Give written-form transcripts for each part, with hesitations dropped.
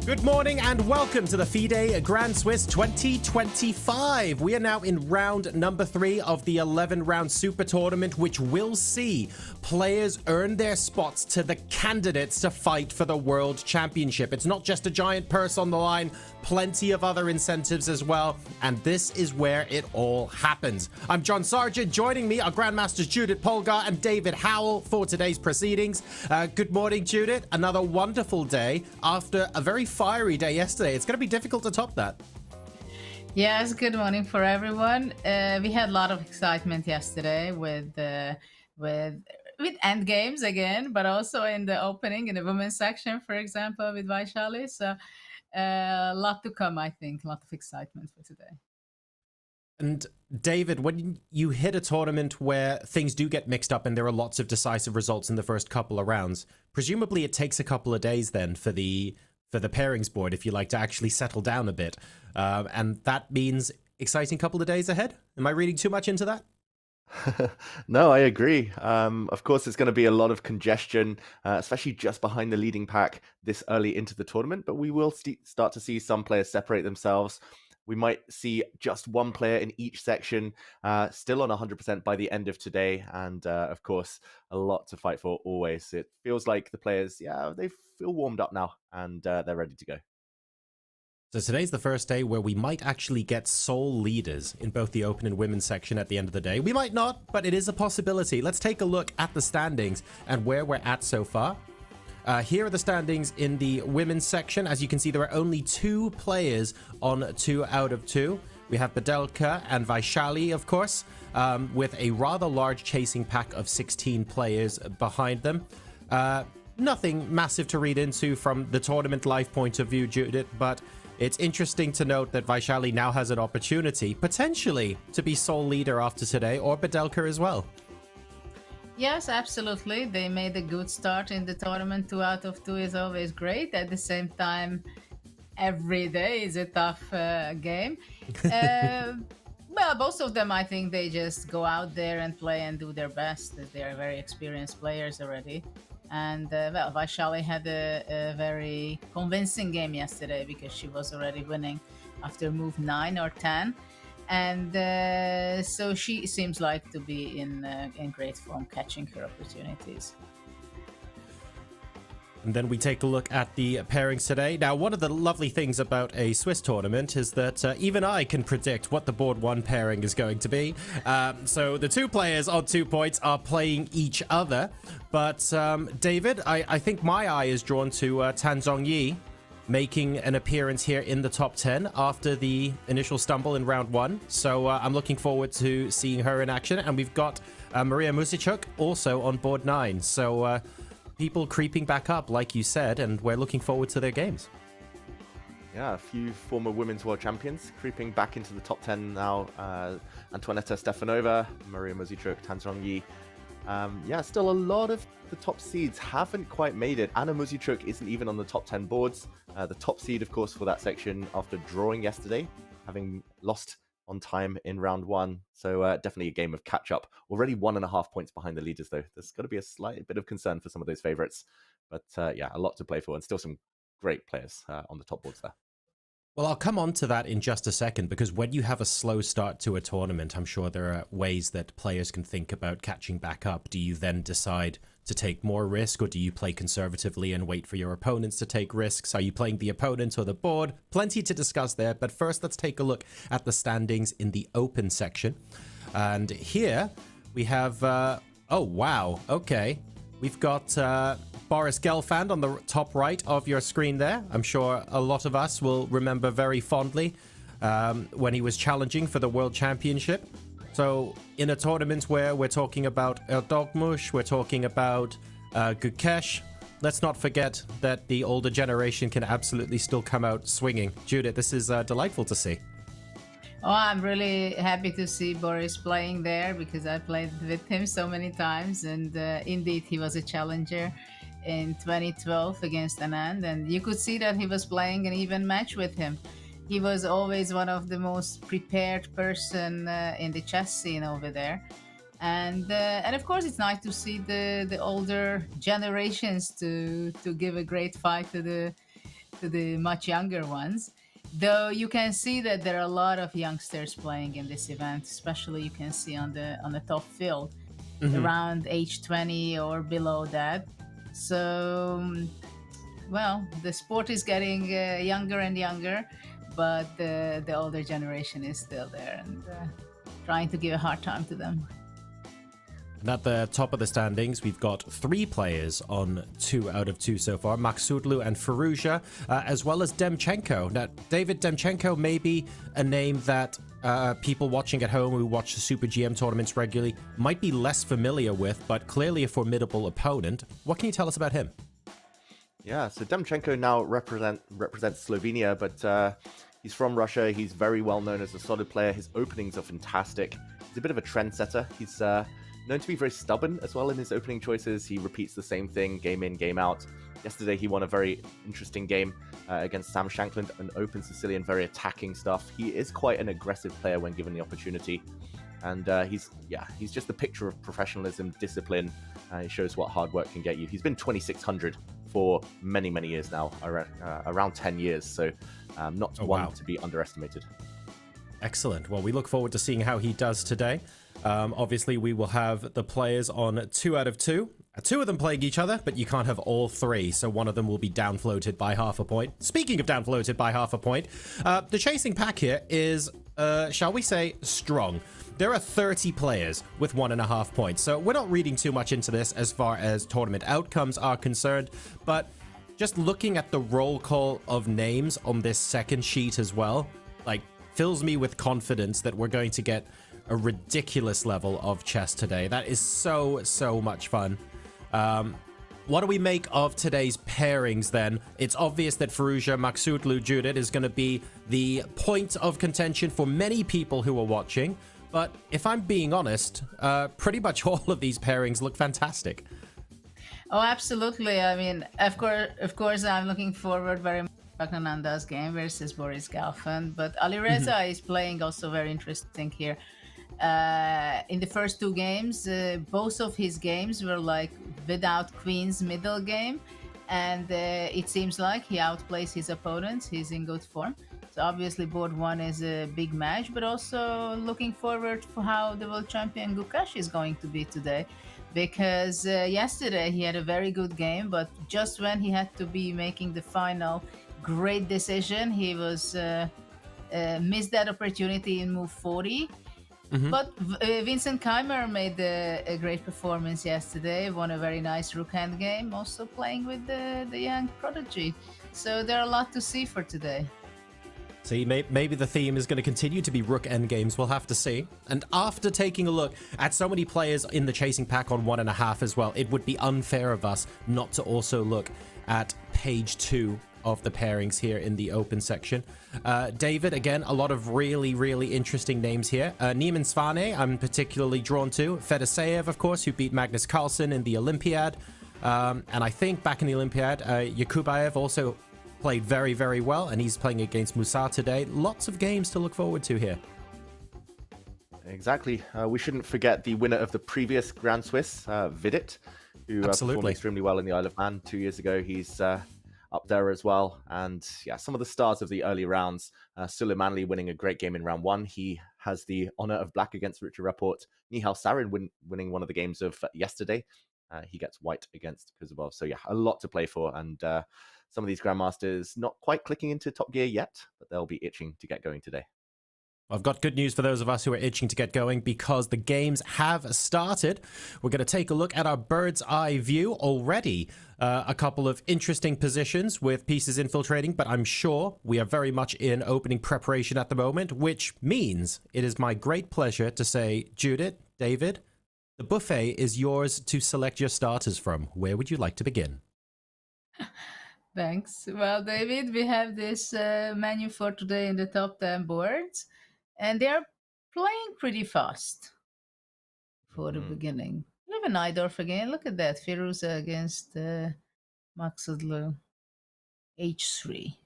Good morning and welcome to the FIDE Grand Swiss 2025. We are now in round number 3 of the 11-round super tournament, which will see players earn their spots to the candidates to fight for the World Championship. It's not just a giant purse on the line, plenty of other incentives as well, and this is where it all happens. I'm John Sargent. Joining me are Grandmasters Judith Polgar and David Howell for today's proceedings. Good morning, Judith. Another wonderful day after a very fiery day yesterday. It's going to be difficult to top that. Yes, good morning for everyone. We had a lot of excitement yesterday with end games again, but also in the opening in the women's section, for example, with Vaishali. So a lot to come, I think. A lot of excitement for today. And David, when you hit a tournament where things do get mixed up and there are lots of decisive results in the first couple of rounds, presumably it takes a couple of days then for the pairings board, if you like, to actually settle down a bit. And that means exciting couple of days ahead. Am I reading too much into that? No, I agree. Of course, there's going to be a lot of congestion, especially just behind the leading pack this early into the tournament. But we will start to see some players separate themselves. We might see just one player in each section still on 100% by the end of today. And of course, a lot to fight for always. It feels like the players, they feel warmed up now and they're ready to go. So today's the first day where we might actually get sole leaders in both the open and women's section at the end of the day. We might not, but it is a possibility. Let's take a look at the standings and where we're at so far. Here are the standings in the women's section. As you can see, there are only 2 players on 2 out of 2. We have Bedelka and Vaishali, of course, with a rather large chasing pack of 16 players behind them. Nothing massive to read into from the tournament life point of view, Judith, but it's interesting to note that Vaishali now has an opportunity, potentially, to be sole leader after today, or Bedelka as well. Yes, absolutely. They made a good start in the tournament. 2 out of 2 is always great. At the same time, every day is a tough game. Well, both of them, I think they just go out there and play and do their best. They are very experienced players already. And, well, Vaishali had a very convincing game yesterday because she was already winning after move 9 or 10. And so she seems like to be in great form, catching her opportunities. And then we take a look at the pairings today. Now, one of the lovely things about a Swiss tournament is that even I can predict what the board 1 pairing is going to be. So the 2 players on 2 points are playing each other. But David, I think my eye is drawn to Tan Zhongyi making an appearance here in the top 10 after the initial stumble in round 1. So I'm looking forward to seeing her in action. And we've got Maria Musichuk also on board 9. So people creeping back up, like you said, and we're looking forward to their games. Yeah, a few former women's world champions creeping back into the top 10 now. Antoaneta Stefanova, Maria Musichuk, Tan Zhongyi. Still a lot of the top seeds haven't quite made it. Anna Musichuk isn't even on the top 10 boards. The top seed, of course, for that section after drawing yesterday, having lost on time in round 1. So definitely a game of catch-up. Already 1.5 points behind the leaders, though. There's got to be a slight bit of concern for some of those favorites. But a lot to play for and still some great players on the top boards there. Well, I'll come on to that in just a second, because when you have a slow start to a tournament, I'm sure there are ways that players can think about catching back up. Do you then decide to take more risk, or do you play conservatively and wait for your opponents to take risks? Are you playing the opponent or the board? Plenty to discuss there, but first let's take a look at the standings in the open section. And here we have, oh wow, okay. We've got Boris Gelfand on the top right of your screen there. I'm sure a lot of us will remember very fondly when he was challenging for the World Championship. So in a tournament where we're talking about Erdogmuş, we're talking about Gukesh, let's not forget that the older generation can absolutely still come out swinging. Judith, this is delightful to see. Oh, I'm really happy to see Boris playing there because I played with him so many times, and indeed he was a challenger in 2012 against Anand, and you could see that he was playing an even match with him. He was always one of the most prepared person in the chess scene over there, and of course it's nice to see the older generations to give a great fight to to the much younger ones. Though you can see that there are a lot of youngsters playing in this event, especially you can see on the top field, around age 20 or below that. So, well, the sport is getting younger and younger, but the older generation is still there and trying to give a hard time to them. And at the top of the standings, we've got 3 players on 2 out of 2 so far, Maghsoodloo and Firouzja, as well as Demchenko. Now, David, Demchenko may be a name that people watching at home who watch the Super GM tournaments regularly might be less familiar with, but clearly a formidable opponent. What can you tell us about him? Yeah, so Demchenko now represents Slovenia, but he's from Russia. He's very well known as a solid player. His openings are fantastic. He's a bit of a trendsetter. He's known to be very stubborn as well in his opening choices. He repeats the same thing game in, game out. Yesterday, he won a very interesting game against Sam Shankland, an open Sicilian, very attacking stuff. He is quite an aggressive player when given the opportunity. And he's just the picture of professionalism, discipline. He shows what hard work can get you. He's been 2,600 for many, many years now, around 10 years. So not one to be underestimated. Excellent. Well, we look forward to seeing how he does today. Obviously, we will have the players on 2 out of 2. 2 of them playing each other, but you can't have all 3, so one of them will be down-floated by half a point. Speaking of down-floated by half a point, the chasing pack here is, shall we say, strong. There are 30 players with 1.5 points, so we're not reading too much into this as far as tournament outcomes are concerned, but just looking at the roll call of names on this second sheet as well, like, fills me with confidence that we're going to get a ridiculous level of chess today. That is so much fun. What do we make of today's pairings then? It's obvious that Firouzja, Maghsoodloo, Judith is going to be the point of contention for many people who are watching. But if I'm being honest, pretty much all of these pairings look fantastic. Oh, absolutely. I mean, of course, I'm looking forward very much to Praggnanandhaa's game versus Boris Gelfand. But Alireza is playing also very interesting here. In the first 2 games, both of his games were like without queen's middle game, and it seems like he outplays his opponents. He's in good form. So obviously board 1 is a big match, but also looking forward for how the world champion Gukesh is going to be today, because yesterday he had a very good game, but just when he had to be making the final great decision, he was missed that opportunity in move 40. But Vincent Keimer made a great performance yesterday, won a very nice rook hand game, also playing with the young prodigy. So there are a lot to see for today. See, maybe the theme is going to continue to be rook endgames. We'll have to see. And after taking a look at so many players in the chasing pack on 1.5 as well, it would be unfair of us not to also look at page 2 of the pairings here in the open section. David, again, a lot of really interesting names here. Niemann Svane, I'm particularly drawn to. Fedoseev, of course, who beat Magnus Carlsen in the Olympiad. And I think back in the Olympiad, Yakubayev also played very well, and he's playing against Musa today. Lots of games to look forward to here. Exactly. We shouldn't forget the winner of the previous Grand Swiss, FIDE, who performed extremely well in the Isle of Man 2 years ago. He's up there as well. And yeah, some of the stars of the early rounds. Suleimanli winning a great game in round 1. He has the honor of black against Richard Rapport. Nihal Sarin winning one of the games of yesterday. He gets white against Kuzubov. So yeah, a lot to play for. And some of these Grandmasters not quite clicking into top gear yet, but they'll be itching to get going today. I've got good news for those of us who are itching to get going, because the games have started. We're going to take a look at our bird's eye view already. A couple of interesting positions with pieces infiltrating, but I'm sure we are very much in opening preparation at the moment, which means it is my great pleasure to say, Judith, David, the buffet is yours to select your starters from. Where would you like to begin? Thanks. Well, David, we have this menu for today in the top 10 boards. And they are playing pretty fast for the beginning. We have a Najdorf again. Look at that. Firouzja against Maghsoodloo. H3.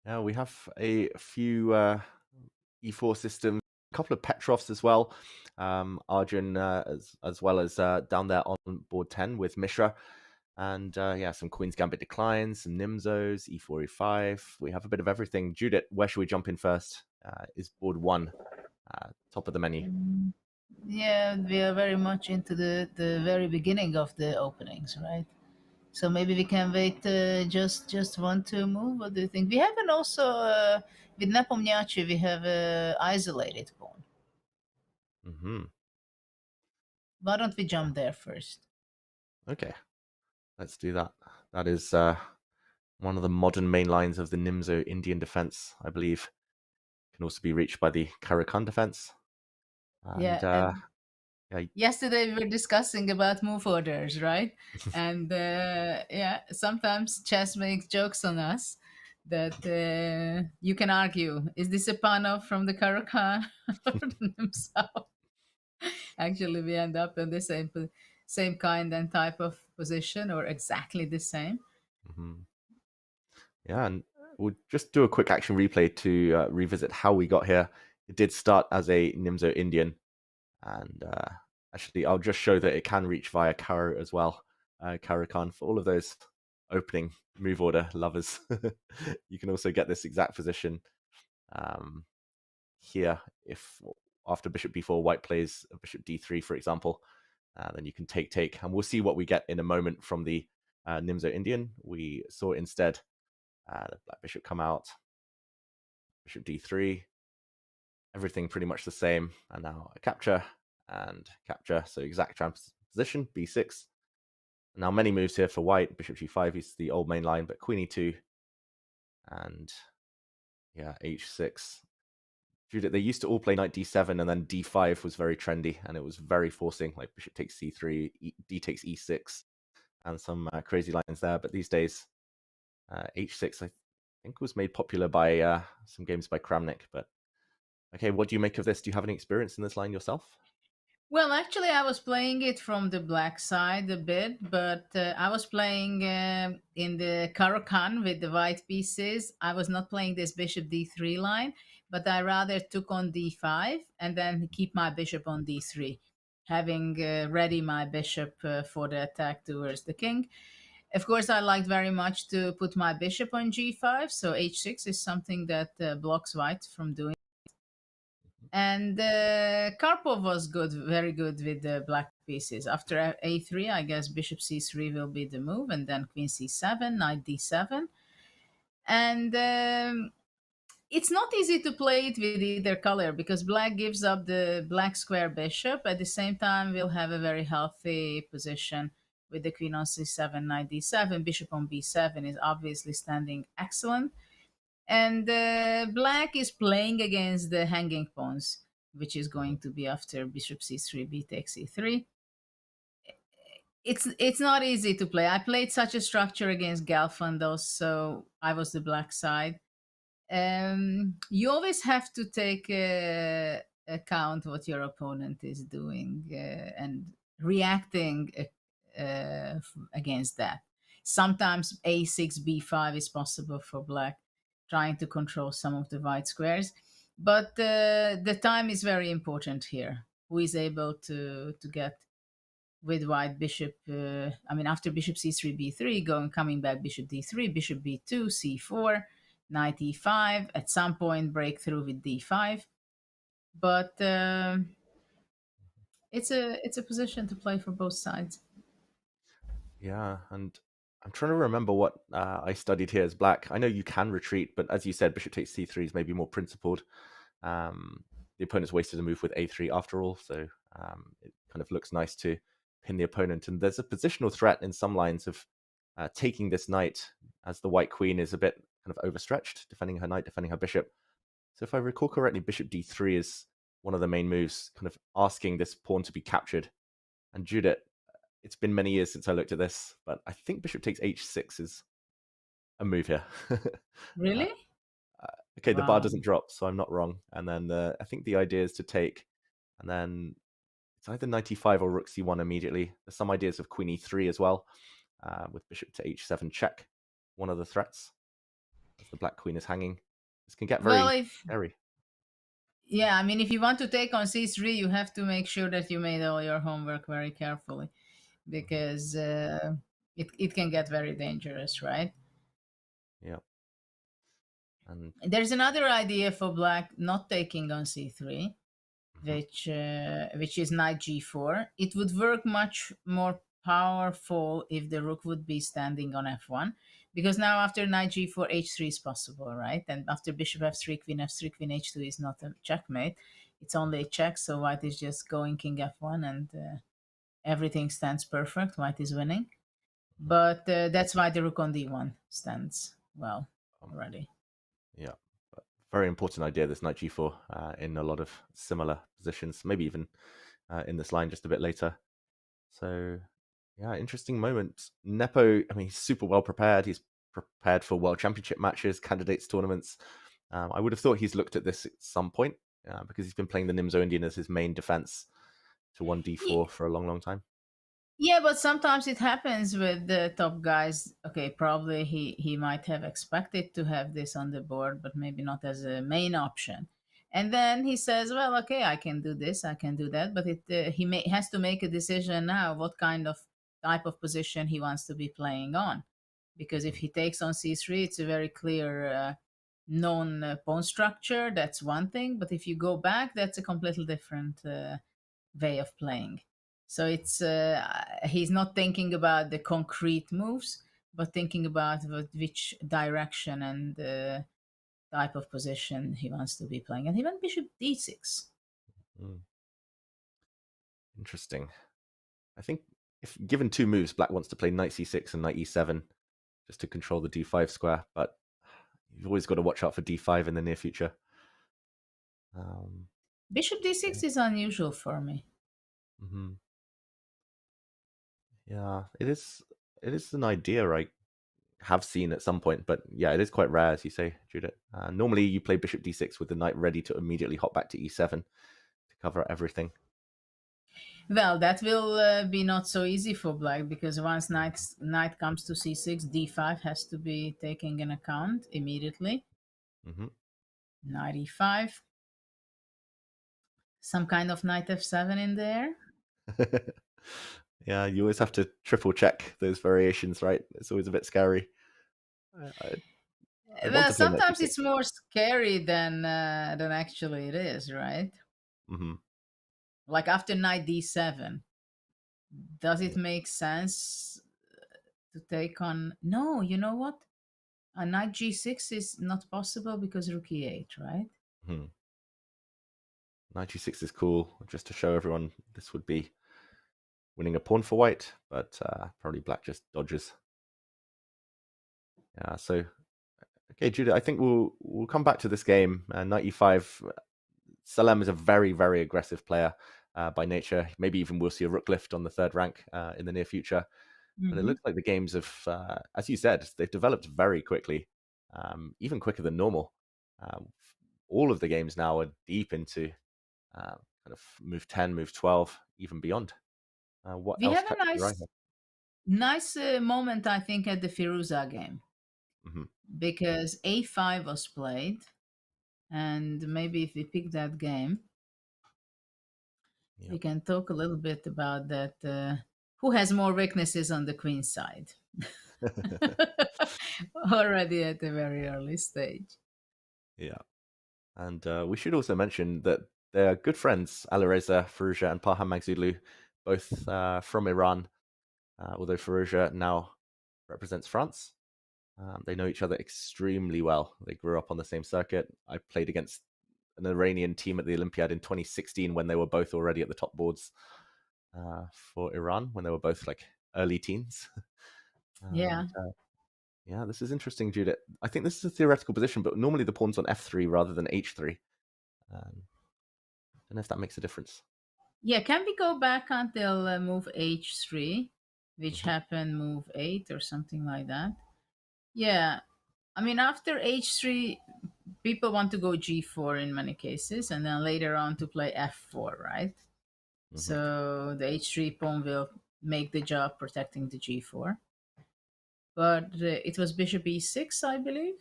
Now we have a few E4 systems, a couple of Petrovs as well. Arjun as well as down there on board 10 with Mishra. And yeah, some Queen's Gambit declines, some Nimzos, e4, e5. We have a bit of everything. Judith, where should we jump in first? Is board 1 top of the menu? Yeah, we are very much into the very beginning of the openings, right? So maybe we can wait just 1-2 move. What do you think? We have an also with Nepo we have a isolated pawn. Mm-hmm. Why don't we jump there first? Okay, let's do that. That is one of the modern main lines of the Nimzo Indian defense, I believe. Can also be reached by the Karakan defense. And, Yeah. yeah. Yesterday we were discussing about move orders, right? And yeah, sometimes chess makes jokes on us that you can argue: is this a Panov from the Karakan or himself? Actually, we end up in the same kind and type of position, or exactly the same. Mm-hmm. Yeah, and we'll just do a quick action replay to revisit how we got here. It did start as a Nimzo Indian, and actually, I'll just show that it can reach via Karo as well. Karakan, for all of those opening move order lovers. You can also get this exact position here if after bishop b4, white plays bishop d3, for example. Then you can take, and we'll see what we get in a moment from the Nimzo Indian. We saw instead the black bishop come out, bishop d3, everything pretty much the same, and now a capture and capture, so exact position, b6. Now many moves here for white, bishop g5 is the old main line, but queen e2, and yeah, h6. Judith, they used to all play knight d7, and then d5 was very trendy, and it was very forcing, like bishop takes c3, d takes e6, and some crazy lines there. But these days, h6, I think, was made popular by some games by Kramnik. But okay, what do you make of this? Do you have any experience in this line yourself? Well, actually, I was playing it from the black side a bit, but I was playing in the Karakan with the white pieces. I was not playing this bishop d3 line, but I rather took on d5 and then keep my bishop on d3, having ready my bishop for the attack towards the king. Of course, I liked very much to put my bishop on g5, so h6 is something that blocks white from doing. And Karpov was good, very good with the black pieces. After a3, I guess bishop c3 will be the move, and then queen c7, knight d7. And it's not easy to play it with either color because black gives up the black square bishop. At the same time, we'll have a very healthy position with the queen on c7, knight d7. Bishop on b7 is obviously standing excellent. And black is playing against the hanging pawns, which is going to be after bishop c3, b takes e3. It's not easy to play. I played such a structure against Gelfand, so I was the black side. You always have to take account what your opponent is doing and reacting against that. Sometimes a6, b5 is possible for black, trying to control some of the white squares. But the time is very important here. Who is able to get with white bishop, after bishop c3, b3, coming back bishop d3, bishop b2, c4, knight e5, at some point breakthrough with d5. But it's a position to play for both sides. Yeah, and I'm trying to remember what I studied here as black. I know you can retreat, but as you said, bishop takes c3 is maybe more principled. The opponent's wasted a move with a3 after all, so it kind of looks nice to pin the opponent. And there's a positional threat in some lines of taking this knight, as the white queen is a bit kind of overstretched, defending her knight, defending her bishop. So if I recall correctly, bishop d3 is one of the main moves, kind of asking this pawn to be captured. And Judith, it's been many years since I looked at this, but I think bishop takes h6 is a move here. Really? Okay, Wow. the bar doesn't drop, so I'm not wrong. And then I think the idea is to take, and then it's either knight e5 or rook c1 immediately. There's some ideas of queen e3 as well, with bishop to h7 check, one of the threats, as the black queen is hanging. This can get very scary. Yeah, if you want to take on c3, you have to make sure that you made all your homework very carefully, because It can get very dangerous, right? Yeah. And There's another idea for black not taking on c3, mhm. which is knight g4. It would work much more powerful if the rook would be standing on f1, because now after knight g4, h3 is possible, right? And after bishop f3, queen f3, queen h2 is not a checkmate. It's only a check, so white is just going king f1 and everything stands perfect. White is winning. But that's why the rook on d1 stands well Um, already. yeah. Very important idea, this knight g4, in a lot of similar positions, maybe even in this line just a bit later. So, yeah, interesting moment. Nepo, I mean, he's super well prepared. He's prepared for World Championship matches, candidates tournaments. I would have thought he's looked at this at some point because he's been playing the Nimzo Indian as his main defense to 1d4 for a long, long time. Yeah, but sometimes it happens with the top guys. Okay, probably he might have expected to have this on the board, but maybe not as a main option. And then he says, "Well, okay, I can do this, I can do that," but has to make a decision now what kind of type of position he wants to be playing on, because if he takes on c3, it's a very clear known pawn structure. That's one thing, but if you go back, that's a completely different way of playing. So it's he's not thinking about the concrete moves, but thinking about which direction and type of position he wants to be playing. And he went bishop d6. Mm. Interesting. I think if given two moves, black wants to play knight c6 and knight e7 just to control the d5 square, but you've always got to watch out for d5 in the near future. Bishop d6 is unusual for me. Mm-hmm. Yeah, it is. It is an idea I have seen at some point, but yeah, it is quite rare, as you say, Judith. Normally, you play bishop d6 with the knight ready to immediately hop back to e7 to cover everything. Well, that will be not so easy for black, because once knight comes to c6, d5 has to be taken in account immediately. Mm-hmm. Knight e5. Some kind of knight f7 in there. Yeah, you always have to triple check those variations, right? It's always a bit scary. I want Well, to play knight sometimes d6. it's more scary than actually it is, right? Mm-hmm. Like after knight d7, does it Yeah. make sense to take on? No, you know what? A knight g6 is not possible because rook e8, right? Mm-hmm. Knight g6 is cool, just to show everyone this would be winning a pawn for white, but probably black just dodges. Yeah, so okay, Judah, I think we'll come back to this game. Knight e5. Salem is a very, very aggressive player by nature. Maybe even we'll see a rook lift on the third rank in the near future. But it looks like the games have, as you said, they've developed very quickly, even quicker than normal. All of the games now are deep into kind of move 10, move 12, even beyond. What We else have a catches your eye here? nice moment, I think, at the Firouzja game, Mm-hmm. because a5 was played, and maybe if we pick that game, Yep. we can talk a little bit about that. Who has more weaknesses on the queen side? Already at a very early stage. Yeah. And we should also mention that they're good friends, Alireza, Firouzja, and Parham Maghsoodloo, both from Iran, although Firouzja now represents France. They know each other extremely well. They grew up on the same circuit. I played against an Iranian team at the Olympiad in 2016 when they were both already at the top boards for Iran, when they were both like early teens. Yeah. And yeah, this is interesting, Judith. I think this is a theoretical position, but normally the pawn's on f3 rather than h3. I don't know if that makes a difference. Yeah, can we go back until move h3, which Mm-hmm. happened move 8 or something like that? Yeah. I mean, after h3, people want to go g4 in many cases, and then later on to play f4, right? Mm-hmm. So the h3 pawn will make the job protecting the g4. But it was bishop e6, I believe.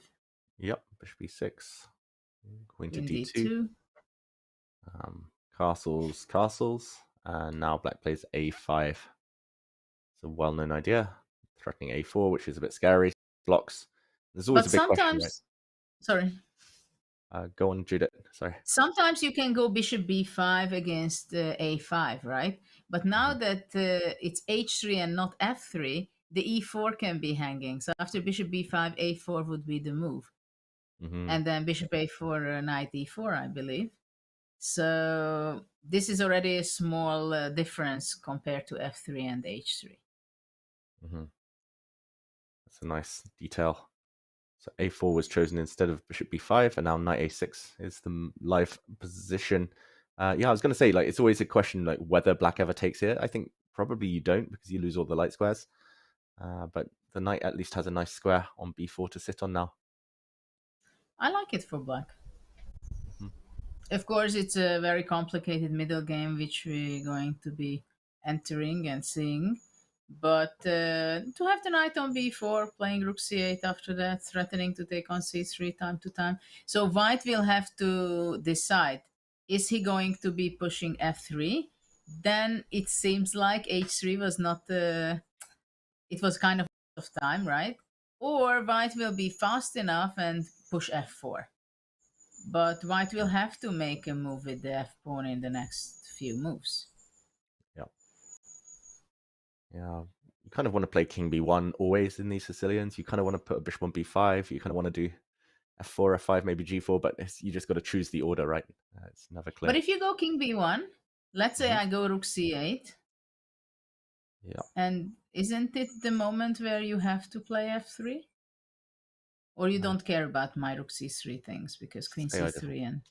Yep, bishop e6, queen to Queen d2, d2. castles, and now black plays a5. It's a well-known idea. threatening a4, which is a bit scary. Blocks. There's always But a big question, sometimes, sorry. right? Go on, Judith. Sorry. Sometimes you can go bishop b5 against a5, right? But now that it's h3 and not f3, the e4 can be hanging. So after bishop b5, a4 would be the move. And then bishop a4, knight e4, I believe. So this is already a small difference compared to f3 and h3. That's a nice detail. So a4 was chosen instead of bishop b5, and now knight a6 is the live position. Yeah, I was going to say, like, it's always a question, like, whether black ever takes here. I think probably you don't, because you lose all the light squares. But the knight at least has a nice square on b4 to sit on now. I like it for black. Of course, it's a very complicated middle game, which we're going to be entering and seeing. But to have the knight on b4, playing rook c8 after that, threatening to take on c3 time to time. So white will have to decide, is he going to be pushing f3? Then it seems like h3 was not it was kind of time, right? Or white will be fast enough and push f4. But white will have to make a move with the f-pawn in the next few moves. Yeah, you kind of want to play king b1 always in these Sicilians. You kind of want to put a bishop on b5. You kind of want to do f4, f5, maybe g4, but you just got to choose the order, right? It's never clear. But if you go king b1, let's say I go rook c8. Yeah. And isn't it the moment where you have to play f3? Or you don't care about my rook c3 things because queen c3 and...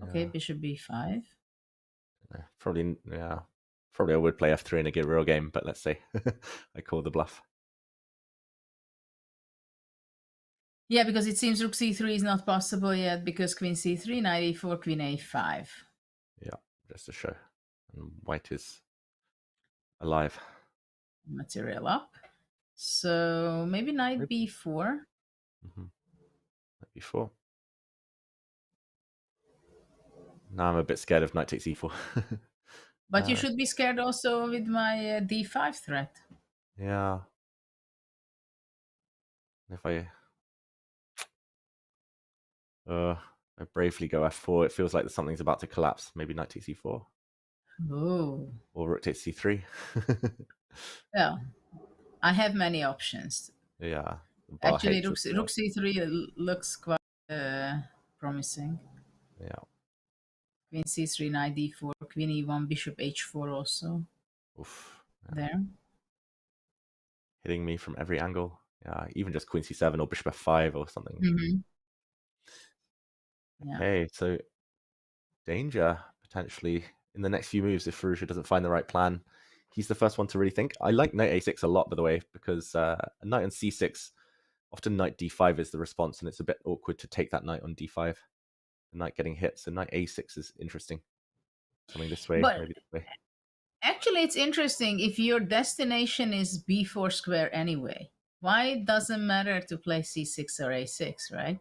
Okay, bishop b5. Probably, yeah. Probably I would play f3 in a real game, but let's say I call the bluff. Yeah, because it seems rook c3 is not possible yet because queen c3, knight e4, queen a5. Yeah, just to show. And white is alive. Material up. So maybe knight b4. Knight b4. Now I'm a bit scared of knight takes e4. But you should be scared also with my d5 threat. Yeah. If I bravely go f4, it feels like something's about to collapse. Maybe knight takes e4. Oh. Or rook takes c3. Well, I have many options. Yeah. Actually, rook c3 looks quite promising. Yeah. Queen c3, knight d4, queen e1, bishop h4 also. Oof. Yeah. There. Hitting me from every angle. Yeah, even just queen c7 or bishop f5 or something. Yeah. Okay, so danger potentially in the next few moves if Firouzja doesn't find the right plan. He's the first one to really think. I like knight a6 a lot, by the way, because a knight on c6, often knight d5 is the response, and it's a bit awkward to take that knight on d5. The knight getting hit, so knight a6 is interesting. Coming this way, maybe this way. Actually, it's interesting if your destination is b4 square anyway. Why it doesn't matter to play c6 or a6, right?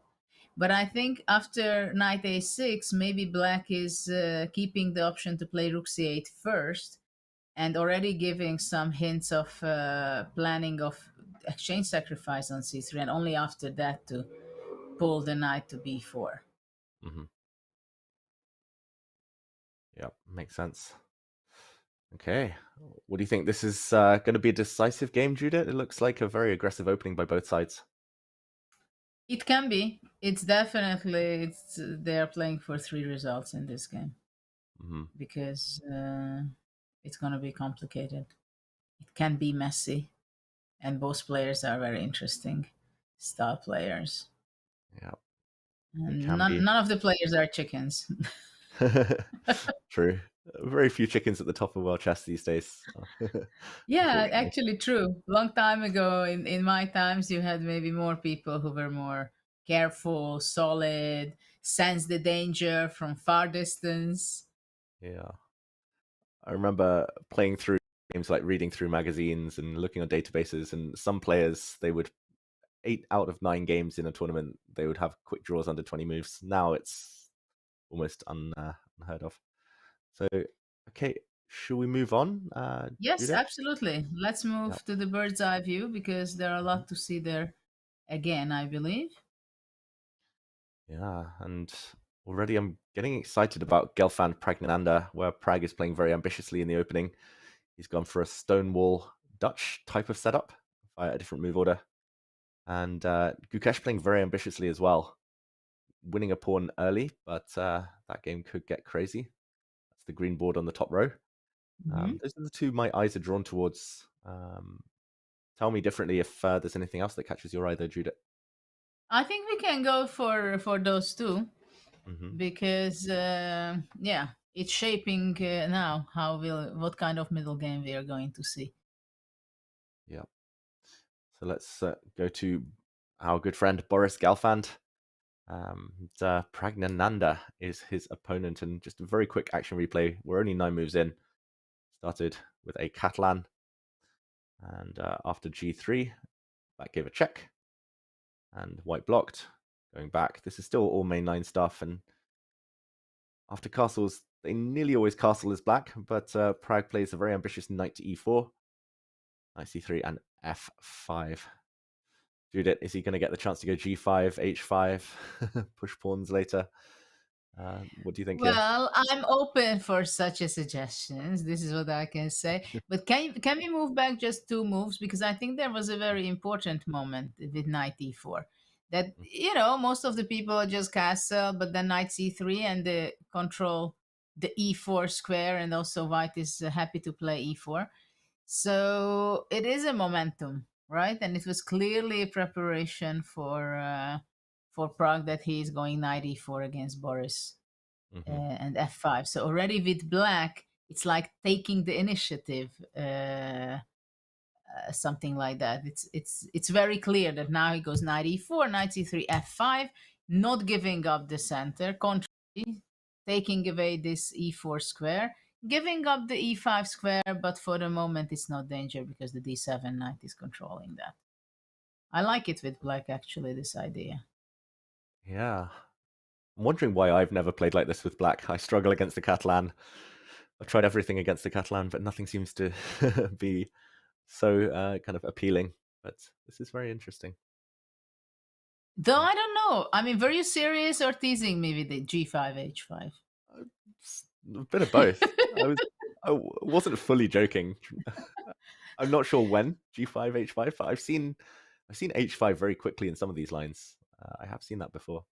But I think after knight a6, maybe black is keeping the option to play rook c8 first and already giving some hints of planning of exchange sacrifice on c3, and only after that to pull the knight to b4. Yeah, makes sense. Okay, what do you think? This is going to be a decisive game, Judith? It looks like a very aggressive opening by both sides. It can be. It's definitely, they're playing for 3 results in this game. Because it's going to be complicated. It can be messy. And both players are very interesting style players. Yeah. And none of the players are chickens. True. Very few chickens at the top of world chess these days. Yeah, actually true. Long time ago, in my times, you had maybe more people who were more careful, solid, sense the danger from far distance. Yeah. I remember playing through games, like reading through magazines and looking on databases, and some players, they would 8 out of 9 games in a tournament, they would have quick draws under 20 moves. Now it's almost unheard of. So, okay, Should we move on? Yes, Judith? absolutely. Let's Yep. move to the bird's eye view because there are a lot to see there again, I believe. Yeah, and already I'm getting excited about Gelfand Praggnanandhaa, where Pragg is playing very ambitiously in the opening. He's gone for a Stonewall Dutch type of setup via a different move order. And Gukesh playing very ambitiously as well, winning a pawn early, but that game could get crazy. That's the green board on the top row. Those are the two my eyes are drawn towards. Tell me differently if there's anything else that catches your eye, though, Judith. I think we can go for those two Mm-hmm. because yeah, it's shaping now what kind of middle game we are going to see. Yeah. So let's go to our good friend Boris Gelfand. Praggnanandhaa is his opponent, and just a very quick action replay. We're only 9 moves in. Started with a Catalan, and after G3, that gave a check, and white blocked. Going back, this is still all main line stuff, and after castles, they nearly always castle as black, but Pragg plays a very ambitious knight to e4, knight c3, and f5. Judith, is he going to get the chance to go g5, h5, push pawns later? What do you think here? Well, I'm open for such a suggestions. This is what I can say. But can we move back just 2 moves because I think there was a very important moment with knight e4 that most of the people just castle, but then knight c3 and the control the e4 square, and also white is happy to play e4. So it is a momentum, right? And it was clearly a preparation for Pragg that he is going knight e4 against Boris and f5. So already with black, it's like taking the initiative, something like that. It's very clear that now he goes knight e4, knight c3, f5, not giving up the center, contrary, taking away this e4 square, giving up the e5 square, but for the moment it's not danger because the d7 knight is controlling that. I like it with black, actually, this idea. Yeah. I'm wondering why I've never played like this with black. I struggle against the Catalan. I've tried everything against the Catalan, but nothing seems to be so kind of appealing. But this is very interesting. Though I don't know. I mean, were you serious or teasing me with the g5, h5? A bit of both. I wasn't fully joking. I'm not sure when g5, h5, but I've seen h5 very quickly in some of these lines. I have seen that before.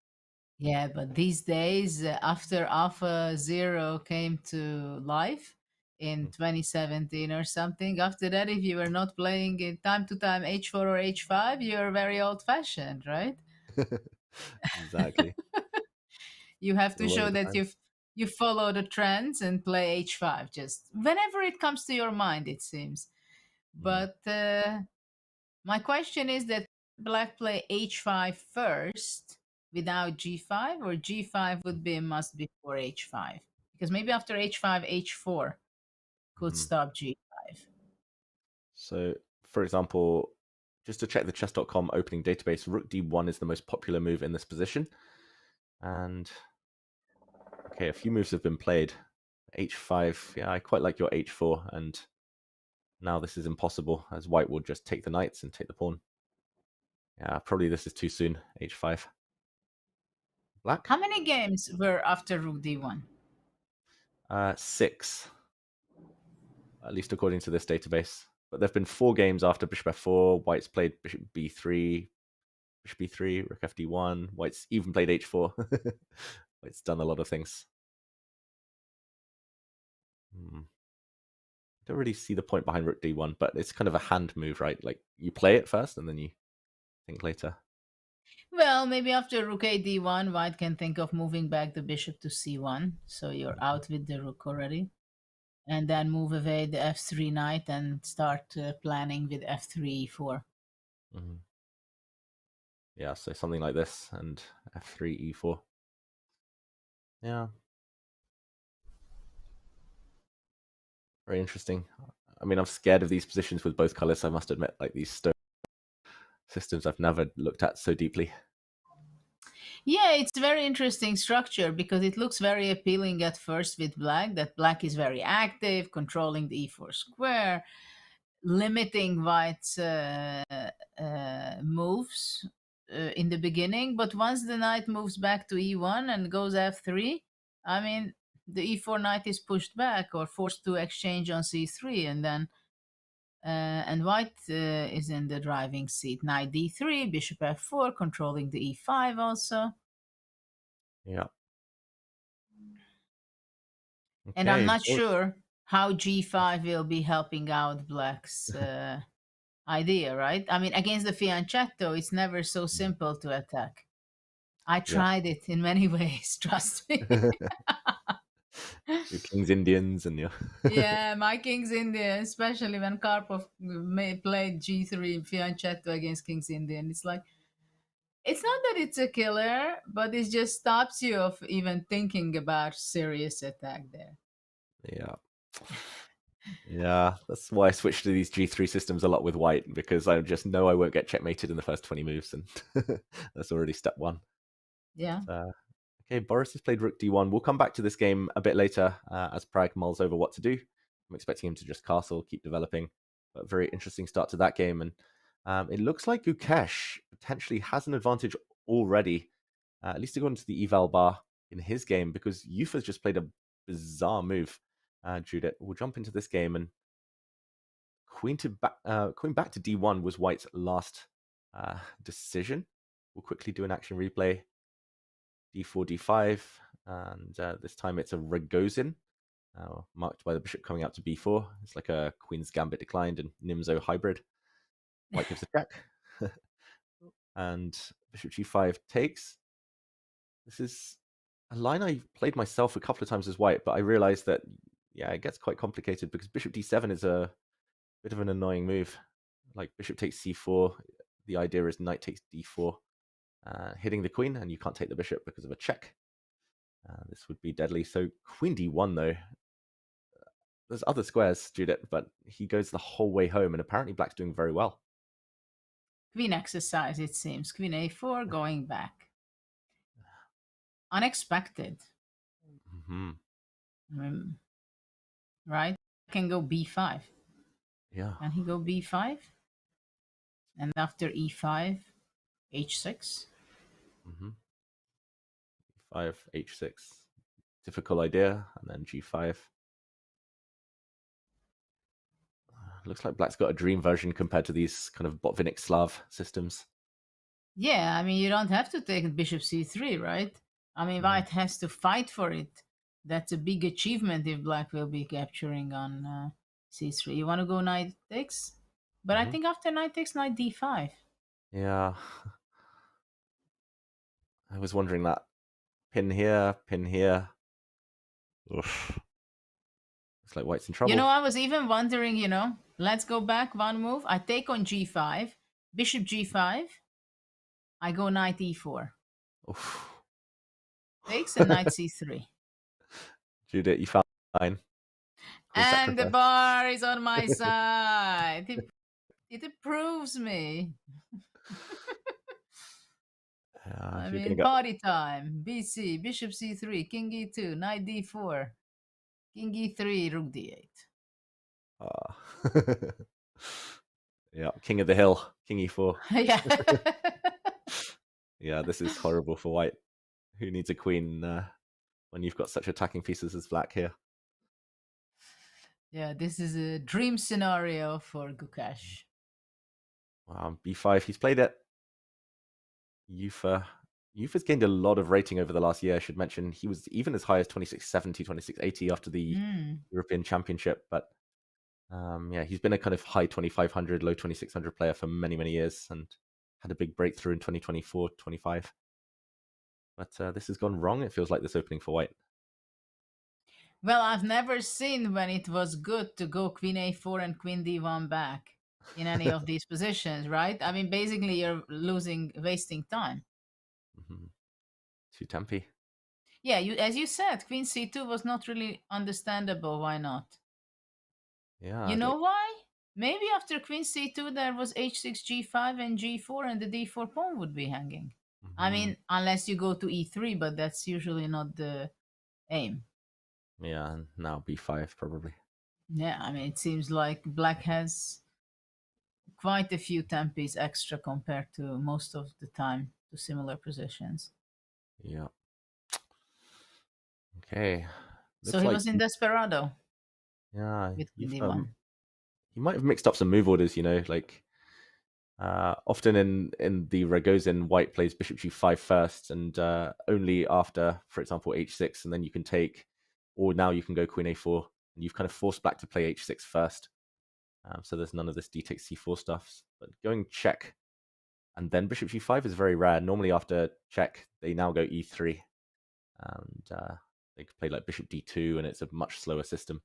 Yeah, but these days, after Alpha Zero came to life in 2017 or something, after that, if you were not playing in time to time h4 or h5, you're very old fashioned, right? Exactly. You have A to lot show of the that time. you follow the trends and play h5 just whenever it comes to your mind, it seems. But my question is that black play h5 first without g5, or g5 would be a must before h5? Because maybe after h5, h4 could stop g5. So, for example, just to check the chess.com opening database, rook d1 is the most popular move in this position. And okay, a few moves have been played. h5, yeah, I quite like your h4, and now this is impossible, as white will just take the knights and take the pawn. Yeah, probably this is too soon, h5. Black? How many games were after rook d1? 6, at least according to this database. But there have been 4 games after bishop f4. White's played bishop b3, bishop b3, rook fd1. White's even played h4. White's done a lot of things. Don't really see the point behind rook d1, but it's kind of a hand move, right? Like you play it first and then you think later. Well, maybe after rook a d1, white can think of moving back the bishop to c1, so you're out with the rook already. And then move away the f3 knight and start planning with f3, e4. Yeah, so something like this and f3, e4. Yeah. Very interesting. I mean, I'm scared of these positions with both colors, I must admit. Like these stone systems I've never looked at so deeply. Yeah, it's a very interesting structure because it looks very appealing at first with black, that black is very active, controlling the e4 square, limiting white's moves in the beginning. But once the knight moves back to e1 and goes f3, I mean, the e4 knight is pushed back or forced to exchange on c3, and then and white is in the driving seat. Knight d3, bishop f4, controlling the e5 also. Yeah. And I'm Okay. not sure how g5 will be helping out black's idea, right? I mean, against the fianchetto, it's never so simple to attack. I Yeah. tried it in many ways, trust me. Your King's Indians and your Yeah, my King's Indian, especially when Karpov played g3 fianchetto against King's Indian. It's like, it's not that it's a killer, but it just stops you of even thinking about serious attack there. yeah. Yeah, that's why I switched to these G3 systems a lot with white, because I just know I won't get checkmated in the first 20 moves, and that's already step one. Yeah. Okay, Boris has played Rook D1. We'll come back to this game a bit later as Pragg mulls over what to do. I'm expecting him to just castle, keep developing, but very interesting start to that game. And it looks like Gukesh potentially has an advantage already, at least according to the eval bar in his game, because Euwe's just played a bizarre move. Judith, we'll jump into this game, and queen back to D1 was White's last decision. We'll quickly do an action replay. D4, D5, and this time it's a Rogozin, marked by the bishop coming out to B4. It's like a Queen's Gambit declined and Nimzo hybrid. White gives a check, and bishop G5 takes. This is a line I played myself a couple of times as White, but I realized that, yeah, it gets quite complicated because bishop D7 is a bit of an annoying move. Like bishop takes C4, the idea is knight takes D4, hitting the queen, and you can't take the bishop because of a check. This would be deadly. So queen d1, though. There's other squares, Judith, but he goes the whole way home, and apparently black's doing very well. Queen exercise, it seems. Queen a4, going back. Unexpected. Mm-hmm. Right? Can go b5. Yeah. Can he go b5? And after e5, h6? Mm-hmm. E5, h6. Difficult idea, and then g5. Looks like black's got a dream version compared to these kind of Botvinnik Slav systems. Yeah, I mean, you don't have to take bishop c3, right? I mean, white has to fight for it. That's a big achievement if black will be capturing on c3. You want to go knight takes? But I think after knight takes, knight d5. Yeah. I was wondering that. Pin here, pin here. Oof. Looks like white's in trouble. You know, I was even wondering, let's go back one move. I take on g5, bishop g5. I go knight e4. Oof. Takes and knight c3. Judith, you found mine. Cool, and sacrifice. The bar is on my side. It approves me. I mean, party time. BC, bishop c3, king e2, knight d4, king e3, rook d8. Yeah, king of the hill, king e4. Yeah. Yeah, this is horrible for white. Who needs a queen when you've got such attacking pieces as black here? Yeah, this is a dream scenario for Gukesh. Wow, b5, he's played it. Euwe's gained a lot of rating over the last year, I should mention. He was even as high as 2670, 2680 after the European Championship. But yeah, he's been a kind of high 2500, low 2600 player for many, many years, and had a big breakthrough in 2024, 25. But this has gone wrong, it feels like, this opening for white. Well, I've never seen when it was good to go queen a4 and queen d1 back in any of these positions, right? I mean, basically, you're wasting time. Too tempy. Yeah, as you said, queen c2 was not really understandable. Why not? Yeah. You know why? Maybe after queen c2, there was h6, g5, and g4, and the d4 pawn would be hanging. I mean, unless you go to e3, but that's usually not the aim. Yeah, and now b5 probably. Yeah, I mean, it seems like black has quite a few tempes extra compared to most of the time to similar positions. Yeah. Okay. So Looks he like was in Desperado yeah, with you've d1. you might have mixed up some move orders, you know, like often in the Ragozin, white plays bishop g5 first, and only after, for example, h6, and then you can take, or now you can go queen a4, and you've kind of forced black to play h6 first. So there's none of this d takes c4 stuff. But going check and then bishop g5 is very rare. Normally after check, they now go e3, and they could play like bishop d2, and it's a much slower system.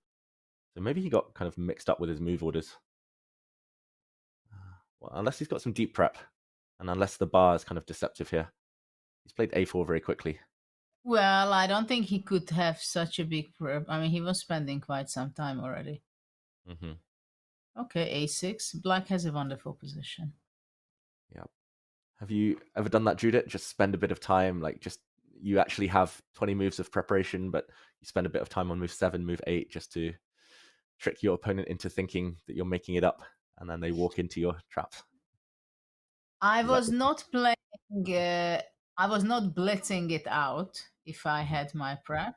So maybe he got kind of mixed up with his move orders. Well, unless he's got some deep prep, and unless the bar is kind of deceptive here. He's played a4 very quickly. Well, I don't think he could have such a big prep. I mean, he was spending quite some time already. Mm-hmm. Okay, a6. Black has a wonderful position. Yeah. Have you ever done that, Judith? Just spend a bit of time, like just you actually have 20 moves of preparation, but you spend a bit of time on move 7, move 8, just to trick your opponent into thinking that you're making it up, and then they walk into your traps. I was not playing. I was not blitzing it out if I had my prep.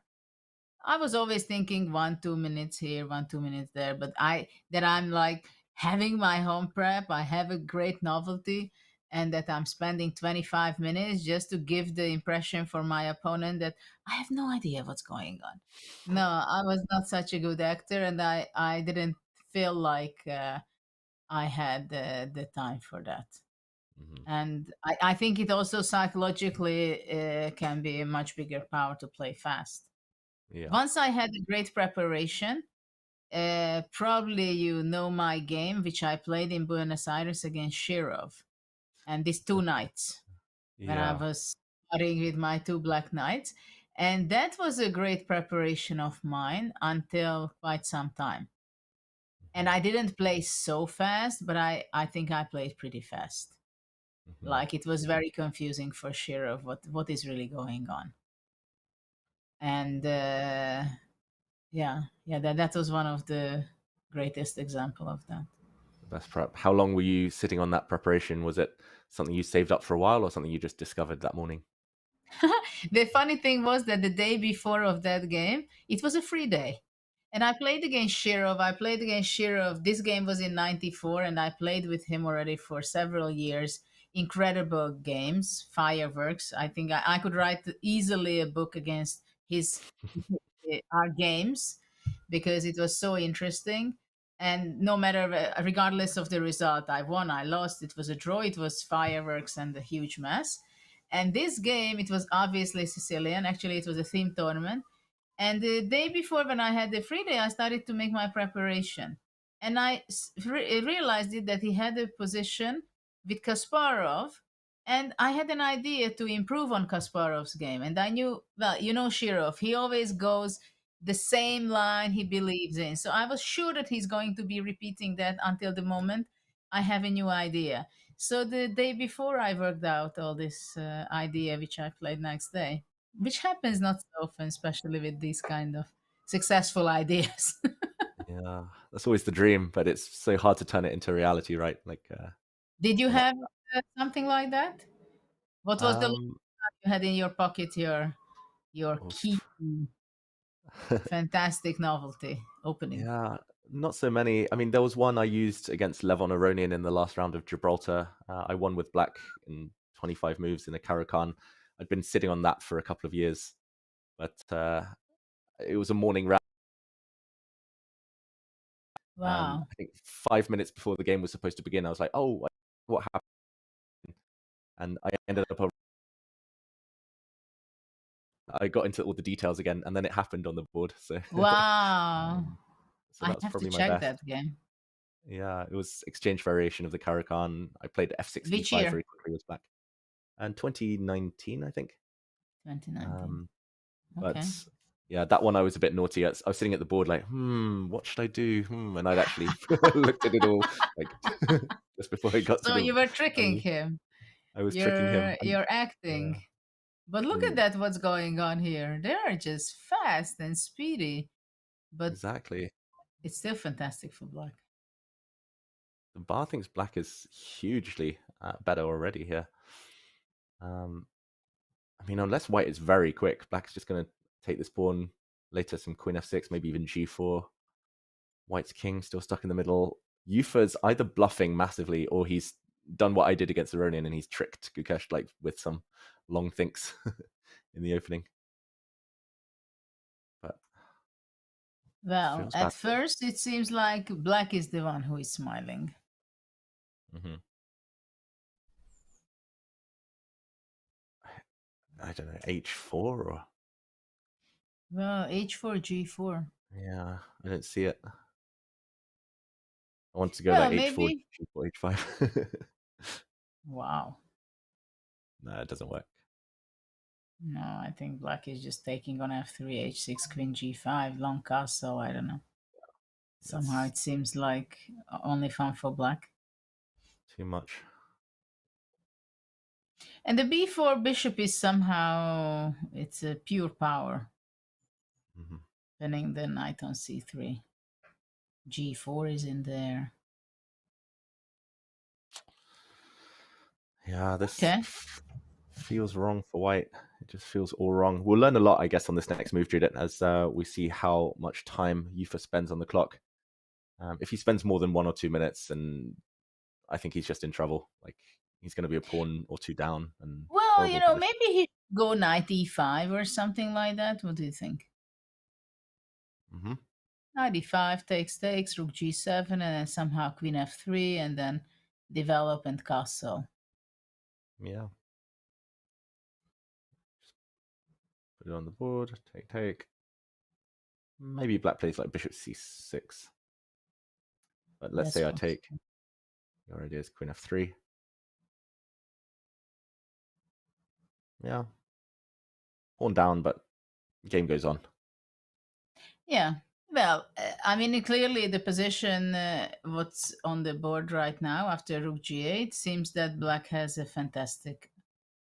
I was always thinking 1-2 minutes here, 1-2 minutes there. But I'm like having my home prep. I have a great novelty, and that I'm spending 25 minutes just to give the impression for my opponent that I have no idea what's going on. No, I was not such a good actor, and I didn't feel like I had the time for that. And I think it also psychologically can be a much bigger power to play fast. Yeah. Once I had a great preparation, probably you know my game, which I played in Buenos Aires against Shirov. And these 2 nights when I was starting with my 2 black knights. And that was a great preparation of mine until quite some time. And I didn't play so fast, but I think I played pretty fast. Like it was very confusing for Shirov what is really going on. And that was one of the greatest example of that. The best prep. How long were you sitting on that preparation? Was it something you saved up for a while, or something you just discovered that morning? The funny thing was that the day before of that game, it was a free day. And I played against Shirov. This game was in 94, and I played with him already for several years. Incredible games, fireworks. I think I could write easily a book against our games because it was so interesting. And no matter, regardless of the result, I won, I lost, it was a draw, it was fireworks and a huge mess. And this game, it was obviously Sicilian. Actually, it was a theme tournament. And the day before, when I had the free day, I started to make my preparation. And I realized that he had a position with Kasparov. And I had an idea to improve on Kasparov's game. And I knew, well, you know, Shirov, he always goes the same line he believes in. So I was sure that he's going to be repeating that until the moment I have a new idea. So the day before, I worked out all this idea, which I played next day, which happens not so often, especially with these kind of successful ideas. Yeah, that's always the dream, but it's so hard to turn it into reality, right? Like, Did you have something like that? What was the um, you had in your pocket? Your key, fantastic novelty opening. yeah, not so many. I mean, there was one I used against Levon Aronian in the last round of Gibraltar. I won with black in 25 moves in the Caro-Kann. I'd been sitting on that for a couple of years, but it was a morning round. Wow. I think 5 minutes before the game was supposed to begin, I was like, "Oh, what happened?" And I ended up. I got into all the details again, and then it happened on the board. So Wow. so I that was have to probably my check best. that game. Yeah, it was exchange variation of the Caro-Kann. I played f6 Which d5 year? very quickly with black, and 2019, I think. 2019. But Okay. yeah, that one I was a bit naughty. I was sitting at the board like, what should I do? And I'd actually looked at it all like just before I got to So the. you were tricking him. I was tricking him. You're acting. Yeah. But look at Mm, that, what's going on here. They are just fast and speedy. But exactly. it's still fantastic for black. The bar thinks black is hugely better already here. I mean, unless white is very quick, black's just going to take this pawn. Later, some queen f6, maybe even g4. White's king still stuck in the middle. Euwe's either bluffing massively or he's done what I did against Aronian and he's tricked Gukesh like with some long thinks in the opening. But Well, at first it seems like black is the one who is smiling. Mm-hmm. I don't know, h4 or? Well, h4, g4. Yeah, I don't see it. I want to go like h4, maybe... g4, h5. Wow. No, it doesn't work. No, I think black is just taking on f3, h6, queen g5, long castle, I don't know. Somehow it seems like only fun for black. Too much. And the b4 bishop is somehow, it's a pure power. Mm-hmm. Winning the knight on c3. g4 is in there. Yeah, this feels wrong for white. It just feels all wrong. We'll learn a lot, I guess, on this next move, Judith, as we see how much time Euwe spends on the clock. If he spends more than 1 or 2 minutes, and I think he's just in trouble. Like, he's going to be a pawn or two down. And well, you know, maybe he should go knight e5 or something like that. What do you think? Mm-hmm. Knight e5 takes, rook g7, and then somehow queen f3, and then develop and castle. Yeah. Just put it on the board. Take. Maybe black plays like bishop c6. But let's say I take. Your idea is queen f3. Yeah. Pawn down, but game goes on. Yeah. Well, I mean, clearly the position, what's on the board right now after rook g8, seems that black has a fantastic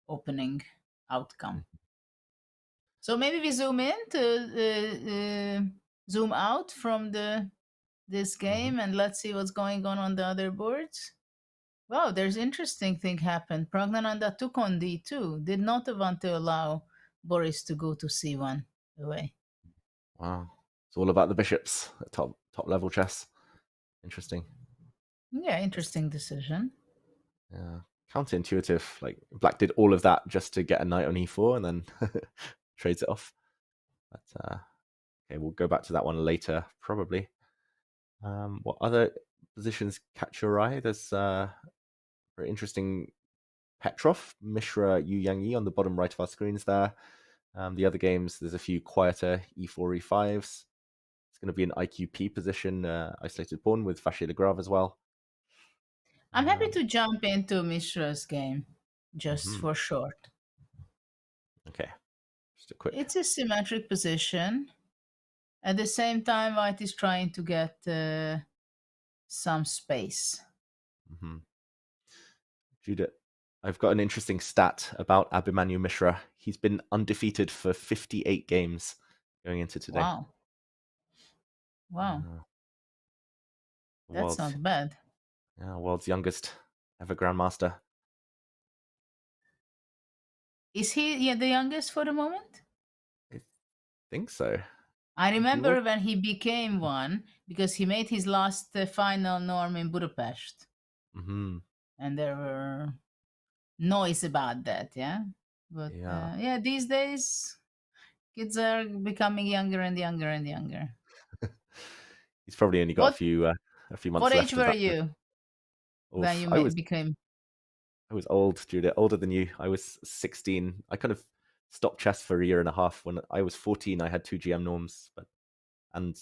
opening outcome. So maybe we zoom in to zoom out from this game and let's see what's going on the other boards. Wow, there's interesting thing happened. Praggnanandhaa took on d2, did not want to allow Boris to go to c1 away. Wow. It's all about the bishops at top level chess. Interesting. Yeah, interesting decision. Yeah. Counterintuitive. Like black did all of that just to get a knight on e4 and then trades it off. But okay, we'll go back to that one later, probably. What other positions catch your eye? There's very interesting Petrov, Mishra, Yu Yang Yi on the bottom right of our screens there. The other games, there's a few quieter e4, e5s. It's going to be an IQP position, isolated pawn with Vachier Legrave as well. I'm happy to jump into Mishra's game, just for short. Okay, just a quick. It's a symmetric position. At the same time, white is trying to get some space. Judith, I've got an interesting stat about Abhimanyu Mishra. He's been undefeated for 58 games going into today. Wow. That's not bad. Yeah, world's youngest ever grandmaster. Is he the youngest for the moment? I think so. I remember when he became one, because he made his last final norm in Budapest. And there were noise about that, yeah? But yeah, these days, kids are becoming younger and younger and younger. He's probably only got a few months left. What age were you when you became? I was old, Judith, older than you. I was 16. I kind of stopped chess for a year and a half. When I was 14, I had 2 GM norms, and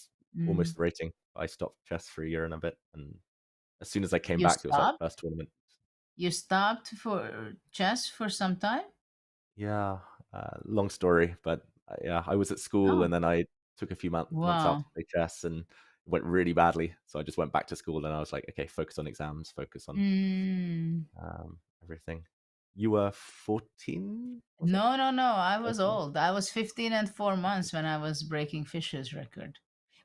almost the rating. I stopped chess for a year and a bit, and as soon as I came back, it was like the first tournament. You stopped for chess for some time? Yeah, long story, but yeah, I was at school and then I took a few months out to play chess, and it went really badly. So I just went back to school, and I was like, okay, focus on exams, focus on everything. you were 14? Was it? No. I was 14? old. I was 15 and 4 months when I was breaking Fischer's record.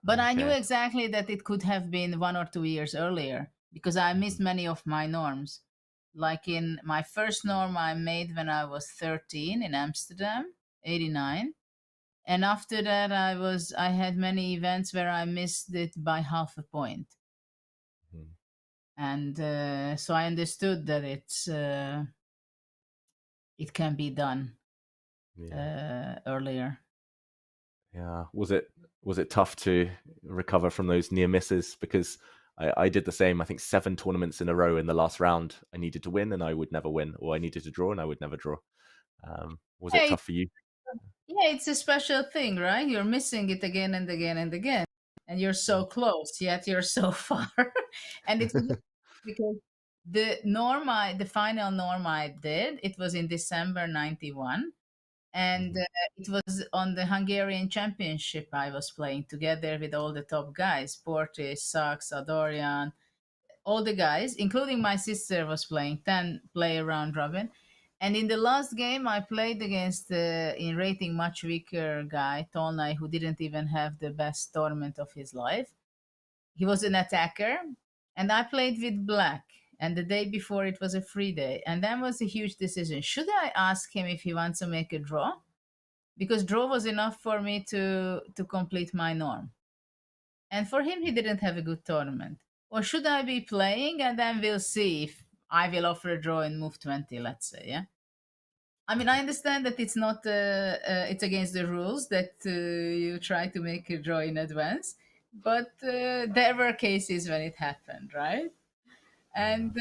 But I knew Okay. exactly that it could have been 1 or 2 years earlier because I missed many of my norms. Like in my first norm I made when I was 13 in Amsterdam, 89. And after that I had many events where I missed it by half a point. Mhm. And so I understood that it can be done earlier. Yeah. Was it tough to recover from those near misses? Because I did the same. I think 7 tournaments in a row in the last round. I needed to win and I would never win, or I needed to draw and I would never draw. Was it Hey, tough for you? yeah, it's a special thing, right? You're missing it again and again and again, and you're so close, yet you're so far. And it's because the final norm I did, it was in December 91. And it was on the Hungarian Championship I was playing together with all the top guys, Portis, Sachs, Adorian, all the guys, including my sister was playing 10 player round robin. And in the last game, I played against in rating much weaker guy, Tolnai, who didn't even have the best tournament of his life. He was an attacker, and I played with black. And the day before, it was a free day, and that was a huge decision. Should I ask him if he wants to make a draw? Because draw was enough for me to complete my norm. And for him, he didn't have a good tournament. Or should I be playing and then we'll see if I will offer a draw in move 20, let's say, yeah? I mean, I understand that it's not, it's against the rules that you try to make a draw in advance, but there were cases when it happened, right? And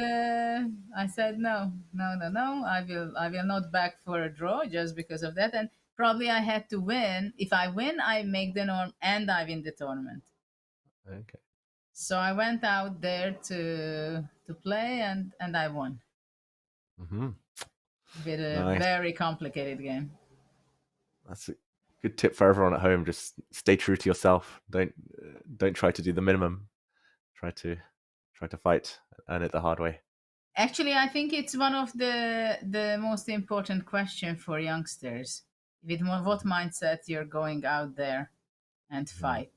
I said, no, I will not back for a draw just because of that. And probably I had to win. If I win, I make the norm and I win the tournament. Okay. So I went out there to play and I won Mm-hmm. with a Nice. very complicated game. That's a good tip for everyone at home. Just stay true to yourself. Don't try to do the minimum. Try to fight, earn it the hard way. Actually, I think it's one of the most important question for youngsters. With what mindset you're going out there and fight.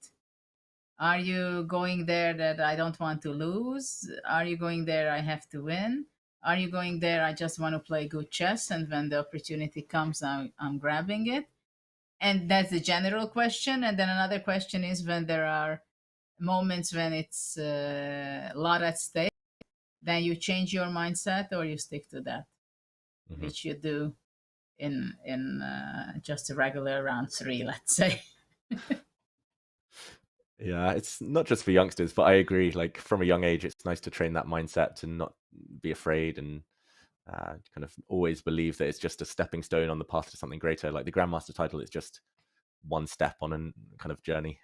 Are you going there that I don't want to lose? Are you going there I have to win? Are you going there I just want to play good chess and when the opportunity comes I'm grabbing it? And that's the general question. And then another question is when there are moments when it's a lot at stake, then you change your mindset or you stick to that, which you do in just a regular round 3, let's say. Yeah, it's not just for youngsters, but I agree. Like from a young age, it's nice to train that mindset to not be afraid and kind of always believe that it's just a stepping stone on the path to something greater. Like the Grandmaster title is just one step on a kind of journey.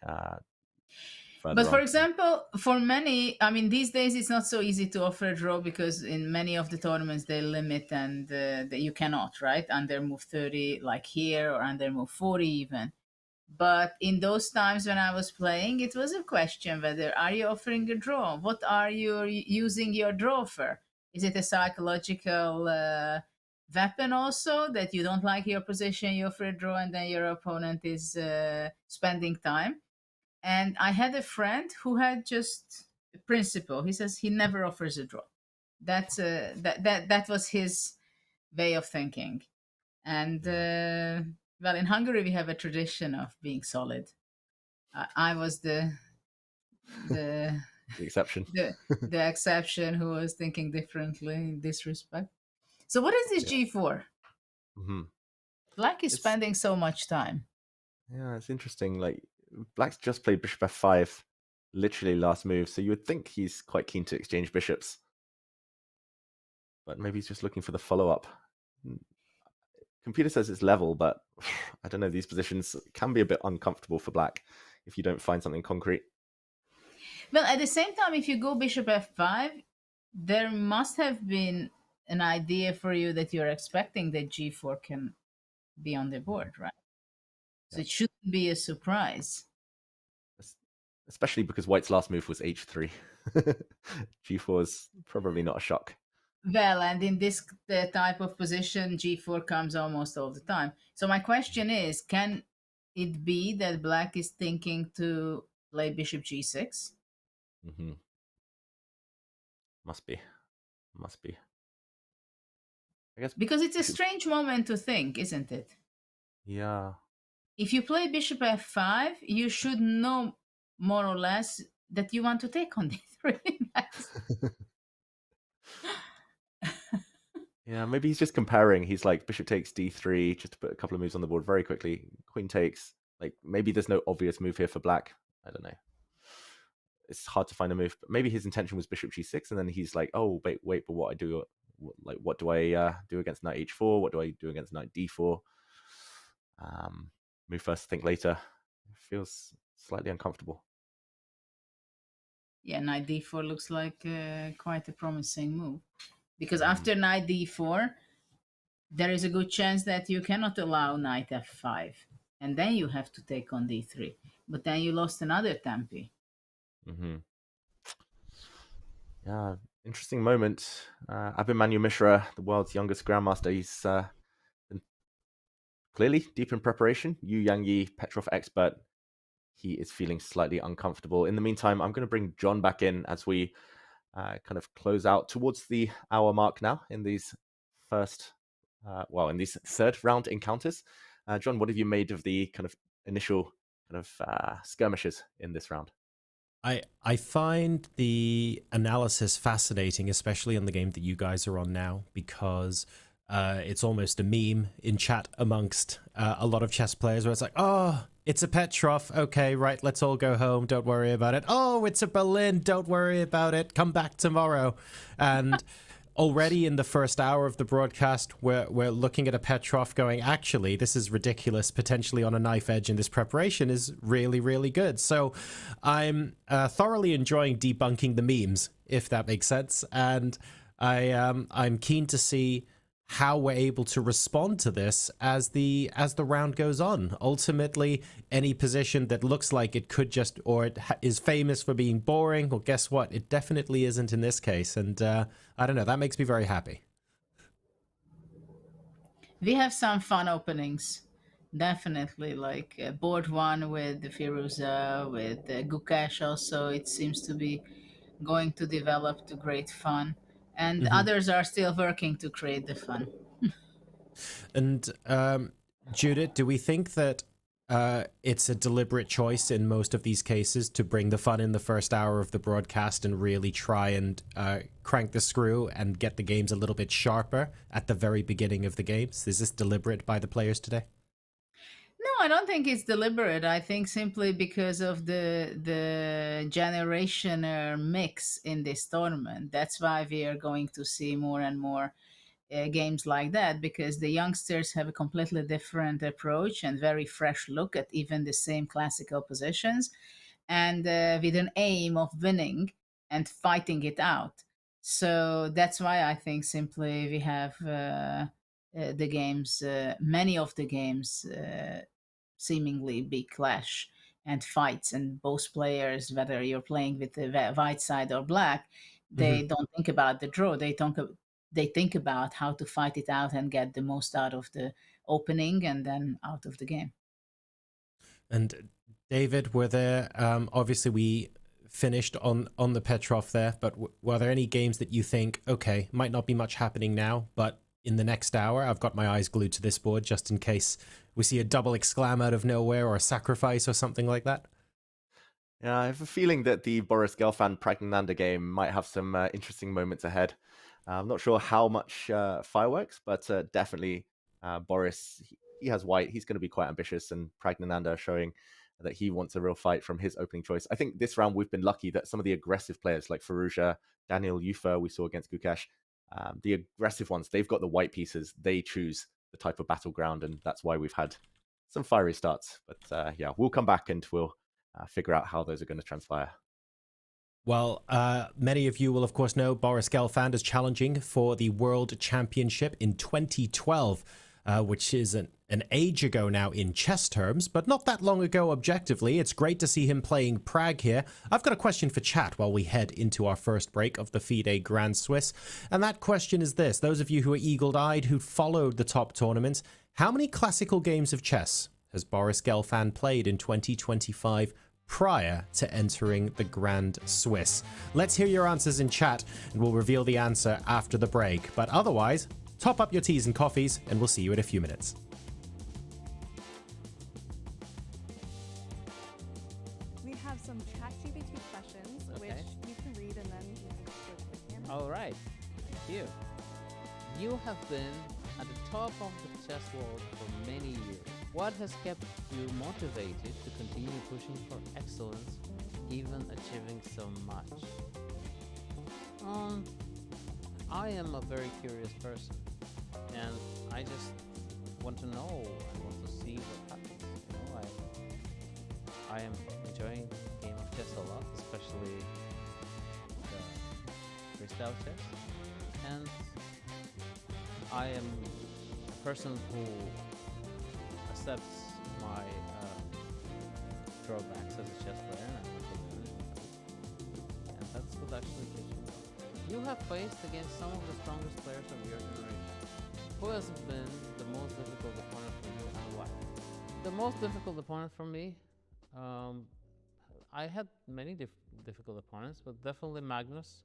But for example, for many, I mean, these days it's not so easy to offer a draw because in many of the tournaments they limit and that you cannot, right? Under move 30, like here, or under move 40 even. But in those times when I was playing, it was a question whether are you offering a draw? What are you using your draw for? Is it a psychological weapon also that you don't like your position, you offer a draw, and then your opponent is spending time? And I had a friend who had just a principle. He says he never offers a draw. That's that was his way of thinking. And well, in Hungary we have a tradition of being solid. I was the exception. the exception who was thinking differently in this respect. So what is this G4? Black is spending so much time. Yeah, it's interesting. Like Black's just played bishop f5, literally last move. So you would think he's quite keen to exchange bishops, but maybe he's just looking for the follow-up. Computer says it's level, but I don't know. These positions can be a bit uncomfortable for Black if you don't find something concrete. Well, at the same time, if you go bishop f5, there must have been an idea for you that you're expecting that g4 can be on the board, right? So it shouldn't be a surprise. Especially because White's last move was h3. g4 is probably not a shock. Well, and in this type of position, g4 comes almost all the time. So my question is, can it be that black is thinking to play bishop g6? Hmm. Must be. Must be. I guess. Because it's a strange moment to think, isn't it? Yeah. If you play bishop f5, you should know more or less that you want to take on d3. Yeah, maybe he's just comparing. He's like bishop takes d3 just to put a couple of moves on the board very quickly. Queen takes. Like maybe there's no obvious move here for black. I don't know. It's hard to find a move, but maybe his intention was bishop g6, and then he's like, oh wait, but what I do, what do I do against knight h4? What do I do against knight d4? Move first, think later. It feels slightly uncomfortable. Yeah, knight d4 looks like quite a promising move. Because after knight d4, there is a good chance that you cannot allow knight f5. And then you have to take on d3. But then you lost another tempi. Mm-hmm. Yeah, interesting moment. Abhimanyu Mishra, the world's youngest grandmaster, he's been clearly deep in preparation. Yu Yangyi, Petrov expert, he is feeling slightly uncomfortable. In the meantime, I'm going to bring John back in as we kind of close out towards the hour mark now in these in these third round encounters. John, what have you made of the kind of initial kind of skirmishes in this round? I find the analysis fascinating, especially on the game that you guys are on now, because it's almost a meme in chat amongst a lot of chess players where it's like, oh, it's a Petrov. Okay, right, let's all go home. Don't worry about it. Oh, it's a Berlin. Don't worry about it. Come back tomorrow. And already in the first hour of the broadcast, we're looking at a Petrov going, actually, this is ridiculous. Potentially on a knife edge, and this preparation is really, really good. So I'm thoroughly enjoying debunking the memes, if that makes sense. And I'm keen to see how we're able to respond to this as the round goes on. Ultimately, any position that looks like it could just, or it is famous for being boring, well, guess what? It definitely isn't in this case. And I don't know, that makes me very happy. We have some fun openings. Definitely, like board one with Firouzja, with Gukesh also, it seems to be going to develop to great fun. And others are still working to create the fun. And Judith, do we think that it's a deliberate choice in most of these cases to bring the fun in the first hour of the broadcast and really try and crank the screw and get the games a little bit sharper at the very beginning of the games? Is this deliberate by the players today? No, I don't think it's deliberate. I think simply because of the generational mix in this tournament. That's why we are going to see more and more games like that, because the youngsters have a completely different approach and very fresh look at even the same classical positions, and with an aim of winning and fighting it out. So that's why I think simply we have the games, many of the games, seemingly big clash and fights, and both players, whether you're playing with the white side or black, they don't think about the draw. They think about how to fight it out and get the most out of the opening and then out of the game. And David, were there, obviously we finished on the Petrov there, but were there any games that you think, okay, might not be much happening now, but in the next hour, I've got my eyes glued to this board just in case we see a double exclam out of nowhere or a sacrifice or something like that? Yeah, I have a feeling that the Boris Gelfand Praggnanandhaa game might have some interesting moments ahead. I'm not sure how much fireworks, but definitely Boris, he has white. He's going to be quite ambitious, and Praggnanandhaa showing that he wants a real fight from his opening choice. I think this round we've been lucky that some of the aggressive players like Firouzja, Daniel Euwe, we saw against Gukesh, the aggressive ones, they've got the white pieces. They choose the type of battleground, and that's why we've had some fiery starts. But yeah, we'll come back and we'll figure out how those are going to transpire. Well, many of you will, of course, know Boris Gelfand is challenging for the World Championship in 2012. which is an age ago now in chess terms, but not that long ago objectively. It's great to see him playing Pragg here. I've got a question for chat while we head into our first break of the FIDE Grand Swiss, and that question is this. Those of you who are eagle-eyed, who followed the top tournaments, how many classical games of chess has Boris Gelfand played in 2025 prior to entering the Grand Swiss? Let's hear your answers in chat, and we'll reveal the answer after the break. But otherwise, top up your teas and coffees, and we'll see you in a few minutes. We have some ChatGPT questions, which you can read and then you can switch the camera. All right, thank you. You have been at the top of the chess world for many years. What has kept you motivated to continue pushing for excellence, even achieving so much? I am a very curious person, and I just want to know. I want to see what happens. You know, I am enjoying the game of chess a lot, especially the freestyle chess, and I am a person who accepts my drawbacks as a chess player, and I want to learn it. And that's what actually keeps me going. You have faced against some of the strongest players of your generation. Who has been the most difficult opponent for you, and why? The most difficult opponent for me, I had many difficult opponents, but definitely Magnus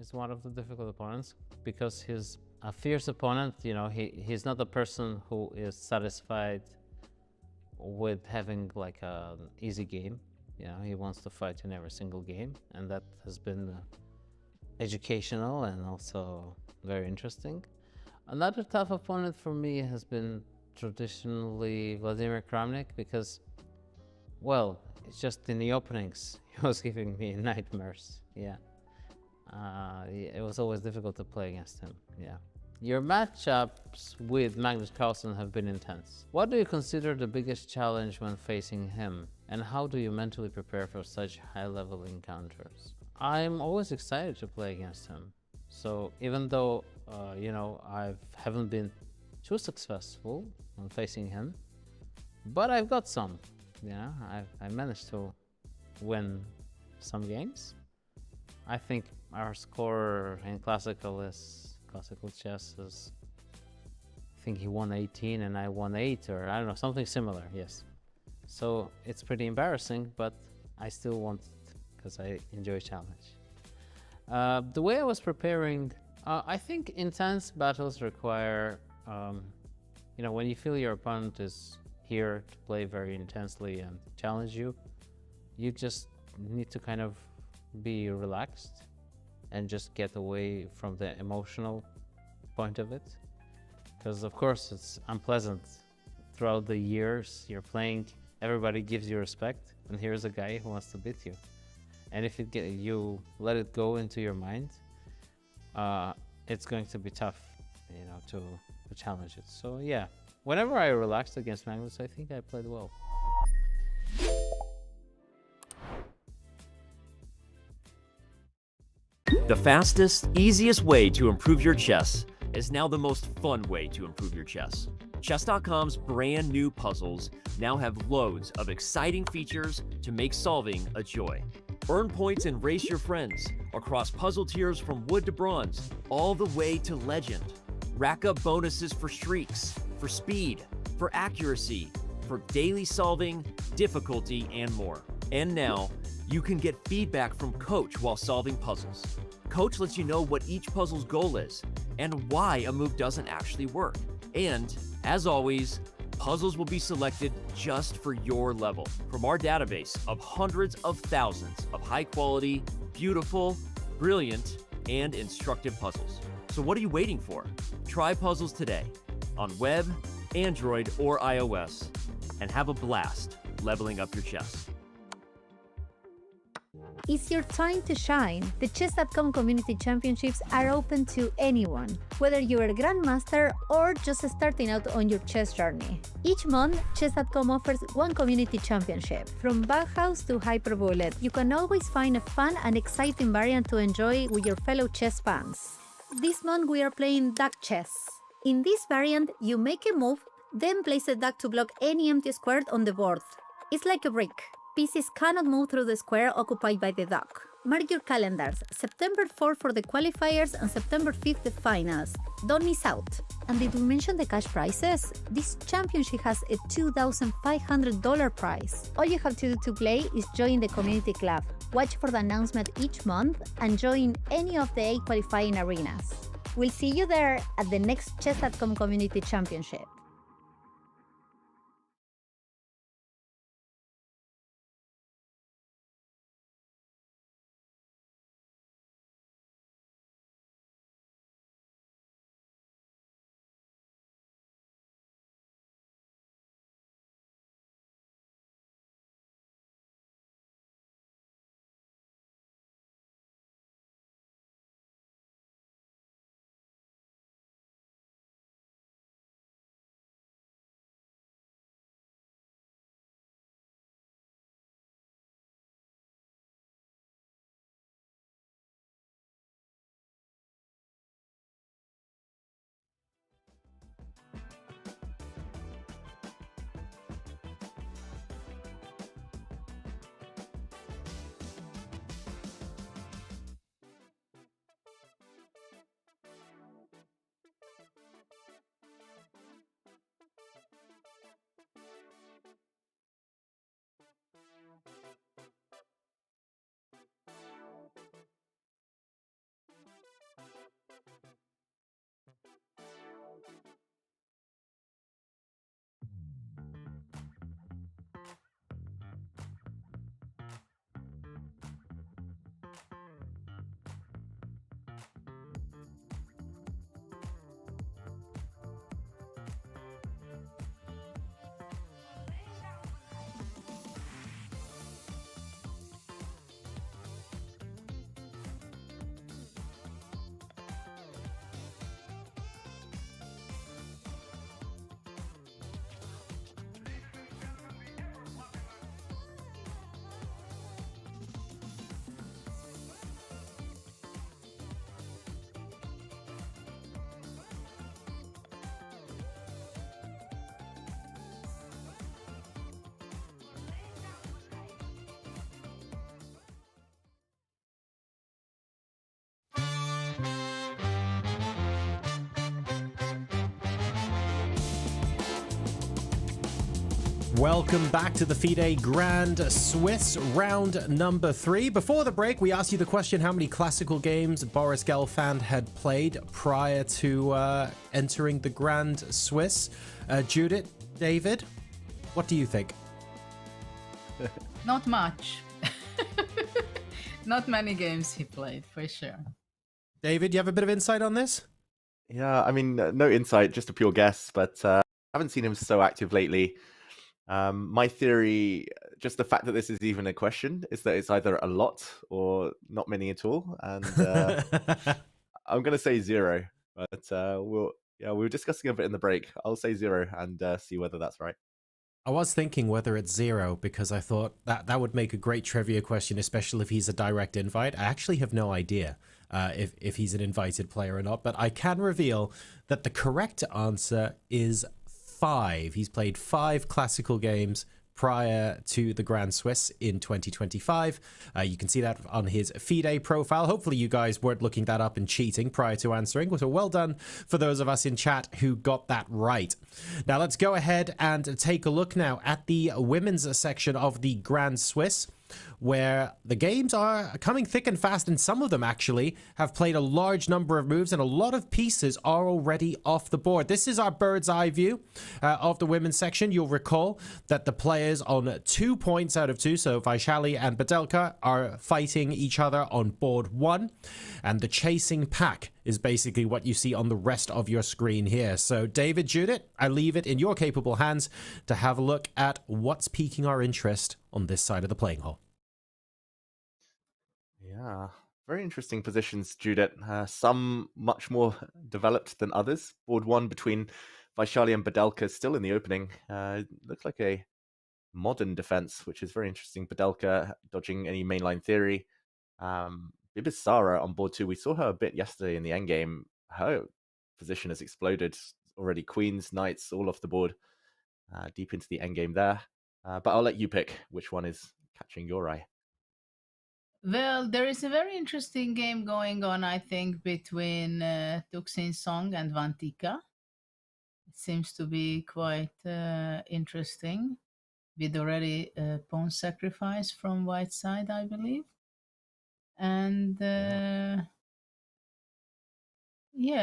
is one of the difficult opponents because he's a fierce opponent. You know, he's not a person who is satisfied with having like an easy game. You know, he wants to fight in every single game, and that has been educational and also very interesting. Another tough opponent for me has been traditionally Vladimir Kramnik because, well, it's just in the openings, he was giving me nightmares. Yeah. It was always difficult to play against him. Yeah. Your matchups with Magnus Carlsen have been intense. What do you consider the biggest challenge when facing him? And how do you mentally prepare for such high-level encounters? I'm always excited to play against him. So even though, you know, I haven't been too successful when facing him, but I've got some. You know, I managed to win some games. I think our score in classical chess is, I think he won 18 and I won 8, or I don't know, something similar, yes. So it's pretty embarrassing, but I still want it because I enjoy challenge. The way I was preparing, I think intense battles require, you know, when you feel your opponent is here to play very intensely and challenge you, you just need to kind of be relaxed and just get away from the emotional point of it. Because of course it's unpleasant. Throughout the years you're playing, everybody gives you respect, and here's a guy who wants to beat you. And if you let it go into your mind, it's going to be tough, you know, to challenge it. So yeah, whenever I relaxed against Magnus, I think I played well. The fastest, easiest way to improve your chess is now the most fun way to improve your chess. Chess.com's brand new puzzles now have loads of exciting features to make solving a joy. Earn points and race your friends across puzzle tiers from wood to bronze, all the way to legend. Rack up bonuses for streaks, for speed, for accuracy, for daily solving, difficulty, and more. And now, you can get feedback from Coach while solving puzzles. Coach lets you know what each puzzle's goal is and why a move doesn't actually work. And, as always, puzzles will be selected just for your level from our database of hundreds of thousands of high-quality, beautiful, brilliant, and instructive puzzles. So what are you waiting for? Try puzzles today on web, Android, or iOS, and have a blast leveling up your chess. It's your time to shine. The Chess.com Community Championships are open to anyone, whether you're a grandmaster or just starting out on your chess journey. Each month, Chess.com offers one community championship. From Bauhaus to Hyperbullet, you can always find a fun and exciting variant to enjoy with your fellow chess fans. This month we are playing Duck Chess. In this variant, you make a move, then place a duck to block any empty square on the board. It's like a brick. Pieces cannot move through the square occupied by the duck. Mark your calendars, September 4th for the qualifiers and September 5th the finals. Don't miss out. And did we mention the cash prizes? This championship has a $2,500 prize. All you have to do to play is join the community club. Watch for the announcement each month and join any of the 8 qualifying arenas. We'll see you there at the next Chess.com Community Championship. Welcome back to the FIDE Grand Swiss round number 3. Before the break, we asked you the question how many classical games Boris Gelfand had played prior to entering the Grand Swiss. Judith, David, what do you think? Not much. Not many games he played, for sure. David, you have a bit of insight on this? Yeah, I mean, no insight, just a pure guess, but I haven't seen him so active lately. My theory, just the fact that this is even a question, is that it's either a lot or not many at all. And I'm going to say 0, but we were discussing a bit in the break. I'll say 0 and see whether that's right. I was thinking whether it's 0 because I thought that would make a great trivia question, especially if he's a direct invite. I actually have no idea if he's an invited player or not, but I can reveal that the correct answer is 5. He's played 5 classical games prior to the Grand Swiss in 2025. You can see that on his FIDE profile. Hopefully you guys weren't looking that up and cheating prior to answering. So well done for those of us in chat who got that right. Now let's go ahead and take a look now at the women's section of the Grand Swiss, where the games are coming thick and fast, and some of them actually have played a large number of moves, and a lot of pieces are already off the board. This is our bird's eye view of the women's section. You'll recall that the players on 2 points out of 2, so Vaishali and Badelka, are fighting each other on board 1, and the chasing pack is basically what you see on the rest of your screen here. So David, Judith, I leave it in your capable hands to have a look at what's piquing our interest on this side of the playing hall. Yeah, very interesting positions, Judith. Some much more developed than others. Board 1 between Vaishali and Badelka still in the opening. Looks like a modern defense, which is very interesting. Badelka dodging any mainline theory. Bibisara on board 2. We saw her a bit yesterday in the endgame. Her position has exploded. Already queens, knights, all off the board, deep into the endgame there. But I'll let you pick which one is catching your eye. Well, there is a very interesting game going on, I think, between Tuxin Song and Vantika. It seems to be quite interesting, with already a pawn sacrifice from white side, I believe. And yeah,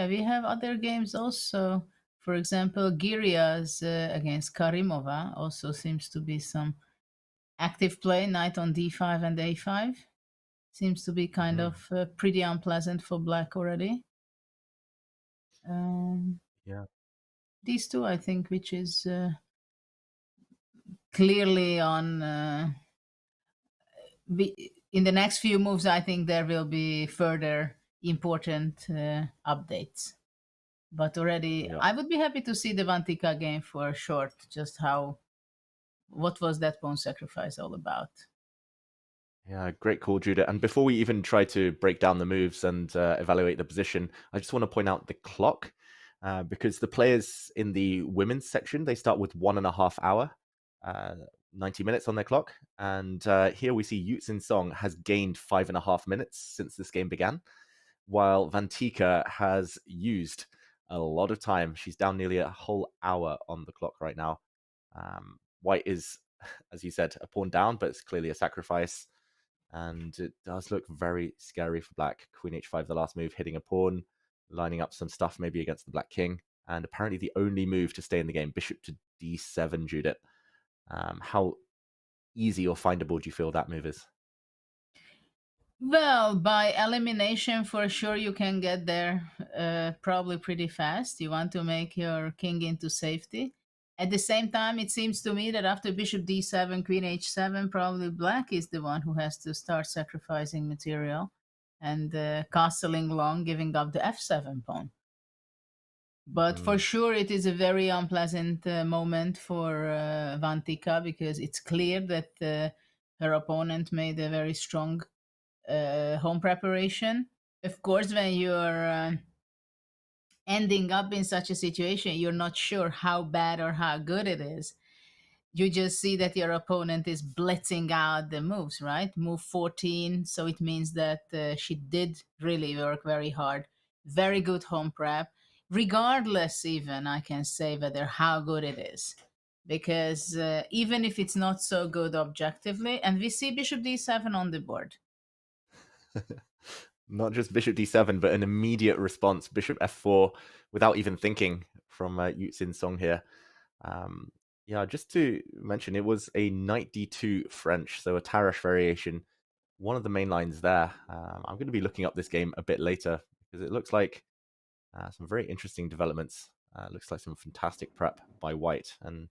we have other games also. For example, Giria's against Karimova also seems to be some active play, knight on d5 and a5. Seems to be kind of pretty unpleasant for black already. Yeah. These two, I think, which is clearly on. In the next few moves, I think there will be further important updates. But already, Yeah. I would be happy to see the Vantika game for short, just what was that pawn sacrifice all about? Yeah, great call, Judah. And before we even try to break down the moves and evaluate the position, I just want to point out the clock, because the players in the women's section, they start with 1.5 hour, 90 minutes on their clock. And here we see Yutzin Song has gained 5.5 minutes since this game began, while Vantika has used a lot of time. She's down nearly a whole hour on the clock right now. White is, as you said, a pawn down, but it's clearly a sacrifice. And it does look very scary for black. Queen h5, the last move, hitting a pawn, lining up some stuff maybe against the black king. And apparently the only move to stay in the game, bishop to d7, Judith. How easy or findable do you feel that move is? Well, by elimination, for sure, you can get there probably pretty fast. You want to make your king into safety. At the same time, it seems to me that after bishop d7, queen h7, probably black is the one who has to start sacrificing material and castling long, giving up the f7 pawn. But for sure, it is a very unpleasant moment for Vantika, because it's clear that her opponent made a very strong home preparation. Of course, when you're ending up in such a situation, you're not sure how bad or how good it is. You just see that your opponent is blitzing out the moves, right? Move 14. So it means that she did really work very hard. Very good home prep. Regardless, even, I can say whether how good it is. Because even if it's not so good objectively, and we see bishop d7 on the board. Not just bishop d7, but an immediate response. Bishop f4 without even thinking from Yutzin Song here. Yeah, just to mention, it was a knight d2 French, so a Tarash variation. One of the main lines there. I'm going to be looking up this game a bit later because it looks like some very interesting developments. Looks like some fantastic prep by white. And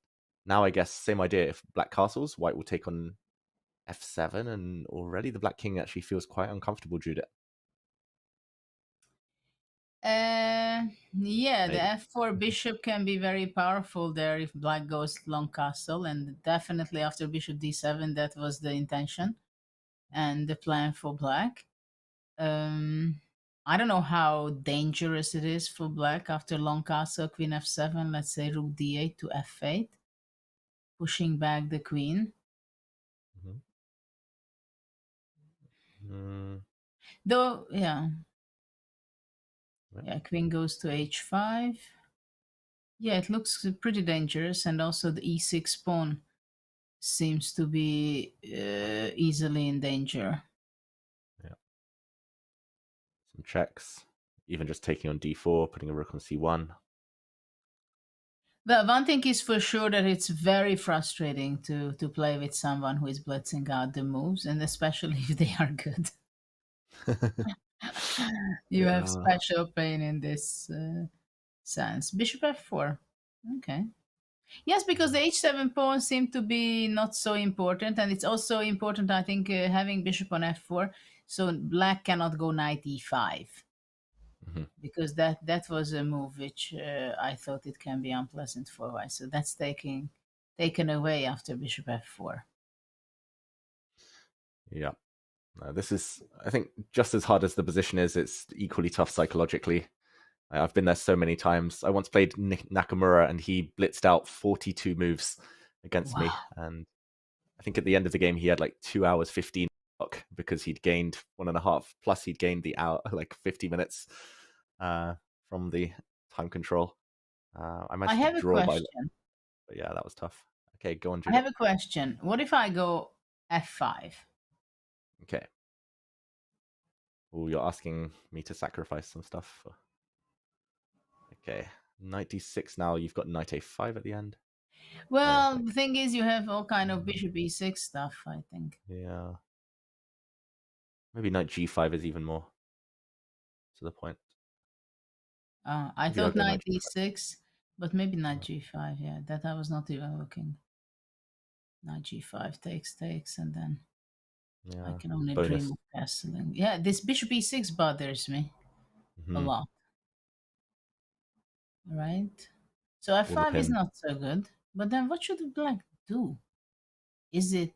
now I guess same idea. If black castles, white will take on f7, and already the black king actually feels quite uncomfortable, Judith. Yeah, Maybe. the f4 bishop can be very powerful there if black goes long castle, and definitely after bishop d7, that was the intention and the plan for black. I don't know how dangerous it is for black after long castle, queen f7, let's say rook d8 to f8, pushing back the queen. Though, yeah, queen goes to h5. Yeah, it looks pretty dangerous, and also the e6 pawn seems to be easily in danger. Yeah. Some checks, even just taking on d4, putting a rook on c1. Well, one thing is for sure that it's very frustrating to play with someone who is blitzing out the moves, and especially if they are good. You have special pain in this sense. Bishop f4. Okay. Yes, because the h7 pawn seemed to be not so important, and it's also important, I think, having bishop on f4, so black cannot go knight e5, because that was a move which I thought it can be unpleasant for white. So that's taken away after bishop f4. Yeah. This is, I think, just as hard as the position is, it's equally tough psychologically. I've been there so many times. I once played Nakamura, and he blitzed out 42 moves against me. And I think at the end of the game, he had like 2 hours 15 clock because he'd gained 1.5. Plus, he'd gained the hour, like 50 minutes from the time control. I managed have to a draw by. question. But yeah, that was tough. Okay, go on, I Judith. have a question. What if I go f5? Okay. Oh, you're asking me to sacrifice some stuff. Okay, knight d6 now. You've got knight a5 at the end. Well, the thing is, you have all kind of bishop e6 stuff, I think. Yeah. Maybe knight g5 is even more to the point. I Maybe I'll thought go knight knight d6, but maybe knight g5. Yeah, that I was not even looking. Knight g5 takes, and then Yeah. I can only bonus. dream of castling. Yeah, this bishop e6 bothers me a lot. Right? So f5 is pin. not so good. But then what should black do? Is it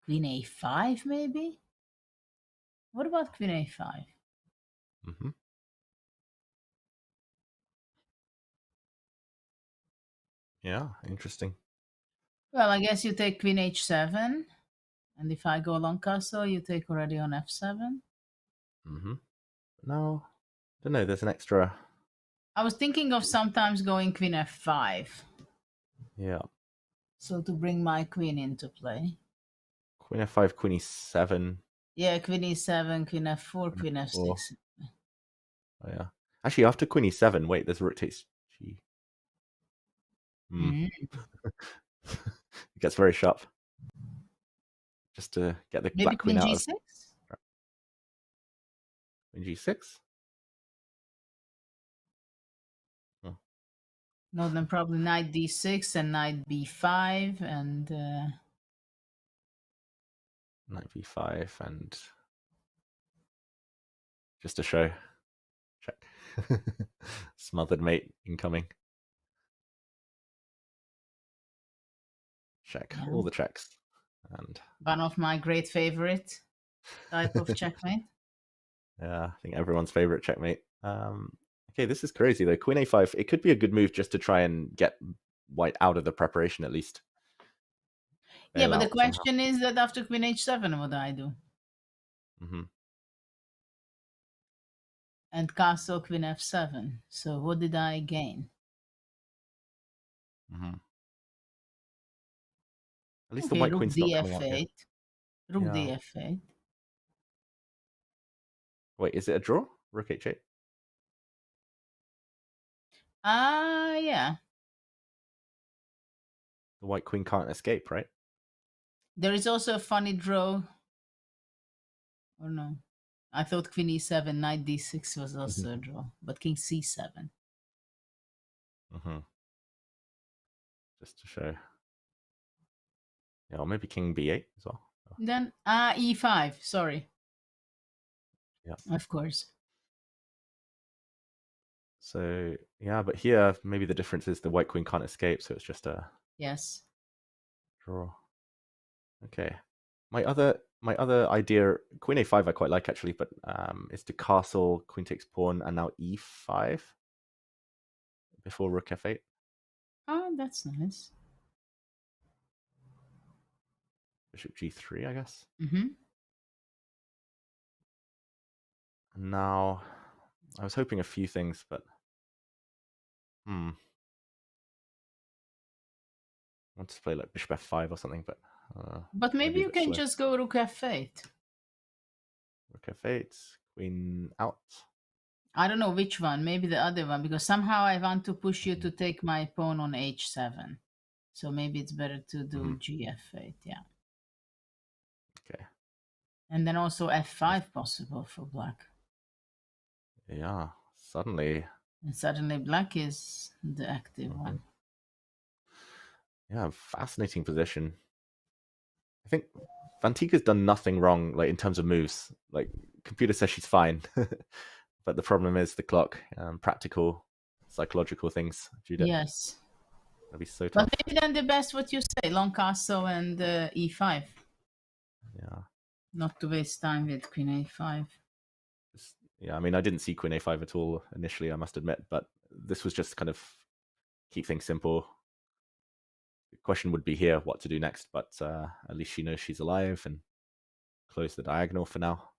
queen a5 maybe? What about queen a5? Yeah, interesting. Well, I guess you take queen h7. And if I go long castle, you take already on f7. No, I don't know. There's an extra. I was thinking of sometimes going queen f5. Yeah. So to bring my queen into play. Queen f5, queen e7. Yeah, queen e7, queen f4, queen f6. Oh, yeah. Actually, after queen e7, wait, there's rook takes g. It gets very sharp. Just to get the Maybe black queen out g6? of queen g6. No, then probably knight d6 and knight b5 and Knight b5 and just to show. Check. Smothered mate incoming. Check. All the checks. And one of my great favorite type of checkmate. yeah, I think everyone's favorite checkmate. Okay, this is crazy though. Queen a5. It could be a good move just to try and get white out of the preparation at least. Yeah, but the question is that after queen h7, what do I do? And castle queen f7. So what did I gain? At least Okay, the white rook queen's not coming out here. df8. Rook Yeah. df8. Wait, is it a draw? Rook h8? Yeah. The white queen can't escape, right? There is also a funny draw. Or no? I thought queen e7, knight d6 was also a draw, but king c7. Just to show. Yeah, or maybe king b8 as well. Then e5. Sorry. Yeah. Of course. So yeah, but here maybe the difference is the white queen can't escape, so it's just a draw. Okay. My other idea, queen a5 I quite like actually, but is to castle, queen takes pawn, and now e5 before rook f8. Oh, that's nice. Bishop g3, I guess. Mm-hmm. And now I was hoping a few things, but I want to play like bishop f5 or something, but maybe you can just go rook f8. Rook f8, queen out. I don't know which one, maybe the other one, because somehow I want to push you to take my pawn on h7. So maybe it's better to do gf8, yeah. Okay. And then also f5 possible for black. Yeah, suddenly. And suddenly black is the active one. Yeah, fascinating position. I think Vantika's done nothing wrong, like in terms of moves. Like computer says she's fine, but the problem is the clock, practical, psychological things. Judah. Yes. That'd be so tough. But maybe then the best what you say, long castle and e5. Yeah. Not to waste time with queen a5. Yeah, I mean, I didn't see Queen A5 at all initially, I must admit, but this was just kind of keep things simple. The question would be here what to do next, but at least she knows she's alive and close the diagonal for now.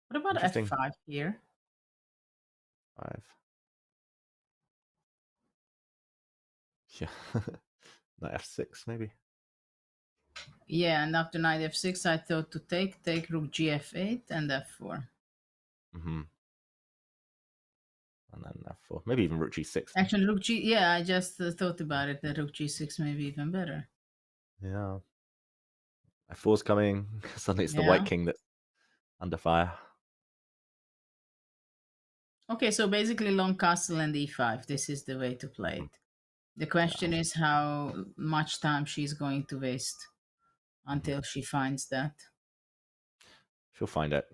What about Interesting. f5 here? 5. Yeah. Knight f6, maybe. Yeah, and after knight f6, I thought to take rook gf8 and f4. Mm-hmm. And then f4. Maybe even rook g6. Actually, rook g. Yeah, I just thought about it. That rook g6 may be even better. Yeah. f4's coming. Suddenly it's the white king that's under fire. Okay, so basically long castle and e5. This is the way to play it. The question is how much time she's going to waste until she finds that. She'll find it.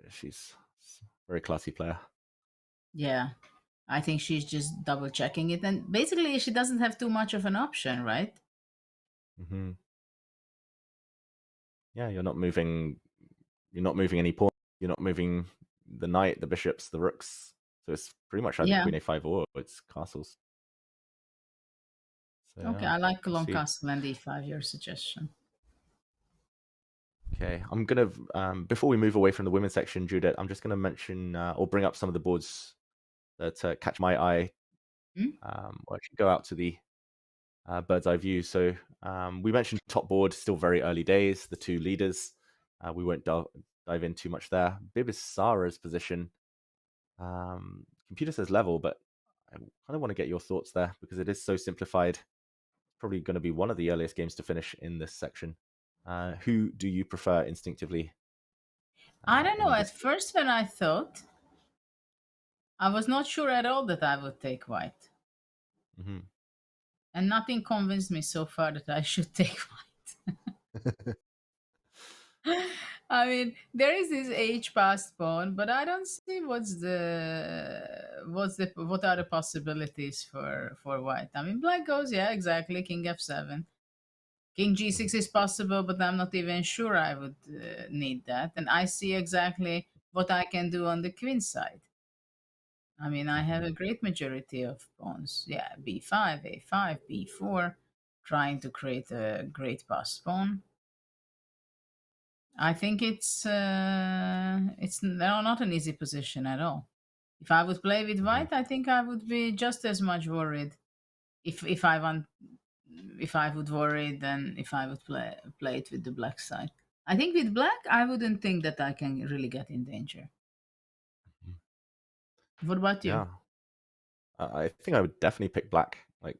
She's a very classy player. Yeah, I think she's just double checking it. And basically she doesn't have too much of an option, right? Mm-hmm. Yeah, you're not moving any pawn. You're not moving the knight, the bishops, the rooks. So it's pretty much either Queen A5 or it's castles. So, okay, I like long castle and e5, your suggestion. Okay, I'm going to, before we move away from the women's section, Judith, I'm just going to mention or bring up some of the boards that catch my eye. Or actually go out to the bird's eye view. So we mentioned top board, still very early days, the two leaders. We won't dive in too much there. Bibisara's position, computer says level, but I kind of want to get your thoughts there because it is so simplified. Probably going to be one of the earliest games to finish in this section. Who do you prefer instinctively? I don't know. At first, when I thought, I was not sure at all that I would take white. Mm-hmm. And nothing convinced me so far that I should take white. I mean, there is this h passed pawn, but I don't see what are the possibilities for white. I mean, black goes, yeah, exactly, king f7. King g6 is possible, but I'm not even sure I would need that. And I see exactly what I can do on the queen side. I mean, I have a great majority of pawns. Yeah, b5, a5, b4, trying to create a great passed pawn. I think it's not an easy position at all. If I would play with white, I think I would be just as much worried. If I would worry than if I would play it with the black side. I think with black, I wouldn't think that I can really get in danger. What about you? Yeah, I think I would definitely pick black. Like,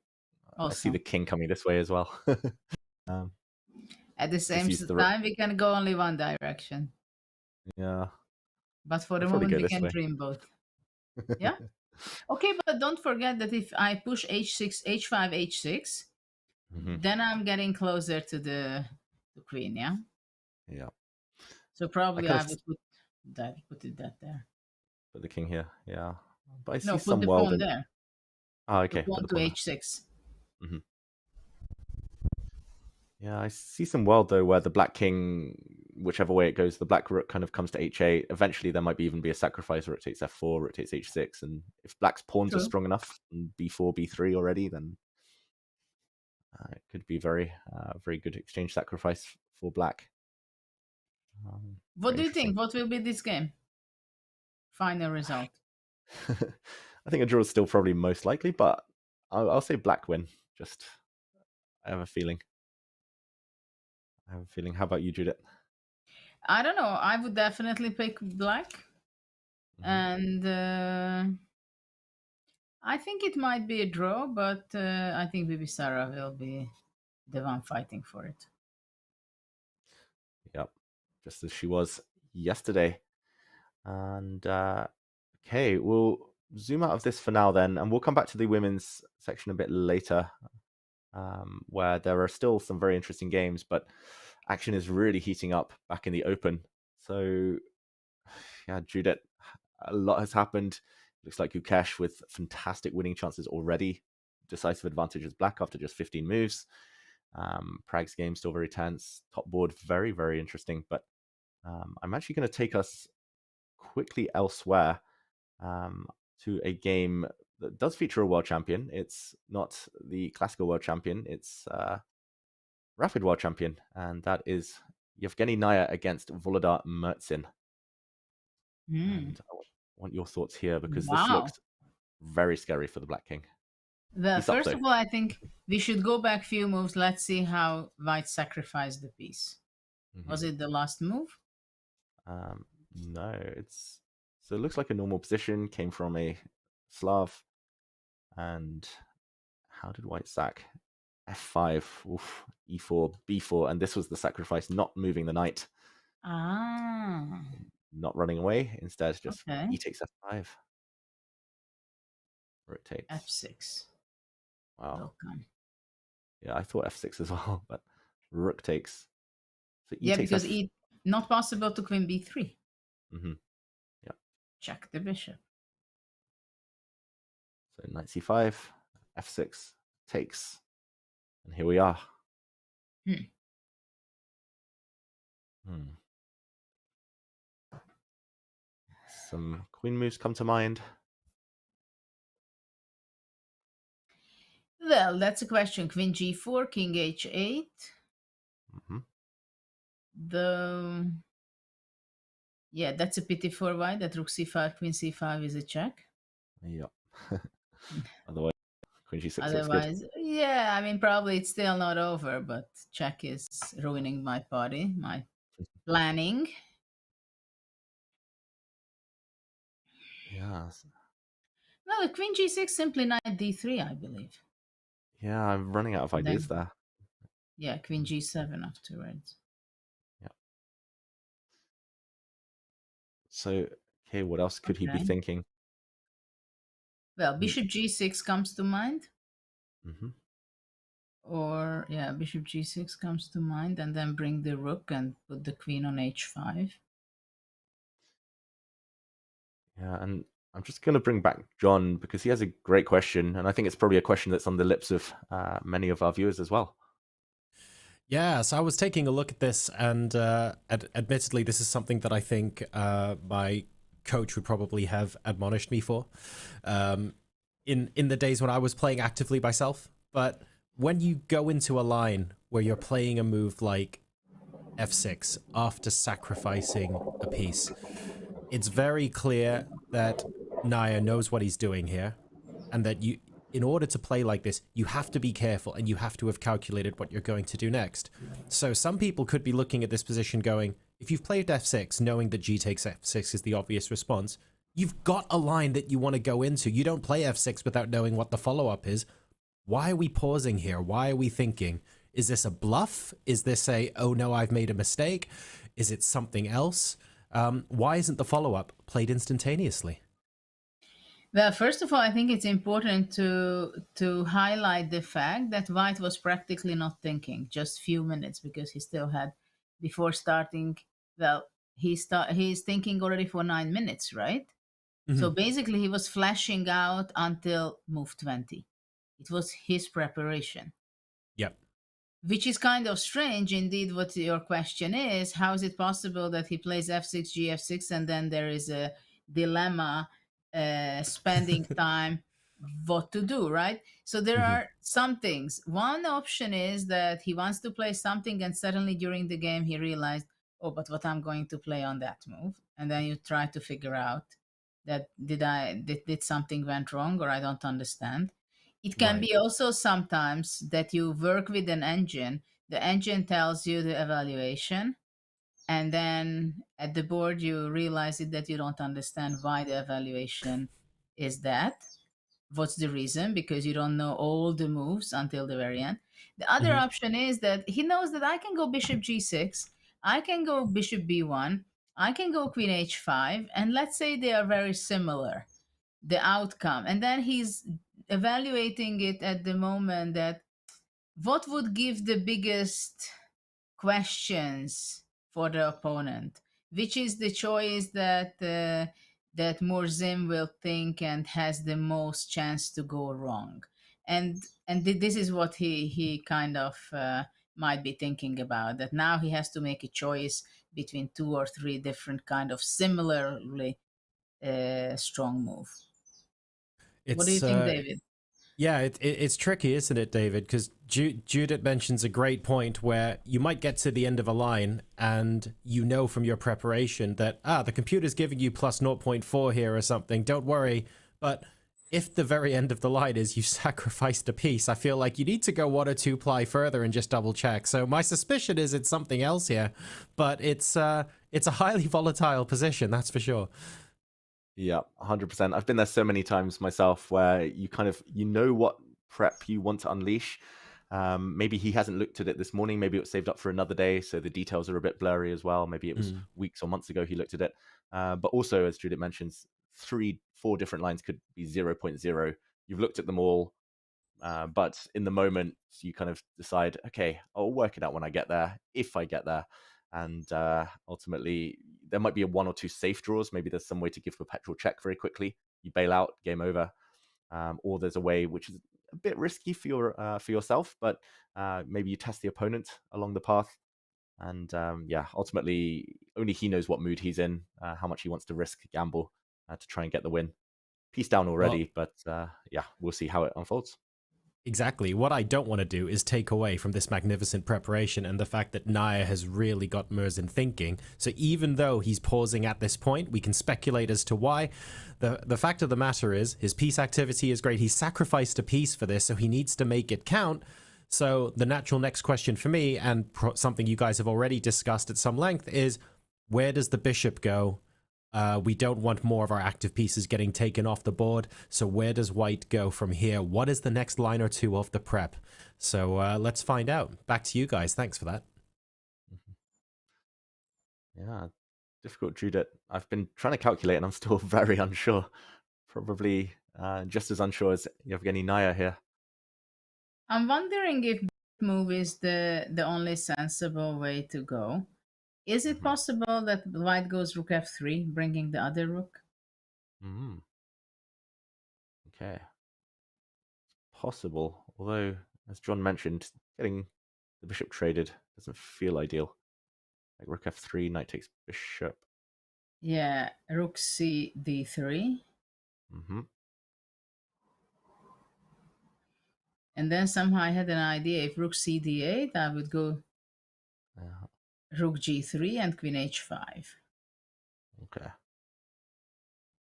awesome. I see the king coming this way as well. At the same time, we can go only one direction. Yeah. But for the moment, we can dream both. Yeah? Okay, but don't forget that if I push h6, h5, h6, then I'm getting closer to the queen, yeah? Yeah. So probably I would put it there. Put the king here, yeah. But I see no, some put the world pawn there. Oh, okay. The pawn to h6. Mm-hmm. Yeah, I see some world though where the black king, whichever way it goes, the black rook kind of comes to h8. Eventually, there might even be a sacrifice. Rook takes f4, rook takes h6, and if black's pawns are strong enough, b4, b3 already, then it could be very good exchange sacrifice for black. What do you think? What will be this game? Final result. I think a draw is still probably most likely, but I'll say black win. Just, I have a feeling. How about you, Judith? I don't know. I would definitely pick black. And I think it might be a draw, but I think Bibisara will be the one fighting for it. Yep, just as she was yesterday. And okay, we'll zoom out of this for now then, and we'll come back to the women's section a bit later, where there are still some very interesting games, but action is really heating up back in the open. So yeah, Judith, a lot has happened. Looks like Gukesh with fantastic winning chances already. Decisive advantage is black after just 15 moves. Pragg's game still very tense. Top board, very, very interesting. But I'm actually going to take us quickly elsewhere to a game that does feature a world champion. It's not the classical world champion, it's rapid world champion, and that is Yevgeny Naya against Volodar Mertzin. And I want your thoughts here, because this looks very scary for the Black King. Well, first of all, I think we should go back a few moves. Let's see how White sacrificed the piece. Was it the last move? No, so it looks like a normal position, came from a Slav. And how did White sack? F5, oof, E4, B4, and this was the sacrifice, not moving the knight. Not running away, instead just E takes F5. Rook takes F6. Wow. Welcome. Yeah, I thought F6 as well, but rook takes. So E yeah, takes because E not possible to queen B3. Yeah. Check the bishop. So knight C5, F6 takes, and here we are. Some queen moves come to mind. Well, that's a question. Queen G4, King H8. Yeah, that's a pity for White. That Rook C5, Queen C5 is a check. Yeah. Otherwise, Queen G6 Otherwise, looks good. Yeah, I mean, probably it's still not over, but check is ruining my party, my planning. Yeah. No, Queen G6, simply Knight D3, I believe. Yeah, I'm running out of ideas there. Yeah, Queen G7 afterwards. Yeah. So, okay, what else could he be thinking? Well, Bishop G6 comes to mind. Or, yeah, Bishop G6 comes to mind, and then bring the rook and put the queen on H5. Yeah, and I'm just going to bring back John, because he has a great question, and I think it's probably a question that's on the lips of many of our viewers as well. Yeah, so I was taking a look at this, and admittedly, this is something that I think my coach would probably have admonished me for in the days when I was playing actively myself. But when you go into a line where you're playing a move like F6 after sacrificing a piece, it's very clear that Naya knows what he's doing here, and that in order to play like this, you have to be careful, and you have to have calculated what you're going to do next. So some people could be looking at this position going, if you've played F6, knowing that G takes F6 is the obvious response, you've got a line that you want to go into. You don't play F6 without knowing what the follow-up is. Why are we pausing here? Why are we thinking? Is this a bluff? Is this a, oh no, I've made a mistake? Is it something else? Why isn't the follow-up played instantaneously? Well, first of all, I think it's important to highlight the fact that White was practically not thinking, just few minutes, because he still had, before starting, well, he's thinking already for 9 minutes, right? So basically he was flashing out until move 20. It was his preparation. Yep. Which is kind of strange indeed. What your question is, how is it possible that he plays F6, G6, and then there is a dilemma, spending time, what to do, right? So there are some things. One option is that he wants to play something, and suddenly during the game he realized, oh, but what I'm going to play on that move, and then you try to figure out that did something went wrong, or I don't understand. It can be also sometimes that you work with an engine, the engine tells you the evaluation, and then at the board you realize that you don't understand why the evaluation is that. What's the reason? Because you don't know all the moves until the very end. The other option is that he knows that I can go Bishop G6, I can go Bishop B1, I can go Queen H5, and let's say they are very similar, the outcome. And then he's evaluating it at the moment that what would give the biggest questions for the opponent, which is the choice that that Morzim will think and has the most chance to go wrong. And this is what he kind of might be thinking about, that now he has to make a choice between 2 or 3 different kind of similarly strong move. It's, What do you think, David? Yeah, it's tricky, isn't it, David? Because Judith mentions a great point where you might get to the end of a line and you know from your preparation that, the computer's giving you plus 0.4 here or something, don't worry. But if the very end of the line is you sacrificed a piece, I feel like you need to go 1 or 2 ply further and just double check. So my suspicion is it's something else here, but it's a highly volatile position, that's for sure. Yeah, 100%. I've been there so many times myself where you kind of, you know what prep you want to unleash. Maybe he hasn't looked at it this morning. Maybe it was saved up for another day, so the details are a bit blurry as well. Maybe it was weeks or months ago he looked at it. But also, as Judith mentions, 3-4 different lines could be 0.0. You've looked at them all, but in the moment, you kind of decide, okay, I'll work it out when I get there, if I get there. And ultimately, there might be 1 or 2 safe draws. Maybe there's some way to give perpetual check very quickly. You bail out, game over. Or there's a way which is a bit risky for yourself, but maybe you test the opponent along the path. And yeah, ultimately, only he knows what mood he's in, how much he wants to risk, gamble to try and get the win. Piece down already, but yeah, we'll see how it unfolds. Exactly. What I don't want to do is take away from this magnificent preparation and the fact that Naya has really got Murzin thinking. So even though he's pausing at this point, we can speculate as to why. The fact of the matter is his piece activity is great. He sacrificed a piece for this, so he needs to make it count. So the natural next question for me, and something you guys have already discussed at some length, is where does the bishop go? We don't want more of our active pieces getting taken off the board. So where does white go from here? What is the next line or two of the prep? So let's find out. Back to you guys. Thanks for that. Yeah, difficult, Judith. I've been trying to calculate and I'm still very unsure. Probably just as unsure as Yevgeny Naya here. I'm wondering if move is the only sensible way to go. Is it possible that white goes rook f3, bringing the other rook? Okay. Possible, although, as John mentioned, getting the bishop traded doesn't feel ideal. Like rook f3, knight takes bishop. Yeah, rook c d3. And then somehow I had an idea, if rook c d8, I would go rook g3 and queen h5. Okay.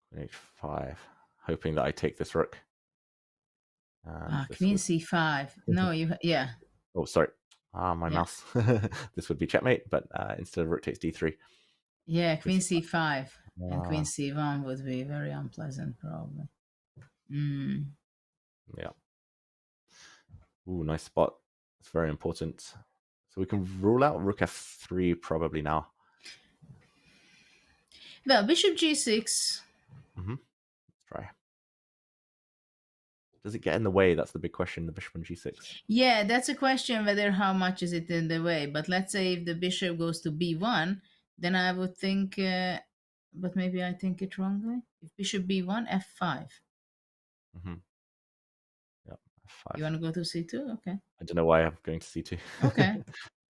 Queen h5, hoping that I take this rook. Queen c5. No, yeah. Oh, sorry. My mouse. This would be checkmate, but instead of rook takes d3. Yeah, queen c5 and queen c1 would be very unpleasant, probably. Yeah. Ooh, nice spot. It's very important. So we can rule out rook f3 probably now. Well, bishop g6. Let's try. Does it get in the way? That's the big question, the bishop on g6. Yeah, that's a question whether how much is it in the way. But let's say if the bishop goes to b1, then I would think, but maybe I think it wrongly. If bishop b1, f5. Yep, f5. You want to go to c2? Okay. I don't know why I'm going to c2. Okay.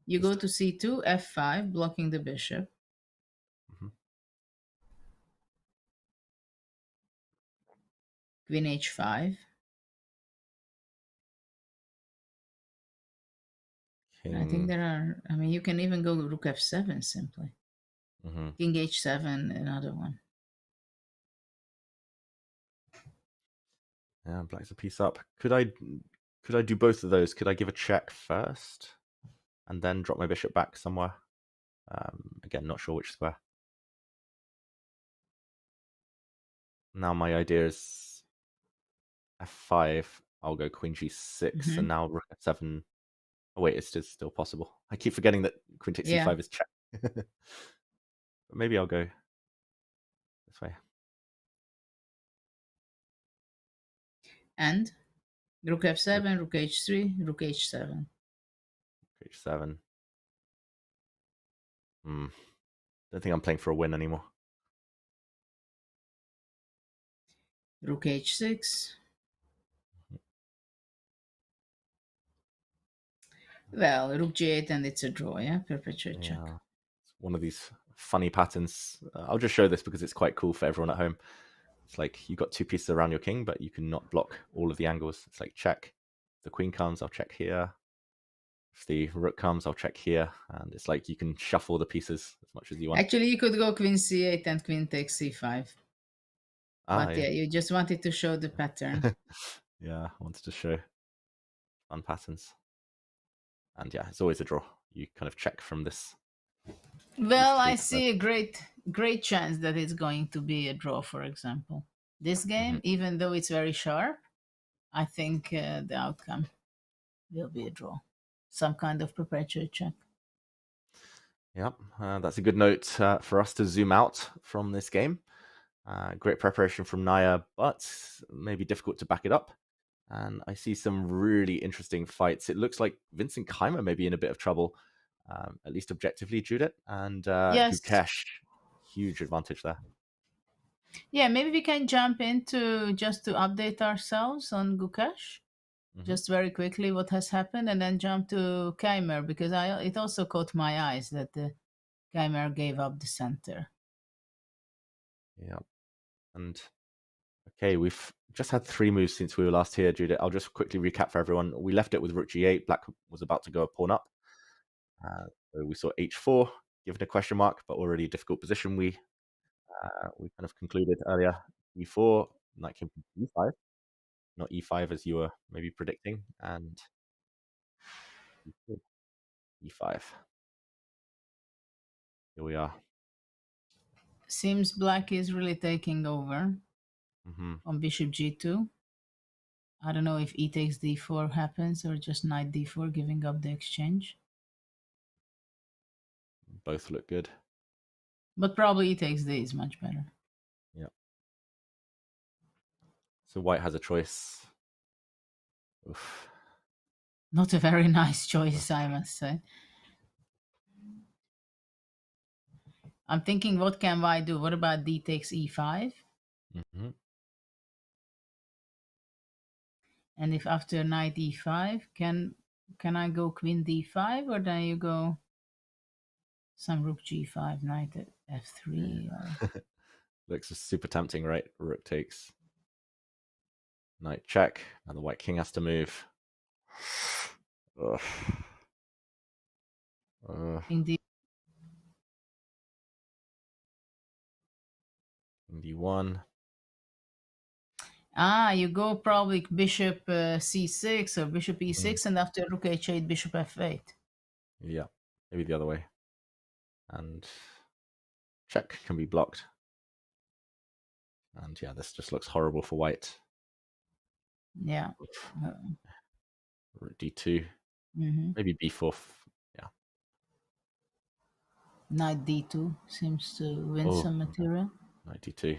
You go to c2, f5, blocking the bishop. Queen h5. I think there are, I mean, you can even go rook f7 simply. King h7, another one. Yeah, black's a piece up. Could I do both of those? Could I give a check first and then drop my bishop back somewhere? Again, not sure which square. Now my idea is f5. I'll go queen g6, and now rook f7. Oh wait, it's still possible. I keep forgetting that queen takes c5 is check. But maybe I'll go this way. And rook f7, rook h3, rook h7. H7. Don't think I'm playing for a win anymore. Rook h6. Well, rook g8 and it's a draw, yeah? Perpetuate check. It's one of these funny patterns. I'll just show this because it's quite cool for everyone at home. It's like you got 2 pieces around your king, but you cannot block all of the angles. It's like check. If the queen comes, I'll check here. If the rook comes, I'll check here. And it's like you can shuffle the pieces as much as you want. Actually, you could go queen c8 and queen takes c5. But yeah, you just wanted to show the pattern. Yeah, I wanted to show fun patterns. And yeah, it's always a draw. You kind of check from this. Well, I see a great chance that it's going to be a draw, for example. This game, even though it's very sharp, I think the outcome will be a draw. Some kind of perpetuate check. Yep, that's a good note for us to zoom out from this game. Great preparation from Naya, but maybe difficult to back it up. And I see some really interesting fights. It looks like Vincent Keimer may be in a bit of trouble, at least objectively, Judith. And Yes. Gukesh, huge advantage there. Yeah, maybe we can jump into just to update ourselves on Gukesh. Just very quickly what has happened, and then jump to Keimer, because it also caught my eyes that the Keimer gave up the center. Yeah. And okay, we've just had 3 moves since we were last here, Judith. I'll just quickly recap for everyone. We left it with rook g8. Black was about to go a pawn up. So we saw h4, given a question mark, but already a difficult position. We kind of concluded earlier. e4, knight came to e5, not e5 as you were maybe predicting, and e5. Here we are. Seems black is really taking over on bishop g2. I don't know if e takes d4 happens or just knight d4 giving up the exchange. Both look good. But probably e takes d is much better. Yeah. So white has a choice. Oof. Not a very nice choice, I must say. I'm thinking, what can white do? What about d takes e5? And if after knight e5, can I go queen d5, or then you go some rook g5, knight at f3? Or... Looks super tempting, right? Rook takes. Knight check, and the white king has to move. Indeed. d1. You go probably bishop c6 or bishop e6, and after rook h8, bishop f8. Yeah, maybe the other way. And check can be blocked. And yeah, this just looks horrible for white. Yeah. Rook d2. Maybe b4. Yeah. Knight d2 seems to win some material. Knight d2.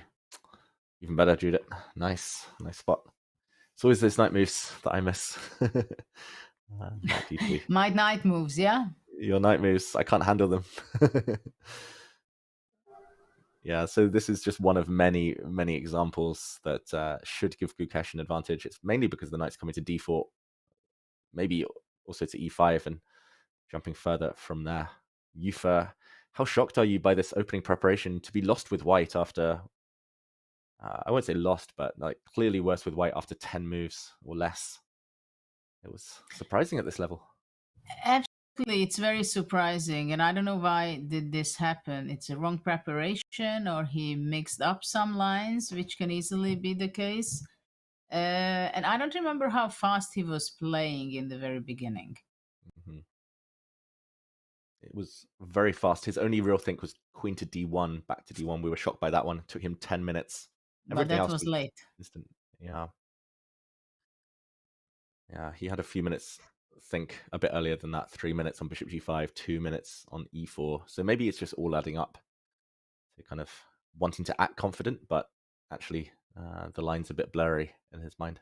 Even better, Judith. Nice spot. It's always those knight moves that I miss. Knight d2. My knight moves, yeah? Your knight moves, I can't handle them. Yeah, so this is just one of many, many examples that should give Gukesh an advantage. It's mainly because the knight's coming to d4, maybe also to e5 and jumping further from there. Euwe, how shocked are you by this opening preparation to be lost with white after, I won't say lost, but like clearly worse with white after 10 moves or less? It was surprising at this level. Absolutely, it's very surprising, and I don't know why did this happen. It's a wrong preparation, or he mixed up some lines, which can easily be the case. And I don't remember how fast he was playing in the very beginning. It was very fast. His only real think was queen to d1, back to d1. We were shocked by that one. It took him 10 minutes. But that was late. Instant. Yeah. Yeah, he had a few minutes think a bit earlier than that. 3 minutes on bishop g5, 2 minutes on e4. So maybe it's just all adding up to kind of wanting to act confident, but actually the line's a bit blurry in his mind.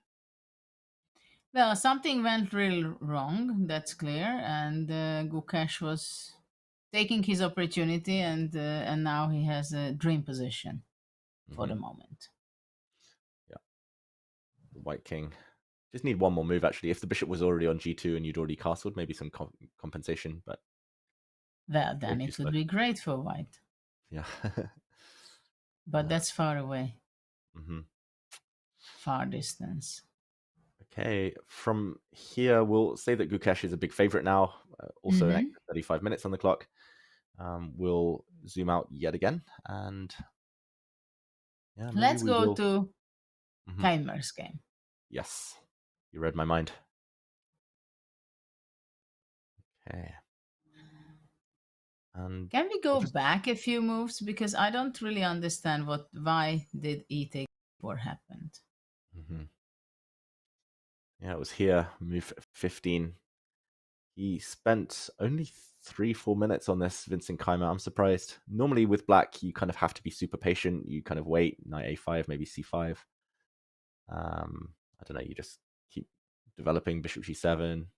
Well, something went real wrong, that's clear, and Gukesh was taking his opportunity, and now he has a dream position for the moment. Yeah. The white king. Just need one more move, actually. If the bishop was already on g2 and you'd already castled, maybe some compensation, but... Well, then it would be great for white. Yeah. But that's far away, hmm far distance. Okay, from here, we'll say that Gukesh is a big favorite now. Also, an Mhm. extra 35 minutes on the clock. We'll zoom out yet again, and yeah, maybe Let's we go will. to Mhm. Keimer's game. Yes, you read my mind. Okay, and Can we I'll go just back a few moves, because I don't really understand why did e take 4 happened. mhm. Yeah, it was here, move 15. He spent only 3-4 minutes on this, Vincent Keimer. I'm surprised. Normally with black, you kind of have to be super patient. You kind of wait, knight a5, maybe c5. I don't know, you just keep developing bishop g7.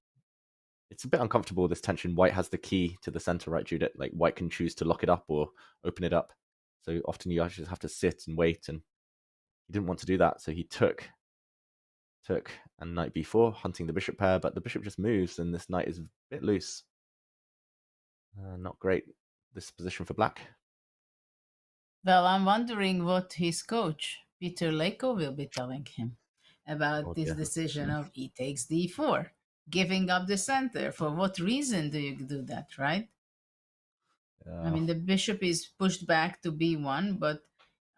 It's a bit uncomfortable, this tension. White has the key to the center, right, Judith? Like, white can choose to lock it up or open it up. So often you actually just have to sit and wait, and he didn't want to do that, so he took, and knight b4, hunting the bishop pair, but the bishop just moves, and this knight is a bit loose. Not great, this position for black. Well, I'm wondering what his coach, Peter Leko, will be telling him about Oh, this dear. decision of e takes d4, giving up the center. For what reason do you do that, right? I mean, the bishop is pushed back to b1, but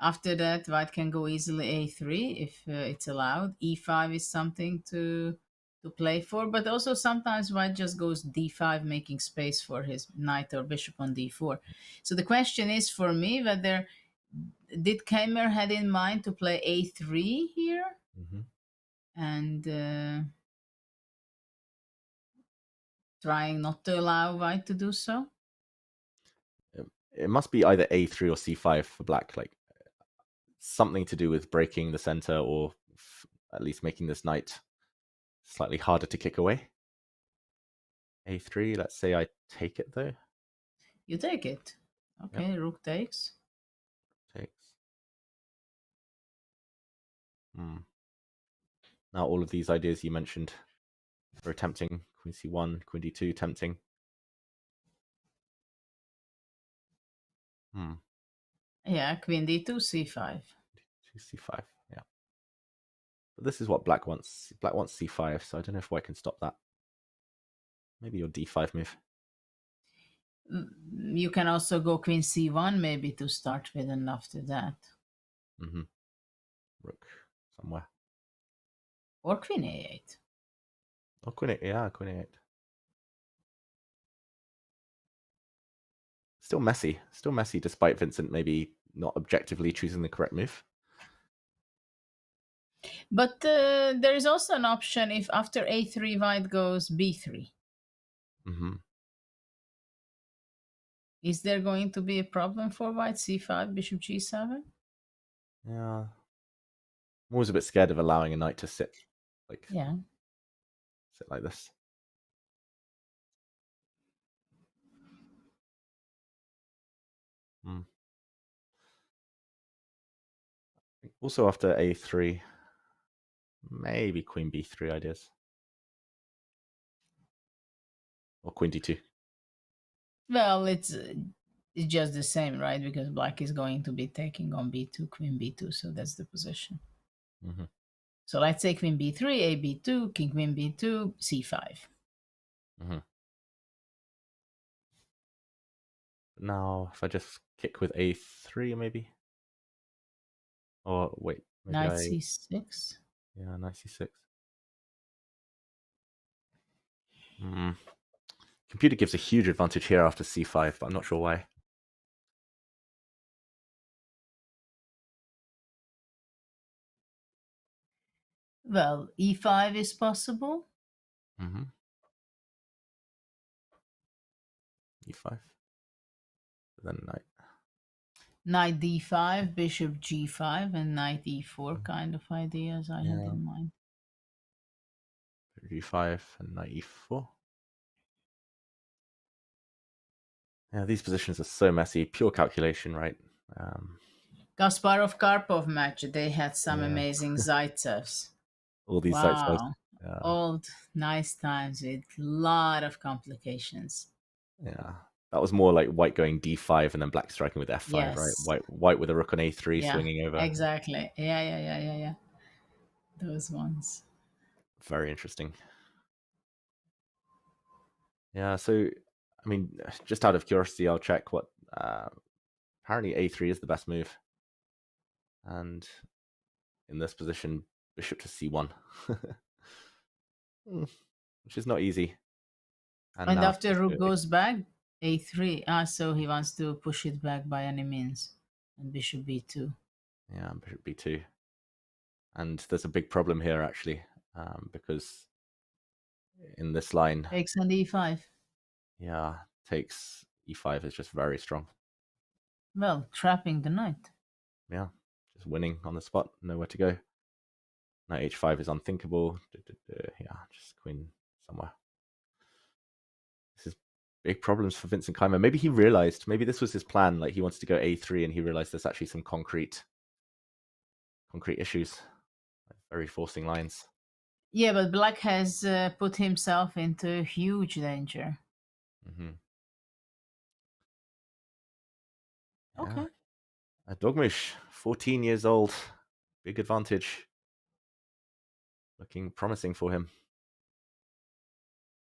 after that, white can go easily a3 if it's allowed. e5 is something to play for, but also sometimes white just goes d5, making space for his knight or bishop on d4. So the question is for me whether did Keimer had in mind to play a3 here and trying not to allow white to do so? It must be either a3 or c5 for black, like something to do with breaking the center, or at least making this knight slightly harder to kick away. a3, let's say I take it though. You take it. Okay, yep. Rook takes. Now all of these ideas you mentioned are tempting. Queen c1, queen d2, tempting. Yeah, queen d2, c5. D2, c5, yeah. But this is what black wants. Black wants c5, so I don't know if white can stop that. Maybe your d5 move. You can also go queen c1 maybe to start with, and after that. Rook somewhere. Or queen a8. Or queen a8, yeah, queen a8. Still messy despite Vincent maybe not objectively choosing the correct move. But there is also an option if after a3 white goes b3. Is there going to be a problem for white? c5, bishop g7? Yeah. I'm always a bit scared of allowing a knight to sit like this. Also after a3, maybe queen b3 ideas. Or queen d2. Well, it's just the same, right? Because black is going to be taking on b2, queen b2, so that's the position. So let's say queen b3, a b2, king queen b2, c5. Now, if I just kick with a3, maybe. Or wait, maybe knight c6. Yeah, knight c6. Computer gives a huge advantage here after c5, but I'm not sure why. Well, e5 is possible. e5. Then knight. Knight d5, bishop g5, and knight e4 kind of ideas I had in mind. g5 and knight e4. Yeah, these positions are so messy. Pure calculation, right? Kasparov-Karpov match, they had some amazing Zaitsevs. All these Zaitsevs. Old, nice times with a lot of complications. Yeah. That was more like white going d5 and then black striking with f5, right? Yes. White with a rook on a3 Yeah. swinging over. Exactly. Yeah. Those ones. Very interesting. Yeah, so I mean, just out of curiosity, I'll check what. Apparently, a3 is the best move, and in this position, bishop to c1, which is not easy. And now after rook goes back, a3. So he wants to push it back by any means, and bishop b2. Yeah, bishop b2, and there's a big problem here actually, because in this line, Takes on e5. yeah, takes e5 is just very strong. Well, trapping the knight. Yeah, just winning on the spot, nowhere to go. Knight h5 is unthinkable. Yeah, just queen somewhere. This is big problems for Vincent Keimer. Maybe he realized, maybe this was his plan, like he wanted to go a3 and he realized there's actually some concrete issues, like very forcing lines. Yeah, but black has put himself into huge danger. Mm-hmm. Okay. Yeah. Dogmish, 14 years old, big advantage. Looking promising for him.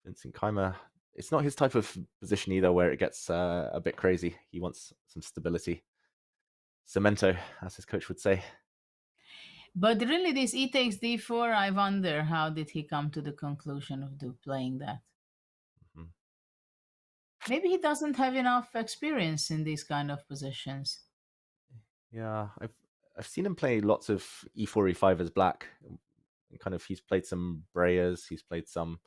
Vincent Keimer, it's not his type of position either where it gets a bit crazy. He wants some stability. Cemento, as his coach would say. But really, this e takes d4, I wonder how did he come to the conclusion of playing that? Mm-hmm. Maybe he doesn't have enough experience in these kind of positions. Yeah, I've seen him play lots of e4, e5 as black. And kind of, he's played some Breyers, he's played some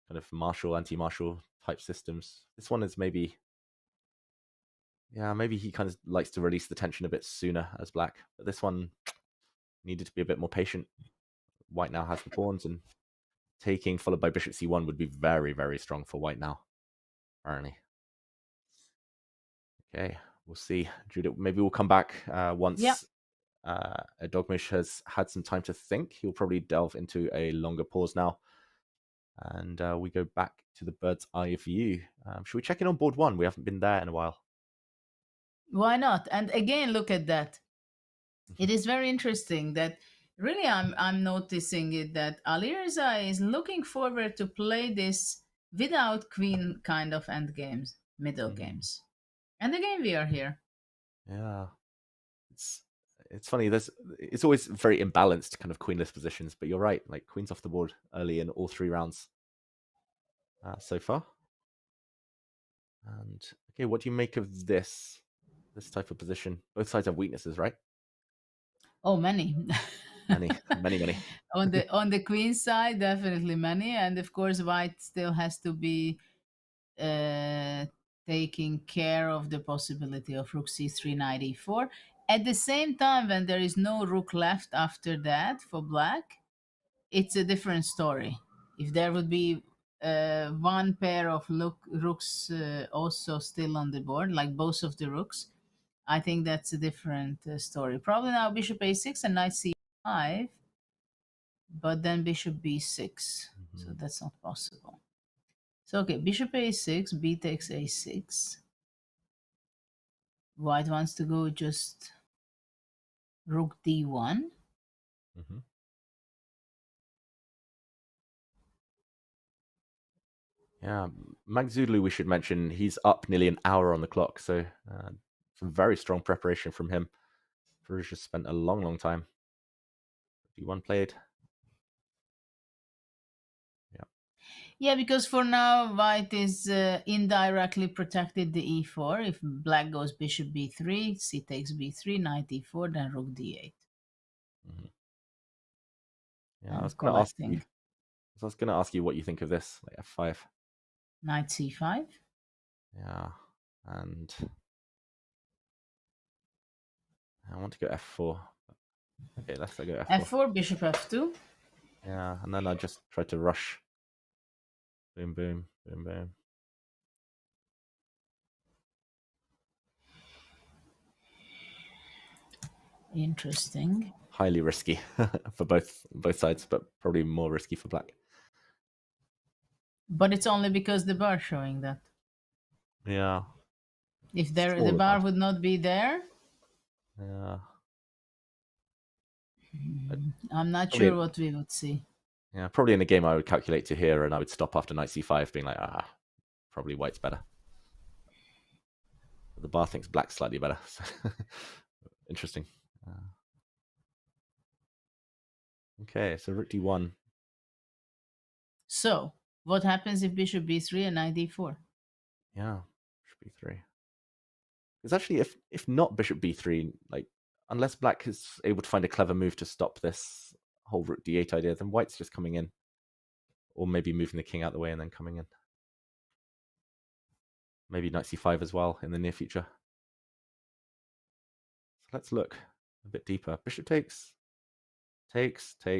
kind of martial, anti-martial type systems. This one is maybe he kind of likes to release the tension a bit sooner as black. But this one needed to be a bit more patient. White now has the pawns, and taking followed by bishop c1 would be very, very strong for white now, apparently. Okay, we'll see. Judith, maybe we'll come back once Dogmish has had some time to think. He'll probably delve into a longer pause now. And we go back to the bird's eye view. Should we check in on board one? We haven't been there in a while. Why not? And again, look at that. It is very interesting that really I'm noticing it that Alireza is looking forward to play this without queen kind of end games, middle games. And again, we are here. Yeah. It's funny. It's always very imbalanced kind of queenless positions, but you're right. Like queen's off the board early in all 3 rounds so far. And okay, what do you make of this type of position? Both sides have weaknesses, right? Oh, many. many. on the queen side, definitely many, and of course, white still has to be taking care of the possibility of rook c3, knight e4. At the same time, when there is no rook left after that for black, it's a different story. If there would be one pair of rooks also still on the board, like both of the rooks, I think that's a different story. Probably now bishop a6 and knight c5, but then bishop b6. So that's not possible. So, okay, bishop a6, b takes a6. White wants to go just rook d1. Yeah, Maghsoodloo, we should mention, he's up nearly an hour on the clock, so some very strong preparation from him. Firouzja spent a long time. d1 played. Yeah, because for now, white is indirectly protected the e4. If black goes bishop b3, c takes b3, knight e4, then rook d8. Yeah, I was going to ask you what you think of this, like f5. Knight c5. Yeah, and I want to go f4. Okay, let's go f4. f4, bishop f2. Yeah, and then I just try to rush. Boom, boom, boom, boom. Interesting. Highly risky for both sides, but probably more risky for black. But it's only because the bar showing that. Yeah. If the Small bar advantage. would not be there, Yeah. I'm not Probably, sure what we would see. yeah, probably in a game I would calculate to here, and I would stop after knight c5, being like, probably white's better. But the bar thinks black's slightly better. So interesting. Okay, so rook d1. So, what happens if bishop b3 and knight d4? Yeah, bishop b3. Because actually, if not bishop b3, like unless black is able to find a clever move to stop this whole rook d8 idea, then white's just coming in, or maybe moving the king out the way and then coming in. Maybe knight c5 as well in the near future. So let's look a bit deeper. Bishop takes,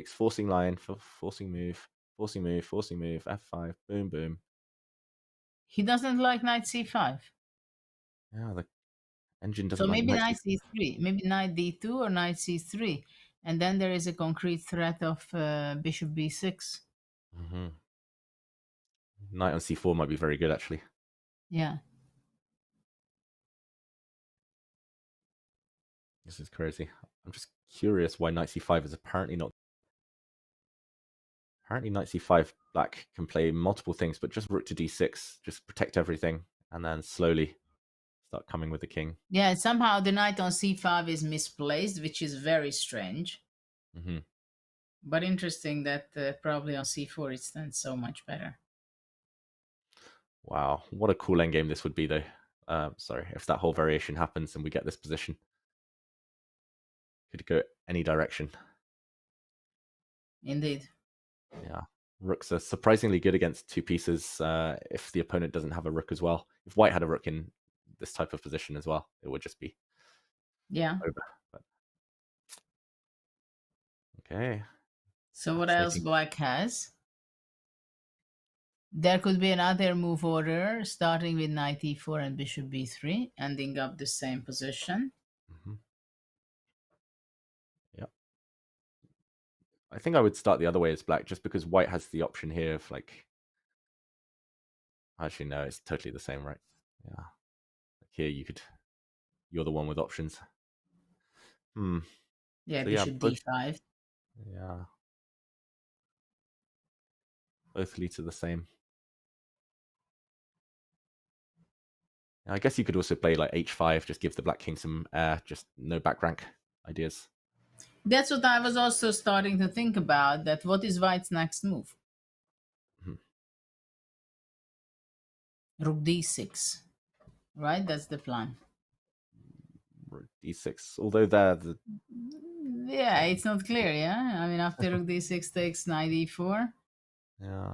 forcing line, forcing move, f5, boom, boom. He doesn't like knight c5. Yeah, the engine So doesn't like maybe knight knight c5. c3, maybe knight d2 or knight c3. And then there is a concrete threat of bishop b6. Mm-hmm. Knight on c4 might be very good, actually. Yeah. This is crazy. I'm just curious why knight c5 is apparently not. Apparently knight c5 black can play multiple things, but just rook to d6, just protect everything, and then slowly start coming with the king. Yeah, somehow the knight on c5 is misplaced, which is very strange. Mm-hmm. But interesting that probably on c4 it stands so much better. Wow, what a cool endgame this would be, though. Sorry, if that whole variation happens and we get this position. Could go any direction. Indeed. Yeah, rooks are surprisingly good against two pieces if the opponent doesn't have a rook as well. If white had a rook in this type of position as well, it would just be over. But... Okay. So what else black has? There could be another move order starting with knight e4 and bishop b3, ending up the same position. Mm-hmm. Yep. I think I would start the other way as black, just because white has the option here of like. Actually, no, it's totally the same, right? Yeah. Like here, you're the one with options. Yeah, so, bishop d5. Yeah. Both lead to the same. I guess you could also play like h5, just give the black king some air, just no back rank ideas. That's what I was also starting to think about, that what is white's next move? Mm-hmm. Rook d6, right? That's the plan. Rook d6, although the... Yeah, it's not clear, yeah? I mean, after rook d6 takes knight e4. Yeah.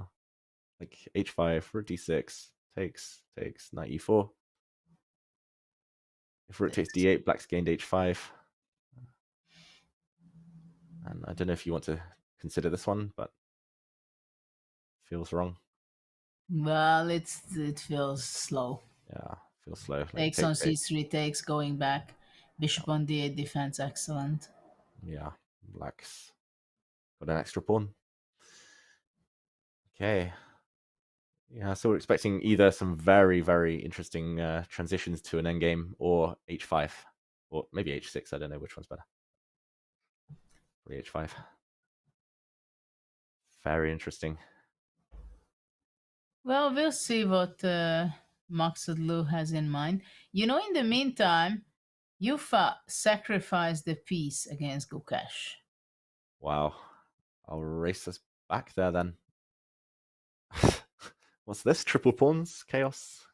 Like h5, rook d6, takes, knight e4. If rook takes d8, black's gained h5. And I don't know if you want to consider this one, but feels wrong. Well, it feels slow. Yeah, feels slow. Like Takes on c3, takes, going back. Bishop on d8 defense, excellent. Yeah, black's got an extra pawn. Okay. Yeah, so we're expecting either some very, very interesting transitions to an endgame or h5, or maybe h6. I don't know which one's better. Probably h5. Very interesting. Well, we'll see what Maghsoodloo has in mind. You know, in the meantime, Euwe sacrificed the piece against Gukesh. Wow. I'll race us back there then. What's this? Triple pawns? Chaos?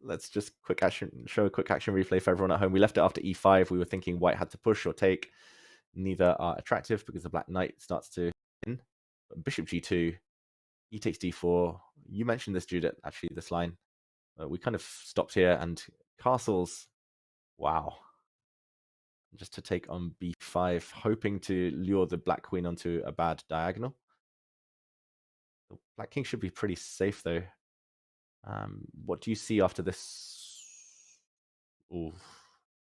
Let's just show a quick action replay for everyone at home. We left it after e5. We were thinking white had to push or take. Neither are attractive because the black knight starts to win. But bishop g2, e takes d4. You mentioned this, Judith, actually, this line. We kind of stopped here, and castles, wow. Just to take on b5, hoping to lure the black queen onto a bad diagonal. The black king should be pretty safe, though. What do you see after this? Ooh.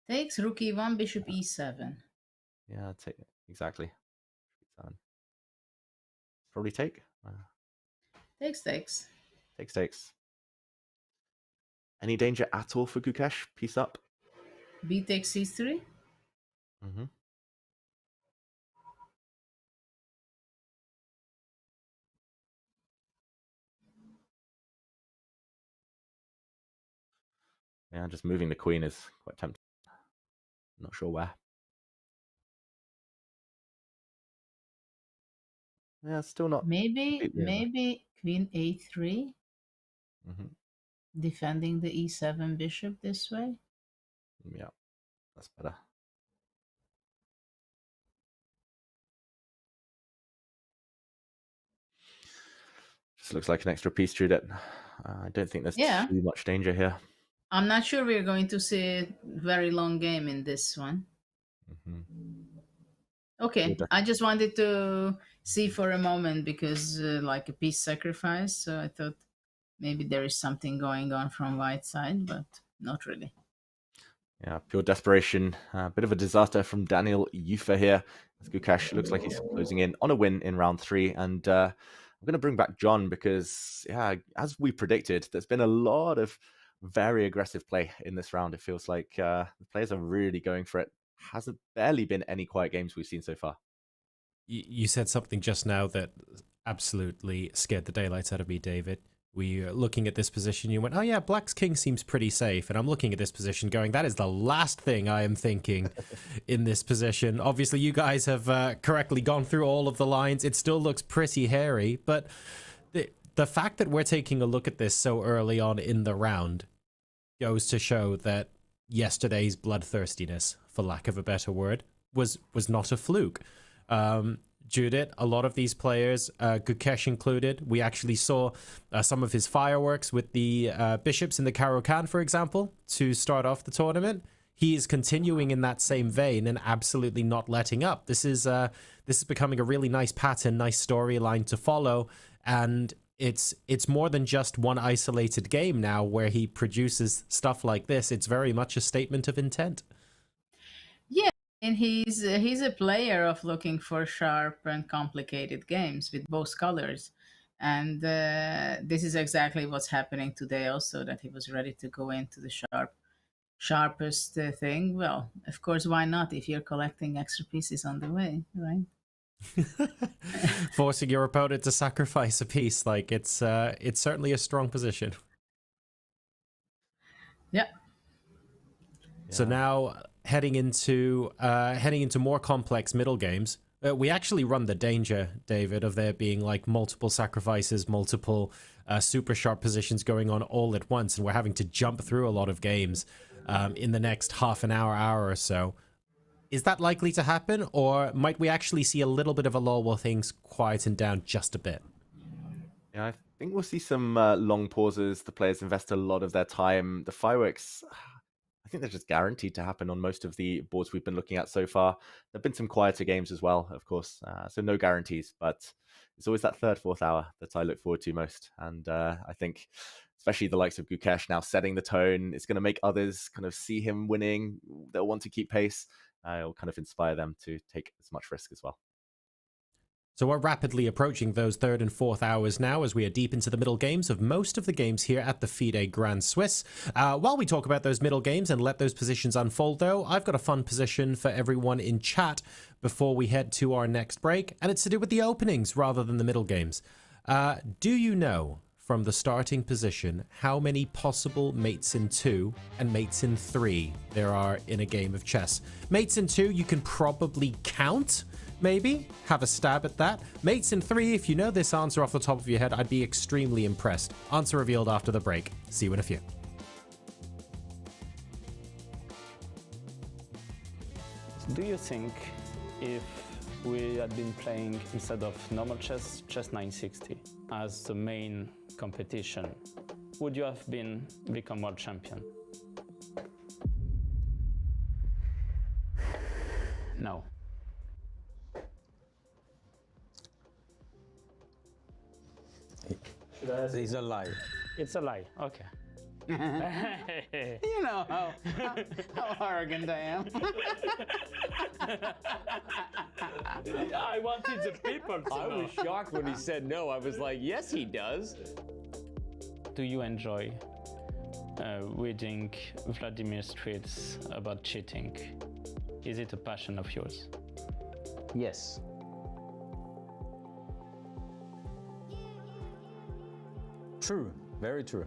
Takes rook e1, bishop e7. Yeah, exactly. Probably take. Takes. Takes. Any danger at all for Gukesh? Piece up. B takes C3. Mm-hmm. Yeah, just moving the queen is quite tempting. Not sure where. Yeah, still not. Maybe queen A3, Mm-hmm. defending the E7 bishop this way. Yeah, that's better. Just looks like an extra piece, Judith. I don't think there's too much danger here. I'm not sure we're going to see a very long game in this one. Mm-hmm. Okay, I just wanted to see for a moment because like a piece sacrifice, so I thought maybe there is something going on from white side, but not really. Yeah, pure desperation. A bit of a disaster from Daniel Euwe here. As Gukesh looks like he's closing in on a win in round 3. And I'm going to bring back John because, yeah, as we predicted, there's been a lot of very aggressive play in this round. It feels like the players are really going for it. Hasn't barely been any quiet games we've seen so far. You said something just now that absolutely scared the daylights out of me, David. We were looking at this position, you went, oh yeah, Black's king seems pretty safe. And I'm looking at this position going, that is the last thing I am thinking in this position. Obviously, you guys have correctly gone through all of the lines. It still looks pretty hairy, but the fact that we're taking a look at this so early on in the round goes to show that yesterday's bloodthirstiness, for lack of a better word, was not a fluke. Judith, a lot of these players, Gukesh included, we actually saw some of his fireworks with the bishops in the Caro-Kann, for example, to start off the tournament. He is continuing in that same vein and absolutely not letting up. This is becoming a really nice pattern, nice storyline to follow, and it's more than just one isolated game now where he produces stuff like this. It's very much a statement of intent. Yeah, and he's a player of looking for sharp and complicated games with both colors. And this is exactly what's happening today also, that he was ready to go into the sharpest thing. Well, of course, why not if you're collecting extra pieces on the way, right? Forcing your opponent to sacrifice a piece, like it's certainly a strong position. Yeah. So now heading into more complex middle games, we actually run the danger, David, of there being like multiple sacrifices, multiple super sharp positions going on all at once, and we're having to jump through a lot of games in the next half an hour or so. Is that likely to happen, or might we actually see a little bit of a lull while things quieten down just a bit? Yeah, I think we'll see some long pauses. The players invest a lot of their time. The fireworks, I think they're just guaranteed to happen on most of the boards we've been looking at so far. There have been some quieter games as well, of course, so no guarantees, but it's always that third, fourth hour that I look forward to most. And I think especially the likes of Gukesh now setting the tone, it's going to make others kind of see him winning. They'll want to keep pace. It'll kind of inspire them to take as much risk as well. So we're rapidly approaching those third and fourth hours now as we are deep into the middle games of most of the games here at the FIDE Grand Swiss. While we talk about those middle games and let those positions unfold, though, I've got a fun position for everyone in chat before we head to our next break, and it's to do with the openings rather than the middle games. Do you know from the starting position how many possible mates in 2 and mates in 3 there are in a game of chess? Mates in 2 you can probably count, maybe have a stab at that. Mates in 3, if you know this answer off the top of your head, I'd be extremely impressed. Answer revealed after the break. See you in a few. Do you think if we had been playing instead of normal chess 960 as the main competition, would you have become world champion? No. It's a lie. It's a lie. Okay. You know how arrogant I am. I wanted the people to know. I was shocked when he said no. I was like, yes, he does. Do you enjoy reading Vladimir's tweets about cheating. Is it a passion of yours? Yes. True. Very true.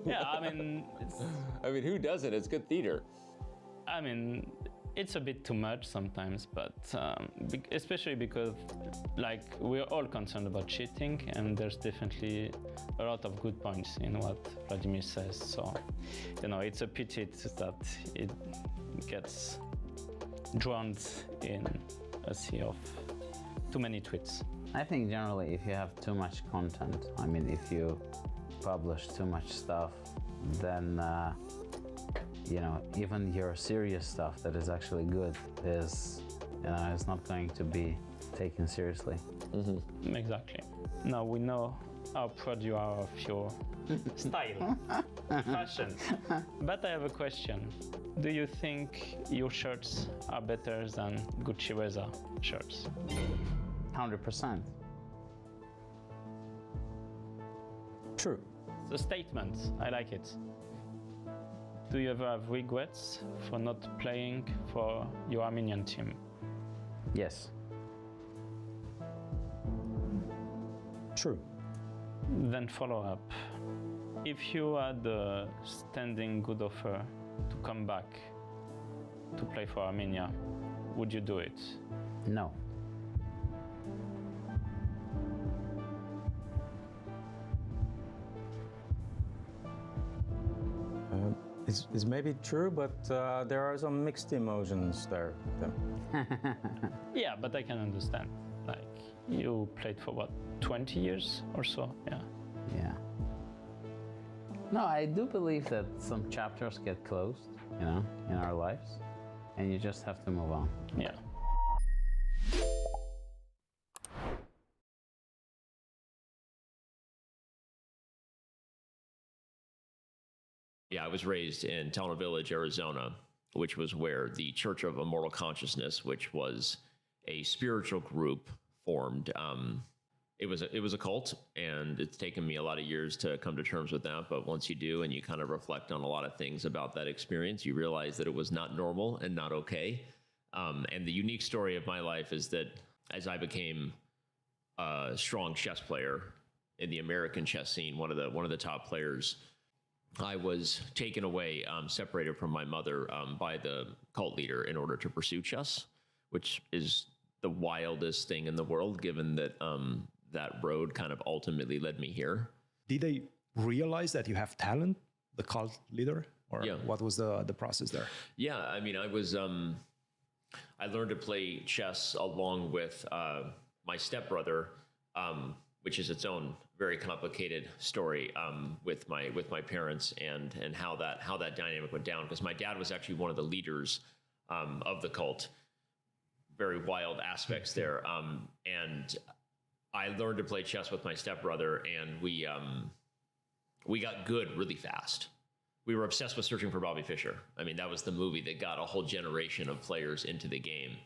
Yeah, I mean, who doesn't? It's good theater. I mean, it's a bit too much sometimes, but especially because, like, we're all concerned about cheating, and there's definitely a lot of good points in what Vladimir says. So, you know, it's a pity that it gets drowned in a sea of too many tweets. I think generally if you have too much content, I mean, if you publish too much stuff, then you know, even your serious stuff that is actually good is, you know, is not going to be taken seriously. Mm-hmm. Exactly. Now we know how proud you are of your style, fashion. But I have a question. Do you think your shirts are better than Gucci shirts? 100%. True. The statement, I like it. Do you ever have regrets for not playing for your Armenian team? Yes. True. Then follow up. If you had a standing good offer to come back to play for Armenia, would you do it? No. It's maybe true, but there are some mixed emotions there. Yeah, but I can understand. Like, you played for what, 20 years or so? Yeah. Yeah. No, I do believe that some chapters get closed, you know, in our lives, and you just have to move on. Yeah. Yeah, I was raised in Telno Village, Arizona, which was where the Church of Immortal Consciousness, which was a spiritual group, formed. It was a cult, and it's taken me a lot of years to come to terms with that. But once you do, and you kind of reflect on a lot of things about that experience, you realize that it was not normal and not okay. And the unique story of my life is that as I became a strong chess player in the American chess scene, one of the top players, I was taken away, separated from my mother by the cult leader in order to pursue chess, which is the wildest thing in the world, given that that road kind of ultimately led me here. Did they realize that you have talent, the cult leader? Or what was the process there? Yeah, I mean, I learned to play chess along with my stepbrother, which is its own very complicated story with my parents and how that dynamic went down. Because my dad was actually one of the leaders of the cult. Very wild aspects there. And I learned to play chess with my stepbrother, and we got good really fast. We were obsessed with Searching for Bobby Fischer. I mean, that was the movie that got a whole generation of players into the game.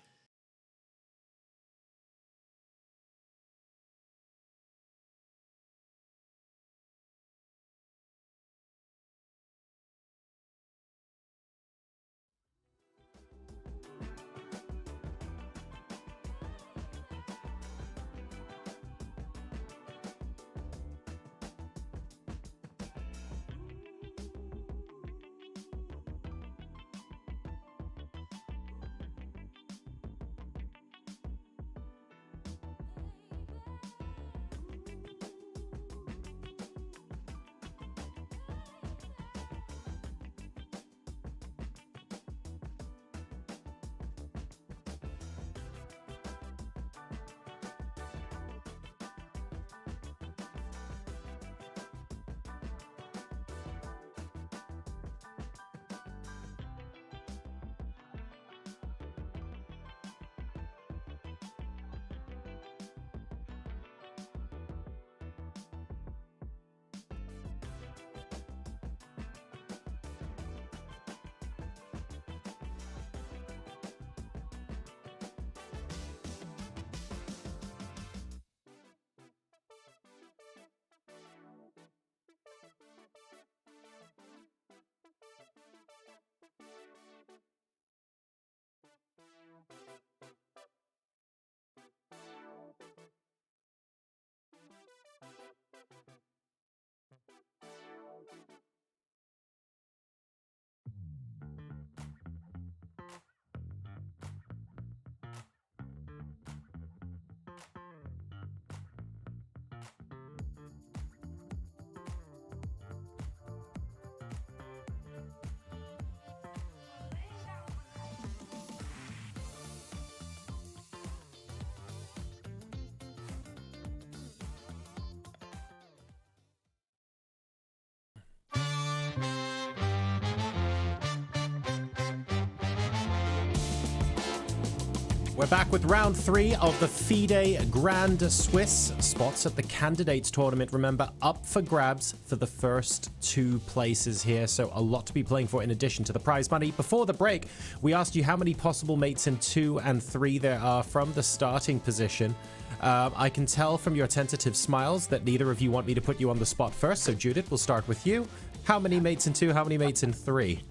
We're back with round 3 of the FIDE Grand Swiss. Spots at the candidates tournament, remember, up for grabs for the first 2 places here. So a lot to be playing for in addition to the prize money. Before the break, we asked you how many possible mates in 2 and 3 there are from the starting position. I can tell from your tentative smiles that neither of you want me to put you on the spot first. So Judith, we'll start with you. How many mates in 2? How many mates in 3?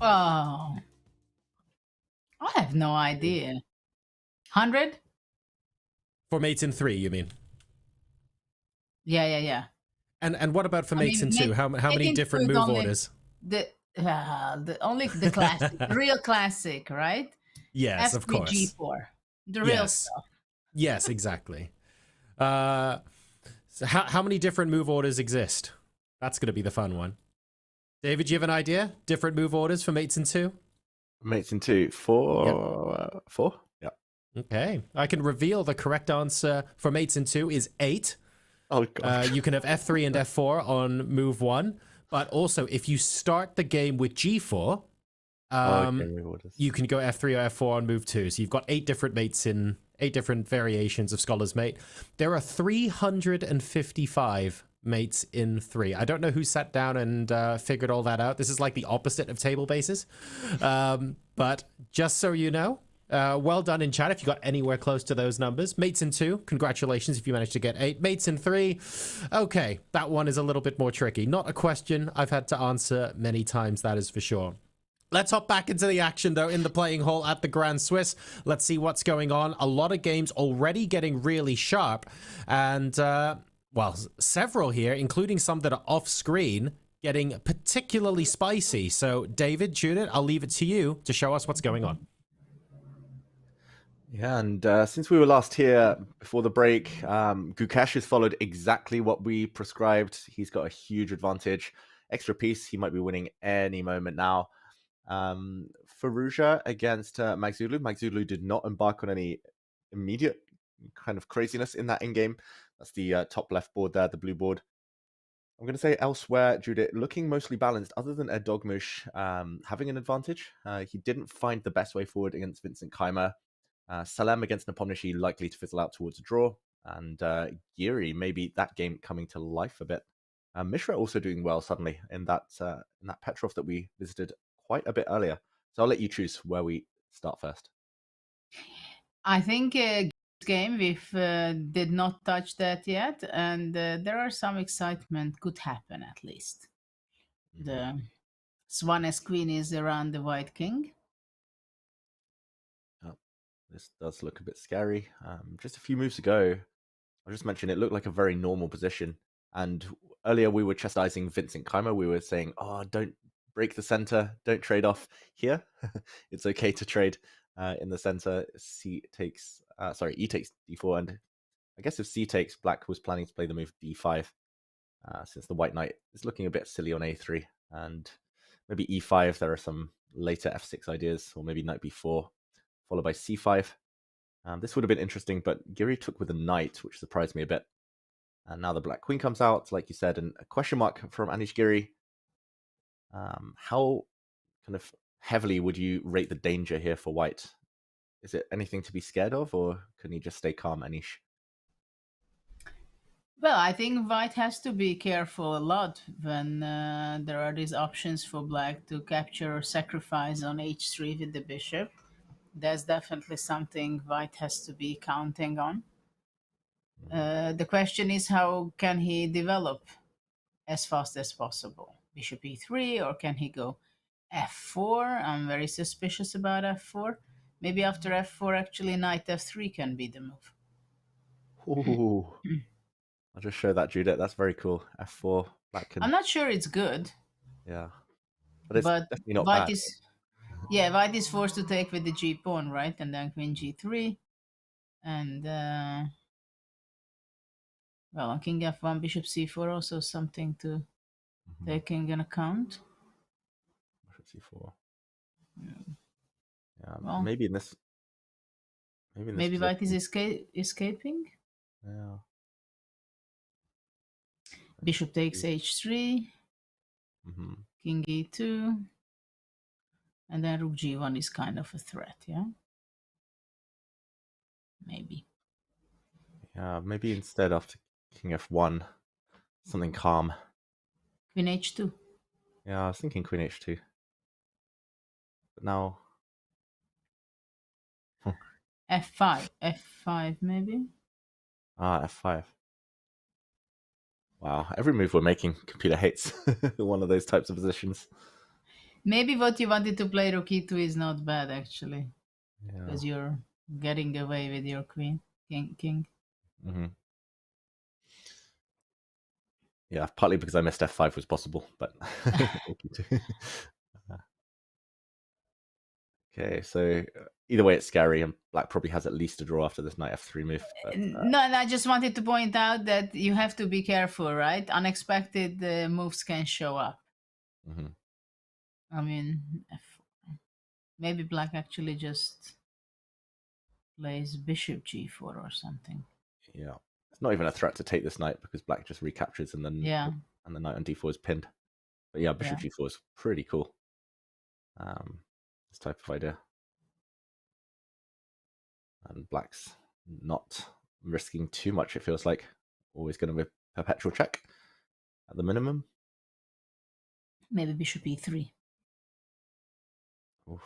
Oh, I have no idea. 100? For mates in 3, you mean? Yeah. And what about for mates in 2? How many different move orders? The classic, the real classic, right? Yes, of course. G4, the real stuff. Yes, exactly. So how many different move orders exist? That's going to be the fun one. David, do you have an idea? Different move orders for mates in 2? Mates in 2, 4. Yep. 4? Yeah. Okay. I can reveal the correct answer for mates in 2 is 8. Oh, God. You can have F3 and F4 on move 1. But also, if you start the game with G4, you can go F3 or F4 on move 2. So you've got 8 different mates in 8 different variations of Scholar's Mate. There are 355 mates in 3. I don't know who sat down and figured all that out. This is like the opposite of table bases. But just so you know, well done in chat if you got anywhere close to those numbers. Mates in 2, congratulations if you managed to get 8. Mates in 3, okay, that one is a little bit more tricky. Not a question I've had to answer many times, that is for sure. Let's hop back into the action, though, in the playing hall at the Grand Swiss. Let's see what's going on. A lot of games already getting really sharp. And, well, several here, including some that are off-screen, getting particularly spicy. So, David, Judith, I'll leave it to you to show us what's going on. Yeah, and since we were last here before the break, Gukesh has followed exactly what we prescribed. He's got a huge advantage. Extra piece, he might be winning any moment now. Firouzja against Maghsoodloo. Maghsoodloo did not embark on any immediate kind of craziness in that in-game. That's the top left board there, the blue board. I'm going to say elsewhere, Judith, looking mostly balanced, other than Dogmush having an advantage. He didn't find the best way forward against Vincent Keimer. Salem against Nepo likely to fizzle out towards a draw. And Giri, maybe that game coming to life a bit. Mishra also doing well suddenly in that Petrov that we visited quite a bit earlier. So I'll let you choose where we start first. I think this game we did not touch that yet, and there are some excitement could happen at least. The Swane's queen is around the white king. Oh, this does look a bit scary. Just a few moves ago, I'll just mention it looked like a very normal position. And earlier we were chastising Vincent Keimer. We were saying, oh, don't break the center, don't trade off here. It's okay to trade in the center. E takes d4, and I guess if C takes, Black was planning to play the move d5 since the white knight is looking a bit silly on a3, and maybe e5. There are some later f6 ideas, or maybe knight b4 followed by c5. This would have been interesting, but Giri took with a knight, which surprised me a bit. And now the black queen comes out, like you said, and a question mark from Anish Giri. How kind of heavily would you rate the danger here for white? Is it anything to be scared of, or can he just stay calm, Anish? Well, I think white has to be careful a lot when there are these options for black to capture or sacrifice on h3 with the bishop. That's definitely something white has to be counting on. The question is, how can he develop as fast as possible? Bishop e3, or can he go f4? I'm very suspicious about f4. Maybe after f4, actually knight f3 can be the move. Ooh. I'll just show that, Judith. That's very cool. f4. Black can... I'm not sure it's good. Yeah. But it's definitely not white bad. White is forced to take with the g pawn, right? And then queen g3. And, well, on king f1, bishop c4, also something to take in account. Bishop c4. Yeah, well, maybe in this... Maybe white is escaping? Yeah. Bishop takes h3. King e2. And then rook g1 is kind of a threat, yeah? Maybe. Yeah, maybe instead after king f1, something calm. Queen h2. Yeah, I was thinking queen h2. But now... f5. f5 maybe? Ah, f5. Wow, every move we're making, computer hates one of those types of positions. Maybe what you wanted to play rook e2 is not bad, actually. Yeah. Because you're getting away with your queen, king. Mm-hmm. Yeah, partly because I missed f5 was possible, but... Okay, so either way, it's scary, and black probably has at least a draw after this knight f3 move. But, No, and I just wanted to point out that you have to be careful, right? Unexpected moves can show up. mm-hmm. I mean, maybe black actually just plays bishop g4 or something. Yeah, it's not even a threat to take this knight because black just recaptures and then and the knight on d4 is pinned. But yeah, bishop g4 is pretty cool. This type of idea. And black's not risking too much, it feels like. Always going to be perpetual check at the minimum. Maybe bishop e3. Oof.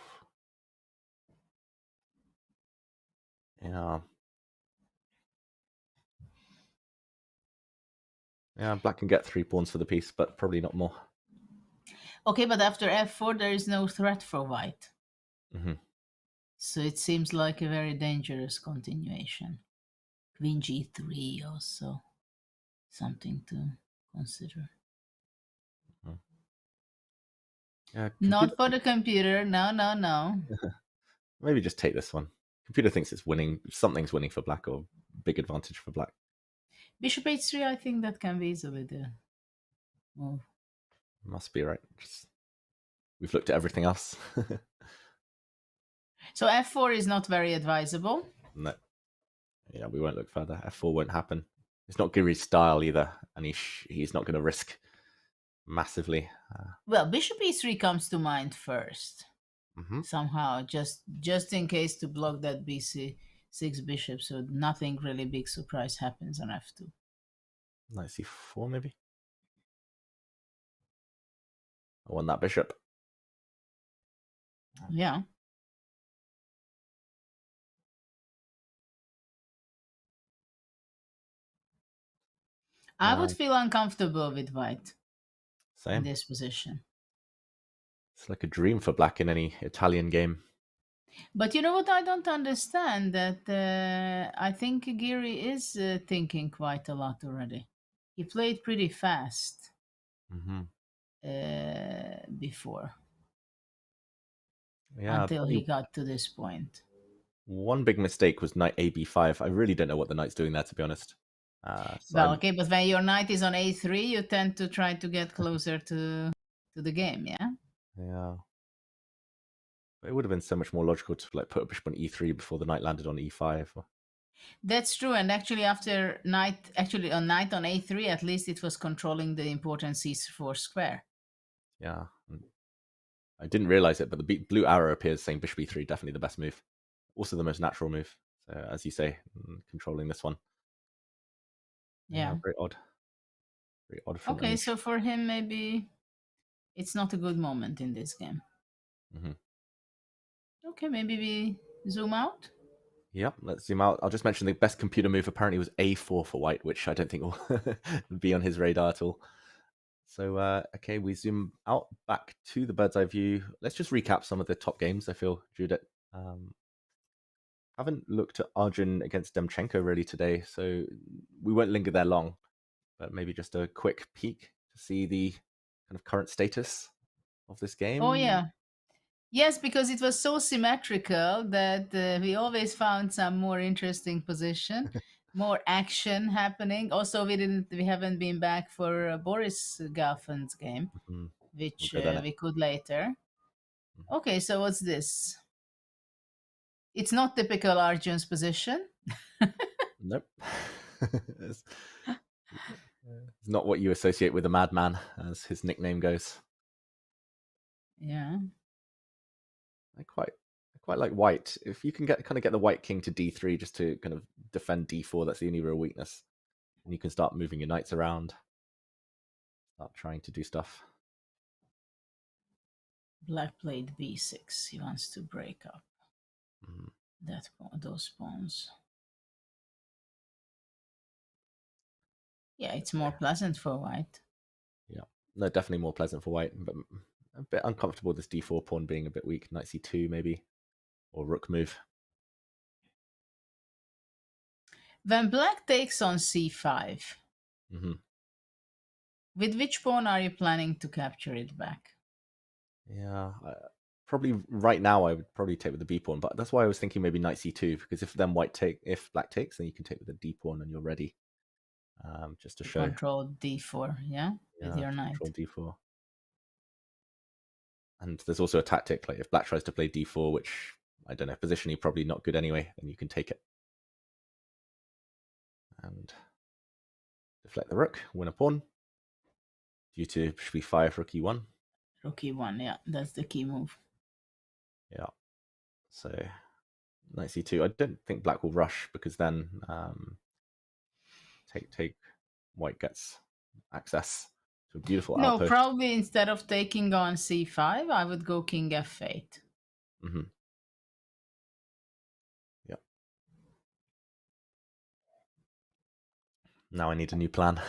Yeah. Yeah, black can get 3 pawns for the piece, but probably not more. Okay, but after f4, there is no threat for white. Mm-hmm. So it seems like a very dangerous continuation. Queen g3 also something to consider. Yeah, not for the computer. No. Maybe just take this one. Computer thinks it's winning. Something's winning for black or big advantage for black. Bishop h3, I think that can be easily the move. Must be right. We've looked at everything else. So f4 is not very advisable. No. Yeah, we won't look further. f4 won't happen. It's not Giri's style either, and he's not going to risk massively. Well, bishop e3 comes to mind first. Mm-hmm. Somehow, just in case to block that bc6 bishop, so nothing really big surprise happens on f2. Knight c4 maybe. I want that bishop. Yeah. I would feel uncomfortable with white. Same. In this position. It's like a dream for black in any Italian game. But you know what I don't understand? That I think Giri is thinking quite a lot already. He played pretty fast before. Yeah, until he got to this point. One big mistake was knight ab5. I really don't know what the knight's doing there, to be honest. Okay, but when your knight is on a3, you tend to try to get closer to the game, yeah? Yeah. It would have been so much more logical to put a bishop on e3 before the knight landed on e5. That's true, and actually after knight on a3, at least it was controlling the important c4 square. Yeah. I didn't realize it, but the blue arrow appears saying bishop e3, definitely the best move. Also the most natural move. So, as you say, controlling this one. Yeah. Very odd. Very odd. Okay, so for him, maybe it's not a good moment in this game. Okay, maybe we zoom out. Yep, let's zoom out. I'll just mention the best computer move apparently was a4 for white, which I don't think will be on his radar at all. So, okay, we zoom out back to the bird's eye view. Let's just recap some of the top games, I feel, Judith. Haven't looked at Arjun against Demchenko really today, so we won't linger there long, but maybe just a quick peek to see the kind of current status of this game. Oh, yeah. Yes, because it was so symmetrical that we always found some more interesting position, more action happening. Also, we haven't been back for Boris Gelfand's game, which we could later. Okay, so what's this? It's not typical Arjun's position. Nope. It's not what you associate with a madman, as his nickname goes. Yeah. I quite like white. If you can get the white king to d3 just to kind of defend d4, that's the only real weakness. And you can start moving your knights around, start trying to do stuff. Black played b6. He wants to break up those pawns. Yeah, it's more pleasant for white. Yeah, no, definitely more pleasant for white, but a bit uncomfortable this d4 pawn being a bit weak. Knight c2 maybe, or rook move. When black takes on c5, with which pawn are you planning to capture it back? Yeah, probably right now I would probably take with the b pawn, but that's why I was thinking maybe knight c2, because if black takes, then you can take with the d pawn and you're ready. Just to show control d4, yeah, with your knight. Control d4. And there's also a tactic, like if black tries to play d4, which I don't know, positionally probably not good anyway, then you can take it and deflect the rook, win a pawn. Due to b5, rook e1. Rook e1, yeah, that's the key move. Yeah. So knight c2. I don't think black will rush, because then take white gets access to a beautiful outpost. Probably instead of taking on c5, I would go king f8. Yeah. Now I need a new plan.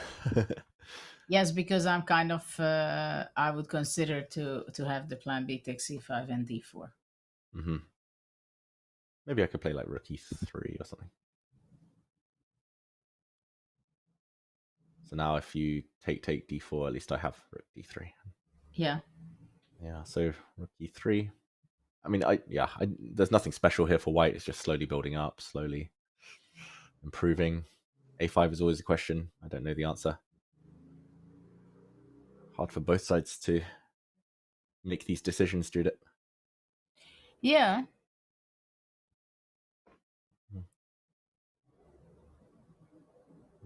Yes, because I'm kind of I would consider to have the plan b takes c5 and d4. Maybe I could play like rook e3 or something. So now if you take d4, at least I have rook d3. Yeah. Yeah, so rook e3. I mean, there's nothing special here for white. It's just slowly building up, slowly improving. a5 is always a question. I don't know the answer. Hard for both sides to make these decisions, Judith. Yeah.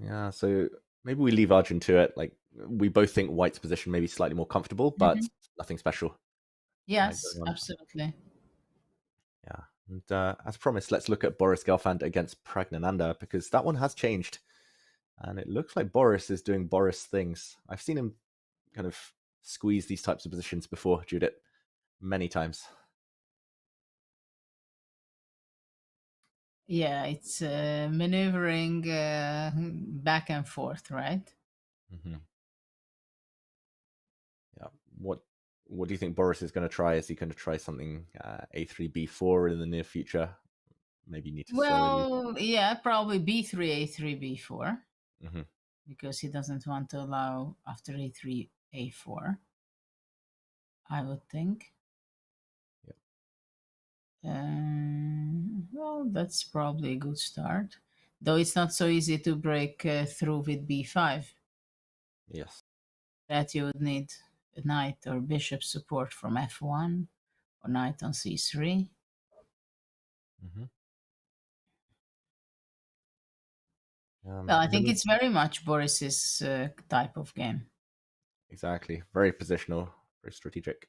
Yeah, so maybe we leave Arjun to it. Like, we both think white's position may be slightly more comfortable, but nothing special. Yes, absolutely. Yeah, and as promised, let's look at Boris Gelfand against Praggnanandhaa, because that one has changed. And it looks like Boris is doing Boris things. I've seen him kind of squeeze these types of positions before, Judith, many times. Yeah, it's maneuvering back and forth, right? Yeah. What do you think Boris is going to try? Is he going to try something a3, b4 in the near future? Maybe need to slowly... yeah, probably b3, a3, b4. Because he doesn't want to allow after a3, a4. I would think. Well, that's probably a good start. Though it's not so easy to break through with b5. Yes. That you would need a knight or bishop support from f1 or knight on c3. Well, I think it's very much Boris's type of game. Exactly. Very positional, very strategic.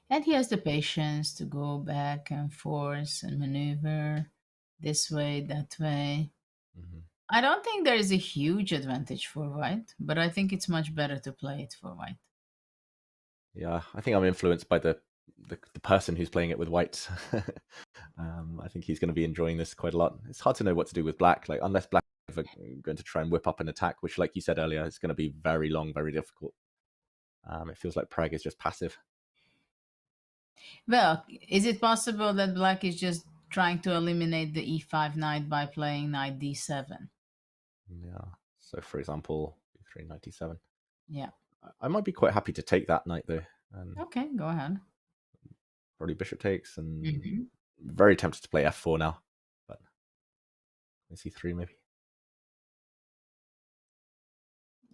And he has the patience to go back and forth and maneuver this way, that way. I don't think there is a huge advantage for white, but I think it's much better to play it for white. Yeah, I think I'm influenced by the person who's playing it with white. I think he's going to be enjoying this quite a lot. It's hard to know what to do with black, like unless black are going to try and whip up an attack, which, like you said earlier, is going to be very long, very difficult. It feels like Pragg is just passive. Well, is it possible that black is just trying to eliminate the e5 knight by playing knight d7? Yeah. So, for example, b3, knight d7. Yeah. I might be quite happy to take that knight, though. Okay, go ahead. Probably bishop takes, and very tempted to play f4 now. But c3 maybe.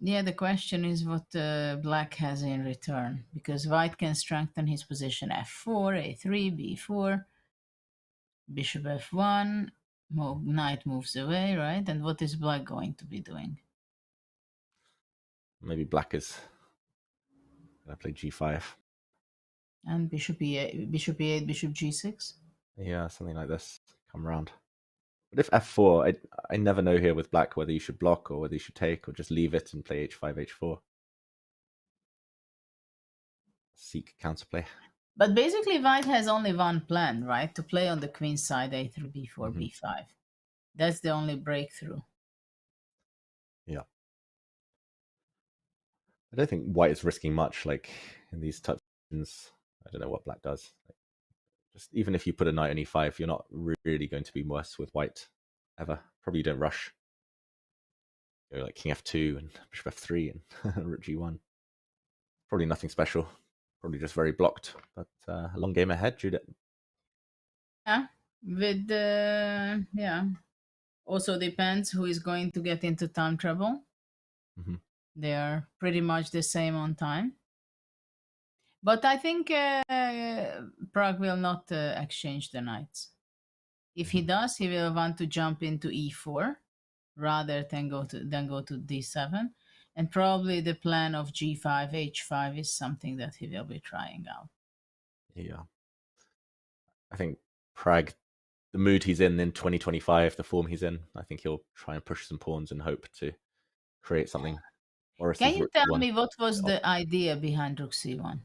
Yeah, the question is what black has in return, because white can strengthen his position f4, a3, b4, bishop f1, knight moves away, right? And what is black going to be doing? Maybe black is going to play g5. And bishop e8, bishop e8, bishop g6. Yeah, something like this. Come around. But if f4, I never know here with black whether you should block or whether you should take or just leave it and play h5, h4. Seek counterplay. But basically, white has only one plan, right? To play on the queen side, a through b4, b5. That's the only breakthrough. Yeah. I don't think white is risking much, like in these types of positions. I don't know what black does. Like, just even if you put a knight on e5, you're not really going to be worse with white ever. Probably you don't rush. Go like king f2 and bishop f3 and rook g1. Probably nothing special. Probably just very blocked. But a long game ahead, Judith. Yeah, with yeah. Also depends who is going to get into time trouble. They are pretty much the same on time. But I think Pragg will not exchange the knights. If he does, he will want to jump into e4 rather than go to d7. And probably the plan of g5, h5 is something that he will be trying out. Yeah. I think Pragg, the mood he's in 2025, the form he's in, I think he'll try and push some pawns and hope to create something. Or Can you tell me what was the idea behind rook c1?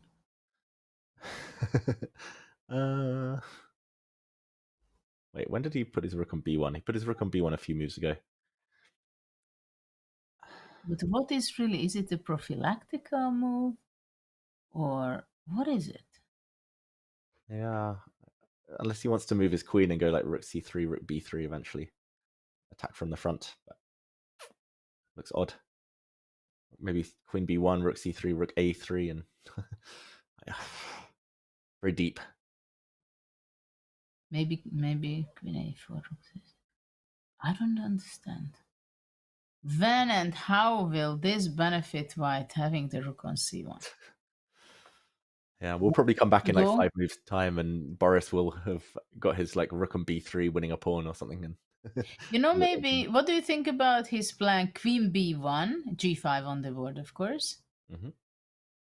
Wait, when did he put his rook on b1? He put his rook on b1 a few moves ago. But what is really, is it a prophylactical move? Or what is it? Yeah, unless he wants to move his queen and go like rook c3, rook b3 eventually. Attack from the front. But looks odd. Maybe queen b1, rook c3, rook a3, and very deep. Maybe queen a4, rook c3. I don't understand. When and how will this benefit white having the rook on c1? Yeah, we'll probably come back in like 5 moves time, and Boris will have got his like rook on b3, winning a pawn or something. And you know, maybe what do you think about his plan? Queen b1, g5 on the board, of course.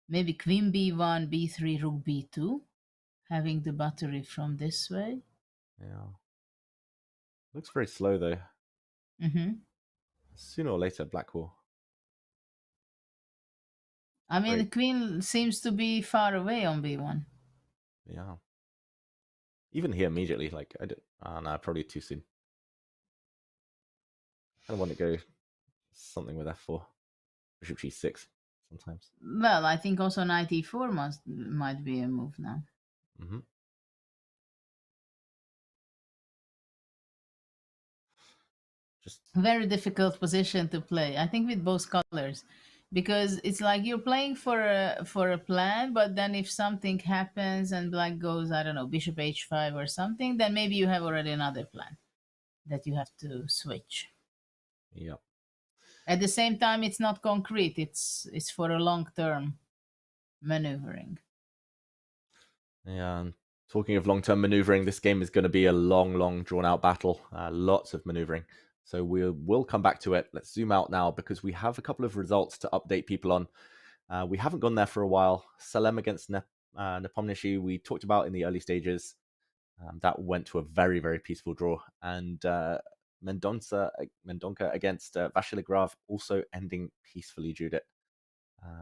Maybe queen b1, b3, rook b2, having the battery from this way. Yeah, looks very slow though. Sooner or later, black will. I mean, the queen seems to be far away on b1. Yeah. Even here immediately, like I did. No, probably too soon. I want to go something with f4, bishop g6 sometimes. Well, I think also knight e4 might be a move now. Just very difficult position to play, I think, with both colors, because it's like you're playing for a plan, but then if something happens and black goes, I don't know, bishop h5 or something, then maybe you have already another plan that you have to switch. Yeah. At the same time, it's not concrete. It's for a long-term maneuvering. Yeah, and talking of long-term maneuvering, this game is going to be a long, drawn-out battle. Lots of maneuvering. So we'll come back to it. Let's zoom out now because we have a couple of results to update people on. We haven't gone there for a while. Salem against Nepo, we talked about in the early stages. That went to a very, very peaceful draw. And Mendonca against Vasiligrav also ending peacefully, Judith.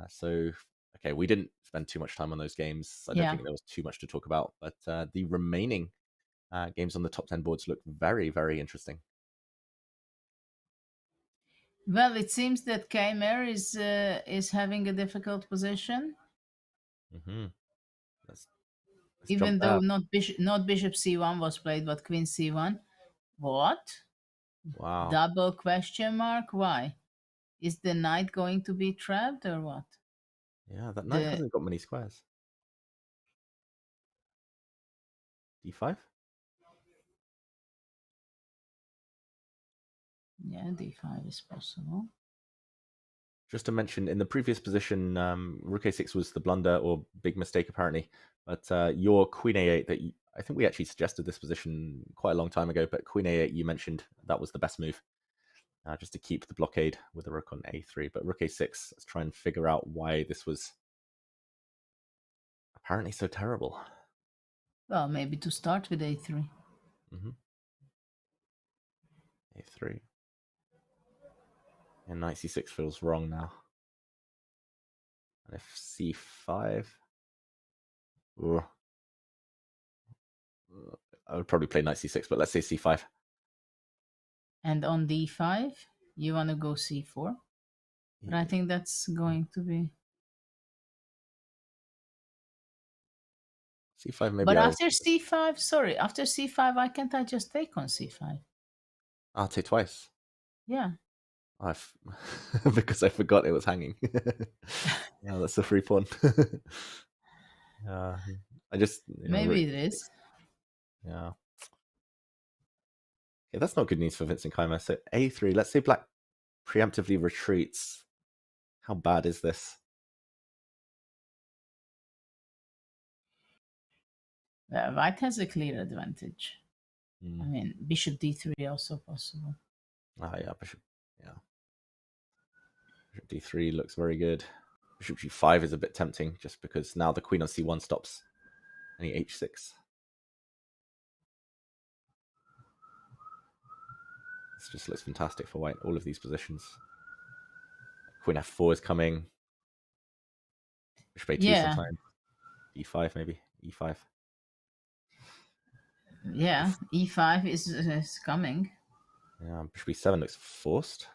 So, okay, we didn't spend too much time on those games. I don't think there was too much to talk about. But the remaining games on the top 10 boards look very, very interesting. Well, it seems that Keimer is having a difficult position. Let's even though not bishop c1 was played, but queen c1. What? Wow. Double question mark? Why? Is the knight going to be trapped or what? Yeah, that knight hasn't got many squares. d5? Yeah, d5 is possible. Just to mention, in the previous position, rook a6 was the blunder or big mistake, apparently. But your queen a8, that I think we actually suggested this position quite a long time ago, but queen a8, you mentioned that was the best move, just to keep the blockade with a rook on a3. But rook a6, let's try and figure out why this was apparently so terrible. Well, maybe to start with a3. A3. And knight c6 feels wrong now. And if c5... Ooh. I would probably play knight c6, but let's say c5. And on d5, you want to go c4. But I think that's going to be... c5 maybe. But after c5, sorry, after c5, why can't I just take on c5? I'll take twice. Yeah. Because I forgot it was hanging. Yeah, that's a free pawn. I just... Maybe it is. Yeah. Yeah, that's not good news for Vincent Keimer. So a3, let's say black preemptively retreats. How bad is this? White has a clear advantage. I mean, bishop d3 also possible. Yeah, bishop d3 looks very good. Bishop g5 is a bit tempting, just because now the queen on c1 stops. Any h6. This just looks fantastic for white, all of these positions. Queen f4 is coming. Bishop a2 sometime. e5 maybe. e5. Yeah, e5 is coming. Yeah, bishop e7 looks forced.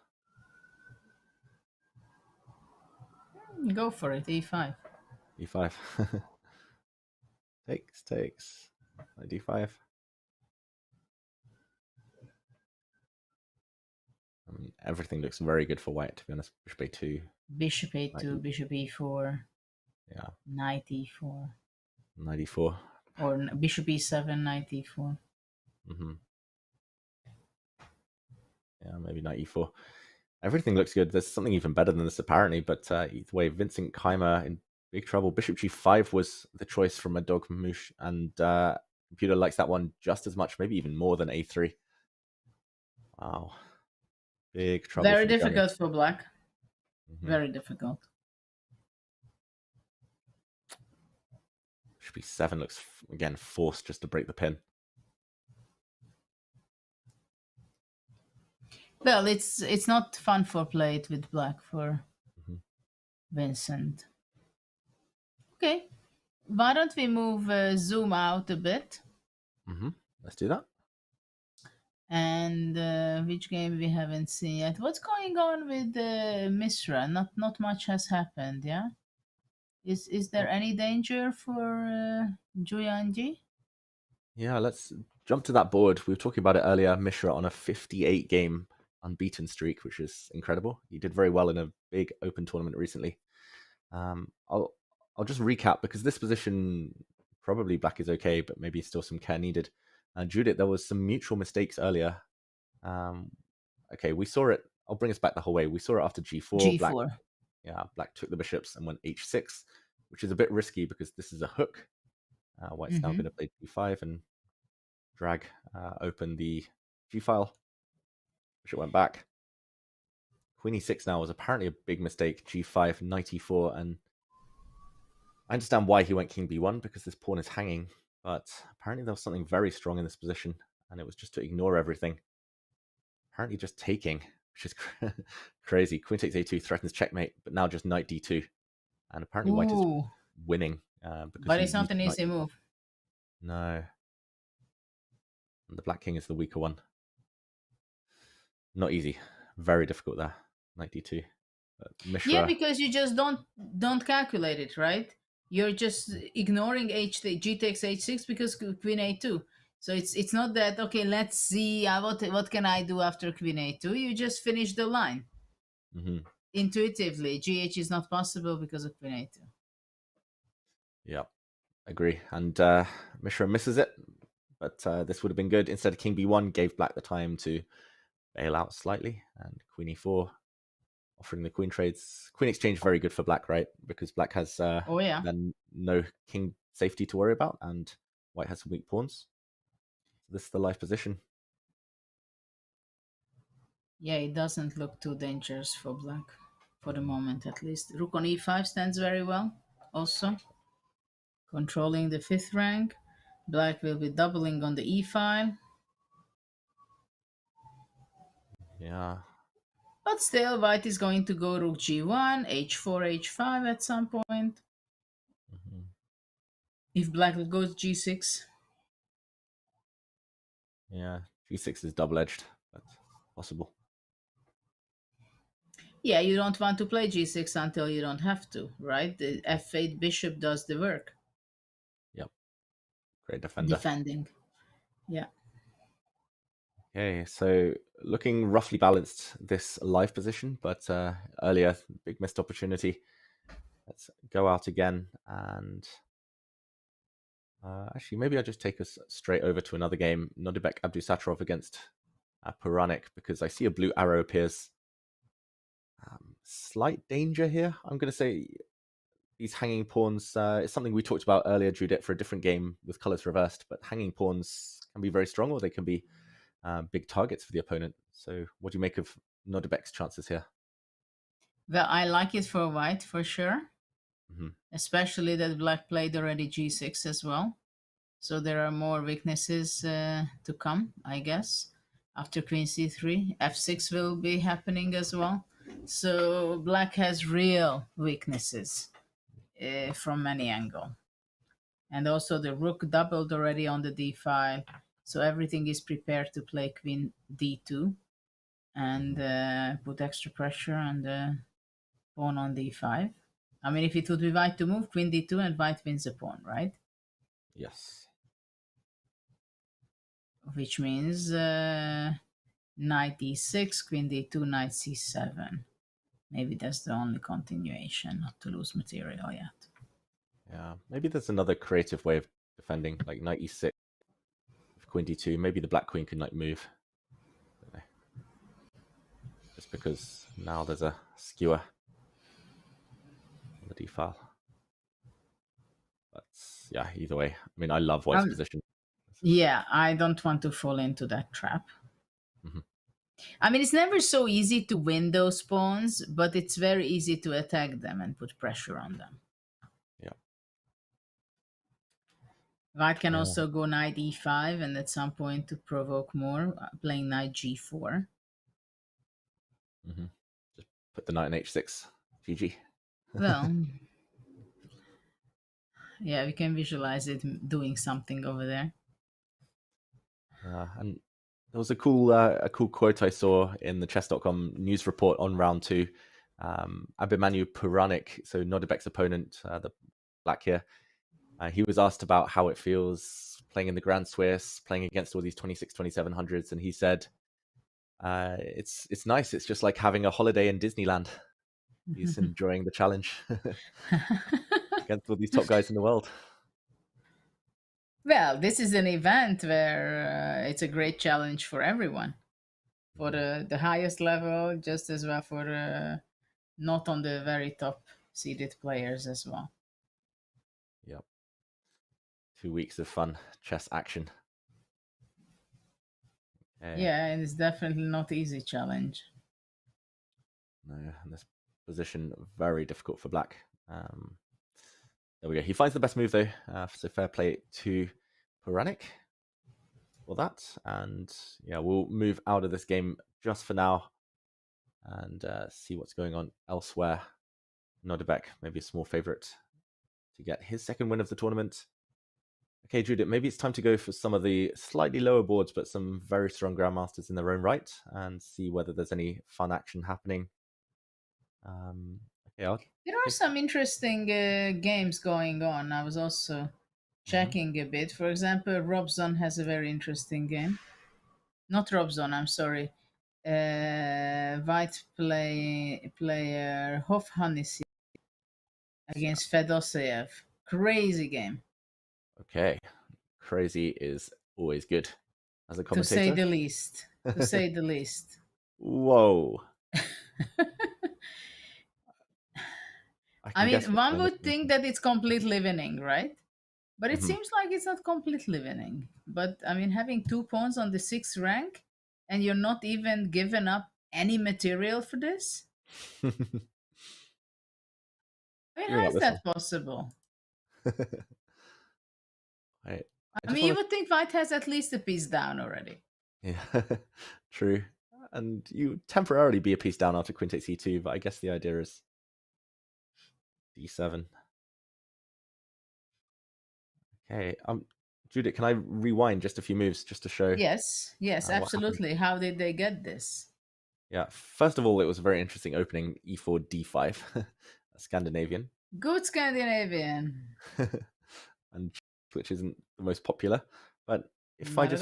Go for it, e5. e5. takes. d5. I mean, everything looks very good for white, to be honest. Bishop a2. Bishop a2, bishop e4. Yeah. Knight e4. Knight e4. Or bishop e7, knight e4. Yeah, maybe knight e4. Everything looks good. There's something even better than this apparently, but either way, Vincent Keimer in big trouble. Bishop g5 was the choice from a dog moosh, and computer likes that one just as much, maybe even more than a3. Wow. Big trouble. Very difficult for black. Very difficult. Bishop e7 looks, again, forced just to break the pin. Well, it's not fun for play it with black for Vincent. Okay. Why don't we move zoom out a bit? Let's do that. And which game we haven't seen yet? What's going on with Mishra? Not much has happened, yeah? Is there any danger for Juyanji? Yeah, let's jump to that board. We were talking about it earlier. Mishra on a 58-game unbeaten streak, which is incredible. He did very well in a big open tournament recently. I'll just recap, because this position, probably black is okay, but maybe still some care needed. Judith, there was some mutual mistakes earlier. Okay, we saw it. I'll bring us back the whole way. We saw it after g4. g4. Black took the bishops and went h6, which is a bit risky because this is a hook. White's now going to play g5 and drag open the g file. Bishop went back. Queen e6 now was apparently a big mistake. g5, knight e4, and I understand why he went king b1, because this pawn is hanging, but apparently there was something very strong in this position, and it was just to ignore everything. Apparently just taking, which is crazy. Queen takes a2 threatens checkmate, but now just knight d2, and apparently white is winning. But it's not an easy move. No. And the black king is the weaker one. Not easy. Very difficult there. Knight d2. Mishra... Yeah, because you just don't calculate it, right? You're just ignoring g takes h6 because queen a2. So it's not that, okay, let's see what can I do after queen a2. You just finish the line. Intuitively, gh is not possible because of queen a2. Yeah, agree. And Mishra misses it, but this would have been good. Instead of king b1, gave black the time to bail out slightly, and queen e4, offering the queen trades. Queen exchange, very good for black, right? Because black has then no king safety to worry about, and white has some weak pawns. So this is the life position. Yeah, it doesn't look too dangerous for black, for the moment at least. Rook on e5 stands very well, also. controlling the 5th rank. Black will be doubling on the e file. Yeah. But still, white is going to go rook g1, h4, h5 at some point. If black goes g6. Yeah, g6 is double-edged, but possible. Yeah, you don't want to play g6 until you don't have to, right? The f8 bishop does the work. Yep. Great defender. Defending. Yeah. Okay, so looking roughly balanced this live position, but earlier, big missed opportunity. Let's go out again and actually, maybe I'll just take us straight over to another game. Nodibek Abdusattorov against Parham, because I see a blue arrow appears. Slight danger here. I'm going to say these hanging pawns is something we talked about earlier, Judith, for a different game with colors reversed. But hanging pawns can be very strong, or they can be big targets for the opponent. So what do you make of Nodibek's chances here? Well, I like it for white, for sure. Mm-hmm. Especially that black played already g6 as well. So there are more weaknesses to come, I guess. After queen c3, f6 will be happening as well. So black has real weaknesses from any angle. And also the rook doubled already on the d file. So everything is prepared to play queen d2 and put extra pressure on the pawn on d5. I mean, if it would be white to move, queen d2 and white wins the pawn, right? Yes. Which means knight d6, queen d2, knight c7. Maybe that's the only continuation, not to lose material yet. Yeah, maybe there's another creative way of defending, like knight e6, queen d2. Maybe the black queen can like move. Don't know. Just because now there's a skewer on the d file. But yeah, either way. I mean, I love white's position. Yeah, I don't want to fall into that trap. I mean, it's never so easy to win those pawns, but it's very easy to attack them and put pressure on them. Yeah. White can also go knight e5 and at some point to provoke more, playing knight g4. Just put the knight in h6. GG. Well, yeah, we can visualize it doing something over there. And there was a cool quote I saw in the chess.com news report on round 2. Abhimanyu Puranik, so Nodibek's opponent, the black here, he was asked about how it feels playing in the Grand Swiss, playing against all these 26, 2700s, and he said, it's nice. It's just like having a holiday in Disneyland. He's enjoying the challenge against all these top guys in the world. Well, this is an event where it's a great challenge for everyone. For the highest level, just as well for not on the very top seeded players as well. Yep. 2 weeks of fun chess action. Yeah, and it's definitely not easy challenge. No, and this position very difficult for black. There we go. He finds the best move though, so fair play to Puranik for that. And yeah, we'll move out of this game just for now and see what's going on elsewhere. Nodibek, maybe a small favorite to get his second win of the tournament. Okay, Judith, maybe it's time to go for some of the slightly lower boards, but some very strong grandmasters in their own right, and see whether there's any fun action happening. Okay, there are some interesting games going on. I was also checking a bit. For example, Robson has a very interesting game. Not Robson, I'm sorry. White player Hofhannissi against Fedoseev. Crazy game. Okay, crazy is always good as a commentator. To say the least. To say the least. Whoa. I mean, one would think that it's completely winning, right? But it seems like it's not completely winning. But I mean, having 2 pawns on the 6th rank and you're not even giving up any material for this? I mean, how is that possible? I mean, you would think white has at least a piece down already. Yeah, true. And you temporarily be a piece down after queen takes e2, but I guess the idea is d7. Okay, Judith, can I rewind just a few moves just to show? Yes, absolutely. How did they get this? Yeah, first of all, it was a very interesting opening, e4, d5, Scandinavian. Good Scandinavian. And which isn't the most popular, but if Not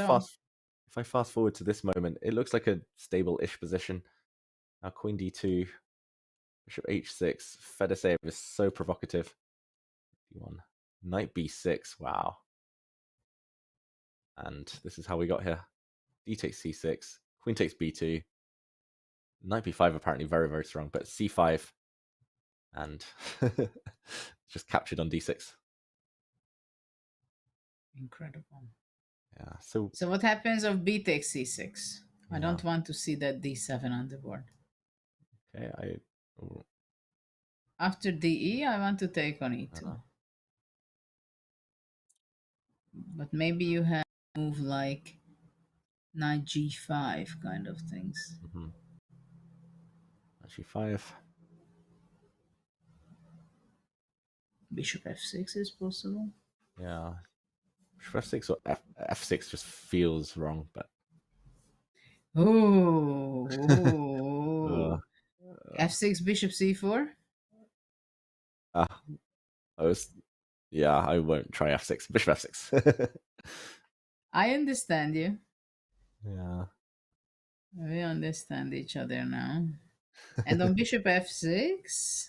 I fast forward to this moment, it looks like a stable-ish position. Now queen d2, bishop h6, FIDE is so provocative. d1, knight b6, wow. And this is how we got here. D takes c6, queen takes b2, knight b5 apparently very, very strong, but c5, and just captured on d6. Incredible. Yeah. So what happens if b takes c6? I don't want to see that d7 on the board. Okay, After de, I want to take on e2. But maybe you have a move like knight g5 kind of things. Knight g5. Bishop f6 is possible. Yeah. Bishop f6 or f6 just feels wrong, but f6 bishop c4. I won't try f6. Bishop f6. I understand you. Yeah. We understand each other now. And on bishop f6,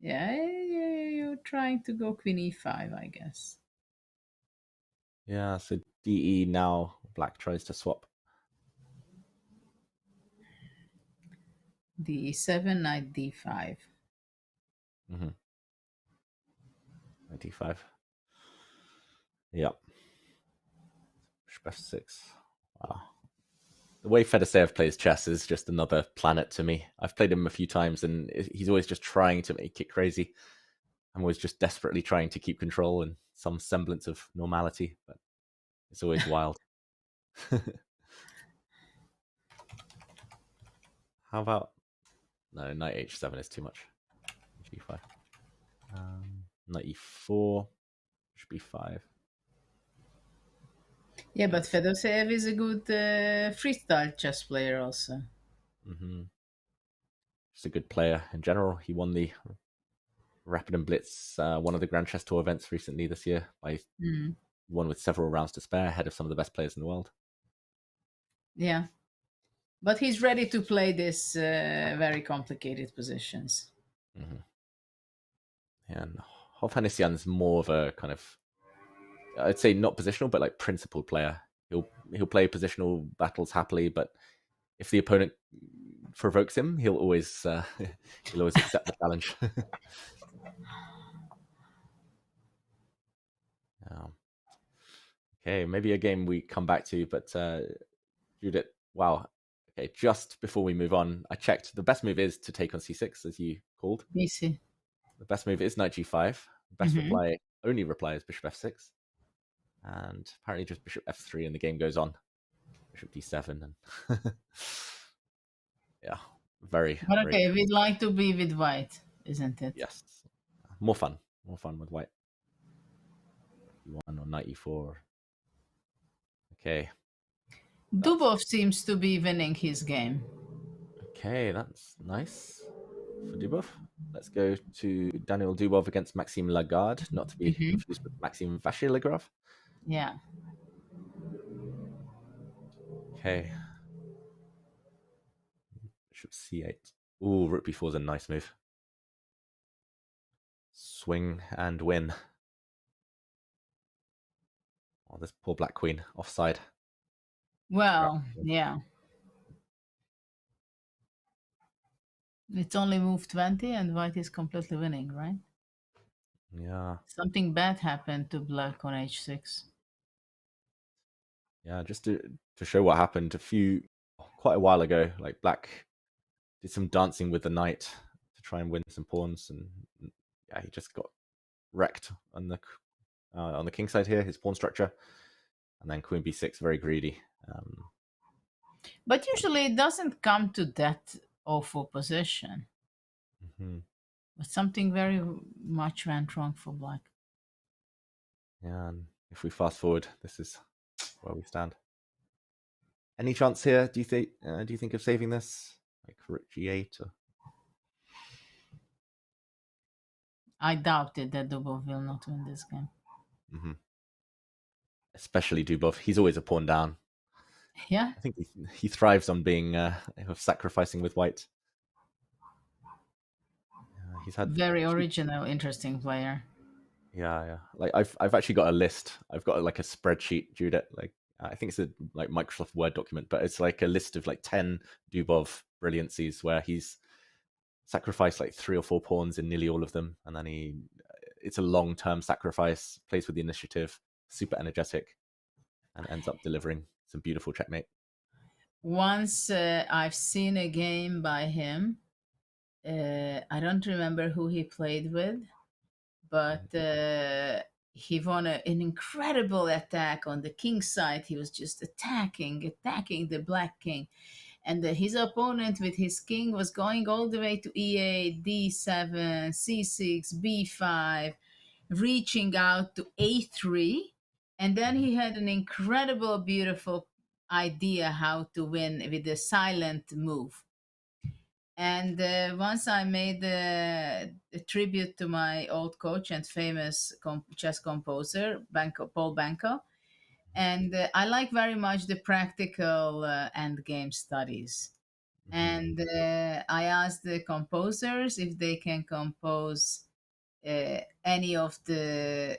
you're trying to go queen e5, I guess. Yeah, so de now, black tries to swap. d7, knight d5. Knight d5. Yep. Bishop f6. Wow. The way Fedoseev plays chess is just another planet to me. I've played him a few times, and he's always just trying to make it crazy. I'm always just desperately trying to keep control and some semblance of normality, but it's always wild. How about... No, knight h7 is too much. g5. Knight e4. Bishop b5. Yeah, but Fedoseev is a good freestyle chess player also. Just a good player in general. He won the Rapid and Blitz, one of the Grand Chess Tour events recently this year. Won with several rounds to spare, ahead of some of the best players in the world. Yeah, but he's ready to play this very complicated positions. And Hovhannisyan's more of a kind of, I'd say not positional, but like principled player. He'll play positional battles happily, but if the opponent provokes him, he'll always accept the challenge. Okay, maybe a game we come back to, but Judith, wow. Okay, just before we move on, I checked. The best move is to take on c6, as you called. BC. The best move is knight g5. The best only reply is bishop f6. And apparently just bishop f3 and the game goes on. Bishop d7 and yeah, very. But okay, very we'd like to be with white, isn't it? Yes, more fun with white. e1 or knight e4. Okay. Dubov seems to be winning his game. Okay, that's nice for Dubov. Let's go to Daniel Dubov against Maxime Lagarde, not to be confused with Maxime Vachier-Lagrave. Yeah. Okay. Bishop c8. Ooh, rook b4 is a nice move. Swing and win. Oh, this poor black queen offside. Well, yeah. It's only move 20 and white is completely winning, right? Yeah. Something bad happened to black on h6. Yeah, just to show what happened quite a while ago, like black did some dancing with the knight to try and win some pawns, and yeah, he just got wrecked on on the king side here, his pawn structure. And then queen b6, very greedy. But usually it doesn't come to that awful position. But something very much went wrong for black. Yeah, and if we fast forward, this is where we stand. Any chance here? Do you think of saving this, like rook g8? Or... I doubted that Dubov will not win this game. Especially Dubov. He's always a pawn down. Yeah. I think he thrives on being of sacrificing with white. He's had very original, interesting player. Yeah. Like I've actually got a list. I've got like a spreadsheet, Judith. Like I think it's a like Microsoft Word document, but it's like a list of like 10 Dubov brilliancies where he's sacrificed like 3 or 4 pawns in nearly all of them, and then it's a long-term sacrifice, plays with the initiative, super energetic, and ends up delivering some beautiful checkmate. Once I've seen a game by him. I don't remember who he played with, but he won an incredible attack on the king side. He was just attacking the black king. And his opponent with his king was going all the way to e8, d7, c6, b5, reaching out to a3. And then he had an incredible, beautiful idea how to win with a silent move. And once I made a tribute to my old coach and famous chess composer, Paul Banco. And I like very much the practical endgame studies. And I asked the composers if they can compose any of the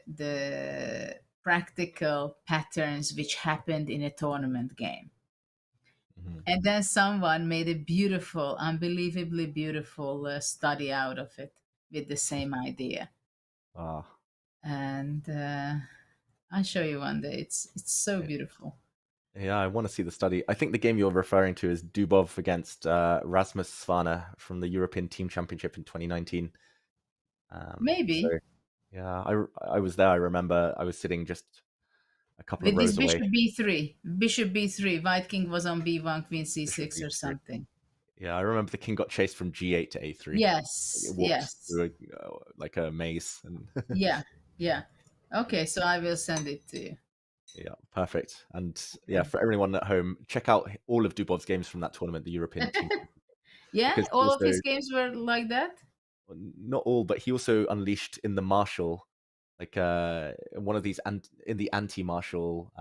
practical patterns which happened in a tournament game. And then someone made a beautiful, unbelievably beautiful study out of it with the same idea. And I'll show you one day. It's so beautiful. Yeah, I want to see the study. I think the game you're referring to is Dubov against Rasmus Svana from the European Team Championship in 2019. Maybe. So, yeah, I was there. I remember I was sitting just a couple with of rows this away. Bishop b3. White king was on b1, queen c6 or something. Yeah, I remember the king got chased from g8 to a3. Yes, yes. Through like a maze. And yeah. Okay, so I will send it to you. Yeah, perfect. And yeah, for everyone at home, check out all of Dubov's games from that tournament, the European team. Yeah, all of his games were like that? Not all, but he also unleashed in the Marshall, like one of these in the anti-Marshall.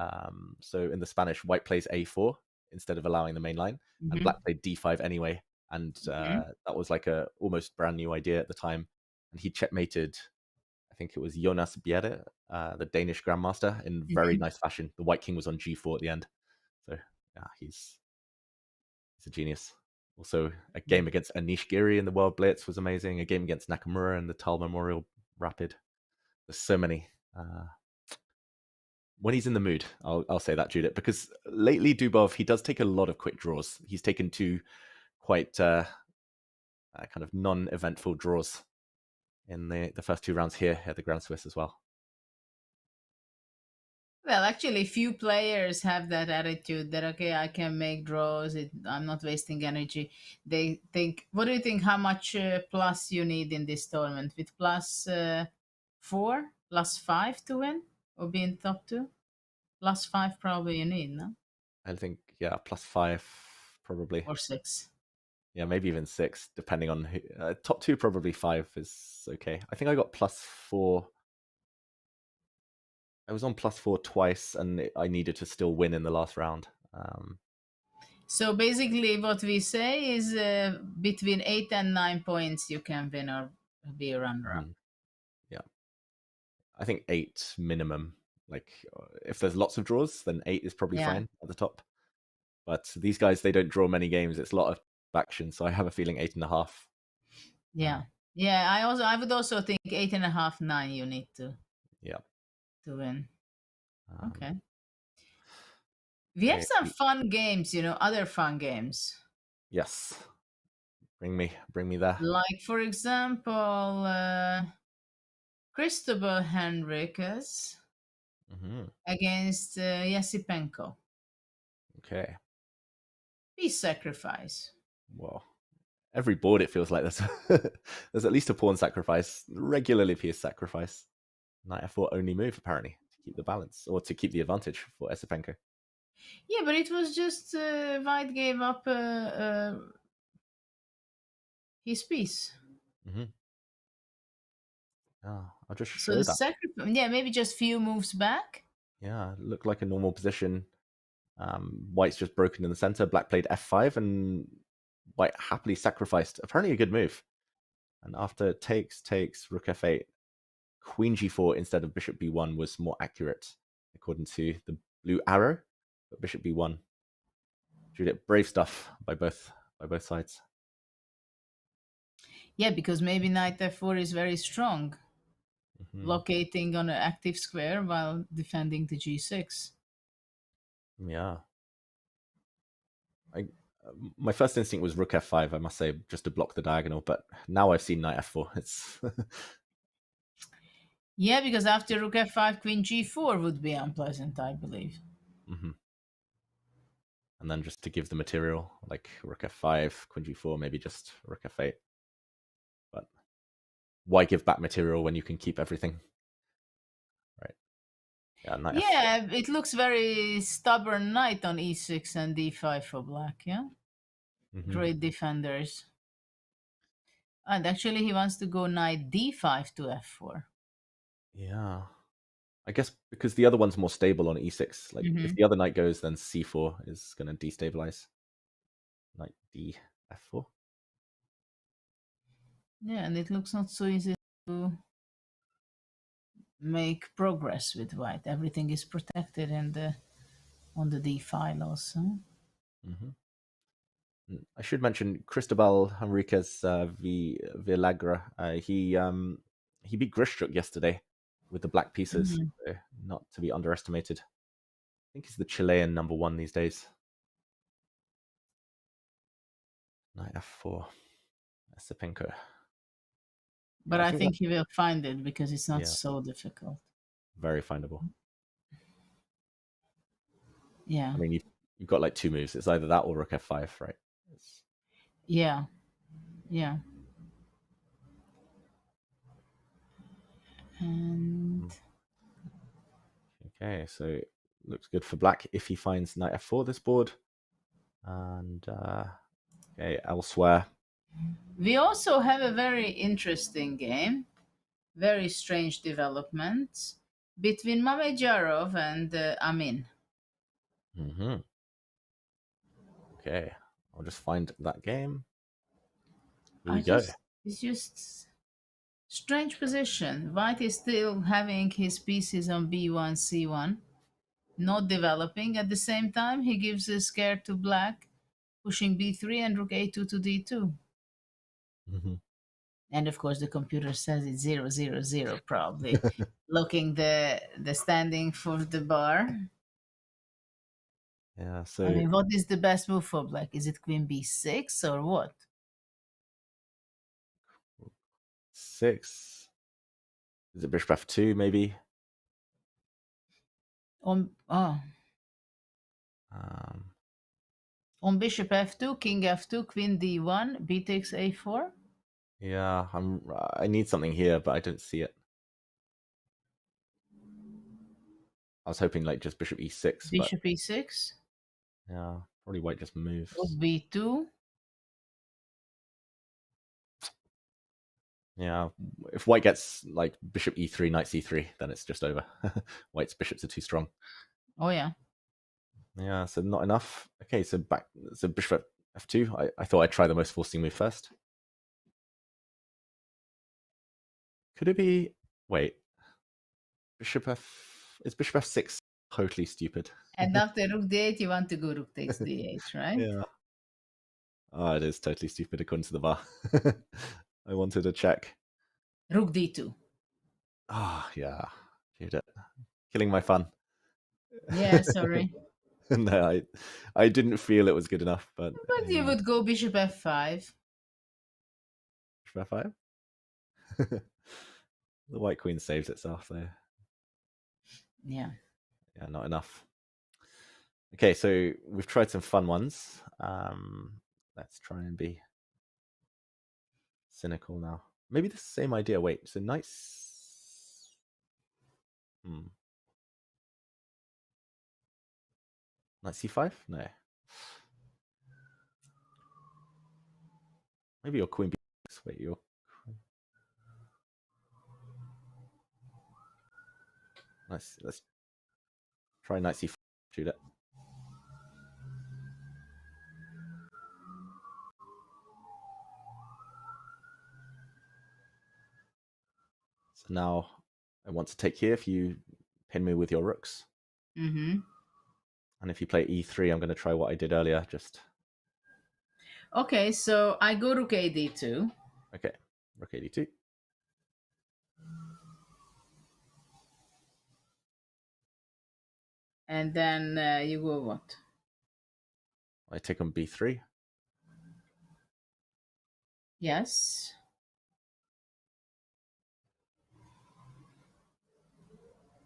So in the Spanish, white plays a4 instead of allowing the main line, and black played d5 anyway. And that was like a almost brand new idea at the time. And he checkmated, I think it was Jonas Bjerre, the Danish grandmaster, in very nice fashion. The white king was on g4 at the end. So yeah, he's a genius. Also, a game against Anish Giri in the World Blitz was amazing. A game against Nakamura in the Tal Memorial Rapid. There's so many. When he's in the mood, I'll say that, Judith, because lately Dubov, he does take a lot of quick draws. He's taken 2 quite kind of non-eventful draws in the first 2 rounds here at the Grand Swiss as well. Well, actually, few players have that attitude that, okay, I can make draws. I'm not wasting energy. They think, what do you think, how much plus you need in this tournament? With plus 4, plus 5 to win or be in top 2? Plus 5 probably you need, no? I think, yeah, plus 5 probably. Or 6. Yeah, maybe even 6, depending on who. Top 2, probably 5 is okay. I think I got plus 4. I was on plus 4 twice, and I needed to still win in the last round. So basically what we say is between 8 and 9 points you can win or be a runner-up. Yeah. I think 8 minimum. Like, if there's lots of draws, then 8 is probably fine at the top. But these guys, they don't draw many games. It's a lot of action, so I have a feeling 8.5. Yeah. Yeah, I would also think 8.5, 9 you need to win. Okay. We have some fun games, other fun games. Yes. Bring me there. Like, for example, Cristobal Henriquez against Yasipenko. Okay. Piece sacrifice. Well, every board it feels like there's there's at least a pawn sacrifice, regularly piece sacrifice. Knight f4 only move apparently to keep the balance or to keep the advantage for Yasipenko. Yeah, but it was just White gave up his piece. Oh, I'll just So show the that. sacrifice, yeah, maybe just few moves back. Yeah, looked like a normal position. White's just broken in the center. Black played f5, and White happily sacrificed. Apparently a good move. And after takes, rook f8, queen g4 instead of bishop b1 was more accurate, according to the blue arrow. But bishop b1. Judith, brave stuff by both sides. Yeah, because maybe knight f4 is very strong, locating on an active square while defending the g6. Yeah. My first instinct was rook f5, I must say, just to block the diagonal. But now I've seen knight f4. It's yeah, because after rook f5, queen g4 would be unpleasant, I believe. And then just to give the material, like rook f5, queen g4, maybe just rook f8. But why give back material when you can keep everything? Right. Yeah, knight yeah, it looks very stubborn knight on e6 and d5 for black, yeah? Great defenders. And actually he wants to go knight d5 to f4. Yeah. I guess because the other one's more stable on e6. Like if the other knight goes, then c4 is going to destabilize. Knight d f4. Yeah, and it looks not so easy to make progress with white. Everything is protected in on the d file also. I should mention Cristobal Henriquez Villagra. He beat Grishchuk yesterday with the black pieces. So not to be underestimated. I think he's the Chilean #1 these days. Knight f4. Yasipenko. But I think he will find it because it's not so difficult. Very findable. Yeah. I mean, you've got like two moves. It's either that or rook f5, right? Yeah. Yeah. And okay, so looks good for black if he finds knight f4 this board. And okay, elsewhere. We also have a very interesting game, very strange developments between Mamedyarov and Amin. Okay, I'll just find that game. Here we go. It's just strange position. White is still having his pieces on b1, c1, not developing. At the same time, he gives a scare to black, pushing b3 and rook a2 to d2. And of course, the computer says it's 0, 0, 0, probably looking the standing for the bar. Yeah, so I mean, what is the best move for black? Is it queen b6 or what? 6. Is it bishop f2 maybe? On bishop f2, king f2, queen d1, b takes a4. Yeah, I need something here, but I don't see it. I was hoping like just bishop e6. Bishop e6. Yeah, probably white just moves. Rook b2. Yeah, if white gets like bishop e3, knight c3, then it's just over. White's bishops are too strong. Oh yeah. Yeah, so not enough. Okay, so bishop f2. I thought I'd try the most forcing move first. Could it be? Wait, bishop is bishop f6 totally stupid? And after rook d8, you want to go rook takes d8, right? Yeah. Oh, it is totally stupid according to the bar. I wanted to check. Rook d2. Ah, yeah. Killing my fun. Yeah, sorry. No, I didn't feel it was good enough, but you would go bishop f5. Bishop f5? The white queen saves itself there. Yeah. Yeah, not enough. Okay, so we've tried some fun ones. Let's try and be cynical now. Maybe the same idea. Wait, so knights. Knight c5? No. Maybe your queen b6. Wait, your nice. Let's try knight c5. Shoot it. So now I want to take here if you pin me with your rooks. Mm-hmm. And if you play e3, I'm going to try what I did earlier. Just Okay, so I go rook a d2. okay, rook a d2. And then you go what? I take on b3. Yes.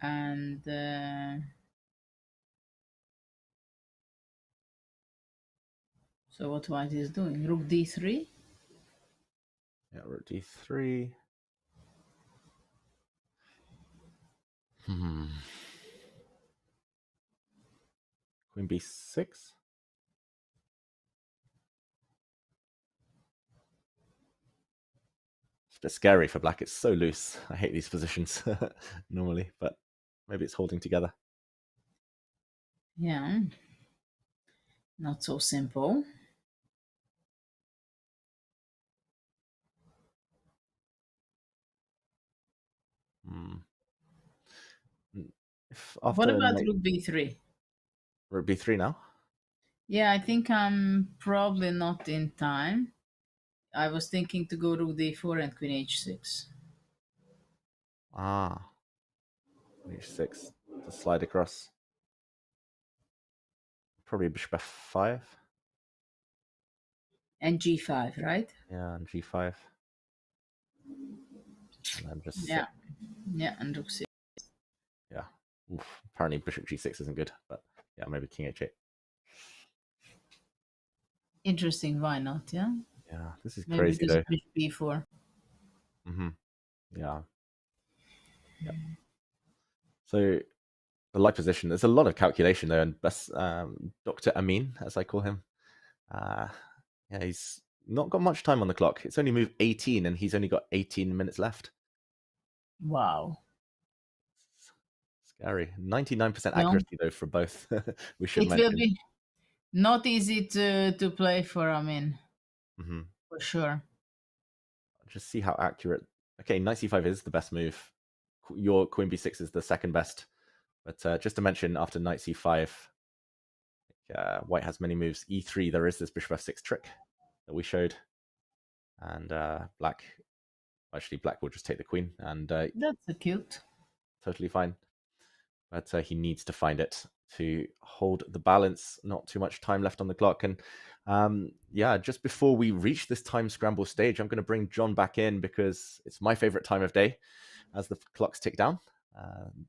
And so what white is doing? Rook d3? Yeah, rook d3. Queen b6. It's a bit scary for black. It's so loose. I hate these positions normally, but maybe it's holding together. Yeah. Not so simple. What about rook b3? Rook b3 now? Yeah, I think I'm probably not in time. I was thinking to go rook d4 and queen h6. Ah. h6 to slide across. Probably bishop f5. And g5, right? Yeah, and g5. And then just yeah, yeah, and rook c. Yeah. Oof. Apparently bishop g6 isn't good, but yeah, maybe king h8. Interesting. Why not? Yeah. Yeah, this is Maybe crazy though. Bishop b4. Yeah. Yeah. So the light position. There's a lot of calculation though, and Dr. Amin, as I call him. Yeah, he's not got much time on the clock. It's only move 18, and he's only got 18 minutes left. Wow. Scary. 99% accuracy though for both. We should it mention. Will be not easy to play for Amin. For sure. Just see how accurate. Okay, knight c5 is the best move. Your queen b6 is the second best. But just to mention, after knight c5, white has many moves. e3, there is this bishop f6 trick that we showed. And black will just take the queen. And that's cute. Totally fine. But he needs to find it to hold the balance. Not too much time left on the clock. And yeah, just before we reach this time scramble stage, I'm going to bring John back in because it's my favorite time of day as the clocks tick down.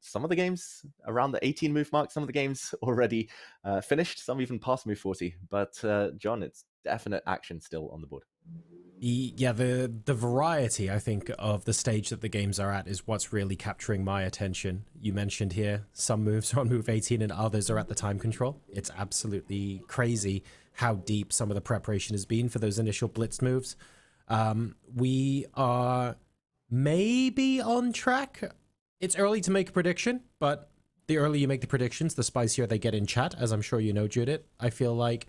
Some of the games around the 18 move mark, some of the games already finished, some even past move 40. But John, it's definite action still on the board. Yeah, the variety, I think, of the stage that the games are at is what's really capturing my attention. You mentioned here some moves are on move 18 and others are at the time control. It's absolutely crazy how deep some of the preparation has been for those initial blitz moves. We are maybe on track. It's early to make a prediction, but the earlier you make the predictions, the spicier they get in chat, as I'm sure you know, Judith. I feel like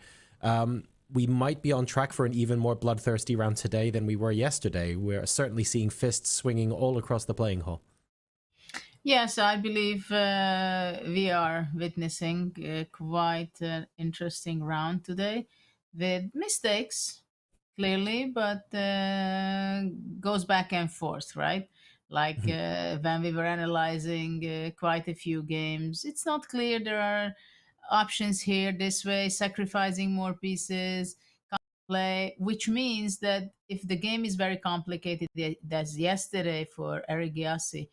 we might be on track for an even more bloodthirsty round today than we were yesterday. We're certainly seeing fists swinging all across the playing hall. Yes, I believe we are witnessing quite an interesting round today with mistakes, clearly, but goes back and forth, right? Like when we were analyzing quite a few games, it's not clear. There are options here this way, sacrificing more pieces, play, which means that if the game is very complicated, as yesterday for Eric Gyasi,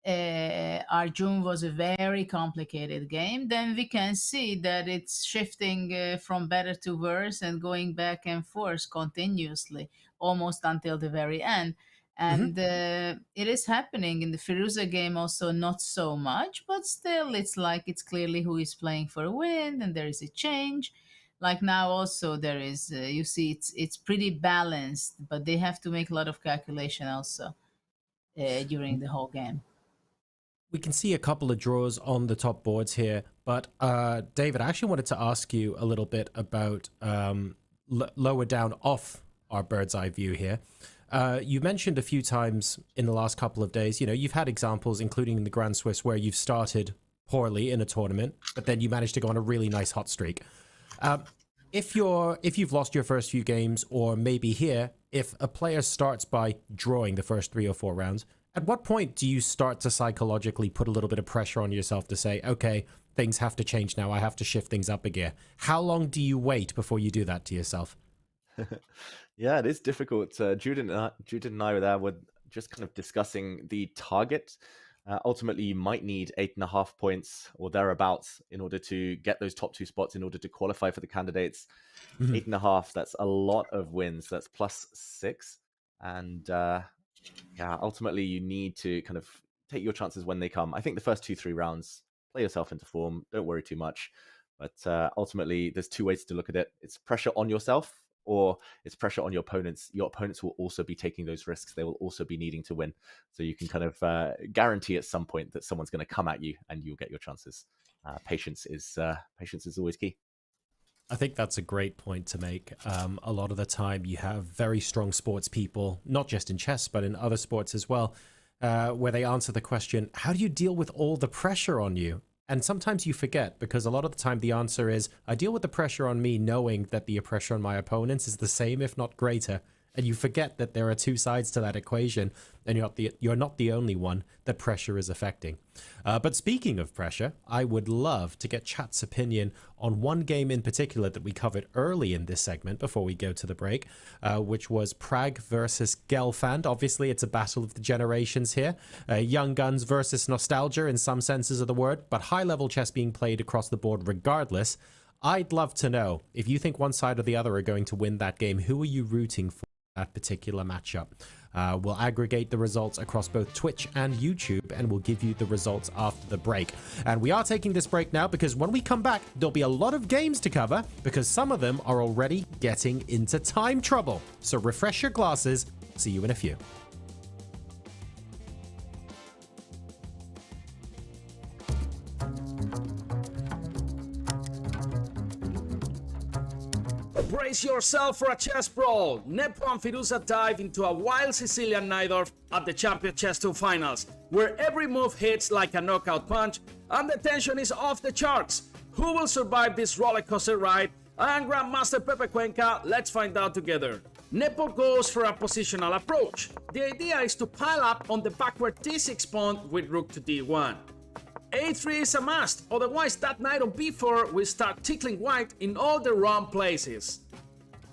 Arjun was a very complicated game, then we can see that it's shifting from better to worse and going back and forth continuously, almost until the very end. And it is happening in the Firouzja game also, not so much, but still it's like it's clearly who is playing for a win, and there is a change. Like now also there is, you see it's pretty balanced, but they have to make a lot of calculation also during the whole game. We can see a couple of draws on the top boards here, but David, I actually wanted to ask you a little bit about lower down off our bird's eye view here. You mentioned a few times in the last couple of days, you know, you've had examples, including in the Grand Swiss, where you've started poorly in a tournament, but then you managed to go on a really nice hot streak. If you've lost your first few games, or maybe here, if a player starts by drawing the first 3 or 4 rounds, at what point do you start to psychologically put a little bit of pressure on yourself to say, okay, things have to change now, I have to shift things up a gear? How long do you wait before you do that to yourself? Yeah, it is difficult. Jude and I were there, were just kind of discussing the target. Ultimately, you might need 8.5 points or thereabouts in order to get those top 2 spots, in order to qualify for the candidates. 8.5, that's a lot of wins. That's +6. And yeah, ultimately, you need to kind of take your chances when they come. I think the first 2-3 rounds, play yourself into form. Don't worry too much. But ultimately, there's 2 ways to look at it. It's pressure on yourself, or it's pressure on your opponents. Your opponents will also be taking those risks. They will also be needing to win. So you can kind of guarantee at some point that someone's going to come at you and you'll get your chances. Patience is always key. I think that's a great point to make. A lot of the time you have very strong sports people, not just in chess, but in other sports as well, where they answer the question, how do you deal with all the pressure on you? And sometimes you forget, because a lot of the time the answer is, I deal with the pressure on me knowing that the pressure on my opponents is the same, if not greater. And you forget that there are 2 sides to that equation, and you're not the only one that pressure is affecting. But speaking of pressure, I would love to get chat's opinion on one game in particular that we covered early in this segment before we go to the break, which was Pragg versus Gelfand. Obviously, it's a battle of the generations here. Young guns versus nostalgia in some senses of the word, but high-level chess being played across the board regardless. I'd love to know, if you think one side or the other are going to win that game, who are you rooting for that particular matchup? We'll aggregate the results across both Twitch and YouTube, and we'll give you the results after the break. And we are taking this break now because when we come back, there'll be a lot of games to cover, because some of them are already getting into time trouble. So refresh your glasses. See you in a few. Brace yourself for a chess brawl. Nepo and Firouzja dive into a wild Sicilian Najdorf at the Champion Chess 2 finals, where every move hits like a knockout punch and the tension is off the charts. Who will survive this rollercoaster ride? I am Grandmaster Pepe Cuenca. Let's find out together. Nepo goes for a positional approach. The idea is to pile up on the backward d6 pawn with rook to d1. a3 is a must, otherwise that knight on b4 will start tickling white in all the wrong places.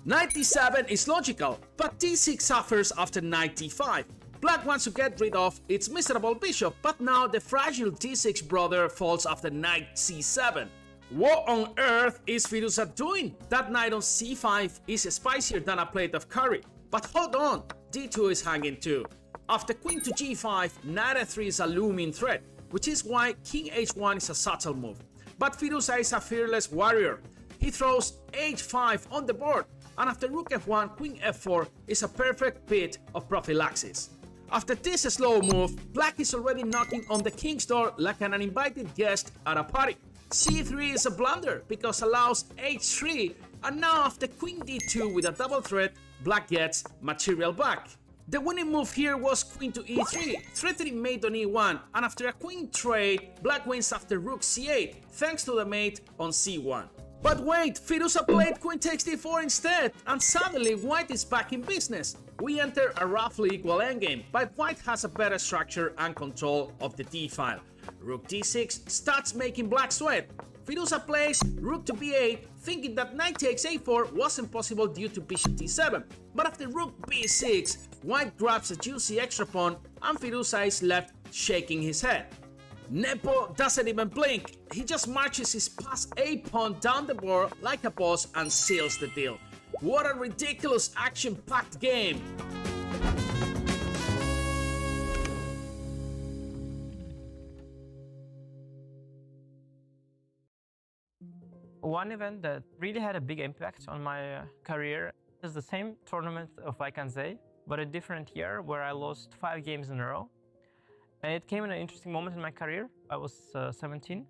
Knight d7 is logical, but d6 suffers after knight d5. Black wants to get rid of its miserable bishop, but now the fragile d6 brother falls after knight c7. What on earth is Firouzja doing? That knight on c5 is spicier than a plate of curry. But hold on, d2 is hanging too. After queen to g5, knight f3 is a looming threat, which is why king h1 is a subtle move. But Firouzja is a fearless warrior. He throws h5 on the board, and after rook f1, queen f4 is a perfect bit of prophylaxis. After this slow move, black is already knocking on the king's door like an uninvited guest at a party. c3 is a blunder because allows h3, and now after queen d2 with a double threat, black gets material back. The winning move here was queen to e3, threatening mate on e1, and after a queen trade, black wins after rook c8, thanks to the mate on c1. But wait, Firouzja played queen takes d4 instead, and suddenly white is back in business. We enter a roughly equal endgame, but white has a better structure and control of the d-file. Rook d6 starts making black sweat. Firouzja plays rook to b8, thinking that knight takes a4 wasn't possible due to bishop d7. But after rook b6, white grabs a juicy extra pawn, and Firouzja is left shaking his head. Nepo doesn't even blink. He just marches his pass a pawn down the board like a boss and seals the deal. What a ridiculous action-packed game! One event that really had a big impact on my career is the same tournament of Vacanze, but a different year where I lost 5 games in a row. And it came in an interesting moment in my career. I was 17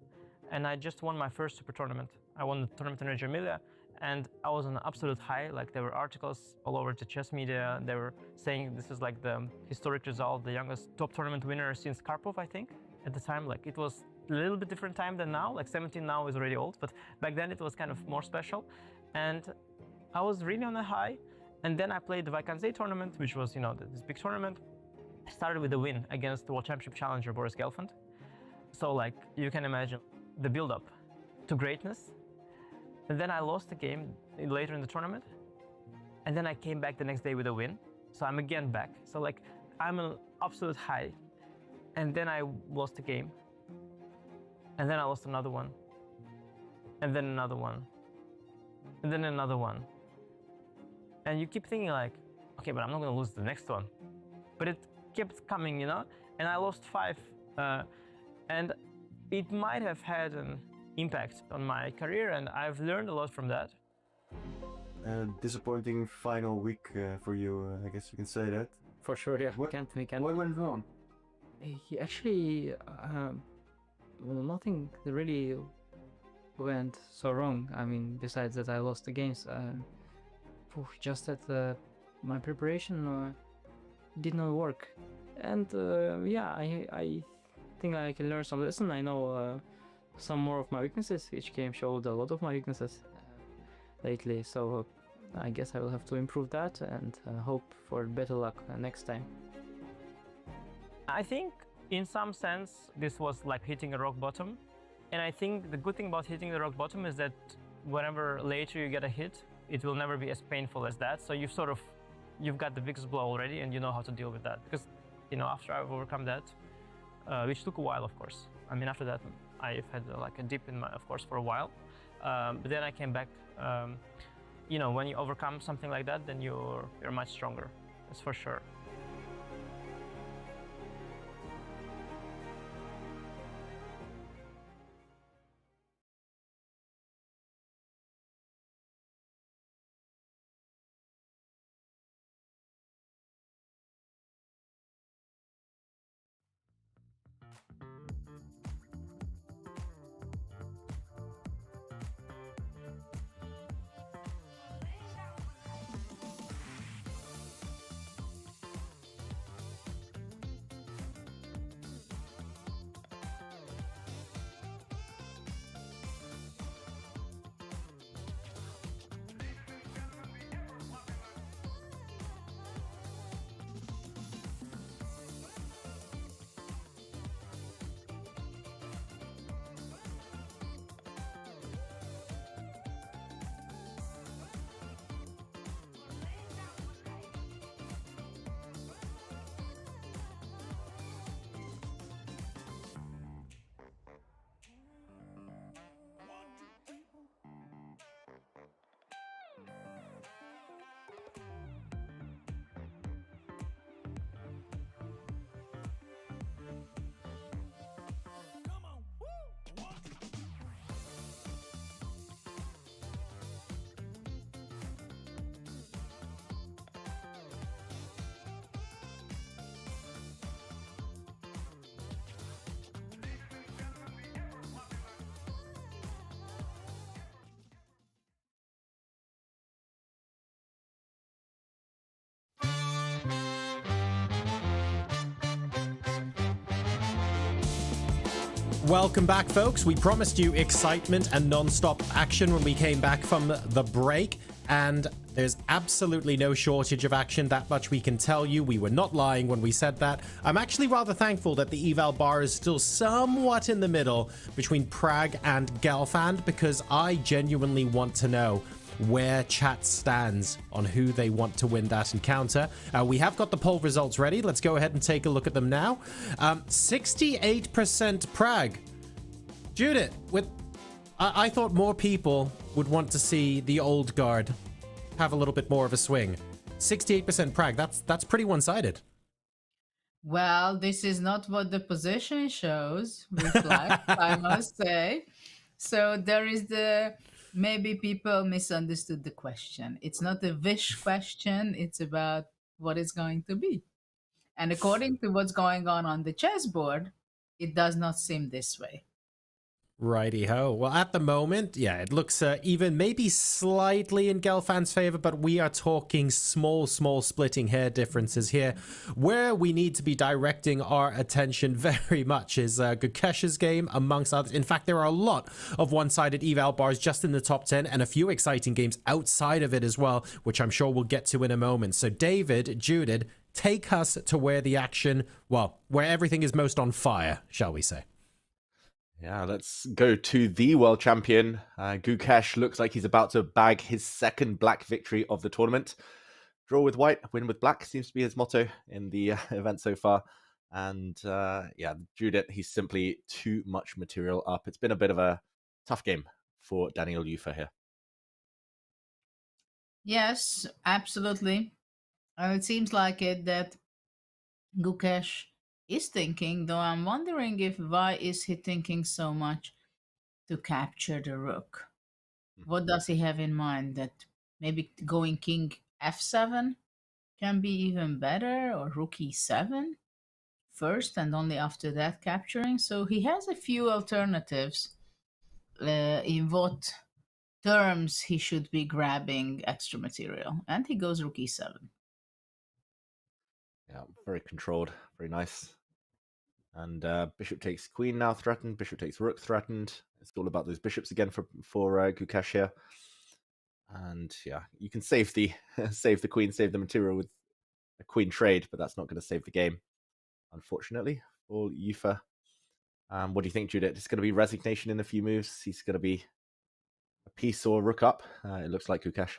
and I just won my first super tournament. I won the tournament in Reggio Emilia and I was on an absolute high. Like, there were articles all over the chess media. They were saying this is like the historic result, the youngest top tournament winner since Karpov, I think, at the time. Like, it was a little bit different time than now. Like, 17 now is already old, but back then it was kind of more special. And I was really on a high. And then I played the Vacanze tournament, which was, you know, this big tournament. I started with a win against the World Championship challenger Boris Gelfand. So, like, you can imagine the build-up to greatness. And then I lost the game later in the tournament. And then I came back the next day with a win. So I'm again back. So, like, I'm an absolute high. And then I lost the game. And then I lost another one. And then another one. And then another one. And you keep thinking, like, okay, but I'm not going to lose the next one. But it kept coming, you know? And I lost 5. And it might have had an impact on my career, and I've learned a lot from that. Disappointing final week for you, I guess we can say that. For sure, yeah. We can. What went wrong? He actually, well, nothing really went so wrong. I mean, besides that I lost the games. Just that my preparation did not work. And yeah, I think I can learn some lesson. I know some more of my weaknesses. Each game showed a lot of my weaknesses lately, so I guess I will have to improve that and hope for better luck next time. I think in some sense this was like hitting a rock bottom, and I think the good thing about hitting the rock bottom is that whenever later you get a hit, it will never be as painful as that. So you've got the biggest blow already and you know how to deal with that. Because, you know, after I've overcome that, which took a while, of course. I mean, after that, I've had like a dip in my, of course, for a while. But then I came back. You know, when you overcome something like that, then you're much stronger. That's for sure. Welcome back, folks. We promised you excitement and non-stop action when we came back from the break. and there's absolutely no shortage of action. That much we can tell you. We were not lying when we said that. I'm actually rather thankful that the eval bar is still somewhat in the middle between Pragg and Gelfand, because I genuinely want to know where chat stands on who they want to win that encounter. We have got the poll results ready. Let's go ahead and take a look at them now. 68% Pragg. Judith, I thought more people would want to see the old guard have a little bit more of a swing. 68% Pragg. That's pretty one-sided. Well, this is not what the position shows with life, I must say. So there is maybe people misunderstood the question. It's not a wish question. It's about what it's going to be. And according to what's going on the chessboard, it does not seem this way. Righty-ho. Well, at the moment, yeah, it looks even maybe slightly in Gelfand's favor, but we are talking small splitting hair differences here. Where we need to be directing our attention very much is Gukesh's game, amongst others. In fact, there are a lot of one-sided eval bars just in the top 10 and a few exciting games outside of it as well, which I'm sure we'll get to in a moment. So David, Judith, take us to where the action, well, where everything is most on fire, shall we say. Yeah, let's go to the world champion. Gukesh looks like he's about to bag his second black victory of the tournament. Draw with white, win with black seems to be his motto in the event so far. And yeah, Judith, he's simply too much material up. It's been a bit of a tough game for Daniel Euwe here. Yes, absolutely. And it seems like it that Gukesh is thinking, though I'm wondering why is he thinking so much to capture the rook? What does he have in mind? That maybe going king f7 can be even better, or rook e7 first and only after that capturing? So he has a few alternatives in what terms he should be grabbing extra material, and he goes rook e7. Yeah, very controlled, very nice. And bishop takes queen now threatened, bishop takes rook threatened. It's all about those bishops again for Gukesh here. And yeah, you can save the save the queen, save the material with a queen trade, but that's not going to save the game, unfortunately, for Euwe. What do you think, Judith? It's going to be resignation in a few moves. He's going to be a piece or rook up. It looks like Gukesh.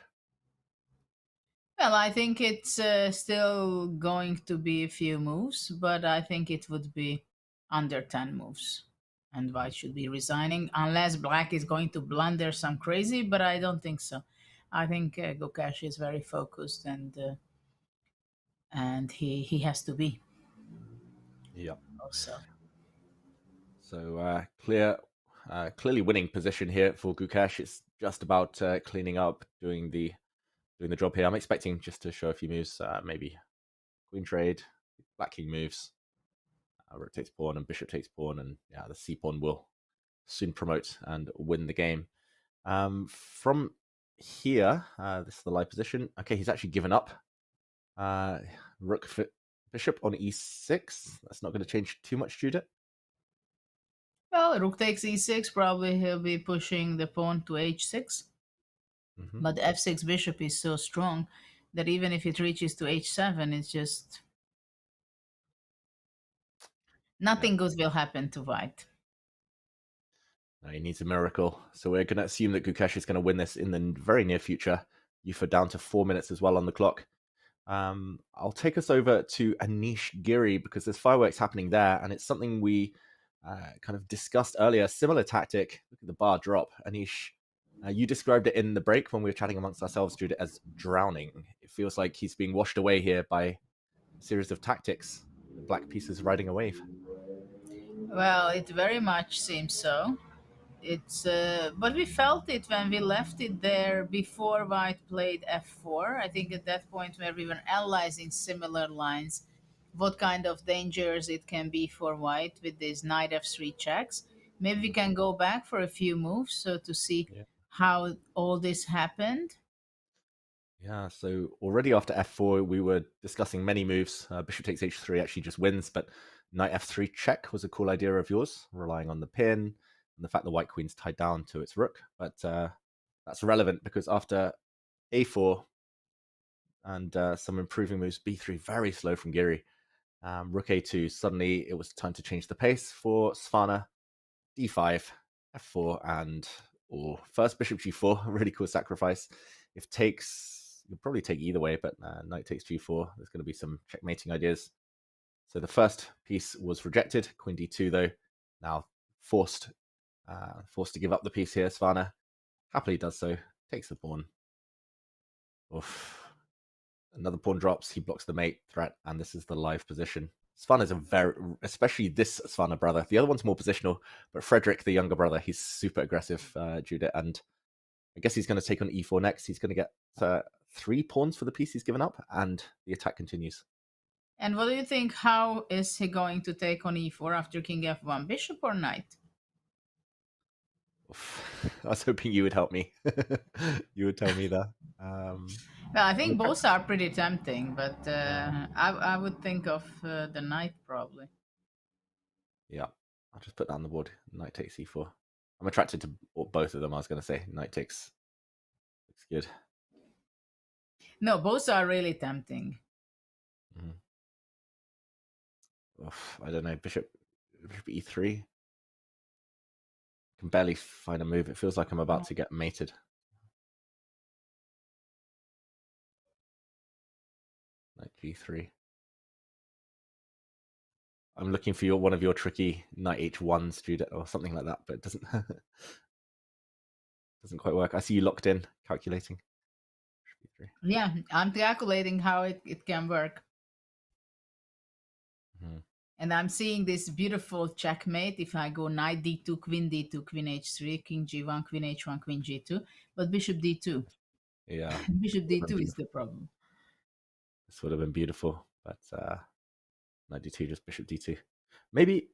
Well, I think it's still going to be a few moves, but I think it would be under 10 moves. And white should be resigning, unless black is going to blunder some crazy, but I don't think so. I think Gukesh is very focused, and he has to be. Yeah. Also. So clearly winning position here for Gukesh. It's just about cleaning up, doing the job here. I'm expecting just to show a few moves, maybe queen trade, black king moves, rook takes pawn and bishop takes pawn, and yeah, the c pawn will soon promote and win the game. From here, this is the live position. Okay, he's actually given up. Rook bishop on e6. That's not going to change too much, Judith. Well, rook takes e6. Probably he'll be pushing the pawn to h6. But the f6 bishop is so strong that even if it reaches to h7, it's just nothing good will happen to white. No, he needs a miracle. So we're going to assume that Gukesh is going to win this in the very near future. Euwe down to 4 minutes as well on the clock. I'll take us over to Anish Giri because there's fireworks happening there, and it's something we kind of discussed earlier. Similar tactic. Look at the bar drop. Anish, you described it in the break when we were chatting amongst ourselves, Judith, as drowning. It feels like he's being washed away here by a series of tactics. The black pieces riding a wave. Well, it very much seems so. It's but we felt it when we left it there before white played f4. I think at that point where we were analyzing similar lines, what kind of dangers it can be for white with these knight f3 checks. Maybe we can go back for a few moves so to see how all this happened. Yeah, so already after f4, we were discussing many moves. Bishop takes h3 actually just wins, but knight f3 check was a cool idea of yours, relying on the pin and the fact the white queen's tied down to its rook. But that's relevant because after a4, and some improving moves. b3, very slow from Giri. Rook a2, suddenly it was time to change the pace for Svana. d5, f4, and first bishop g4, really cool sacrifice. If takes, you'll probably take either way, but knight takes g4. There's going to be some checkmating ideas. So the first piece was rejected. Queen d2, though, now forced to give up the piece here. Svana happily does so, takes the pawn. Oof. Another pawn drops, he blocks the mate threat, and this is the live position. Svana is especially this Svana brother. The other one's more positional, but Frederick, the younger brother, he's super aggressive, Judith, and I guess he's going to take on e4 next. He's going to get 3 pawns for the piece he's given up, and the attack continues. And what do you think? How is he going to take on e4 after king f1? Bishop or knight? I was hoping you would help me. You would tell me that. Well, I think both are pretty tempting, but I would think of the knight probably. Yeah, I'll just put that on the board. Knight takes e4. I'm attracted to both of them. I was going to say knight takes. Looks good. No, both are really tempting. I don't know. Bishop e3. Can barely find a move. It feels like I'm about to get mated. Knight g3. I'm looking for one of your tricky knight h1s, Judith, or something like that, but it doesn't doesn't quite work. I see you locked in, calculating. Yeah, I'm calculating how it can work. And I'm seeing this beautiful checkmate if I go knight d2, queen h3, king g1, queen h1, queen g2, but bishop d2. Yeah. Bishop d2 is the problem. This would have been beautiful, but knight d2, just bishop d2. Maybe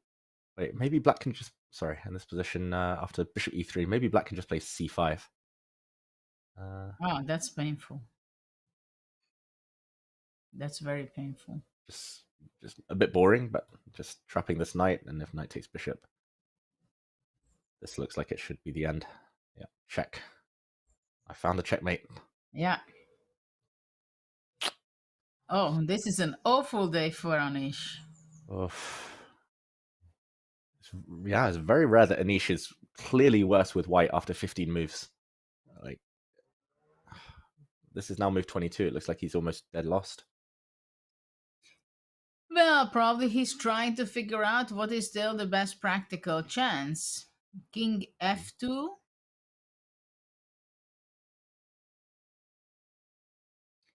black can just, sorry, in this position after bishop e3, maybe black can just play c5. Oh, that's painful. That's very painful. Just a bit boring, but just trapping this knight, and if knight takes bishop, this looks like it should be the end. Yeah, check. I found a checkmate. Yeah. Oh, this is an awful day for Anish. It's very rare that Anish is clearly worse with white after 15 moves. Like, this is now move 22. It looks like he's almost dead lost. Well, probably he's trying to figure out what is still the best practical chance. King f2.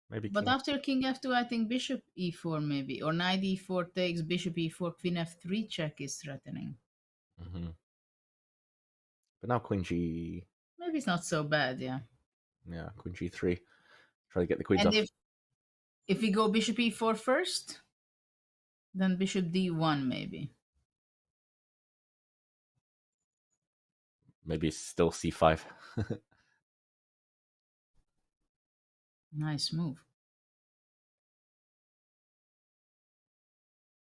Maybe. But after king f2, I think bishop e4 maybe, or knight e4 takes, bishop e4, queen f3 check is threatening. But now queen g. Maybe it's not so bad, yeah. Yeah, queen g3. Try to get the queens and off. If we go bishop e4 first, then bishop d1 maybe. Maybe still c5. Nice move.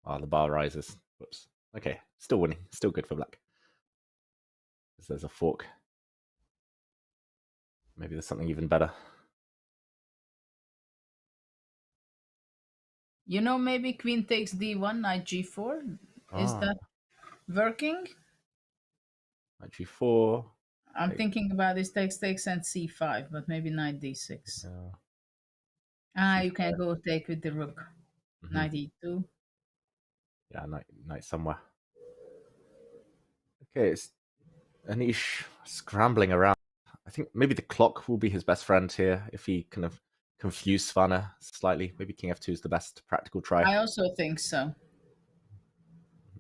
Oh, the bar rises. Whoops. Okay, still winning. Still good for black. Because there's a fork. Maybe there's something even better. You know, maybe queen takes d1, knight g4. Is that working? Knight g4. I'm thinking about this takes, and c5, but maybe knight d6. You can go take with the rook. Knight e2. Yeah, knight somewhere. Okay, it's Anish scrambling around. I think maybe the clock will be his best friend here if he kind of confuse Svana slightly. Maybe king f2 is the best practical try. I also think so.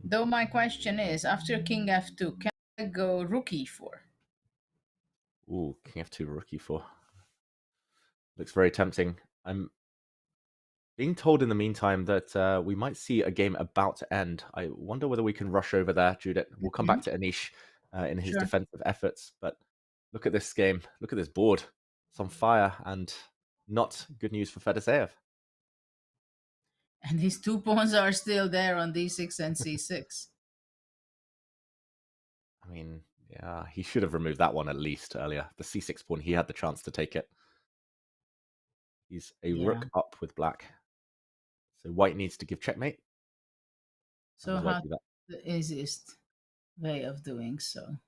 Though my question is, after king f2, can I go rook e4? Ooh, king f2, rook e4. Looks very tempting. I'm being told in the meantime that we might see a game about to end. I wonder whether we can rush over there, Judith. We'll come back to Anish in his defensive efforts, but look at this game. Look at this board. It's on fire, and not good news for Fedoseev. And his 2 pawns are still there on d6 and c6. I mean, yeah, he should have removed that one at least earlier. The c6 pawn, he had the chance to take it. He's a rook up with black. So white needs to give checkmate. So how the easiest way of doing so?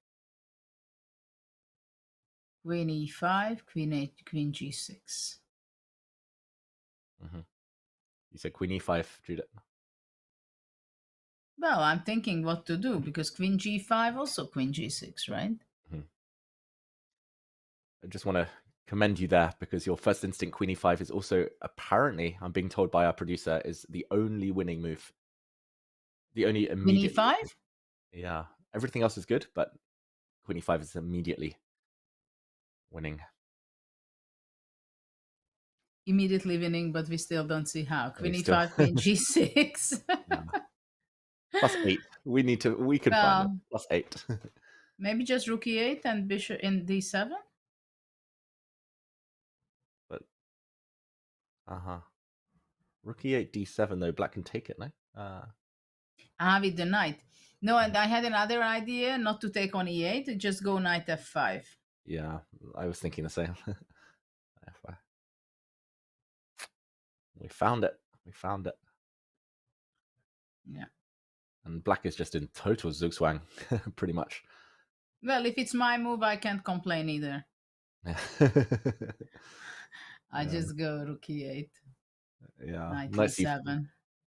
Queen e5, queen 8, queen g6. You said queen e5, Judith. Well, I'm thinking what to do, because queen g5, also queen g6, right? I just want to commend you there, because your first instinct queen e5 is also apparently, I'm being told by our producer, is the only winning move. The only immediate queen e5? Yeah, everything else is good, but queen e5 is immediately winning. Immediately winning, but we still don't see how. Queen e5, queen g6. +8. We can find it. +8. Maybe just rook e8 and bishop in d7? But rook e8, d7 though, black can take it, no? With the knight. No, and I had another idea, not to take on e8, just go knight f5. Yeah, I was thinking the same. We found it. Yeah. And black is just in total zugzwang, pretty much. Well, if it's my move, I can't complain either. I just go rook e8. Yeah. Knight e7.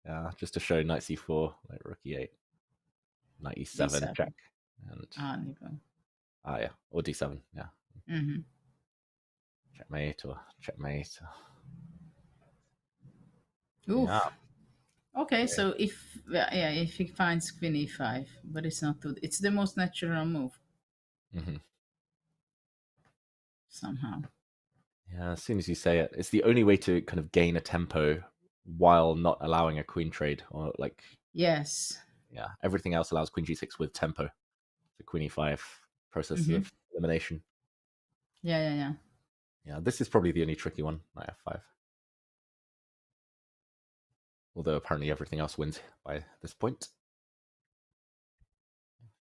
Yeah, just to show knight c4, like rook e8. Knight e7, D7. check. And Nepo. yeah, or d7, yeah. Mm-hmm. Checkmate or checkmate. Oof. Yeah. Okay, so if he finds queen e5, but it's not too, it's the most natural move. Somehow. Yeah, as soon as you say it, it's the only way to kind of gain a tempo while not allowing a queen trade, or like. Yes. Yeah, everything else allows queen g6 with tempo. The queen e5 process of elimination. Yeah. Yeah, this is probably the only tricky one, knight f5. Although apparently everything else wins by this point.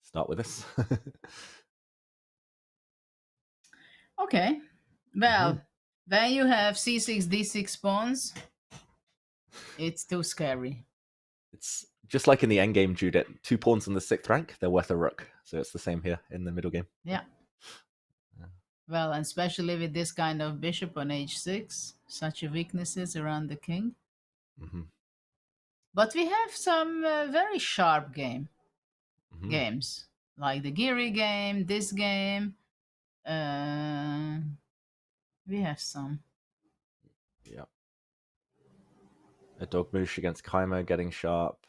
Start with this. Okay. Well, when you have c6, d6 pawns, it's too scary. It's just like in the endgame, Judith. 2 pawns in the 6th rank, they're worth a rook. So it's the same here in the middle game. Yeah. Well, and especially with this kind of bishop on h6, such weaknesses around the king. But we have some very sharp games, like the Giri game, this game. We have some. Yeah. A Dogmush against Kaima getting sharp.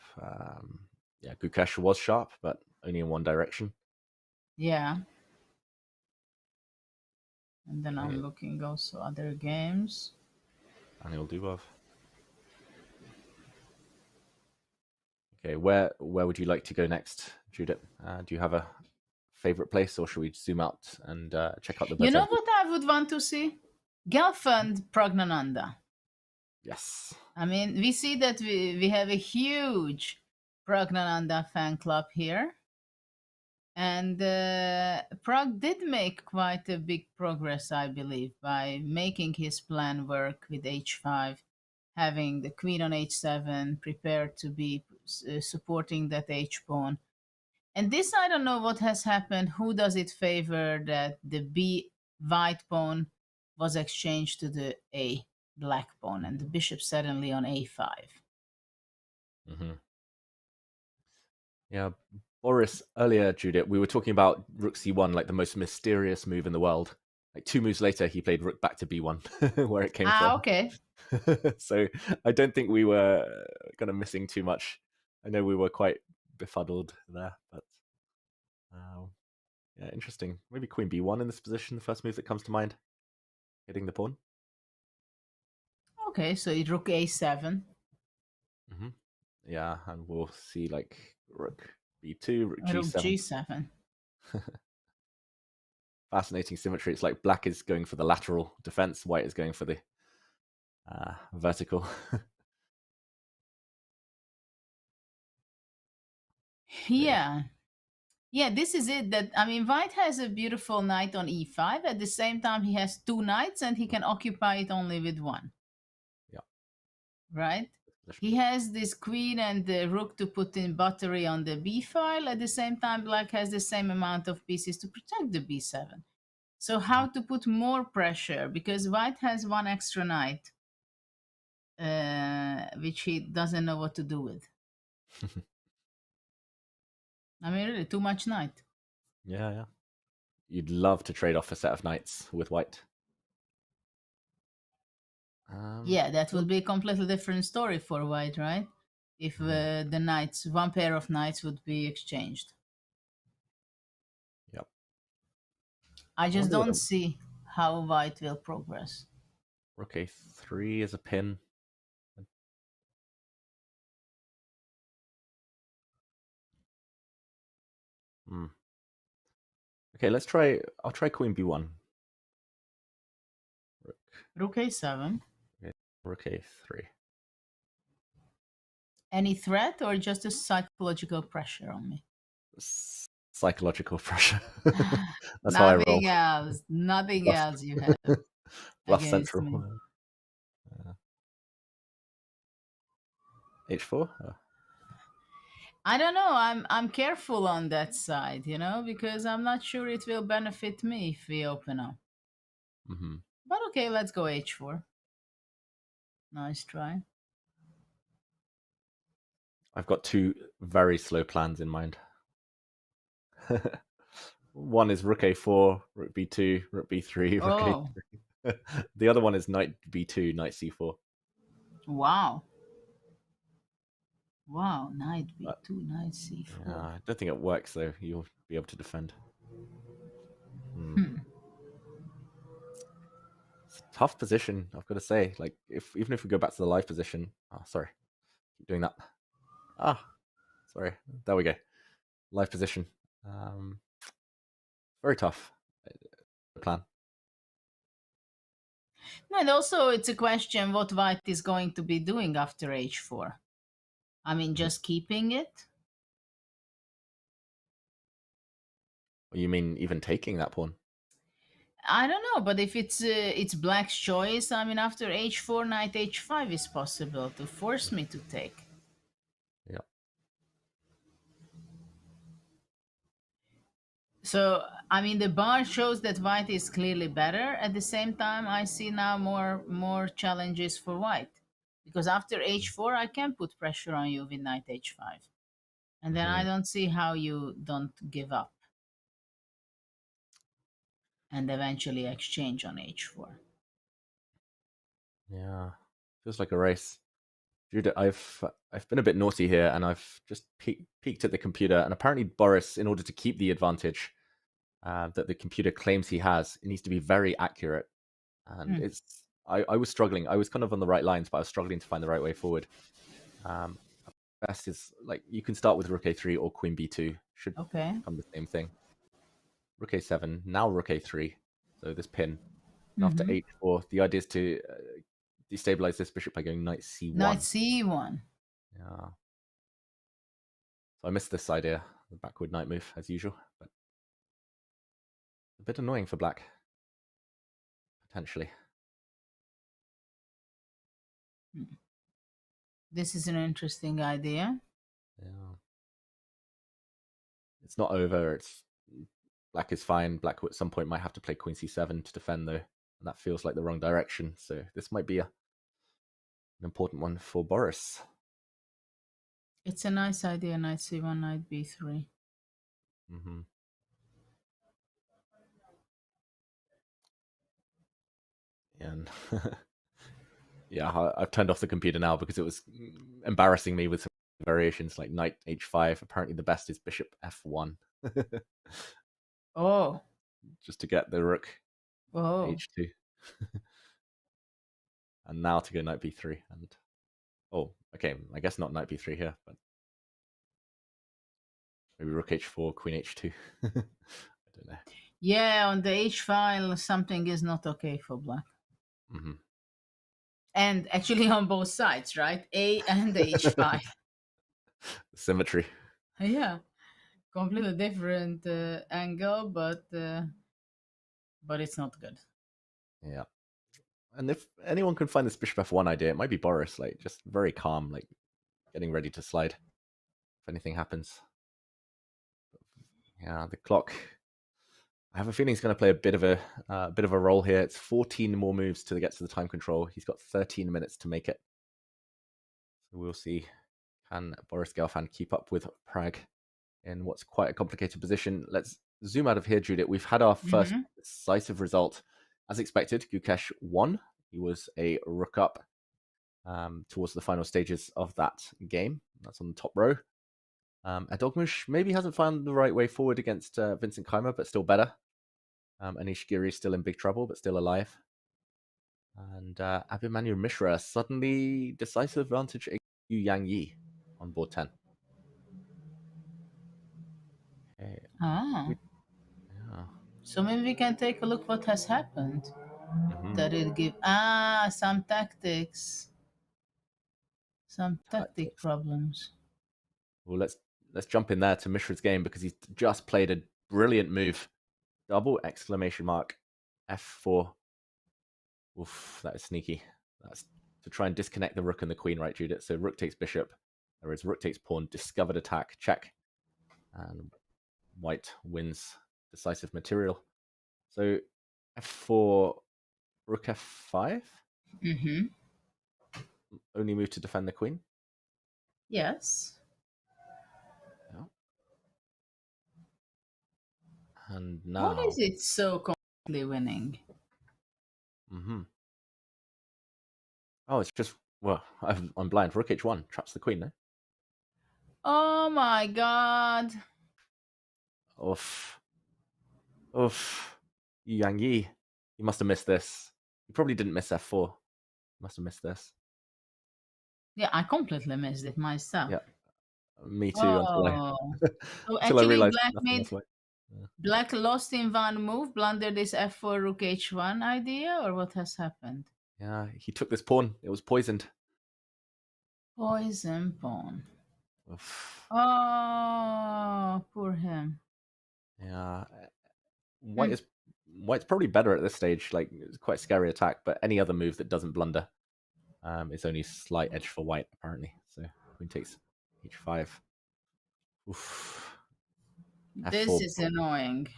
Yeah, Gukesh was sharp, but only in one direction. Yeah. And then I'm looking also other games. Anil Dubov. Okay, where would you like to go next, Judith? Do you have a favorite place, or should we zoom out and check out the? You know what I would want to see? Gelfand Praggnanandhaa. Yes. I mean, we see that we have a huge Praggnanandhaa fan club here. And Pragg did make quite a big progress, I believe, by making his plan work with h5, having the queen on h7, prepared to be supporting that h-pawn. And this, I don't know what has happened. Who does it favor that the b white pawn was exchanged to the a black pawn, and the bishop suddenly on a5? Yeah. Boris, earlier, Judith, we were talking about rook c1, like the most mysterious move in the world. Like 2 moves later, he played rook back to b1, where it came from. Okay. So I don't think we were kind of missing too much. I know we were quite befuddled there, but yeah, interesting. Maybe queen b1 in this position, the first move that comes to mind, hitting the pawn. Okay, so rook a7. Yeah, and we'll see like rook b2, rook Rook g7. g7. Fascinating symmetry. It's like black is going for the lateral defense, white is going for the vertical. Yeah, this is it. That, I mean, white has a beautiful knight on e5. At the same time, he has 2 knights, and he can occupy it only with 1. right? He has this queen and the rook to put in battery on the b file. At the same time, black has the same amount of pieces to protect the b7. So how to put more pressure? Because white has one extra knight, which he doesn't know what to do with. I mean, really, too much knight. Yeah, yeah. You'd love to trade off a set of knights with white. Yeah, that would be a completely different story for white, right? If the knights, one pair of knights would be exchanged. Yep. I just don't see how white will progress. Rook a3 is a pin. Okay, let's try. I'll try queen b1. Rook a7. Okay, rook a3. Any threat or just a psychological pressure on me? Psychological pressure. That's how I roll. Nothing else. Nothing else you have. Bluff against central. me. H4. I don't know. I'm careful on that side, you know, because I'm not sure it will benefit me if we open up. But okay, let's go h4. Nice try. I've got two very slow plans in mind. One is rook a4, rook b2, rook b3, rook a3. The other one is knight b2, knight c4. Wow. Wow, knight b2, knight c4. Yeah, I don't think it works though. You'll be able to defend. It's a tough position, I've got to say. Like, even if we go back to the live position. Oh, sorry. Keep doing that. Sorry. There we go. Live position. Very tough. Plan. No, and also it's a question what white is going to be doing after h4. I mean, just keeping it? You mean even taking that pawn? I don't know, but if it's black's choice, I mean, after h4, knight h5 is possible to force me to take. Yeah. So, I mean, the bar shows that white is clearly better. At the same time, I see now more challenges for white. Because after h4, I can put pressure on you with knight h5. And then I don't see how you don't give up. And eventually exchange on h4. Yeah. Feels like a race. Judah, I've been a bit naughty here, and I've just peeked at the computer, and apparently Boris, in order to keep the advantage that the computer claims he has, it needs to be very accurate. And I was struggling. I was kind of on the right lines, but I was struggling to find the right way forward. Best is, like, you can start with rook a3 or queen b2. Should become the same thing. Rook a7, now rook a3. So this pin. And after h4, the idea is to destabilize this bishop by going knight c1. Knight c1. Yeah. So I missed this idea, the backward knight move, as usual. But a bit annoying for black. Potentially. This is an interesting idea. Yeah. It's not over. It's black is fine. Black at some point might have to play queen c7 to defend, though. And that feels like the wrong direction. So this might be an important one for Boris. It's a nice idea, knight c1, knight b3. And yeah, I've turned off the computer now because it was embarrassing me with some variations like knight h5. Apparently the best is bishop f1. Oh. Just to get the rook h2. And now to go knight b3. And okay, I guess not knight b3 here, but maybe rook h4, queen h2. I don't know. Yeah, on the h file, something is not okay for black. And actually on both sides, right? A and h5. Symmetry. Yeah, completely different angle, but it's not good. Yeah. And if anyone can find this bishop f1 idea, it might be Boris, like just very calm, like getting ready to slide if anything happens. Yeah, the clock. I have a feeling he's going to play a bit of a role here. It's 14 more moves to get to the time control. He's got 13 minutes to make it. So we'll see. Can Boris Gelfand keep up with Pragg in what's quite a complicated position? Let's zoom out of here, Judith. We've had our first decisive result. As expected, Gukesh won. He was a rook up towards the final stages of that game. That's on the top row. Adogmush maybe hasn't found the right way forward against Vincent Keimer, but still better. Anish Giri still in big trouble, but still alive. And Abhimanyu Mishra suddenly decisive advantage against Yu Yang Yi on board 10. Okay. Ah. Yeah. So maybe we can take a look what has happened. That it give some tactics. Some tactic problems. Well, let's jump in there to Mishra's game because he's just played a brilliant move. Double exclamation mark F4. Oof, that is sneaky. That's to try and disconnect the rook and the queen, right, Judith? So rook takes bishop. There is rook takes pawn, discovered attack, check. And white wins decisive material. So F4, rook F5? Only move to defend the queen? Yes. Yeah. And now... What is it so completely winning? Oh, it's just... Well, I'm blind. Rook H1 traps the queen, no? Oh my god. Oof. Oof. Yang Yi. You must have missed this. You probably didn't miss F4. You must have missed this. Yeah, I completely missed it myself. Yeah. Me too. Oh. So Until I actually realized Black lost in one move, blundered this F4 rook H1 idea, or what has happened? Yeah, he took this pawn. It was poisoned. Poison pawn. Oof. Oh, poor him. Yeah. White's probably better at this stage. Like, it's quite a scary attack, but any other move that doesn't blunder is only slight edge for white, apparently. So queen takes H5. Oof. This F4. is annoying.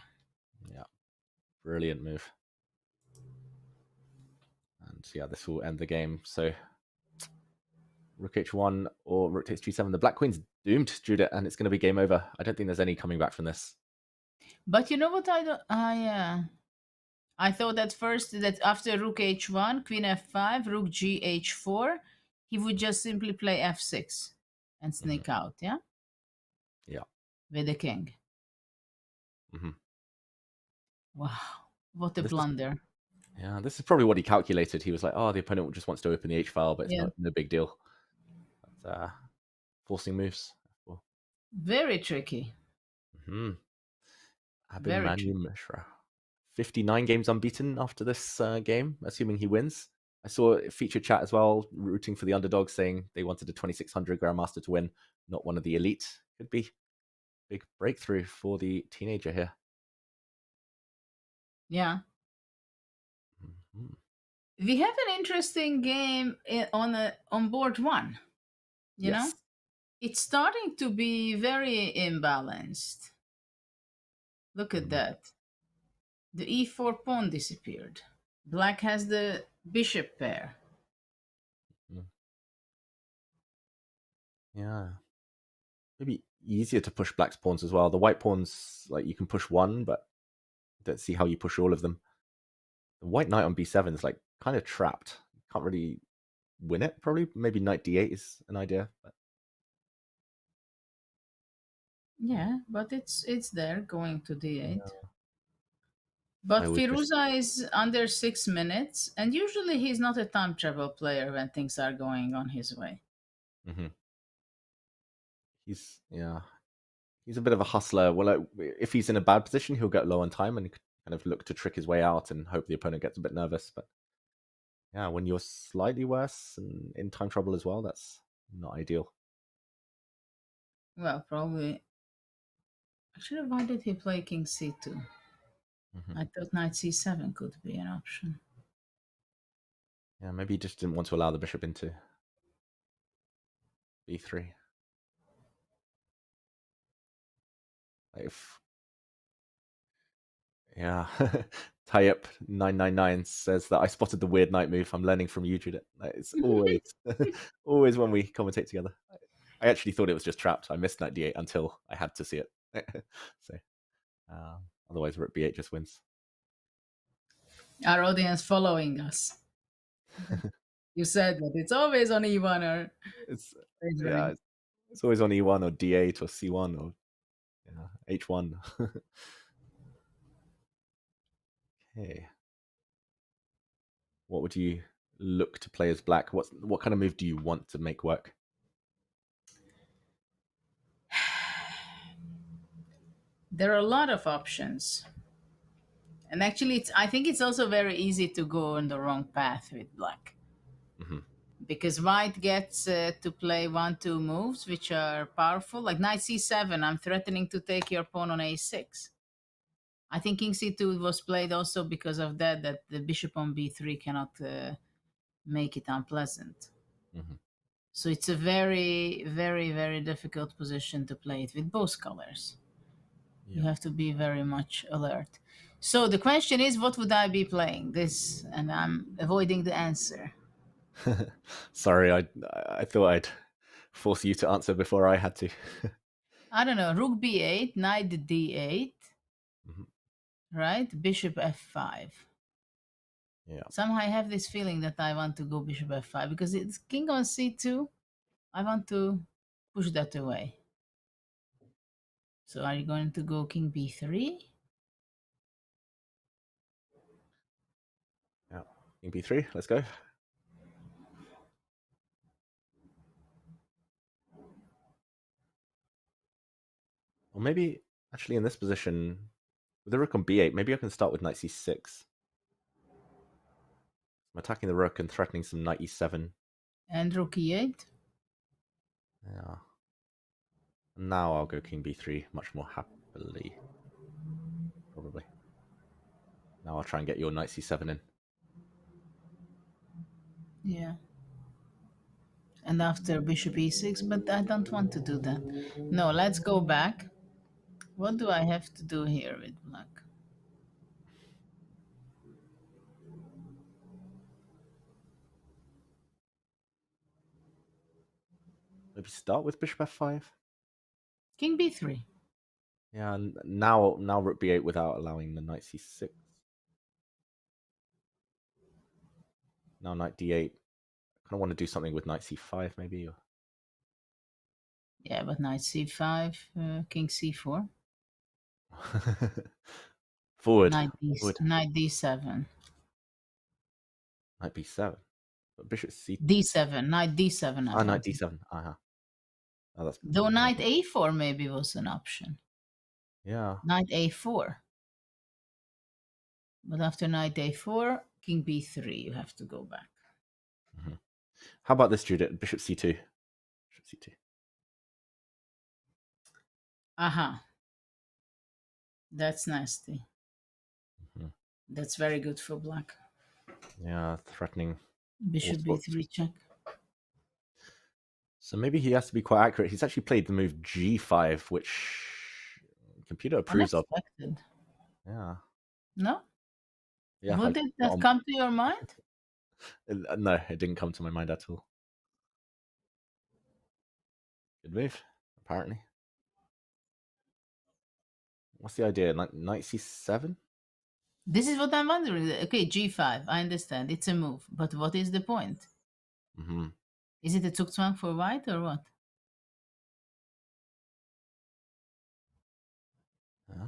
Yeah. Brilliant move. And yeah, this will end the game. So rook H1 or rook takes G7. The black queen's doomed, Judith, and it's going to be game over. I don't think there's any coming back from this. But you know what I don't... yeah. I thought at first that after rook H1, queen F5, rook G H4, he would just simply play F6 and sneak out, yeah? Yeah. With the king. Wow. What a blunder. Yeah, this is probably what he calculated. He was like, oh, the opponent just wants to open the H file, but it's no big deal. But, forcing moves. Very tricky. Abhimanyu Mishra. 59 games unbeaten after this game, assuming he wins. I saw a featured chat as well, rooting for the underdog, saying they wanted a 2600 Grandmaster to win, not one of the elite. Could be big breakthrough for the teenager here. Yeah. We have an interesting game on board 1. You know? It's starting to be very imbalanced. Look at that. The E4 pawn disappeared. Black has the bishop pair. Yeah. Maybe easier to push black's pawns as well. The white pawns, like, you can push one, but I don't see how you push all of them. The white knight on b7 is like kind of trapped. Can't really win it, probably. Maybe knight d8 is an idea. But... Yeah, but it's there going to d8. Yeah. But Firouzja is under 6 minutes, and usually he's not a time travel player when things are going on his way. He's a bit of a hustler. Well, if he's in a bad position, he'll get low on time and kind of look to trick his way out and hope the opponent gets a bit nervous. But yeah, when you're slightly worse and in time trouble as well, that's not ideal. Well, probably. Actually, why did he play king c2? I thought knight c7 could be an option. Yeah, maybe he just didn't want to allow the bishop into b3. If yeah, tie up 999 says that I spotted the weird knight move. I'm learning from you, Judith. It's always always when we commentate together. I actually thought it was just trapped. I missed knight d8 until I had to see it. So otherwise, rook b8 just wins. Our audience following us. You said that it's always on e1 or it's always on e1 or d8 or c1 or h1. Okay. What would you look to play as black? What kind of move do you want to make work? There are a lot of options. And actually, I think it's also very easy to go on the wrong path with black. Because white gets to play 1-2 moves, which are powerful. Like knight c7, I'm threatening to take your pawn on a6. I think king c2 was played also because of that the bishop on b3 cannot make it unpleasant. So it's a very, very, very difficult position to play it with both colors. You have to be very much alert. So the question is, what would I be playing? This, and I'm avoiding the answer. Sorry, I thought I'd force you to answer before I had to. I don't know, rook b8, knight d8, right? Bishop f5. Yeah. Somehow I have this feeling that I want to go bishop f5 because it's king on c2. I want to push that away. So are you going to go king b3? Yeah, king b3, let's go. Or maybe, actually in this position, with the rook on b8, maybe I can start with knight c6. I'm attacking the rook and threatening some knight e7. And rook e8? Yeah. Now I'll go king b3 much more happily. Probably. Now I'll try and get your knight c7 in. Yeah. And after bishop e6, but I don't want to do that. No, let's go back. What do I have to do here with black? Maybe start with bishop f5. King b3. Yeah, and now rook b8 without allowing the knight c6. Now knight d8. I kind of want to do something with knight c5 maybe. Or... Yeah, but knight c5, king c4. Forward. Knight d7. Knight b7. But bishop c... d7. Knight d7. Ah, knight d7. Oh, that's... Though knight a4 maybe was an option. Yeah. Knight a4. But after knight a4, king b3, you have to go back. How about this, Judith? Bishop c2. Bishop c2. Aha. That's nasty. That's very good for black. Yeah, threatening. Bishop b3 check. So maybe he has to be quite accurate. He's actually played the move g5, which computer approves of. Unexpected. Yeah. No? Yeah. Would that come to your mind? No, it didn't come to my mind at all. Good move, apparently. What's the idea? Knight c7? This is what I'm wondering. Okay, g5, I understand. It's a move. But what is the point? Is it a Zugzwang for white or what? Yeah.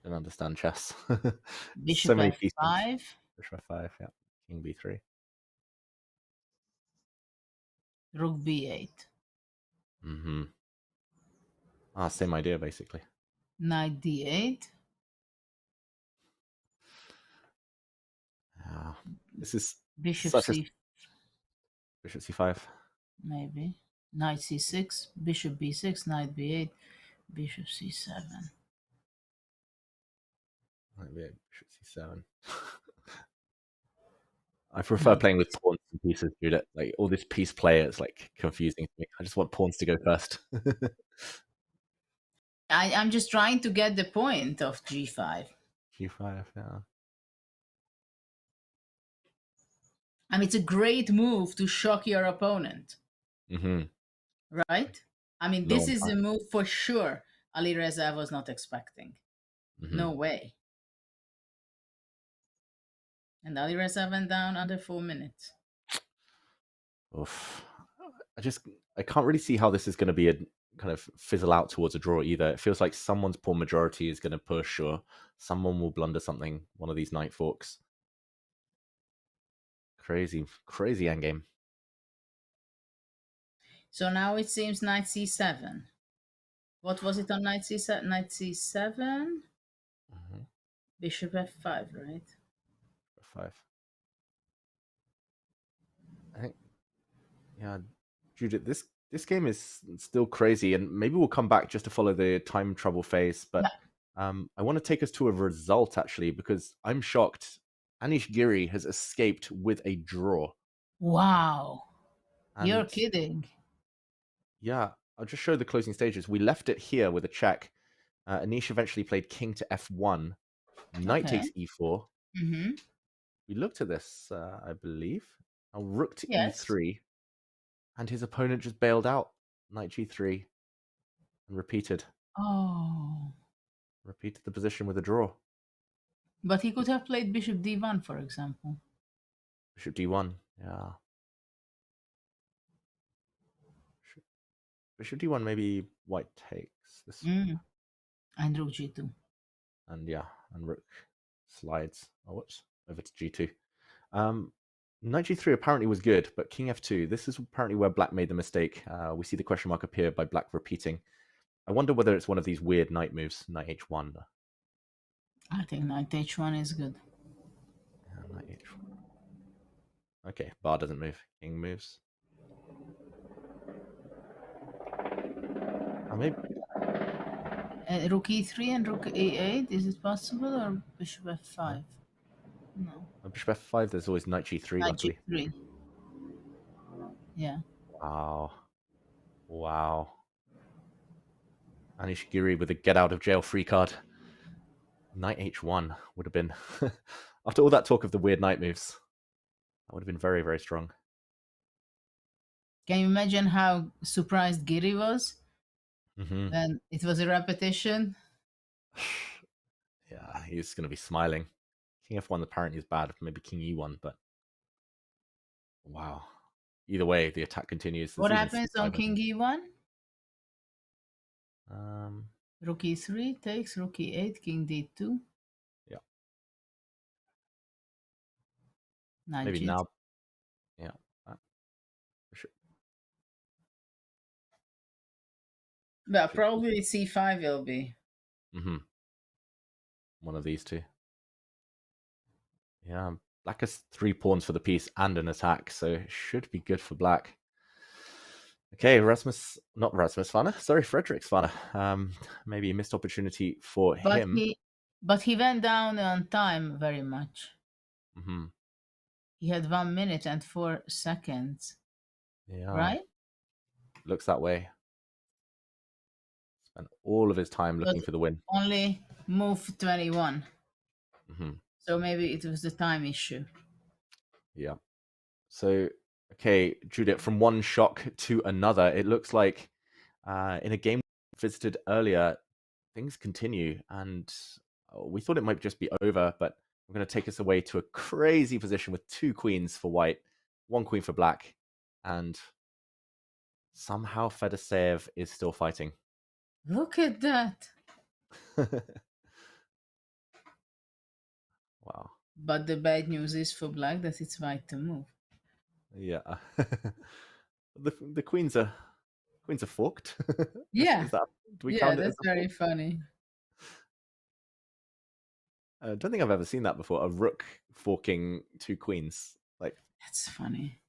Don't understand chess. Bishop so many f5. pieces. Bishop f5, yeah. King b3. Rook b8. Same idea, basically. Knight d8. Yeah. This is Bishop such c. Bishop c5. Maybe. Knight c6. Bishop b6. Knight b8. Bishop c7. Maybe bishop c7. I prefer playing with pawns and pieces, dude. Like all this piece play is like confusing to me. I just want pawns to go first. I'm just trying to get the point of g5. G5, yeah. I mean, it's a great move to shock your opponent. Right? I mean, this is a move for sure Alireza was not expecting. No way. And Alireza went down under 4 minutes. Oof. I can't really see how this is going to be a kind of fizzle out towards a draw either. It feels like someone's pawn majority is going to push, or someone will blunder something, one of these knight forks. Crazy endgame. So now it seems knight c7. What was it on knight c7? Knight c7? Bishop f5, right? F5. I think, yeah, Judith, this game is still crazy, and maybe we'll come back just to follow the time trouble phase, but I want to take us to a result, actually, because I'm shocked. Anish Giri has escaped with a draw. Wow. And you're kidding. Yeah, I'll just show the closing stages. We left it here with a check. Anish eventually played king to f1. Knight takes e4. We looked at this, I believe. Now rook to e3. And his opponent just bailed out. Knight g3. And repeated. Oh. Repeated the position with a draw. But he could have played bishop d1, for example. Bishop d1, yeah. Bishop d1, maybe white takes this. And rook g2. And yeah, and rook slides. Oh, whoops, over to g2. Knight g3 apparently was good, but king f2, this is apparently where black made the mistake. We see the question mark appear by black repeating. I wonder whether it's one of these weird knight moves, knight h1. I think knight h1 is good. Yeah, knight h1. Okay, bar doesn't move, king moves. Maybe. Rook e3 and rook e8, is it possible, or bishop f5? No. Bishop f5, there's always knight g3, Knight luckily. g3. Yeah. Wow. Anish Giri with a get out of jail free card. Knight h1 would have been, after all that talk of the weird knight moves, that would have been very, very strong. Can you imagine how surprised Giri was? Then it was a repetition. Yeah, he's going to be smiling. King f1 apparently is bad, maybe king e1, but wow. Either way, the attack continues. What happens on king e1? Rook e3 takes, rook e8, king d2. Yeah. Knight maybe g2. now. Yeah. For sure. Well, probably c5 will be. One of these two. Yeah, black has 3 pawns for the piece and an attack, so it should be good for black. Okay, Frederick Svana. Maybe a missed opportunity for him. But he went down on time very much. He had 1 minute and 4 seconds. Yeah. Right? Looks that way. Spent all of his time looking for the win. Only move 21. So maybe it was the time issue. Yeah. So, okay, Judith, from one shock to another, it looks like in a game we visited earlier, things continue. And we thought it might just be over, but I'm going to take us away to a crazy position with 2 queens for white, 1 queen for black. And somehow Fedoseev is still fighting. Look at that. Wow. But the bad news is for black that it's white to move. Yeah. the queens are forked. Yeah. Do we count it that's very funny. I don't think I've ever seen that before. A rook forking 2 queens. Like, that's funny.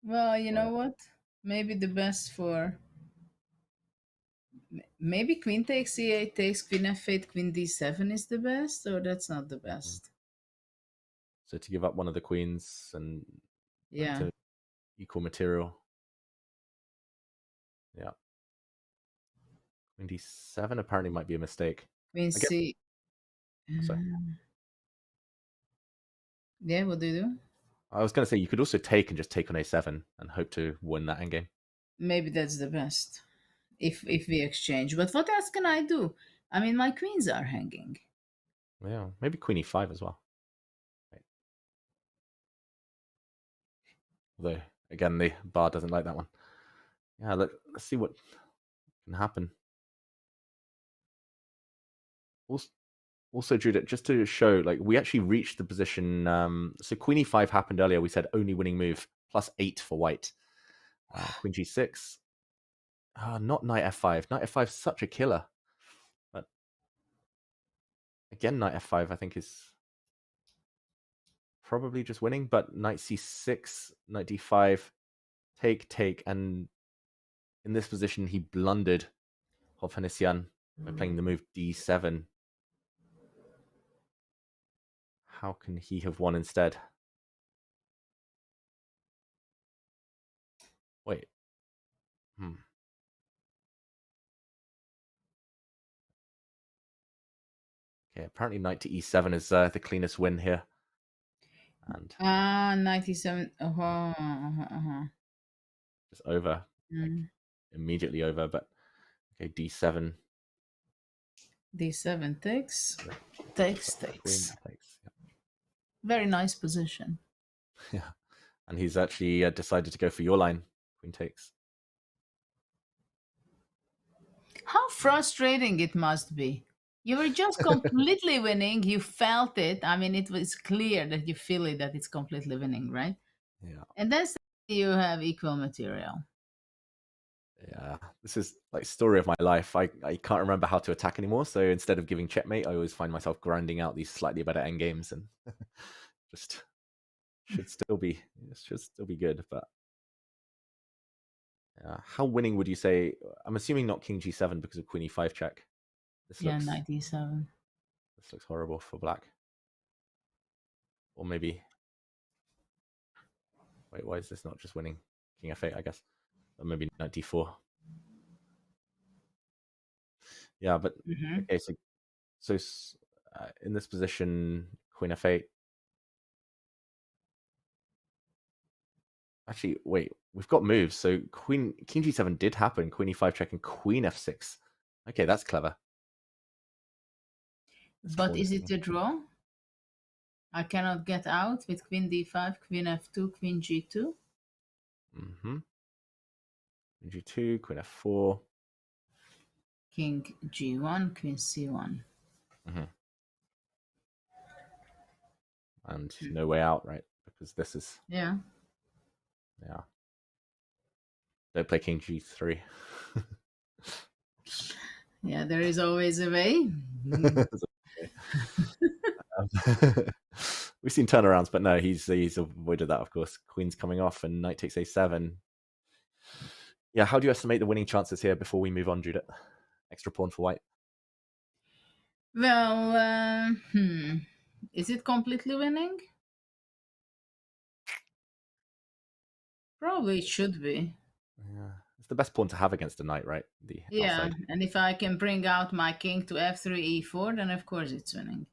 Well, you know what? Maybe the best for Maybe queen takes e8 takes queen f8, queen d7 is the best, or that's not the best? So to give up one of the queens and Yeah. to equal material. Yeah. Queen d7 apparently might be a mistake. Queen c. Sorry. Yeah, what do you do? I was going to say you could also take and just take on a7 and hope to win that endgame. Maybe that's the best if we exchange. But what else can I do? I mean, my queens are hanging. Yeah, maybe queen e5 as well. Right. Although, again, the bar doesn't like that one. Yeah, let's see what can happen. Also, Judith, just to show, like, we actually reached the position. So queen e5 happened earlier. We said only winning move, +8 for white. Queen g6. Not knight f5. Knight f5 is such a killer. But again, knight f5, I think, is probably just winning. But knight c6, knight d5, take. And in this position, he blundered Hovhannisyan by playing the move d7. How can he have won instead? Wait. Okay, apparently knight to e7 is the cleanest win here. And 97. just over. Like, immediately over, but okay, d7. D7 takes. Takes. Yeah. Very nice position. Yeah. And he's actually decided to go for your line. Queen takes. How frustrating it must be. You were just completely winning. You felt it. I mean, it was clear that you feel it, that it's completely winning, right? Yeah. And then you have equal material. Yeah. This is like story of my life. I can't remember how to attack anymore. So instead of giving checkmate, I always find myself grinding out these slightly better endgames and just should still be good. But how winning would you say? I'm assuming not king g7 because of queen e5 check. Knight e7. This looks horrible for black. Or maybe... Wait, why is this not just winning? King f8, I guess. Or maybe knight d4. Yeah, but... Okay, so in this position, queen f8... Actually, wait, we've got moves. So king g7 did happen. Queen e5 check and queen f6. Okay, that's clever. But is it a draw? I cannot get out with queen d5, queen f2, queen g2. Queen g2, queen f4. King g1, queen c1. And no way out, right? Because this is... Yeah. Don't play king g3. Yeah, there is always a way. We've seen turnarounds, but no, he's avoided that, of course. Queen's coming off and knight takes a7. Yeah, how do you estimate the winning chances here before we move on, Judith? Extra pawn for white. Well, is it completely winning? Probably it should be. Yeah, it's the best pawn to have against a knight, right? Yeah, and if I can bring out my king to f3, e4, then of course it's winning.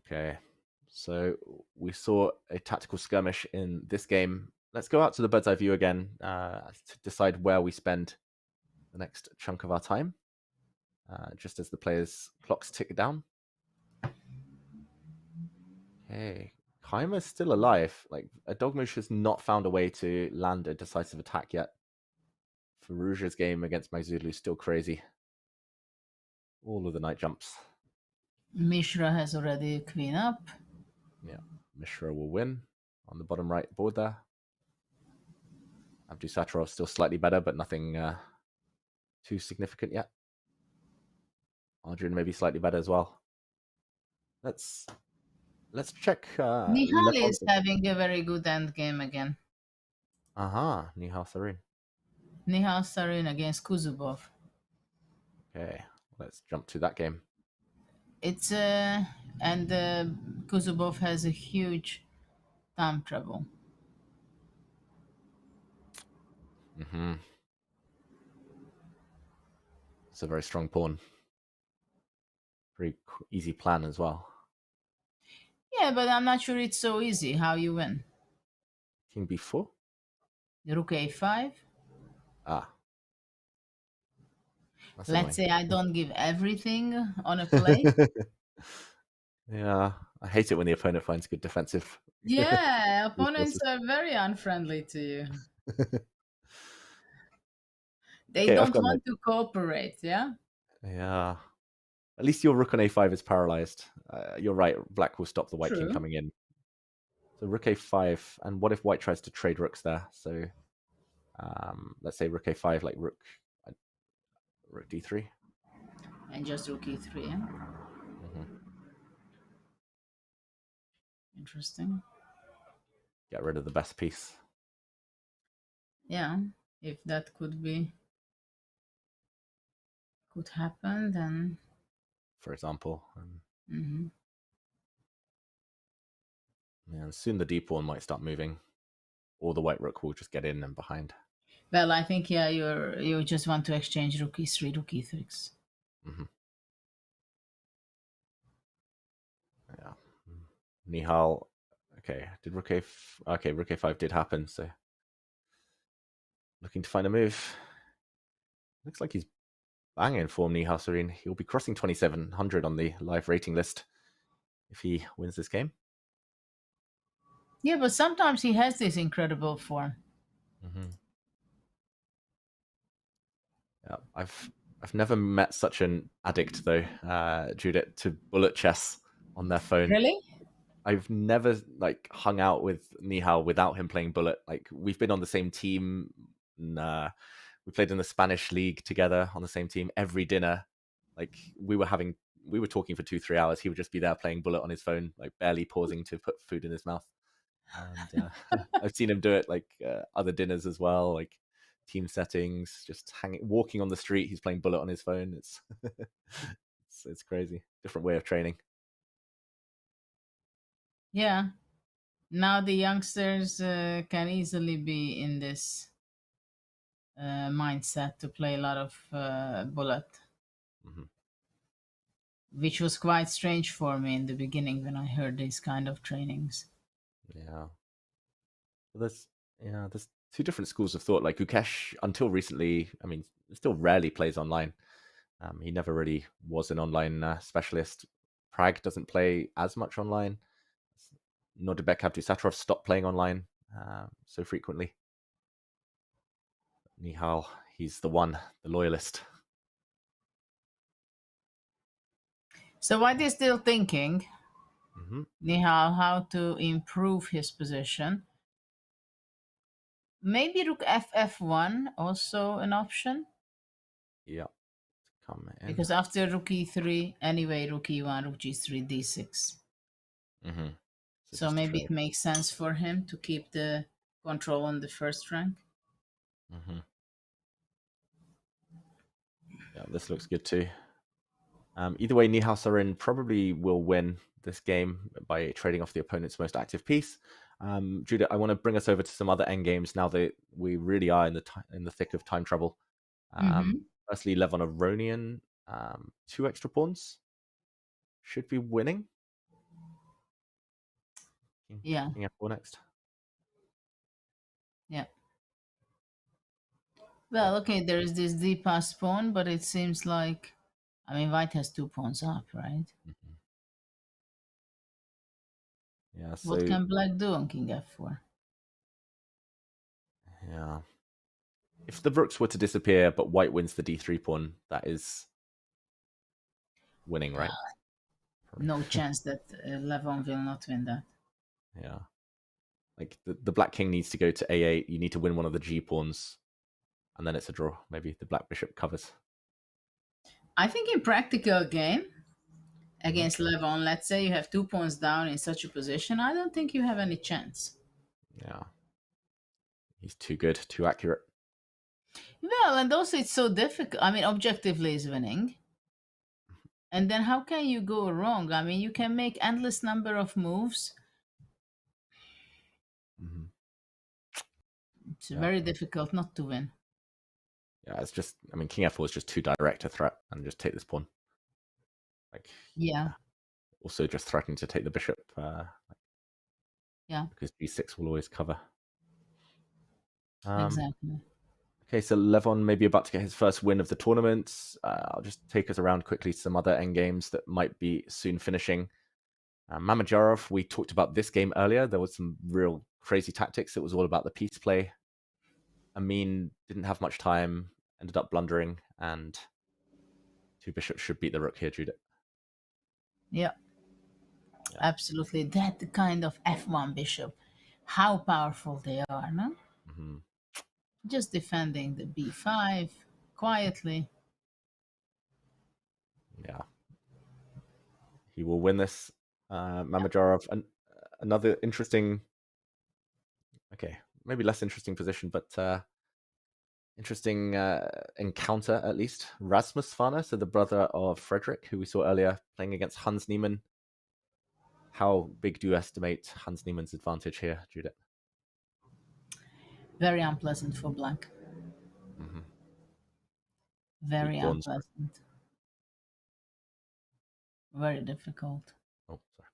Okay, so we saw a tactical skirmish in this game. Let's go out to the bird's eye view again to decide where we spend the next chunk of our time, just as the players' clocks tick down. Okay, Kaima's still alive. Like, Dogmush has not found a way to land a decisive attack yet. Firouzja's game against Maghsoodloo is still crazy. All of the knight jumps. Mishra has already queen up. Yeah, Mishra will win on the bottom right board there. Abdusattorov still slightly better, but nothing too significant yet. Arjun maybe slightly better as well. Let's check. Nihal is having a very good endgame again. Aha, Nihal Sarin. Nihal Sarin against Kuzubov. Okay, let's jump to that game. It's and Kuzubov has a huge time trouble. Mm-hmm. It's a very strong pawn. Pretty easy plan as well. Yeah, but I'm not sure it's so easy. How you win? King b4? Rook a5? Ah. That's Let's annoying. say I don't give everything on a play. Yeah, I hate it when the opponent finds good defensive. Yeah, opponents are very unfriendly to you. They Okay, I've don't got want to cooperate, yeah? Yeah. At least your rook on a5 is paralyzed. You're right, black will stop the white king True. coming in. So rook a5, and what if white tries to trade rooks there? So let's say rook a5, like rook d3. And just rook e3, yeah? Interesting. Get rid of the best piece. Yeah, if that could happen, then... For example. Mhm. Yeah, and soon the d pawn might start moving. Or the white rook will just get in and behind. Well, I think, yeah, you just want to exchange rook e3, rook e6. Mm-hmm. Yeah. Nihal. Okay, did rook okay, rook a5 did happen, so looking to find a move. Looks like he's banging for Nihal Sarin. He'll be crossing 2700 on the live rating list if he wins this game. Yeah, but sometimes he has this incredible form. Mm-hmm. Yeah, I've never met such an addict though, Judith, to bullet chess on their phone. Really? I've never like hung out with Nihal without him playing bullet. Like we've been on the same team. And, we played in the Spanish league together on the same team every dinner. Like we were talking for 2-3 hours. He would just be there playing bullet on his phone, like barely pausing to put food in his mouth. And I've seen him do it like other dinners as well, like team settings, just walking on the street. He's playing bullet on his phone. It's it's crazy. Different way of training. Yeah. Now the youngsters can easily be in this mindset to play a lot of bullet. Mm-hmm. Which was quite strange for me in the beginning when I heard these kind of trainings. Yeah. There's two different schools of thought. Like Gukesh, until recently, I mean, still rarely plays online. He never really was an online specialist. Pragg doesn't play as much online. Nor did Abdusattorov stop playing online so frequently. Nihal, he's the one, the loyalist. So what is still thinking, Nihal, how to improve his position? Maybe rook ff1 also an option? Yeah. Come in. Because after rook e3, anyway, rook e1, rook g3, d6. Mm-hmm. So maybe it makes sense for him to keep the control on the first rank. Mm-hmm. Yeah, this looks good too. Either way, Nihal Sarin probably will win this game by trading off the opponent's most active piece. Judah, I want to bring us over to some other endgames now that we really are in the thick of time trouble. Firstly, Levon Aronian, 2 extra pawns. Should be winning. Yeah. King f4 next. Yeah. Well, okay, there is this d pass pawn, but it seems like, I mean, white has 2 pawns up, right? Mm-hmm. Yeah. So what can black do on king f4? Yeah. If the rooks were to disappear, but white wins the d3 pawn, that is winning, right? No chance that Levon will not win that. Yeah. Like the black king needs to go to a8. You need to win one of the g pawns, and then it's a draw. Maybe the black bishop covers. I think in practical game against Levon, let's say you have 2 pawns down in such a position, I don't think you have any chance. Yeah. He's too good, too accurate. Well, and also it's so difficult. I mean, objectively he's winning. And then how can you go wrong? I mean, you can make endless number of moves. It's very difficult not to win. Yeah, it's just, I mean, King F4 is just too direct a threat, and just take this pawn. Like, yeah. Also just threatening to take the bishop. Yeah. Because G6 will always cover. Exactly. Okay, so Levon may be about to get his first win of the tournament. I'll just take us around quickly to some other endgames that might be soon finishing. Mamedyarov, we talked about this game earlier. There was some real crazy tactics. It was all about the piece play. Amin didn't have much time, ended up blundering, and 2 bishops should beat the rook here, Judith. Yeah. Absolutely. That kind of F1 bishop, how powerful they are, no? Just defending the B5 quietly. Yeah. He will win this. Mamedyarov, another interesting, okay, maybe less interesting position, but interesting encounter at least. Rasmus Fana, so the brother of Frederick, who we saw earlier, playing against Hans Niemann. How big do you estimate Hans Niemann's advantage here, Judith? Very unpleasant for Black. Very unpleasant. Very difficult. Oh, sorry.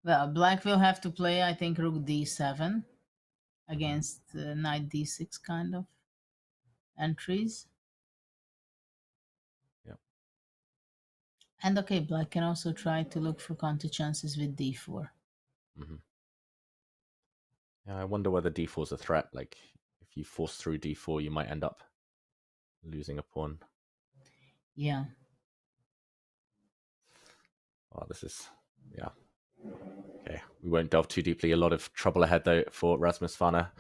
Well, Black will have to play, I think, rook d7 against knight d6 kind of entries. Yep. And okay, Black can also try to look for counter chances with d4. Yeah, I wonder whether d4 is a threat. Like, if you force through d4, you might end up losing a pawn. Yeah. Oh, this is, yeah. Okay, we won't delve too deeply. A lot of trouble ahead, though, for Rasmus Fana.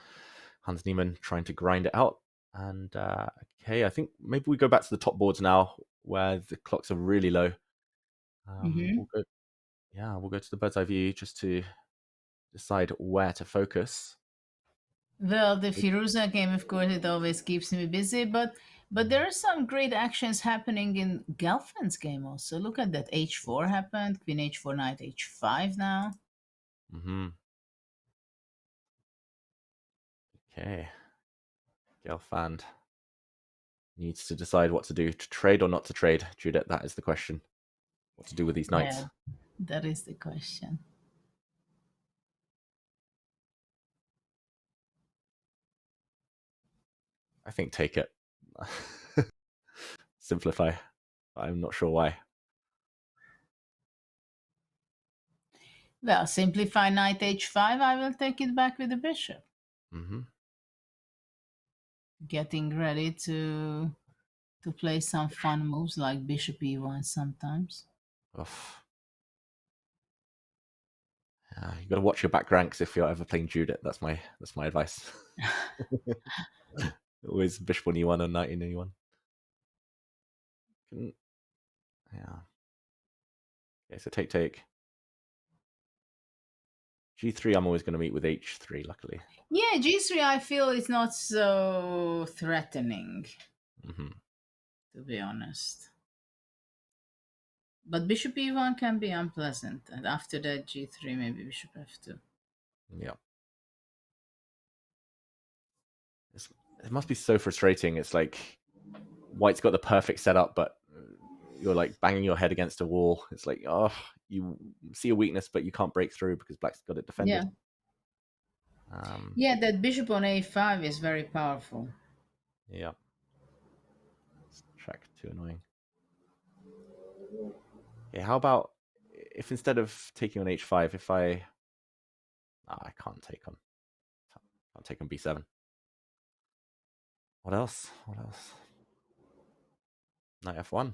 Hans Niemann trying to grind it out. And, okay, I think maybe we go back to the top boards now, where the clocks are really low. We'll go to the bird's eye view just to decide where to focus. Well, the Firouzja game, of course, it always keeps me busy, but there are some great actions happening in Gelfand's game also. Look at that, h4 happened, queen h4, knight h5 now. Okay. Gelfand needs to decide what to do, to trade or not to trade. Judith, that is the question. What to do with these knights. Yeah, that is the question. I think take it. Simplify. I'm not sure why. Well, simplify knight h5, I will take it back with the bishop. Getting ready to play some fun moves like bishop e1 sometimes. You got to watch your back ranks if you're ever playing Judith. That's my advice. Always bishop on e1 and knight in e1. Yeah. Okay, so take. G3, I'm always going to meet with h3, luckily. Yeah, g3 I feel is not so threatening, to be honest. But bishop e1 can be unpleasant, and after that g3, maybe bishop f2. Yeah. It must be so frustrating. It's like white's got the perfect setup, but you're like banging your head against a wall. It's like, oh, you see a weakness, but you can't break through because black's got it defended. Yeah, that bishop on a5 is very powerful. Yeah. Check, too annoying. Okay, how about if instead of taking on h5, if I can't take on b7. What else? Knight f1.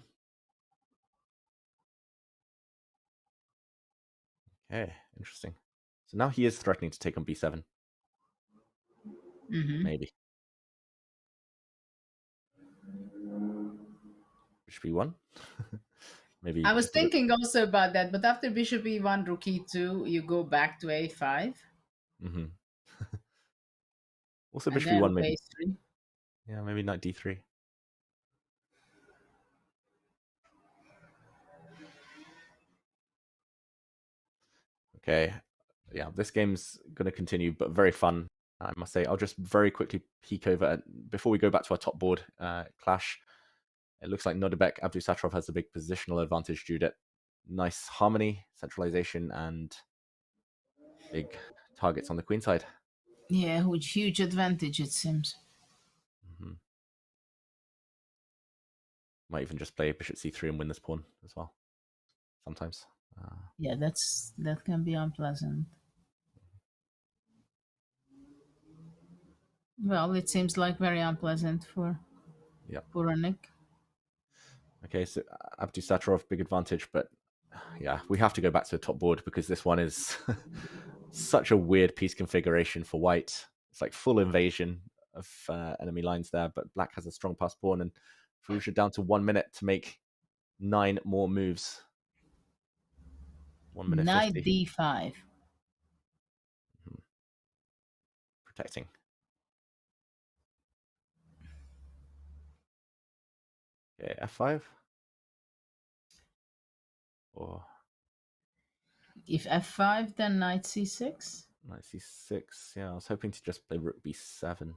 Okay, interesting. So now he is threatening to take on b7. Maybe. Bishop e1. Maybe. I was thinking also about that, but after bishop e1, rook e2, you go back to a5. Also And bishop then e1 rook maybe. h3. Yeah, maybe knight d3. Okay, yeah, this game's going to continue, but very fun, I must say. I'll just very quickly peek over before we go back to our top board clash. It looks like Nodebek Abdusattorov has a big positional advantage due to nice harmony, centralization, and big targets on the queen side. Yeah, huge advantage, it seems. Mm-hmm. Might even just play bishop c3 and win this pawn as well. Sometimes. Yeah, that can be unpleasant. Well, it seems like very unpleasant for Puranik. Okay, so Abdusattorov, big advantage, but yeah, we have to go back to the top board because this one is such a weird piece configuration for white. It's like full invasion of enemy lines there, but black has a strong pass pawn, and Firouzja down to 1 minute to make 9 more moves. 1 minute Knight 50. d5. Protecting. Okay, f5. Or If f5, then knight c6. knight c6. Yeah, I was hoping to just play rook b7.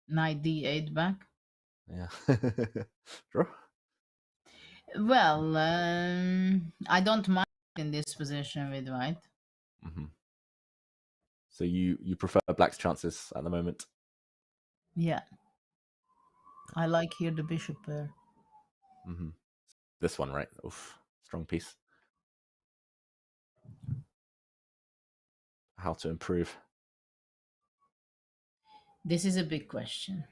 Knight d8 back. Yeah. Draw. Well, I don't mind in this position with white. Mm-hmm. So you prefer black's chances at the moment? Yeah. I like here the bishop pair. Mm-hmm. This one, right? Oof, strong piece. How to improve? This is a big question.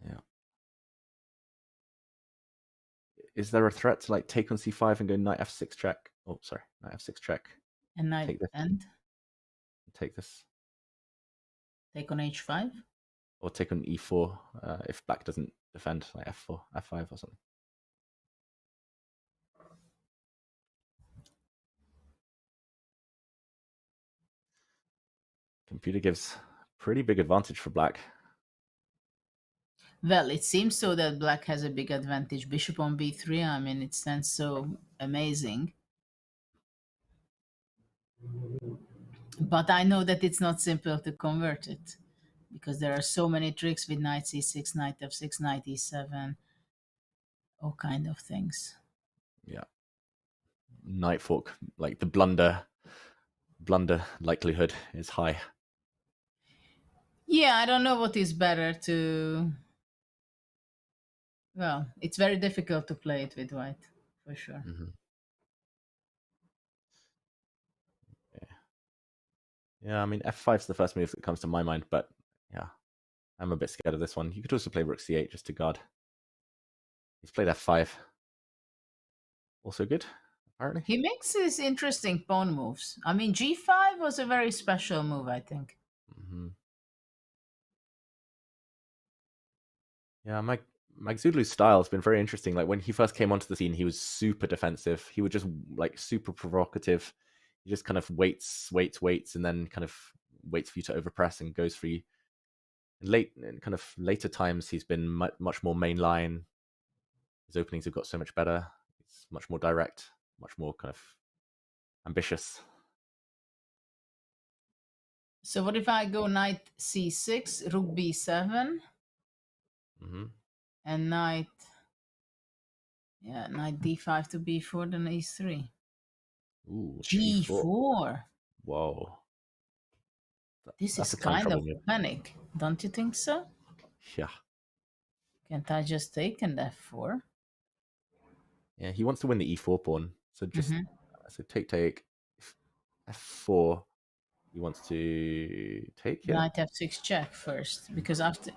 Yeah. Is there a threat to like take on c5 and go knight f6 check? Oh, sorry, knight f6 check. And knight take this. and take this. Take on h5? Or take on e4 if black doesn't defend, like f4, f5 or something. Computer gives pretty big advantage for black. Well, it seems so that black has a big advantage. Bishop on b3, I mean, it stands so amazing. But I know that it's not simple to convert it because there are so many tricks with knight c6, knight f6, knight e7, all kind of things. Yeah. Knight fork, like the blunder likelihood is high. Yeah, I don't know what is better to... Well, it's very difficult to play it with white, for sure. Mm-hmm. Yeah, I mean, f5 is the first move that comes to my mind, but yeah, I'm a bit scared of this one. You could also play rook c8 just to guard. He's played f5. Also good, apparently. He makes these interesting pawn moves. I mean, g5 was a very special move, I think. Mm-hmm. Yeah, Maghsoodloo's style has been very interesting. Like when he first came onto the scene, he was super defensive. He would just like super provocative. He just kind of waits, and then kind of waits for you to overpress and goes for you. In kind of later times, he's been much more mainline. His openings have got so much better. He's much more direct, much more kind of ambitious. So what if I go knight c6, rook b7, Mm-hmm. and knight d5 to b4, then e3. Ooh, g4. Whoa. This is kind of panic, don't you think so? Yeah. Can't I just take and f4? Yeah, he wants to win the e4 pawn. So just so take f4. He wants to take. Yeah. Knight f6 check first, because after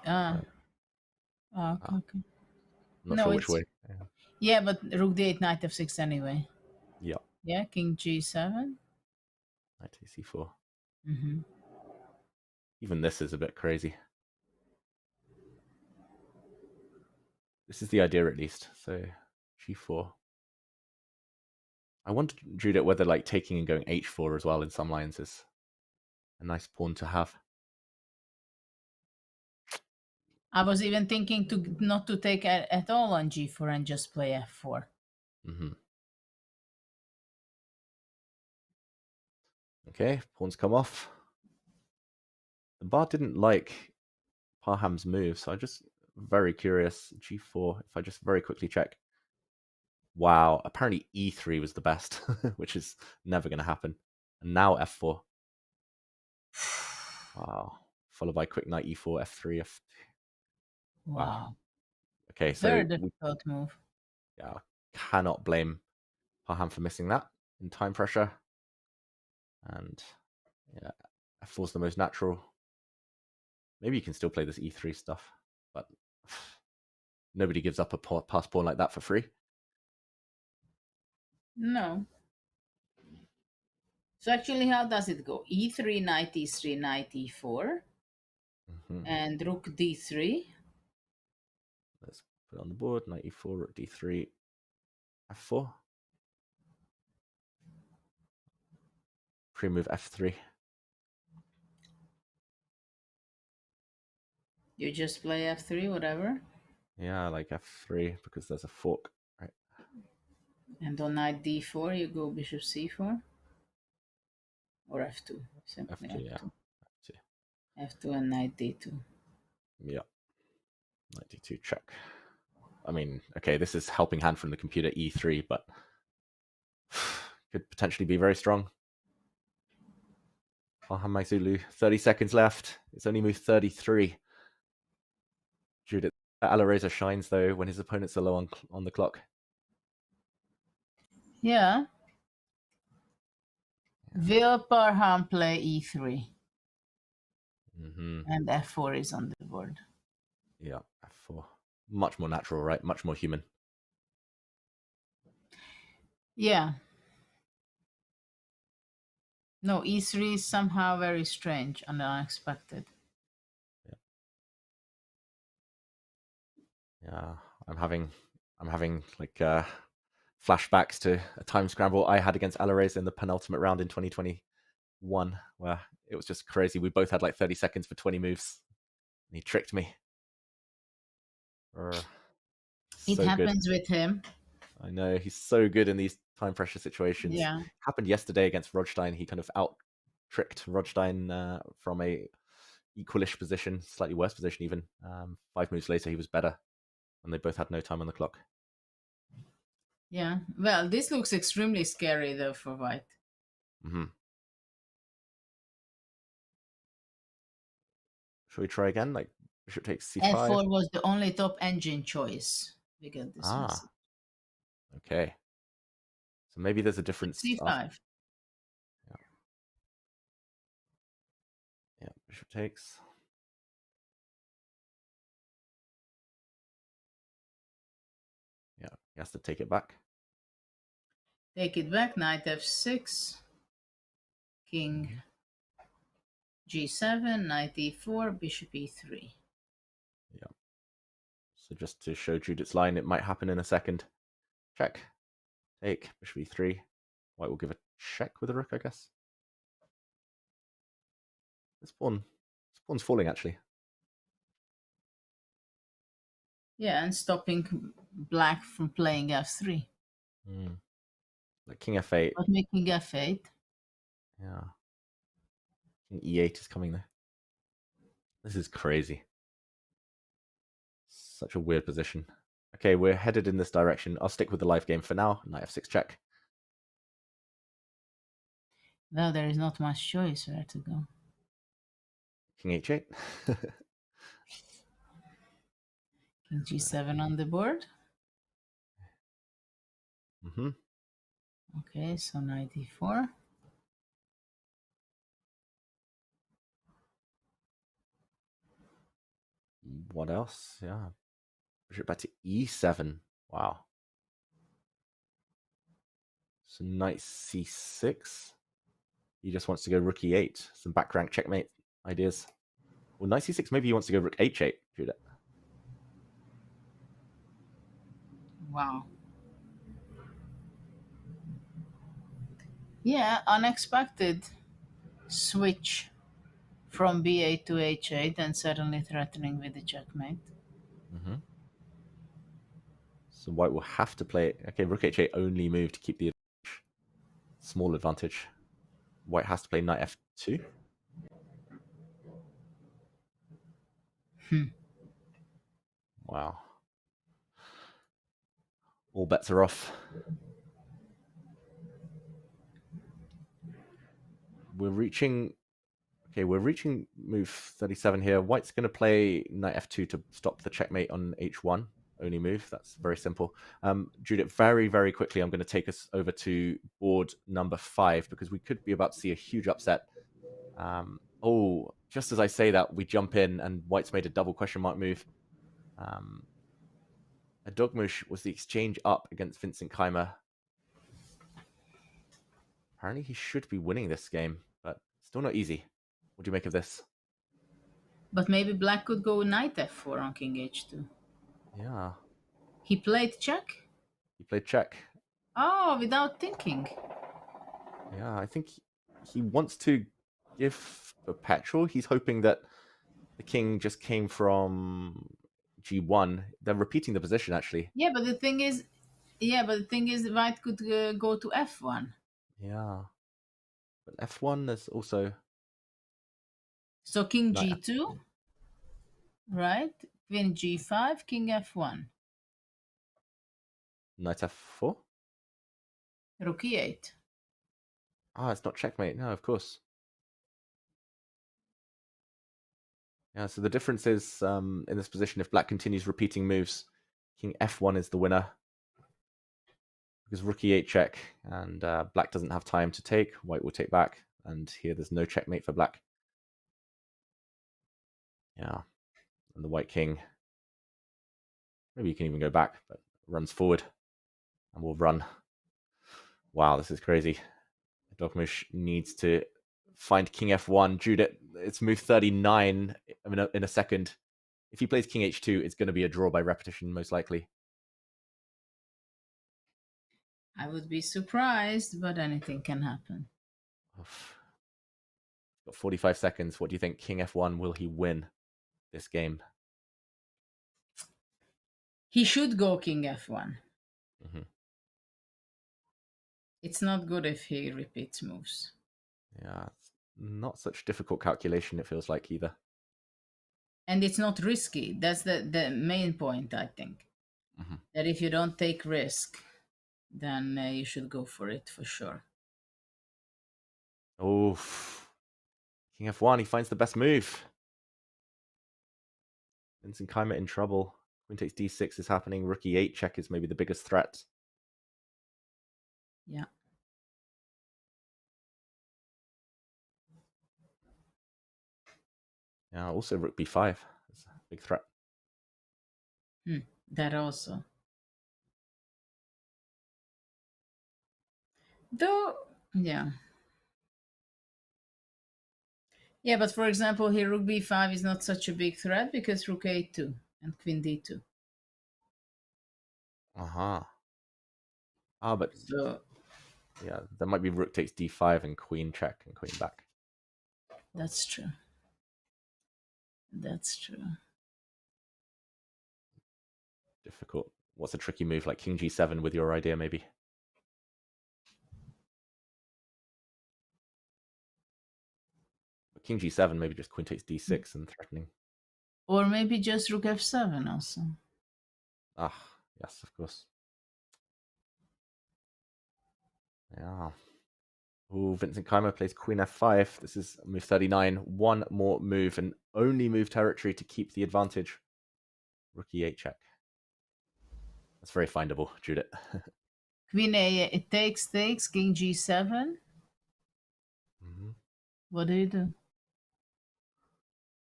okay. Not sure which way. Yeah, but rook d8, knight f6 anyway. Yeah. Yeah, king g7. Knight to c4. Mm-hmm. Even this is a bit crazy. This is the idea, at least. So g4. I wondered whether like taking and going h4 as well in some lines is a nice pawn to have. I was even thinking to not to take at all on g4 and just play f4. Okay, pawns come off. The bar didn't like Parham's move, so I'm just very curious. G4, if I just very quickly check. Wow, apparently E3 was the best, which is never going to happen. And now F4. Wow. Followed by quick knight E4, F3, F2. Wow. Okay, so Very difficult move. Yeah, cannot blame Parham for missing that in time pressure. And yeah, F4 is the most natural. Maybe you can still play this E3 stuff, but nobody gives up a pass pawn like that for free. No. So actually, how does it go? E3, knight E3, knight E4, and rook D3. Let's put it on the board. Knight E4, rook D3, F4. Pre-move F3. You just play F3, whatever. Yeah, I like F3 because there's a fork, right? And on knight D4, you go bishop C4. Or F2. Simply F2, yeah. F2 and knight D2. Yeah. Knight D2 check. I mean, okay, this is helping hand from the computer E3, but could potentially be very strong. Maghsoodloo, 30 seconds left. It's only moved 33. Judith Alireza shines though when his opponents are low on the clock. Yeah. Will Parham play E3? And F4 is on the board. Yeah, F4. Much more natural, right? Much more human. Yeah. No, E3 is somehow very strange and unexpected. Yeah, I'm having like flashbacks to a time scramble I had against Alireza in the penultimate round in 2021, where it was just crazy. We both had like 30 seconds for 20 moves, and he tricked me. It happens with him. I know, he's so good in these time pressure situations. Yeah. Happened yesterday against Rodstein. He kind of out-tricked Rodstein from a equalish position, slightly worse position even. 5 moves later, he was better, and they both had no time on the clock. Yeah. Well, this looks extremely scary though for white. Should we try again? Like bishop takes c5. F4 was the only top engine choice. We got this message. Okay. So maybe there's a difference. C5. Yeah, bishop takes. Yeah, he has to take it back. Take it back, knight F6. King G7, knight E4, bishop E3. Yeah. So just to show Judith's line, it might happen in a second. Check. Take, bishop E3. White will give a check with a rook, I guess. This pawn's falling, actually. Yeah, and stopping black from playing F3. Like king F8. But making F8. Yeah. King E8 is coming there. This is crazy. Such a weird position. Okay, we're headed in this direction. I'll stick with the live game for now. Knight F6 check. Well, there is not much choice where to go. King H8. King G7 on the board. Okay, so knight E4. What else? Yeah. Bishop back to E7. Wow. So knight C6. He just wants to go rook E8. Some back rank checkmate ideas. Well, knight C6, maybe he wants to go rook H8. Judith. Wow. Yeah, unexpected switch from b8 to h8 and suddenly threatening with the checkmate. Mm-hmm. So white will have to play. Okay, rook h8 only move to keep the small advantage. White has to play knight f2. Wow. All bets are off. We're reaching move 37 here. White's going to play knight f2 to stop the checkmate on h1. Only move. That's very simple. Judith, very, very quickly, I'm going to take us over to board number 5 because we could be about to see a huge upset. Oh, just as I say that, we jump in and White's made a double question mark move. A Dogmush was the exchange up against Vincent Keimer. Apparently he should be winning this game, but still not easy. What do you make of this? But maybe black could go knight f4 on king h2. Yeah. He played check? He played check. Oh, without thinking. Yeah, I think he wants to give perpetual. He's hoping that the king just came from g1. They're repeating the position, actually. Yeah, but the thing is, white could go to f1. Yeah. But f1 is also... So king g2, right? Queen g5, king f1. Knight f4? Rook e8. Ah, it's not checkmate. No, of course. Yeah, so the difference is in this position, if black continues repeating moves, king f1 is the winner. Because rook e8 check, and black doesn't have time to take. White will take back, and here there's no checkmate for black. Yeah, and the white king, maybe you can even go back, but runs forward, and will run. Wow, this is crazy. Dogmush needs to find king f1. Judith, it's move 39 in a second. If he plays king h2, it's going to be a draw by repetition, most likely. I would be surprised, but anything can happen. Got 45 seconds. What do you think? King f1, will he win this game? He should go king f1. Mm-hmm. It's not good if he repeats moves. Yeah, it's not such difficult calculation, it feels like, either. And it's not risky. That's the main point, I think. Mm-hmm. That if you don't take risk, then you should go for it for sure. Oh, king f1, he finds the best move. Vincent Keimer in trouble. Queen takes d6 is happening. Rook e8 check is maybe the biggest threat. Yeah. Yeah, also rook b5 is a big threat. That also. Though, yeah. Yeah, but for example, here rook b5 is not such a big threat because rook a2 and queen d2. Uh-huh. Ah, but so, yeah, there might be rook takes d5 and queen check and queen back. That's true. That's true. Difficult. What's a tricky move like king g7 with your idea, maybe? But king g7, maybe just queen takes d6 and threatening. Or maybe just rook f7 also. Ah, yes, of course. Yeah. Oh, Vincent Keimer plays queen f5. This is move 39. One more move and only move territory to keep the advantage. Rook e8 check. That's very findable, Judith. Queen a, it takes, king g7. Mm-hmm. What do you do?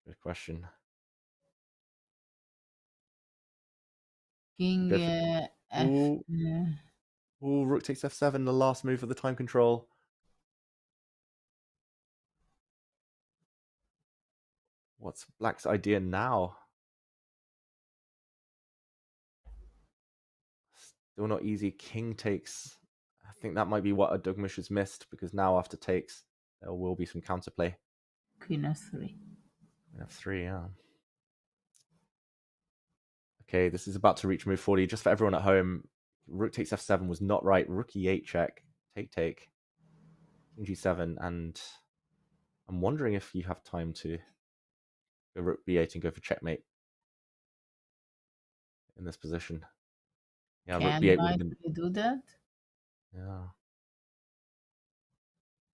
Good question. King f. Ooh. Ooh, rook takes f7, the last move of the time control. What's black's idea now? Still not easy. King takes. I think that might be what a Dogmush has missed, because now after takes, there will be some counterplay. Queen f3. Queen f3, yeah. Okay, this is about to reach move 40. Just for everyone at home, rook takes f7 was not right. Rook e8 check, take, king g7, and I'm wondering if you have time to go rook b8 and go for checkmate in this position. Yeah, rook b8 would have been... do that? Yeah.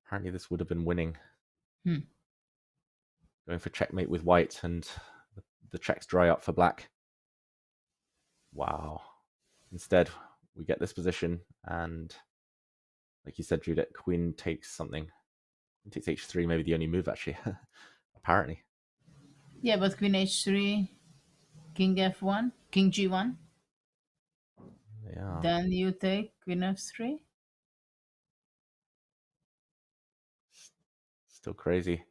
Apparently this would have been winning. Going for checkmate with white, and the checks dry up for black. Wow. Instead, we get this position, and like you said, Judith, queen takes something. Queen takes h3, maybe the only move, actually. Apparently. Yeah, but queen h3, king f1, king g1. Yeah. Then you take queen f3. Still crazy.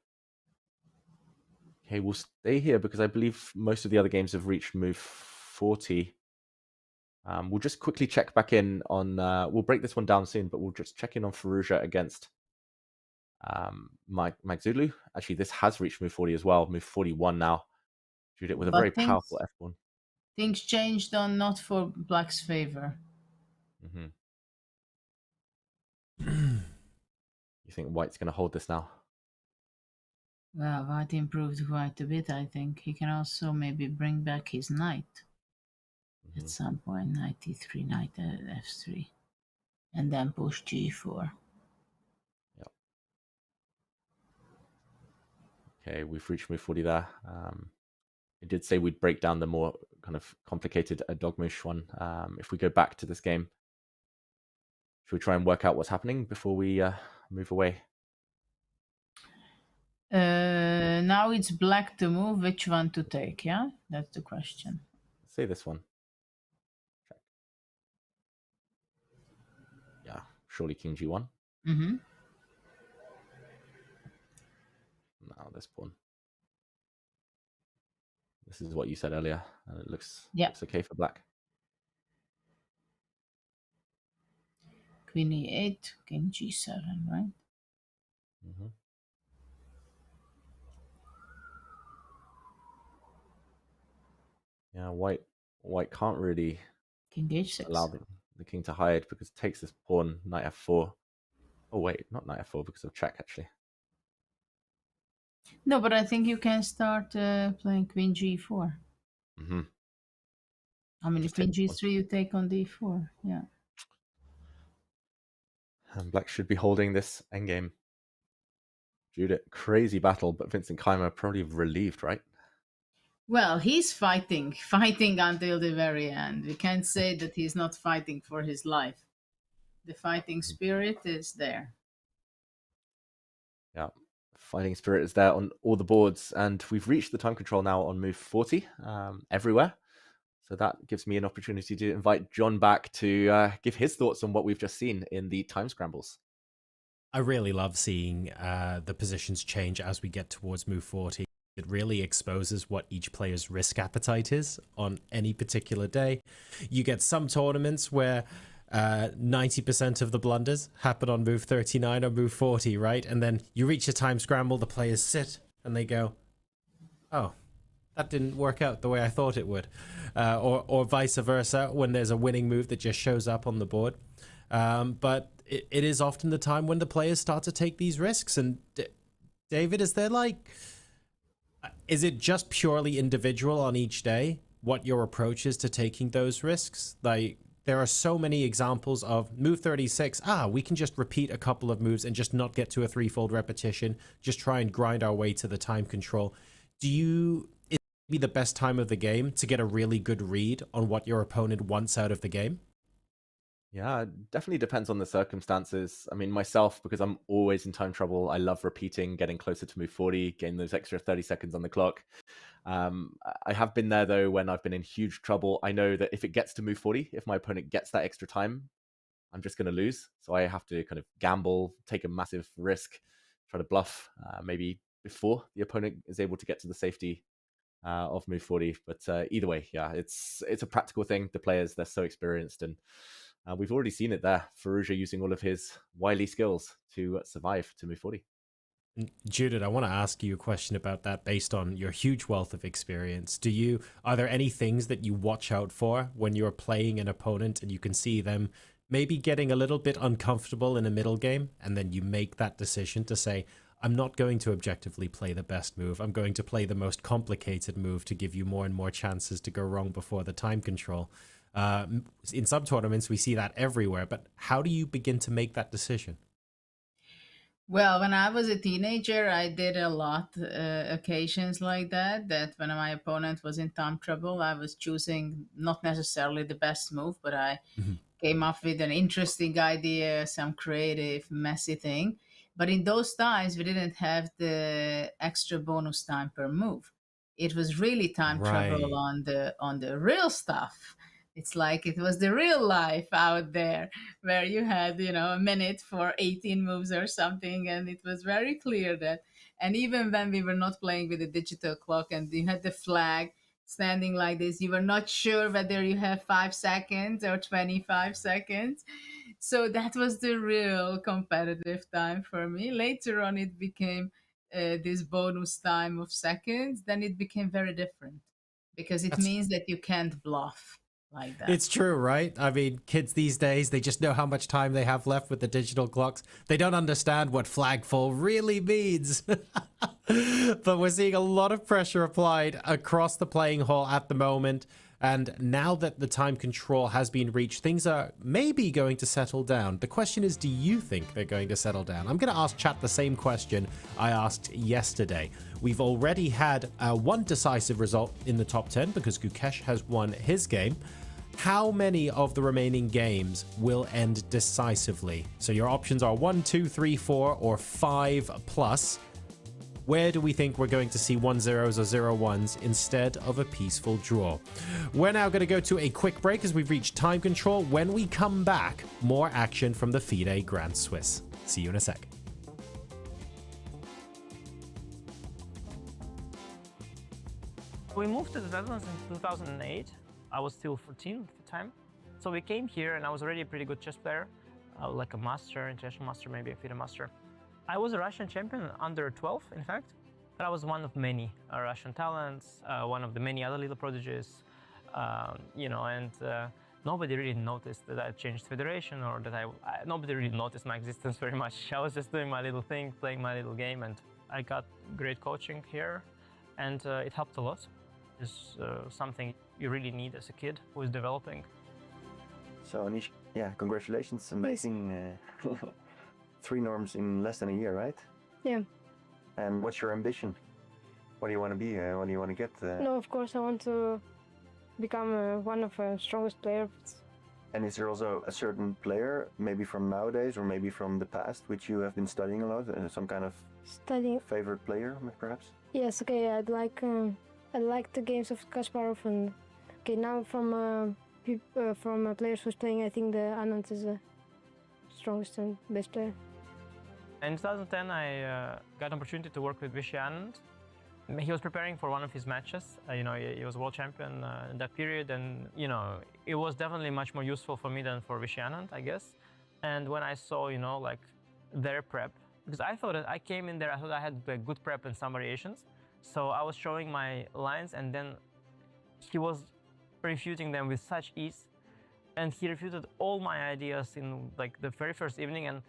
Okay, we'll stay here because I believe most of the other games have reached move 40. We'll just quickly check back in on... we'll break this one down soon, but we'll just check in on Firouzja against Maghsoodloo. Actually, this has reached move 40 as well. Move 41 now. Judith with a very powerful f1. Things changed on not for black's favor. You think white's going to hold this now? Well, white improved quite a bit, I think. He can also maybe bring back his knight at some point. Knight e3, knight f3. And then push g4. Yep. Okay, we've reached move 40 there. It did say we'd break down the more kind of complicated Dogmush one. If we go back to this game, should we try and work out what's happening before we move away? Now it's black to move. Which one to take? Yeah, that's the question. Let's say this one. Check. Yeah, surely king g1. Mm-hmm. Now this pawn. This is what you said earlier, and it looks okay for black. Queen e8, king g7, right? Yeah, white can't really king h6. Allow the king to hide because it takes this pawn, knight f4. Oh wait, not knight f4 because of check actually. No, but I think you can start playing queen g4. I mean, if queen g3 you take on d4, yeah. And black should be holding this endgame. Judith, crazy battle, but Vincent Keimer probably relieved, right? Well, he's fighting until the very end. We can't say that he's not fighting for his life. The fighting spirit is there. Yeah, fighting spirit is there on all the boards, and we've reached the time control now on move 40 everywhere. So that gives me an opportunity to invite John back to give his thoughts on what we've just seen in the time scrambles. I really love seeing the positions change as we get towards move 40. It really exposes what each player's risk appetite is on any particular day. You get some tournaments where 90% of the blunders happen on move 39 or move 40, right? And then you reach a time scramble, the players sit and they go, oh, that didn't work out the way I thought it would. Or vice versa, when there's a winning move that just shows up on the board. But it is often the time when the players start to take these risks. And David, is it just purely individual on each day what your approach is to taking those risks? Like, there are so many examples of move 36. We can just repeat a couple of moves and just not get to a threefold repetition. Just try and grind our way to the time control. Is it maybe the best time of the game to get a really good read on what your opponent wants out of the game? Yeah, it definitely depends on the circumstances. I mean, myself, because I'm always in time trouble, I love repeating, getting closer to move 40, getting those extra 30 seconds on the clock. I have been there, though, when I've been in huge trouble. I know that if it gets to move 40, if my opponent gets that extra time, I'm just going to lose. So I have to kind of gamble, take a massive risk, try to bluff maybe before the opponent is able to get to the safety of move 40. But either way, yeah, it's a practical thing. The players, they're so experienced, and we've already seen it there. Firouzja using all of his wily skills to survive to move 40. Judith, I want to ask you a question about that based on your huge wealth of experience. Are there any things that you watch out for when you're playing an opponent and you can see them maybe getting a little bit uncomfortable in a middle game, and then you make that decision to say, I'm not going to objectively play the best move. I'm going to play the most complicated move to give you more and more chances to go wrong before the time control. In some tournaments, we see that everywhere, but how do you begin to make that decision? Well, when I was a teenager, I did a lot occasions like that when my opponent was in time trouble, I was choosing not necessarily the best move, but I came up with an interesting idea, some creative, messy thing. But in those times, we didn't have the extra bonus time per move. It was really time trouble on the real stuff. It's like it was the real life out there where you had, a minute for 18 moves or something. And it was very clear that, and even when we were not playing with a digital clock and you had the flag standing like this, you were not sure whether you have 5 seconds or 25 seconds. So that was the real competitive time for me. Later on, it became this bonus time of seconds. Then it became very different because it means that you can't bluff like that. It's true, right? I mean, kids these days, they just know how much time they have left with the digital clocks. They don't understand what flag fall really means. But we're seeing a lot of pressure applied across the playing hall at the moment. And now that the time control has been reached, things are maybe going to settle down. The question is, do you think they're going to settle down? I'm going to ask chat the same question I asked yesterday. We've already had one decisive result in the top 10 because Gukesh has won his game. How many of the remaining games will end decisively? So your options are 1, 2, 3, 4, or 5 plus. Where do we think we're going to see 1-0s or 0-1s instead of a peaceful draw? We're now going to go to a quick break as we've reached time control. When we come back, more action from the FIDE Grand Swiss. See you in a sec. We moved to the Netherlands in 2008. I was still 14 at the time. So we came here and I was already a pretty good chess player, like a master, international master, maybe a FIDE master. I was a Russian champion under 12, in fact, but I was one of many Russian talents, one of the many other little prodigies, and nobody really noticed that I changed federation or that nobody really noticed my existence very much. I was just doing my little thing, playing my little game, and I got great coaching here, and it helped a lot. It's something you really need as a kid who is developing. So Anish, yeah, congratulations, amazing. 3 norms in less than a year, right? Yeah. And what's your ambition? What do you want to be? What do you want to get? No, of course I want to become one of the strongest players. And is there also a certain player, maybe from nowadays or maybe from the past, which you have been studying a lot? Some kind of favorite player, perhaps? Yes. Okay. I like the games of Kasparov, and now from players who's playing, I think the Anand is the strongest and best player. In 2010, I got an opportunity to work with Vishy Anand. He was preparing for one of his matches. He was world champion in that period, and it was definitely much more useful for me than for Vishy Anand, I guess. And when I saw, like their prep, because I thought that I came in there, I thought I had a good prep and some variations. So I was showing my lines, and then he was refuting them with such ease. And he refuted all my ideas in like the very first evening. And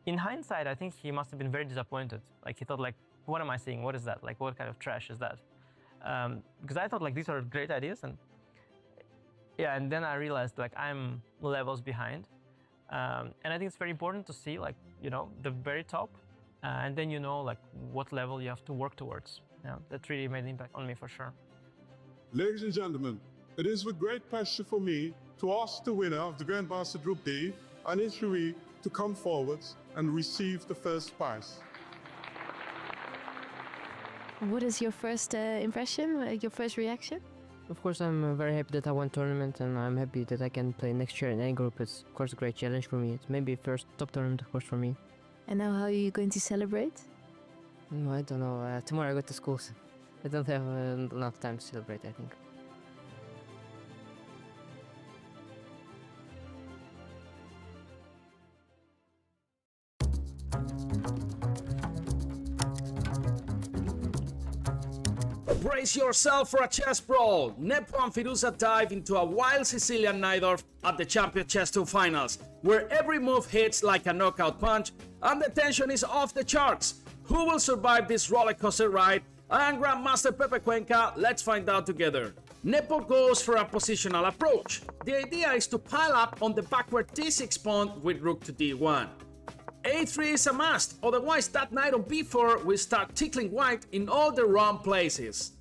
in hindsight, I think he must have been very disappointed. Like he thought, like, what am I seeing? What is that? Like, what kind of trash is that? Because I thought like these are great ideas, and yeah. And then I realized like I'm levels behind, and I think it's very important to see like the very top, and then like what level you have to work towards. Yeah, that really made an impact on me for sure. Ladies and gentlemen, it is with great pleasure for me to ask the winner of the Grandmaster Group D, Anish Euwe, to come forward and receive the first prize. What is your first impression, your first reaction? Of course, I'm very happy that I won tournament, and I'm happy that I can play next year in any group. It's of course a great challenge for me. It's maybe first top tournament, of course, for me. And now, how are you going to celebrate? I don't know. Tomorrow I go to school. So I don't have enough time to celebrate, I think. Brace yourself for a chess brawl. Nepo and Firouzja dive into a wild Sicilian Najdorf at the Champion Chess 2 finals, where every move hits like a knockout punch and the tension is off the charts. Who will survive this rollercoaster ride? I am Grandmaster Pepe Cuenca, let's find out together. Nepo goes for a positional approach. The idea is to pile up on the backward d6 pawn with rook to d1. a3 is a must, otherwise that knight on b4 will start tickling white in all the wrong places.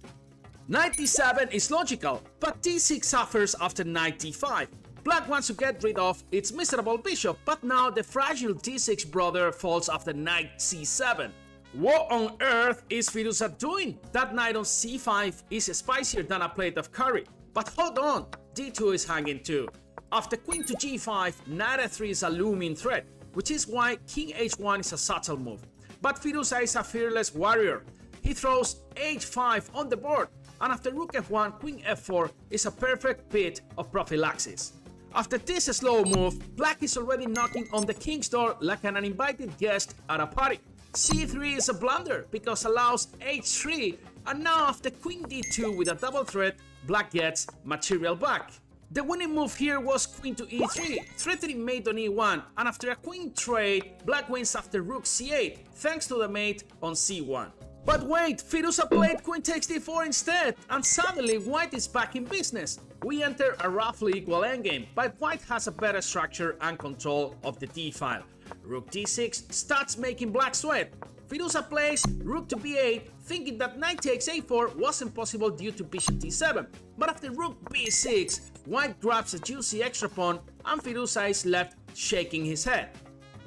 Knight d7 is logical, but d6 suffers after knight d5. Black wants to get rid of its miserable bishop, but now the fragile d6 brother falls after knight c7. What on earth is Firouzja doing? That knight on c5 is spicier than a plate of curry. But hold on, d2 is hanging too. After queen to g5, knight f3 is a looming threat, which is why king h1 is a subtle move. But Firouzja is a fearless warrior. He throws h5 on the board, and after rook f1, queen f4 is a perfect bit of prophylaxis. After this slow move, black is already knocking on the king's door like an uninvited guest at a party. c3 is a blunder because allows h3, and now after queen d2 with a double threat, black gets material back. The winning move here was queen to e3, threatening mate on e1, and after a queen trade, black wins after rook c8, thanks to the mate on c1. But wait, Firouzja played queen takes d4 instead, and suddenly white is back in business. We enter a roughly equal endgame, but white has a better structure and control of the d-file. Rook d6 starts making black sweat. Firouzja plays rook to b8, thinking that knight takes a4 wasn't possible due to bishop d7. But after rook b6, white grabs a juicy extra pawn and Firouzja is left shaking his head.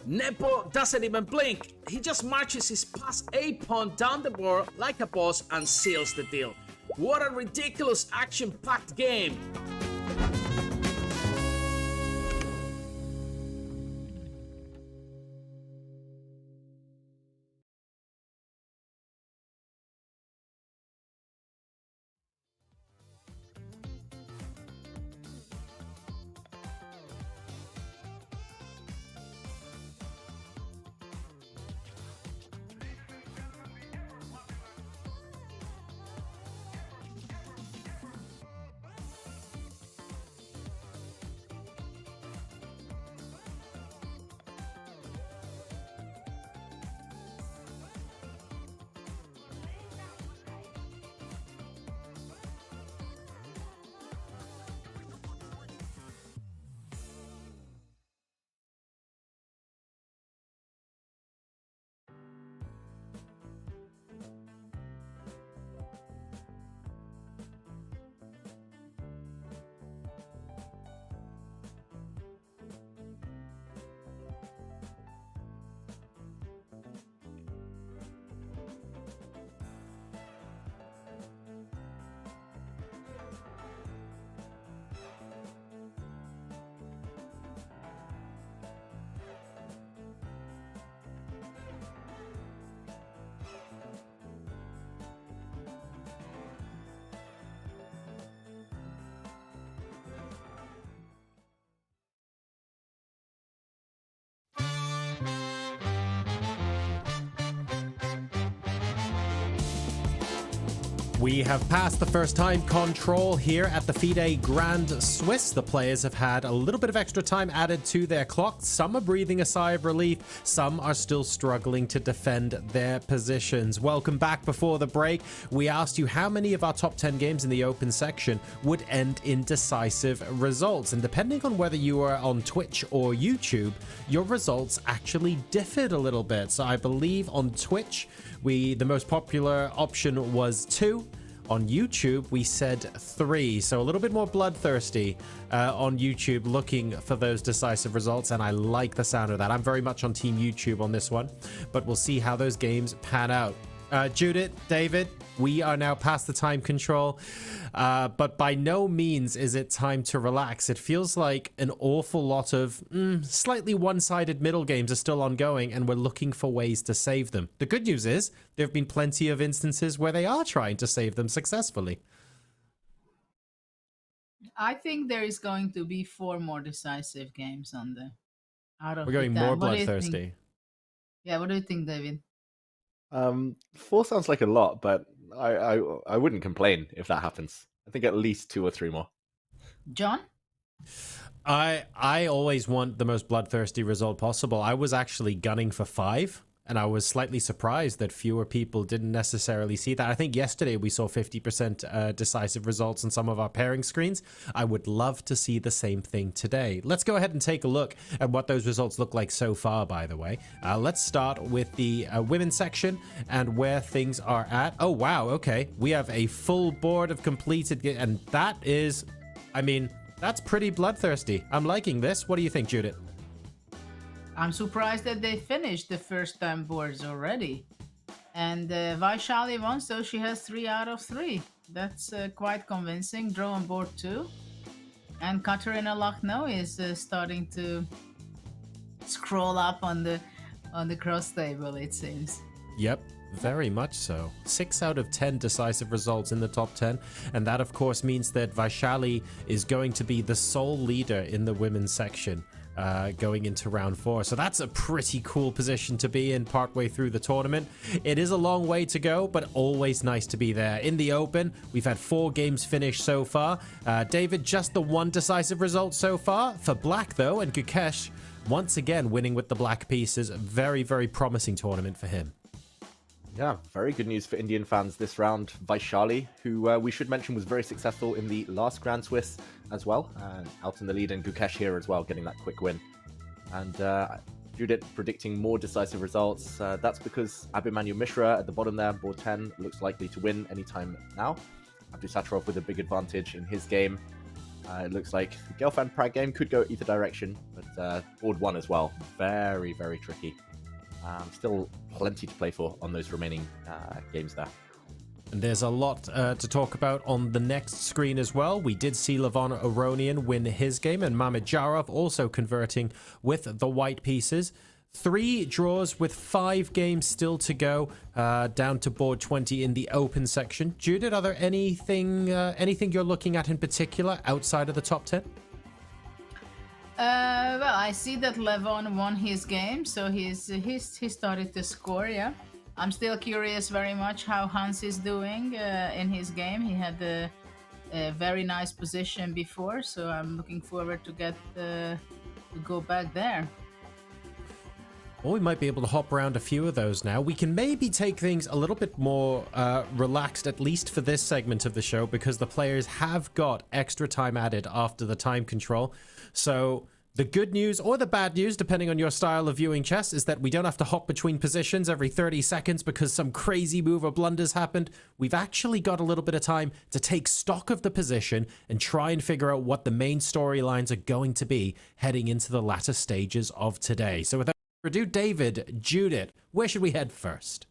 Nepo doesn't even blink, he just marches his pass a pawn down the board like a boss and seals the deal. What a ridiculous action-packed game! We have passed the first time control here at the FIDE Grand Swiss. The players have had a little bit of extra time added to their clock. Some are breathing a sigh of relief. Some are still struggling to defend their positions. Welcome back. Before the break, we asked you how many of our top 10 games in the open section would end in decisive results. And depending on whether you are on Twitch or YouTube, your results actually differed a little bit. So I believe on Twitch, the most popular option was 2. On YouTube, we said 3, so a little bit more bloodthirsty on YouTube, looking for those decisive results, and I like the sound of that. I'm very much on Team YouTube on this one, but we'll see how those games pan out. Judith, David, we are now past the time control, but by no means is it time to relax. It feels like an awful lot of slightly one-sided middle games are still ongoing, and we're looking for ways to save them. The good news is there have been plenty of instances where they are trying to save them successfully. I think there is going to be 4 more decisive games on the out of. We're going more bloodthirsty. Yeah, what do you think, David? 4 sounds like a lot, but I wouldn't complain if that happens. I think at least 2 or 3 more. John? I always want the most bloodthirsty result possible. I was actually gunning for 5, and I was slightly surprised that fewer people didn't necessarily see that. I think yesterday we saw 50% decisive results on some of our pairing screens. I would love to see the same thing today. Let's go ahead and take a look at what those results look like so far, by the way. Let's start with the women's section and where things are at. Oh, wow. Okay. We have a full board of completed, and that is, I mean, that's pretty bloodthirsty. I'm liking this. What do you think, Judith? I'm surprised that they finished the first time boards already. And Vaishali won, so she has 3 out of 3. That's quite convincing. Draw on board 2. And Katerina Lucknow is starting to scroll up on the cross table, it seems. Yep. Very much so. 6 out of 10 decisive results in the top 10. And that, of course, means that Vaishali is going to be the sole leader in the women's section going into round 4. So that's a pretty cool position to be in partway through the tournament. It is a long way to go, but always nice to be there. In the open, we've had 4 games finished so far. David, just the 1 decisive result so far for Black, though, and Gukesh once again winning with the black pieces. A very, very promising tournament for him. Yeah, very good news for Indian fans this round. Vaishali, who we should mention was very successful in the last Grand Swiss as well, out in the lead, and Gukesh here as well, getting that quick win. And Judith predicting more decisive results. That's because Abhimanyu Mishra at the bottom there, board 10, looks likely to win anytime now. Abdusattorov with a big advantage in his game. It looks like the Gelfand Pragg game could go either direction, but board 1 as well, very, very tricky. Still plenty to play for on those remaining games there. And there's a lot to talk about on the next screen as well. We did see Levon Aronian win his game, and Mamed Jarov also converting with the white pieces. 3 draws with 5 games still to go, down to board 20 in the open section. Judith, are there anything you're looking at in particular outside of the top 10? Well, I see that Levon won his game, so he started to score, yeah. I'm still curious very much how Hans is doing in his game. He had a very nice position before, so I'm looking forward to go back there. Well, we might be able to hop around a few of those now. We can maybe take things a little bit more relaxed, at least for this segment of the show, because the players have got extra time added after the time control. So the good news, or the bad news, depending on your style of viewing chess, is that we don't have to hop between positions every 30 seconds because some crazy move or blunders happened. We've actually got a little bit of time to take stock of the position and try and figure out what the main storylines are going to be heading into the latter stages of today. So without further ado, David, Judith, where should we head first?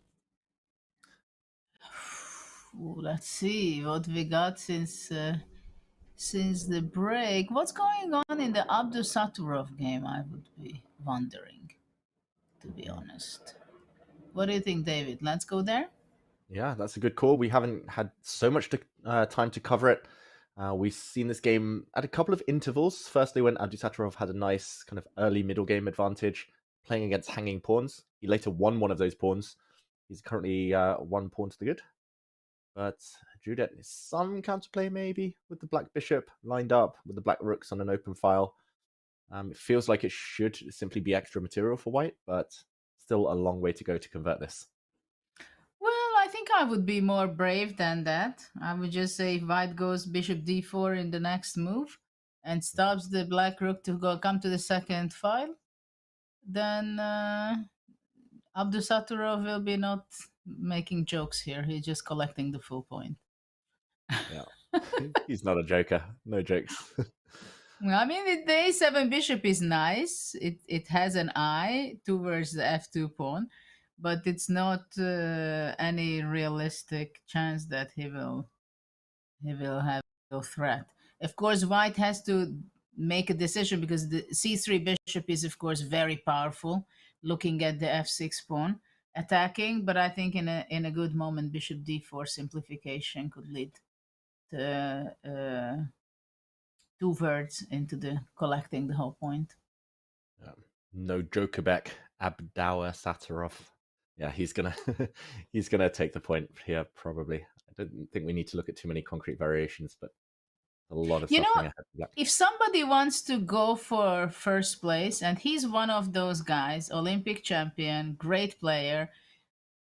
Let's see what we got since the break. What's going on in the Abdusattorov game, I would be wondering, to be honest. What do you think, David? Let's go there? Yeah, that's a good call. We haven't had so much time to cover it. We've seen this game at a couple of intervals. Firstly, when Abdusattorov had a nice kind of early middle game advantage, playing against hanging pawns. He later won one of those pawns. He's currently 1 pawn to the good. But Judith, some counterplay maybe with the black bishop lined up with the black rooks on an open file. It feels like it should simply be extra material for white, but still a long way to go to convert this. Well, I think I would be more brave than that. I would just say if white goes bishop d4 in the next move and stops the black rook to come to the second file, then Abdusattorov will be not making jokes here. He's just collecting the full point. Yeah, he's not a joker. No jokes. I mean, the a7 bishop is nice. It has an eye towards the f2 pawn, but it's not any realistic chance that he will have no threat. Of course, white has to make a decision because the c3 bishop is, of course, very powerful. Looking at the f6 pawn attacking, but I think in a good moment, bishop d4 simplification could lead to two verts into the collecting the whole point. No Jokerbeck, Abdusattorov. Yeah, he's gonna he's gonna take the point here probably. I don't think we need to look at too many concrete variations, but a lot of You stuff know, coming ahead of Black. if somebody wants to go for first place, and he's one of those guys, Olympic champion, great player.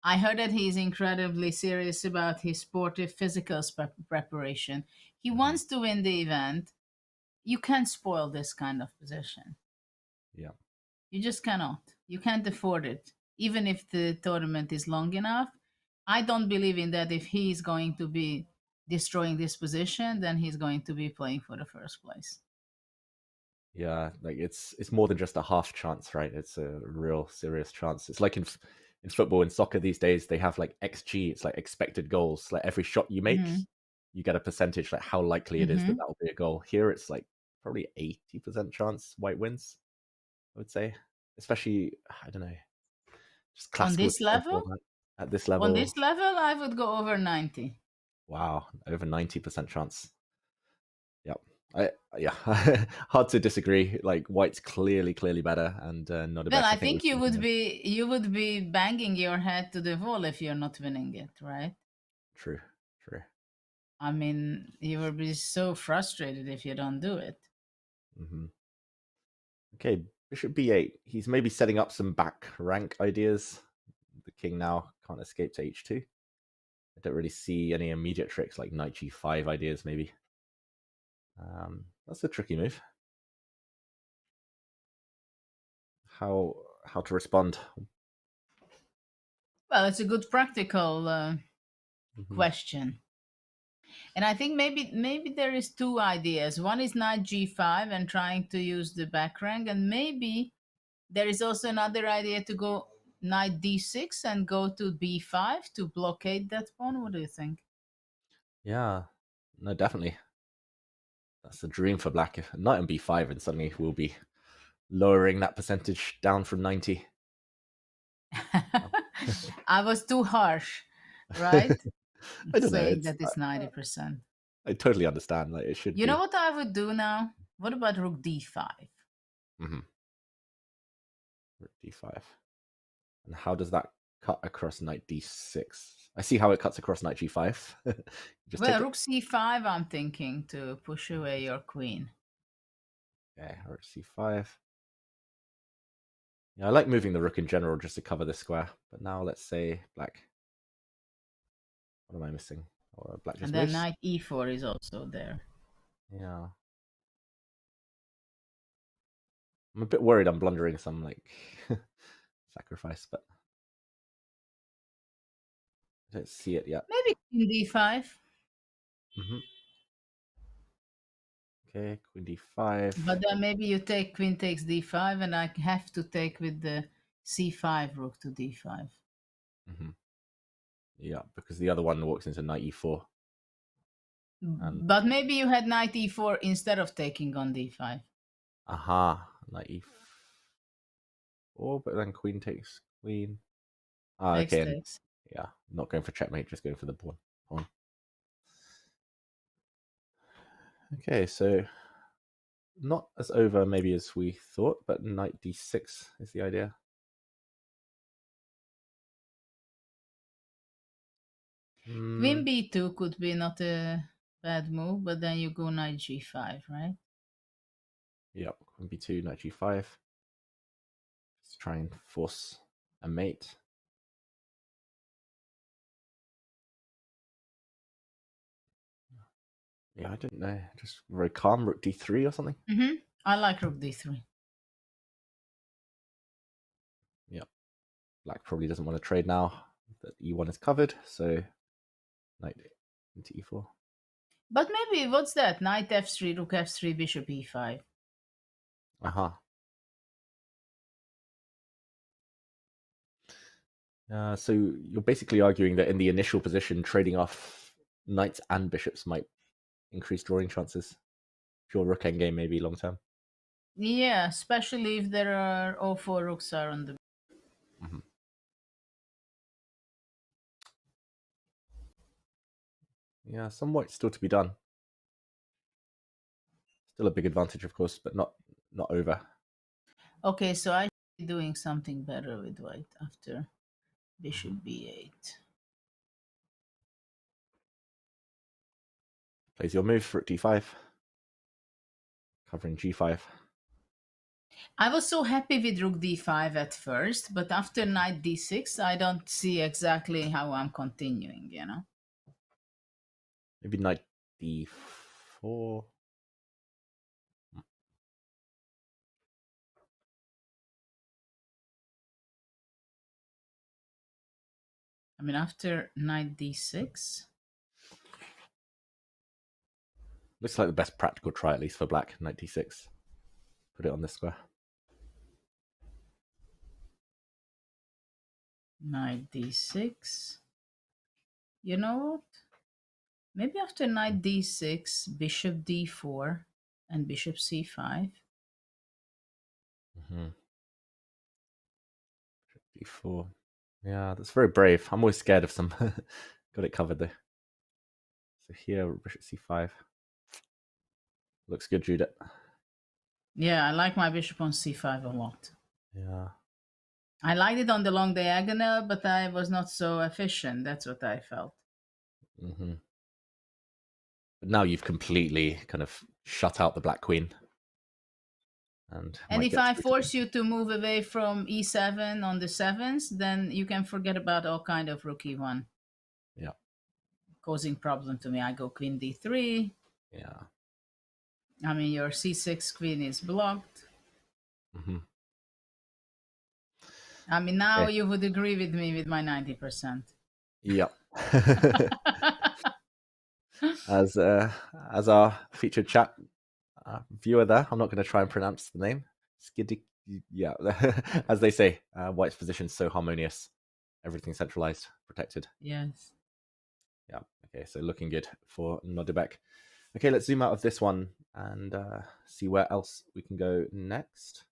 I heard that he's incredibly serious about his sportive physical preparation. He wants to win the event. You can't spoil this kind of position. Yeah. You just cannot. You can't afford it. Even if the tournament is long enough, I don't believe in that. If he's going to be destroying this position, then he's going to be playing for the first place. Yeah, like it's more than just a half chance, right? It's a real serious chance. It's like in football and soccer these days, they have like XG, it's like expected goals. Like every shot you make, you get a percentage, like how likely it is that will be a goal. Here it's like probably 80% chance White wins, I would say. Especially, I don't know, just classical on this level. At this level, on this level, I would go over 90. Wow, over 90% chance. Yep. Yeah, hard to disagree. Like White's clearly better, and not a. Well, I think you would be banging your head to the wall if you're not winning it, right? True. I mean, you will be so frustrated if you don't do it. Okay, Bishop B8. He's maybe setting up some back rank ideas. The king now can't escape to H2. I don't really see any immediate tricks like Knight G5 ideas, maybe. That's a tricky move. How to respond? Well, it's a good practical question. And I think maybe there is two ideas. One is Knight G5 and trying to use the back rank, and maybe there is also another idea to go Knight D6 and go to B5 to blockade that pawn. What do you think? Yeah, no, definitely. That's a dream for Black. If Knight on B5, and suddenly we'll be lowering that percentage down from 90. I was too harsh, right? I don't know. Saying that it's 90%. I totally understand. Like it should. You know what I would do now? What about Rook D5? Rook D5. And how does that cut across Knight D6? I see how it cuts across Knight G5. Well, Rook C5, I'm thinking to push away your queen. Okay, Rook C5. Yeah, I like moving the rook in general just to cover this square. But now let's say Black. What am I missing? Or Black just and then moves. Knight E4 is also there. Yeah. I'm a bit worried I'm blundering some like sacrifice, but I don't see it yet. Maybe Queen D5. Okay, Queen D5. But then maybe you take Queen takes D5, and I have to take with the C5 Rook to D5. Yeah, because the other one walks into Knight E4. But maybe you had Knight E4 instead of taking on D5. Knight E4, but then Queen takes Queen. Okay, and, yeah, not going for checkmate, just going for the pawn. Okay, so not as over maybe as we thought, but Knight D6 is the idea. Queen B2 could be not a bad move, but then you go Knight G5, right? Yep, Queen B2, Knight G5. Just try and force a mate. Yeah, I don't know. Just very calm. Rook D3 or something. I like Rook D3. Yep. Black probably doesn't want to trade now that E1 is covered, so Knight into E4. But maybe, what's that? Knight F3, Rook F3, Bishop E5. So you're basically arguing that in the initial position, trading off knights and bishops might increase drawing chances. Pure rook endgame maybe long term. Yeah, especially if there are all four rooks are on the. Yeah, some white still to be done. Still a big advantage, of course, but not over. Okay, so I should be doing something better with white after Bishop b8. Plays your move, rook d5. Covering g5. I was so happy with rook d5 at first, but after knight d6, I don't see exactly how I'm continuing, you know? Maybe knight d4. I mean, after knight d6... Looks like the best practical try, at least for black, knight d6. Put it on this square. Knight d6. You know what? Maybe after knight d6, bishop d4, and bishop c5. d4. Yeah, that's very brave. I'm always scared of some. Got it covered, though. So here, bishop c5. Looks good, Judith. Yeah, I like my bishop on c5 a lot. Yeah. I liked it on the long diagonal, but I was not so efficient. That's what I felt. But now you've completely kind of shut out the black queen. And if I force you to move away from e7 on the 7s, then you can forget about all kind of rook e1. Yeah. Causing problem to me. I go queen d3. Yeah. I mean, your c6 queen is blocked. I mean, now you would agree with me with my 90%. Yep. As our featured chat viewer there, I'm not going to try and pronounce the name. Yeah, as they say, White's position is so harmonious, everything centralized, protected. Yes. Yeah. Okay. So looking good for Nodibek. Okay, let's zoom out of this one and see where else we can go next.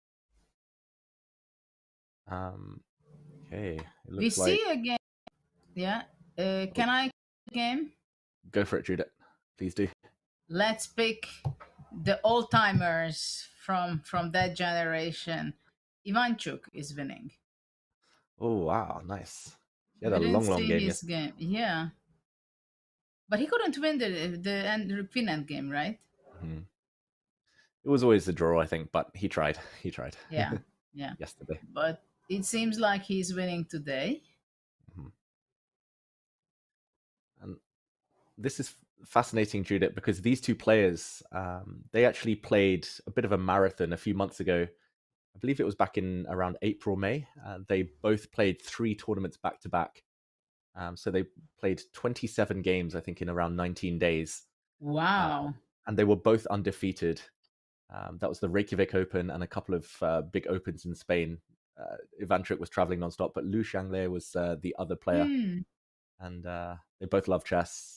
Okay. It looks we see a game. Yeah. Can I game? Go for it, Judith. Please do. Let's pick the old-timers from that generation. Ivanchuk is winning. Oh, wow. Nice. He had a long game. His game. Yeah. But he couldn't win the Queen Endgame, right? It was always a draw, I think, but he tried. He tried. Yeah. Yeah. Yesterday. But it seems like he's winning today. And this is fascinating, Judith, because these two players, they actually played a bit of a marathon a few months ago. I believe it was back in around April, May. They both played 3 tournaments back to back. So they played 27 games, I think, in around 19 days. Wow. And they were both undefeated. That was the Reykjavik Open and a couple of big opens in Spain. Ivanchuk was traveling nonstop, but Liu Xiangle was the other player. And they both love chess.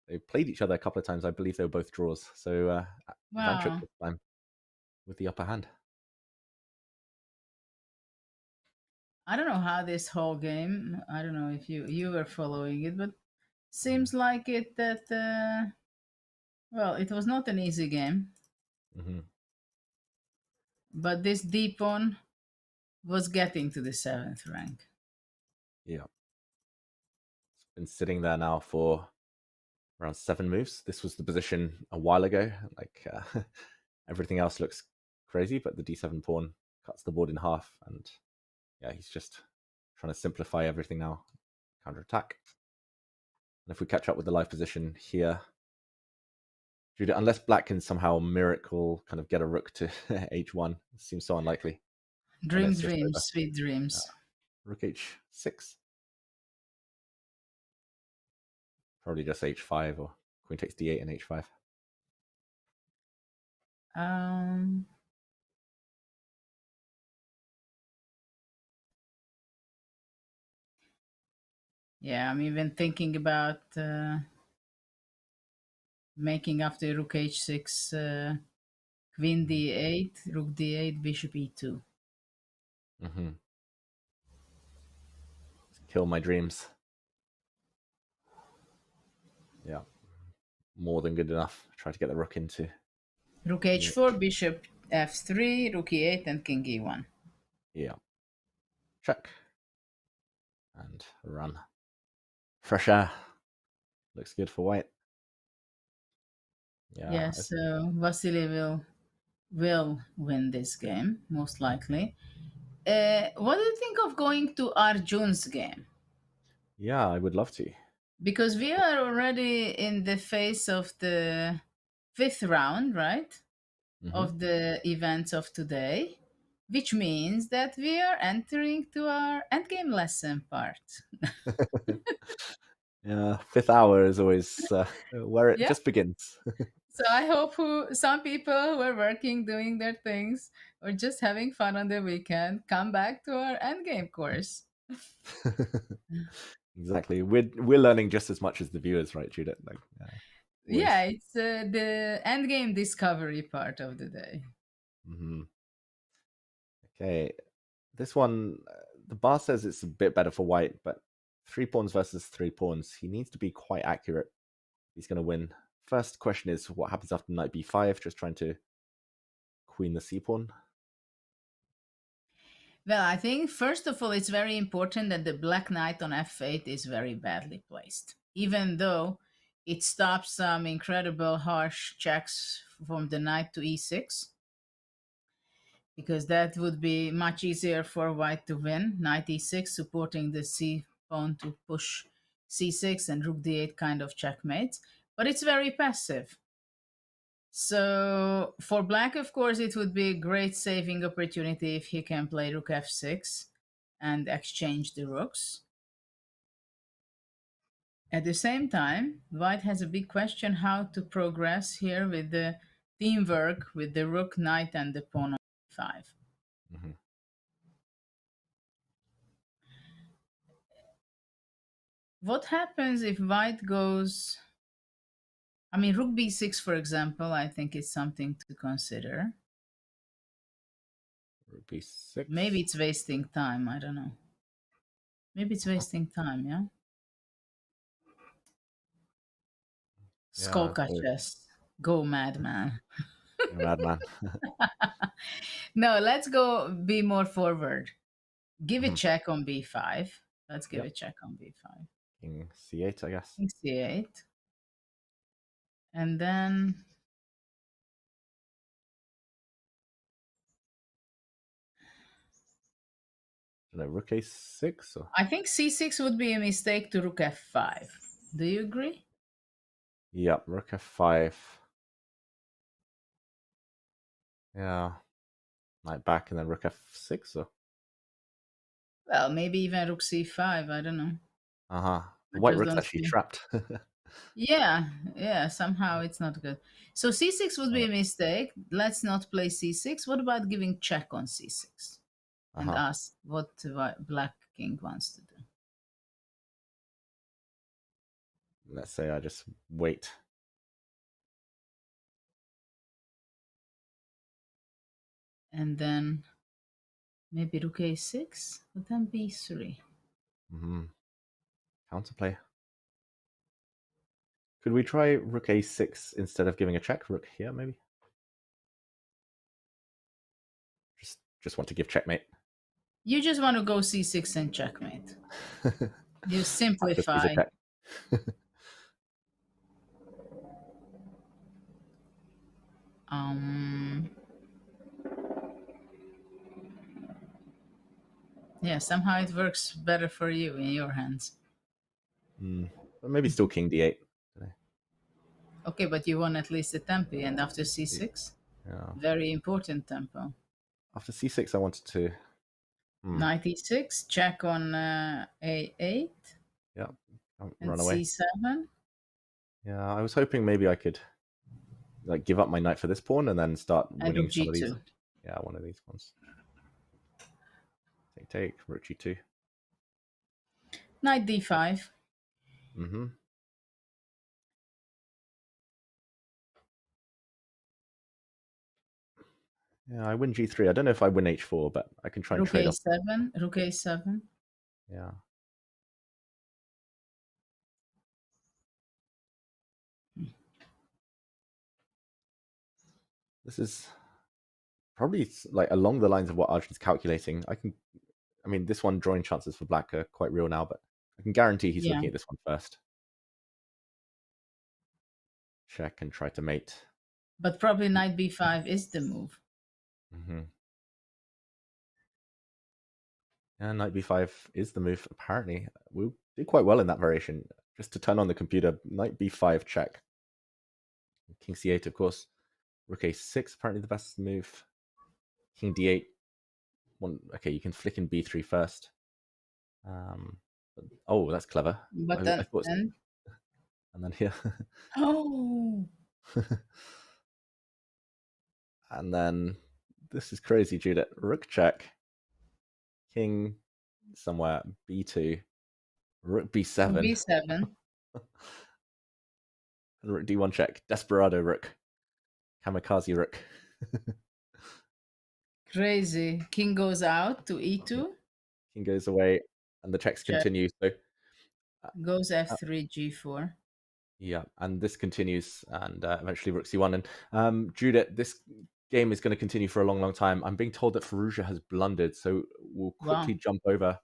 They played each other a couple of times. I believe they were both draws. So Ivanchuk this time with the upper hand. I don't know how this whole game, I don't know if you were following it, but seems like it that, well, it was not an easy game. But this D pawn was getting to the 7th rank. Yeah. It's been sitting there now for around 7 moves. This was the position a while ago. Like everything else looks crazy, but the D7 pawn cuts the board in half. And yeah, he's just trying to simplify everything now. Counterattack. And if we catch up with the live position here, Judith, unless black can somehow miracle kind of get a rook to h1, it seems so unlikely. Dreams, sweet dreams. Rook h6. Probably just h5 or queen takes d8 and h5. Yeah, I'm even thinking about making after rook h6, queen d8, rook d8, bishop e2. Kill my dreams. Yeah, more than good enough. Try to get the rook into. Rook h4, bishop f3, rook e8, and king e1. Yeah. Check. And run. Fresh air. Looks good for white. Yeah, so Vasily will win this game, most likely. What do you think of going to Arjun's game? Yeah, I would love to. Because we are already in the phase of the 5th round, right? Of the events of today, which means that we are entering to our endgame lesson part. Yeah, 5th hour is always where it just begins. So I hope some people who are working, doing their things, or just having fun on the weekend, come back to our endgame course. Exactly. We're learning just as much as the viewers, right, Judith? Like, yeah, it's the endgame discovery part of the day. Okay, this one, the bar says it's a bit better for white, but 3 pawns versus 3 pawns. He needs to be quite accurate. He's going to win. First question is, what happens after knight b5? Just trying to queen the c pawn. Well, I think, first of all, it's very important that the black knight on f8 is very badly placed. Even though it stops some incredible harsh checks from the knight to e6, because that would be much easier for white to win. Knight e6, supporting the c pawn to push c6, and rook d8 kind of checkmates. But it's very passive. So for black, of course, it would be a great saving opportunity if he can play rook f6 and exchange the rooks. At the same time, white has a big question how to progress here with the teamwork with the rook, knight, and the pawn on e5. What happens if white goes... I mean, rook b6, for example, I think is something to consider. Rook b6. Maybe it's wasting time. I don't know. Maybe it's wasting time, yeah? Skolka chess. Go, madman. Madman. No, let's go be more forward. Give a check on b5. Let's give a check on b5. King c8, I guess. King c8. And then... rook a6? Or... I think c6 would be a mistake to rook f5. Do you agree? Yep, rook f5. Yeah. Knight back and then rook f6? Or... Well, maybe even rook c5. I don't know. The white rook's actually trapped. Yeah, somehow it's not good. So c6 would be a mistake. Let's not play c6. What about giving check on c6? And ask what black king wants to do. Let's say I just wait. And then maybe rook a6, but then b3. Counterplay. Could we try rook a6 instead of giving a check? Rook here, maybe? Just want to give checkmate. You just want to go c6 and checkmate. You simplify. Yeah, somehow it works better for you in your hands. But maybe still king d8. Okay, but you won at least a tempo, and after c6, very important tempo. After c6, I wanted to... Knight e6, check on a8. Yeah, and run away. c7. Yeah, I was hoping maybe I could like give up my knight for this pawn and then start winning some of these. Yeah, one of these ones. Take, rook g2. Knight d5. Yeah, I win g3. I don't know if I win h4, but I can try and trade off. Rook a7. Yeah. This is probably like along the lines of what Arjun's calculating. I can I mean, this one drawing chances for black are quite real now, but I can guarantee he's looking at this one first. Check and try to mate. But probably knight b5 is the move. Yeah, knight b5 is the move. Apparently, we did quite well in that variation. Just to turn on the computer, knight b5 check. King c8, of course. Rook a6, apparently the best move. King d8. Okay, you can flick in b3 first. Oh, that's clever. But I thought then... And then here. Oh! And then, this is crazy, Judith. Rook check. King somewhere, b2. Rook b7. b7. And rook d1 check. Desperado rook. Kamikaze rook. Crazy. King goes out to e2. King goes away, and the checks continue. So goes f3, g4. Yeah, and this continues, and eventually rook c1. And Judith, this game is going to continue for a long, long time. I'm being told that Firouzja has blundered, so we'll quickly jump over.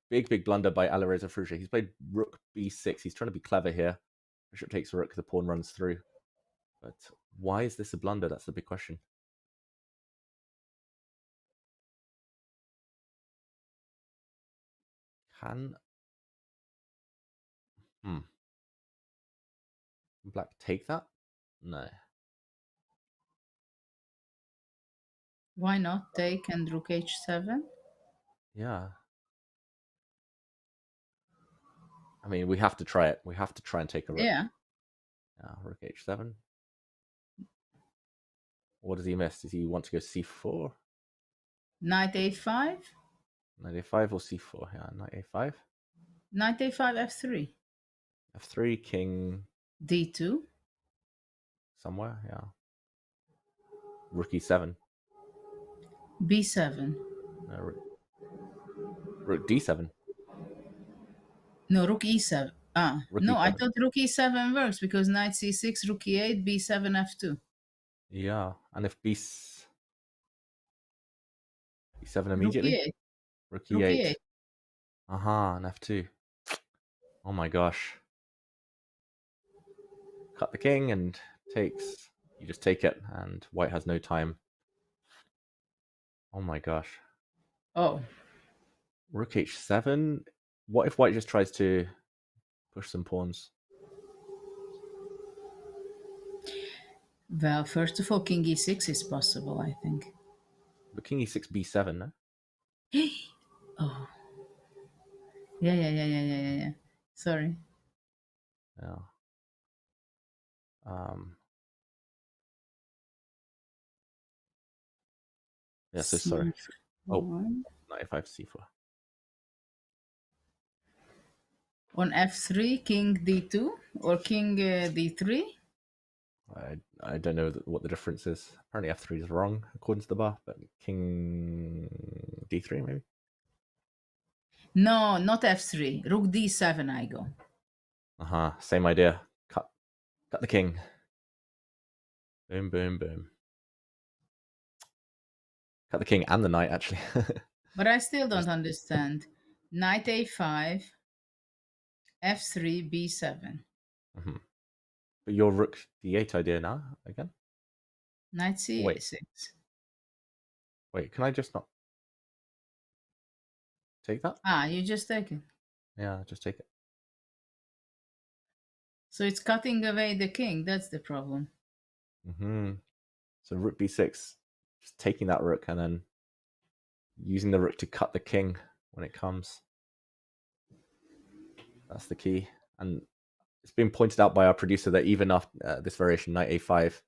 Big blunder by Alireza Firouzja. He's played rook b6. He's trying to be clever here. Bishop takes rook, the pawn runs through. But why is this a blunder? That's the big question. Can black take that? No. Why not take and rook h7? Yeah. I mean, we have to try it. We have to try and take a rook. Yeah. Yeah, rook h7. What does he miss? Does he want to go c4? Knight a5? Knight a5 or c4? Yeah, knight a5. Knight a5, f3. f3, king... d2. Somewhere, yeah. Rook e7. b7. No, rook d7. No, rook e7. Rook no, e7. I thought rook e7 works because knight c6, rook e8, b7, f2. Yeah, and if b7 immediately? Rook e8. And f2. Oh my gosh. Cut the king and takes. You just take it, and white has no time. Oh my gosh. Oh. Rook h7. What if white just tries to push some pawns? Well, first of all, king e6 is possible, I think. But king e6, b7, no? Oh. Yeah. Sorry. Yeah. Yeah, so sorry. Oh, knight f5, c4. On f3, king d2 or king d3? I don't know what the difference is. Apparently f3 is wrong according to the bar, but king d3 maybe? No, not f3. Rook d7 I go. Same idea. Cut the king. Boom, boom, boom. Cut the king and the knight, actually. But I still don't understand. Knight a5, f3, b7. But your rook d8 idea now, again? Knight c6. Wait, can I just not take that? You just take it. Yeah, just take it. So it's cutting away the king. That's the problem. So rook b6, just taking that rook and then using the rook to cut the king when it comes. That's the key. And it's been pointed out by our producer that even after this variation, knight a5,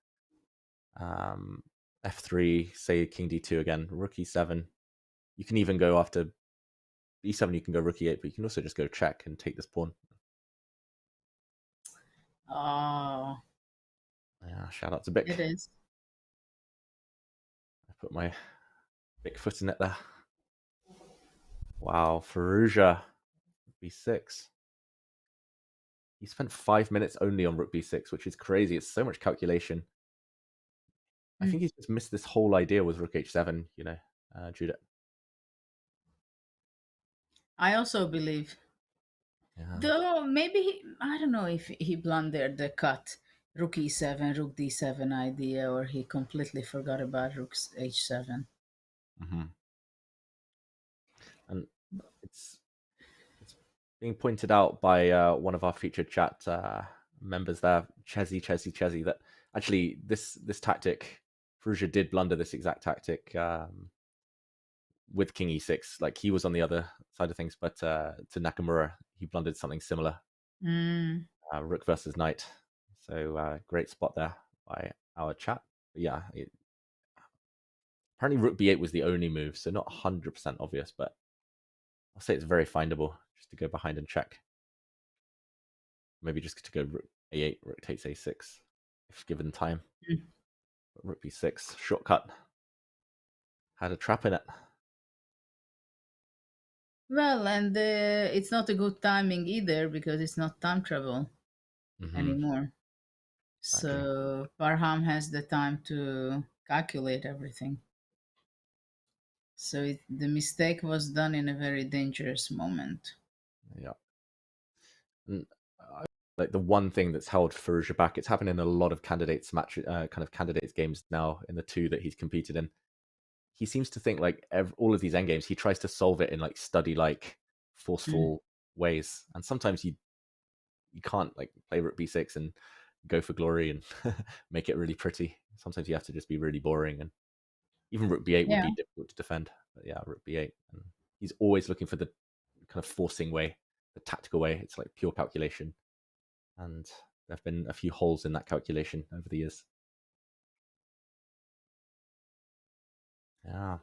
f3, say king d2 again, rook e7. You can even go after b7, you can go rook e8, but you can also just go check and take this pawn. Oh. Yeah, shout out to Bic. It is. I put my big foot in it there. Wow, Firouzja, b6. He spent 5 minutes only on rook b6, which is crazy. It's so much calculation. I think he's just missed this whole idea with rook h7, you know, Judith. I also believe. Yeah. Though maybe I don't know if he blundered the cut rook e7, rook d7 idea, or he completely forgot about rook h7. And it's being pointed out by one of our featured chat members there, Chezzy, that actually this tactic, Firouzja did blunder this exact tactic with king e6. Like he was on the other side of things, but to Nakamura, he blundered something similar. Rook versus knight. So great spot there by our chat. But yeah, apparently rook b8 was the only move, so not 100% obvious, but I'll say it's very findable just to go behind and check. Maybe just to go rook a8, rook takes a6 if given time. Rook b6, shortcut. Had a trap in it. Well, and it's not a good timing either because it's not time travel anymore. So Parham has the time to calculate everything. So the mistake was done in a very dangerous moment. Yeah. And, like the one thing that's held Firouzja back, it's happened in a lot of candidates games now in the two that he's competed in. He seems to think like all of these endgames, he tries to solve it in like study-like, forceful ways, and sometimes you can't like play rook b6 and go for glory and make it really pretty. Sometimes you have to just be really boring, and even rook b8 would be difficult to defend. But yeah, rook b8, and he's always looking for the kind of forcing way, the tactical way. It's like pure calculation, and there have been a few holes in that calculation over the years. Yeah,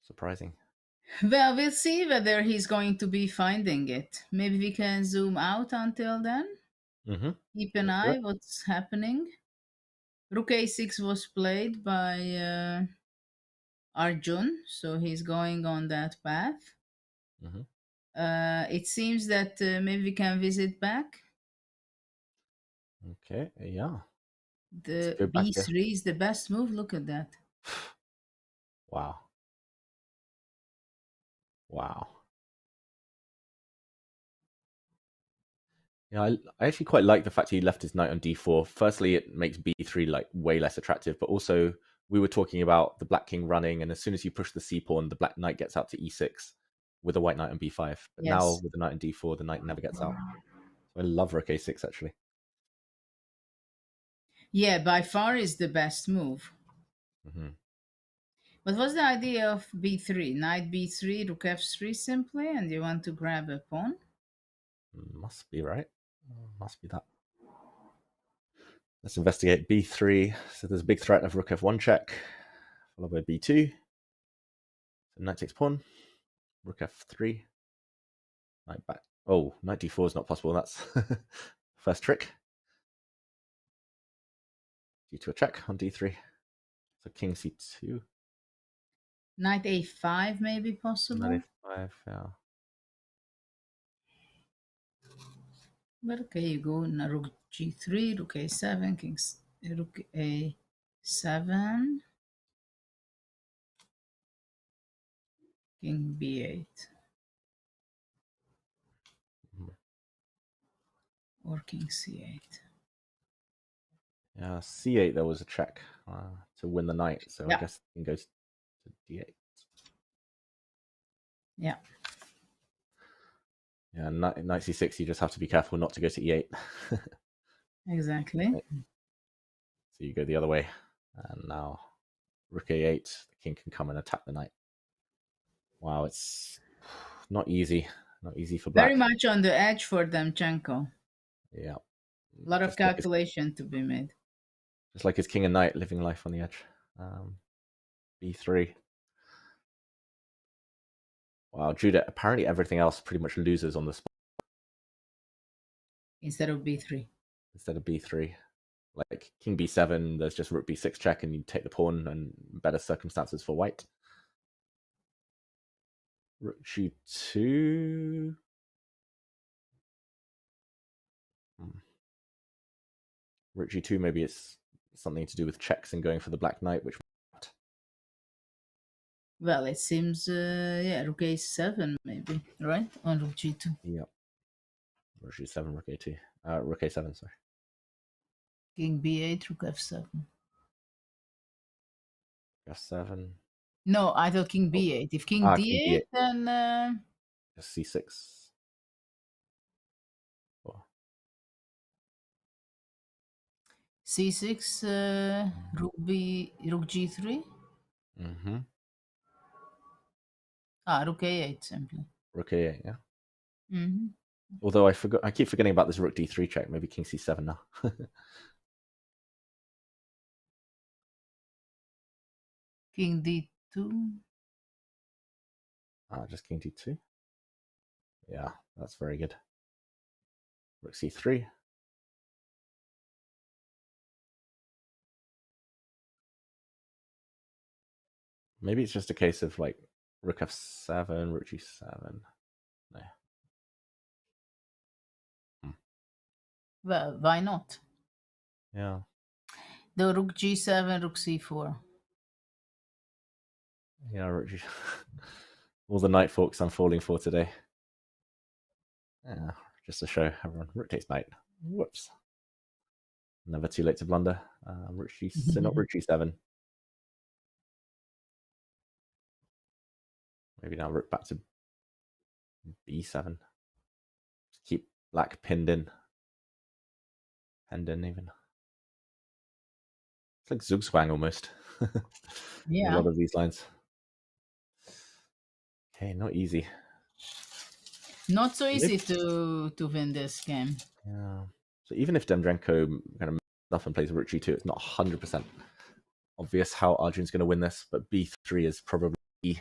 surprising. Well, we'll see whether he's going to be finding it. Maybe we can zoom out until then. Keep an eye what's happening. Rook a6 was played by Arjun, so he's going on that path. It seems that maybe we can visit back. Okay, yeah. The b3 is the best move. Look at that. Wow. Wow. Yeah, I actually quite like the fact he left his knight on d4. Firstly, it makes b3 like way less attractive, but also we were talking about the black king running, and as soon as you push the c pawn, the black knight gets out to e6 with a white knight on b5. But now with the knight on d4, the knight never gets out. So I love rook a6 actually. Yeah, by far is the best move. But what's the idea of b3? Knight b3, rook f3 simply, and you want to grab a pawn? Must be right. Must be that. Let's investigate b3. So there's a big threat of rook f1 check, followed by b2. So knight takes pawn, rook f3, knight back. Oh, knight d4 is not possible. That's first trick. d2 a check on d3. So king c2. Knight a5 maybe possible. Knight a5, yeah. But okay, you go rook g3, rook a7, rook a7, king b8. Or king c8. Yeah, c8 there was a check to win the knight, so I guess the king goes to d8. Yeah. Yeah, knight c6, you just have to be careful not to go to e8. Exactly. So you go the other way, and now rook a8, the king can come and attack the knight. Wow, it's not easy. Not easy for black. Very much on the edge for Demchenko. Yeah. A lot of calculation to be made. Just like his king and knight living life on the edge. b3. Wow, Judah, apparently everything else pretty much loses on the spot. Instead of b3. Instead of b3. Like king b7, there's just rook b6 check and you take the pawn, and better circumstances for white. Rook g2. Rook g2, maybe it's something to do with checks and going for the black knight, which Well, it seems, yeah, rook a7 maybe, right? On rook g2. Yep. Rook g7, rook a2. Rook a7, sorry. King b8, rook f7. f7. No, I thought king b8. If king d8, King d8. then c6. c6, rook g3. Mm-hmm. Rook a8 simply. Rook a8, yeah. Mm-hmm. Although I keep forgetting about this rook d3 check. Maybe king c7 now. King d2. Just king d2. Yeah, that's very good. Rook c3. Maybe it's just a case of like rook f7, rook g7. No. Well, why not? Yeah. The rook g7, rook c4. Yeah, rook g. All the knight forks I'm falling for today. Yeah, just to show everyone. Rook takes knight. Whoops. Never too late to blunder. Rook g. So not rook g7. Maybe now rook back to b7. Just keep black pinned in. Penned in even. It's like Zugzwang almost. Yeah. A lot of these lines. Okay, not easy. Not so easy to win this game. Yeah. So even if Demdrenko kind of up and plays rook g2, it's not 100% obvious how Arjun's going to win this, but b3 is probably the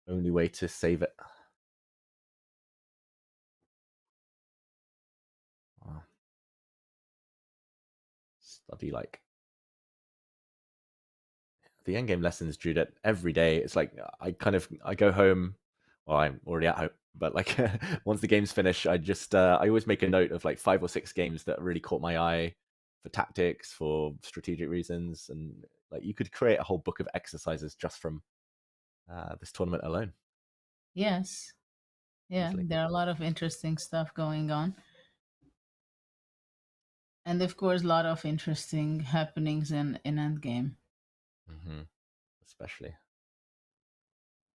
only way to save it. Wow. Study like the endgame lessons, Judith, every day. It's like I go home. Well, I'm already at home, but like once the games finish, I always make a note of like 5 or 6 games that really caught my eye for tactics, for strategic reasons, and like you could create a whole book of exercises just from this tournament alone. Yes. Yeah, Easily. there are a lot of interesting stuff going on. And of course, a lot of interesting happenings in Endgame. Mm-hmm. Especially.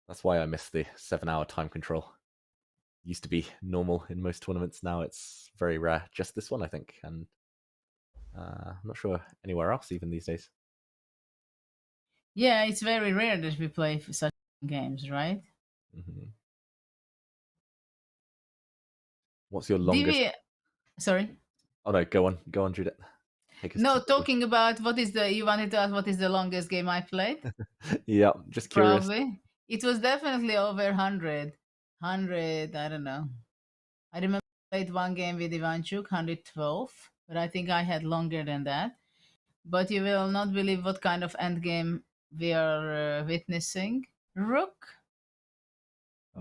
That's why I miss the 7-hour time control. Used to be normal in most tournaments. Now it's very rare. Just this one, I think. And I'm not sure anywhere else even these days. Yeah, it's very rare that we play such games, right? Mm-hmm. What's your longest? Sorry? Oh no, go on, Judith. No, talking about you wanted to ask what is the longest game I played? Yeah, just curious. Probably. It was definitely over 100. 100, I don't know. I remember I played one game with Ivanchuk, 112, but I think I had longer than that. But you will not believe what kind of endgame we are witnessing. Rook,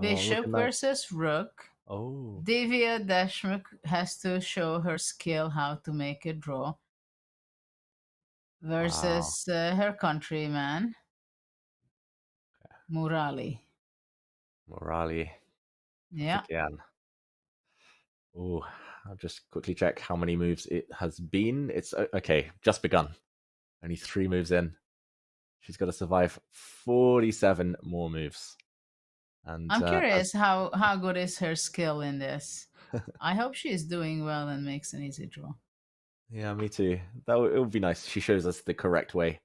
Bishop versus Rook. Oh. Divya Deshmukh has to show her skill how to make a draw versus her countryman, Murali. Yeah. Oh, I'll just quickly check how many moves it has been. It's okay, just begun. Only 3 moves in. She's got to survive 47 more moves. And I'm curious how good is her skill in this. I hope she is doing well and makes an easy draw. Yeah, me too. It would be nice. She shows us the correct way.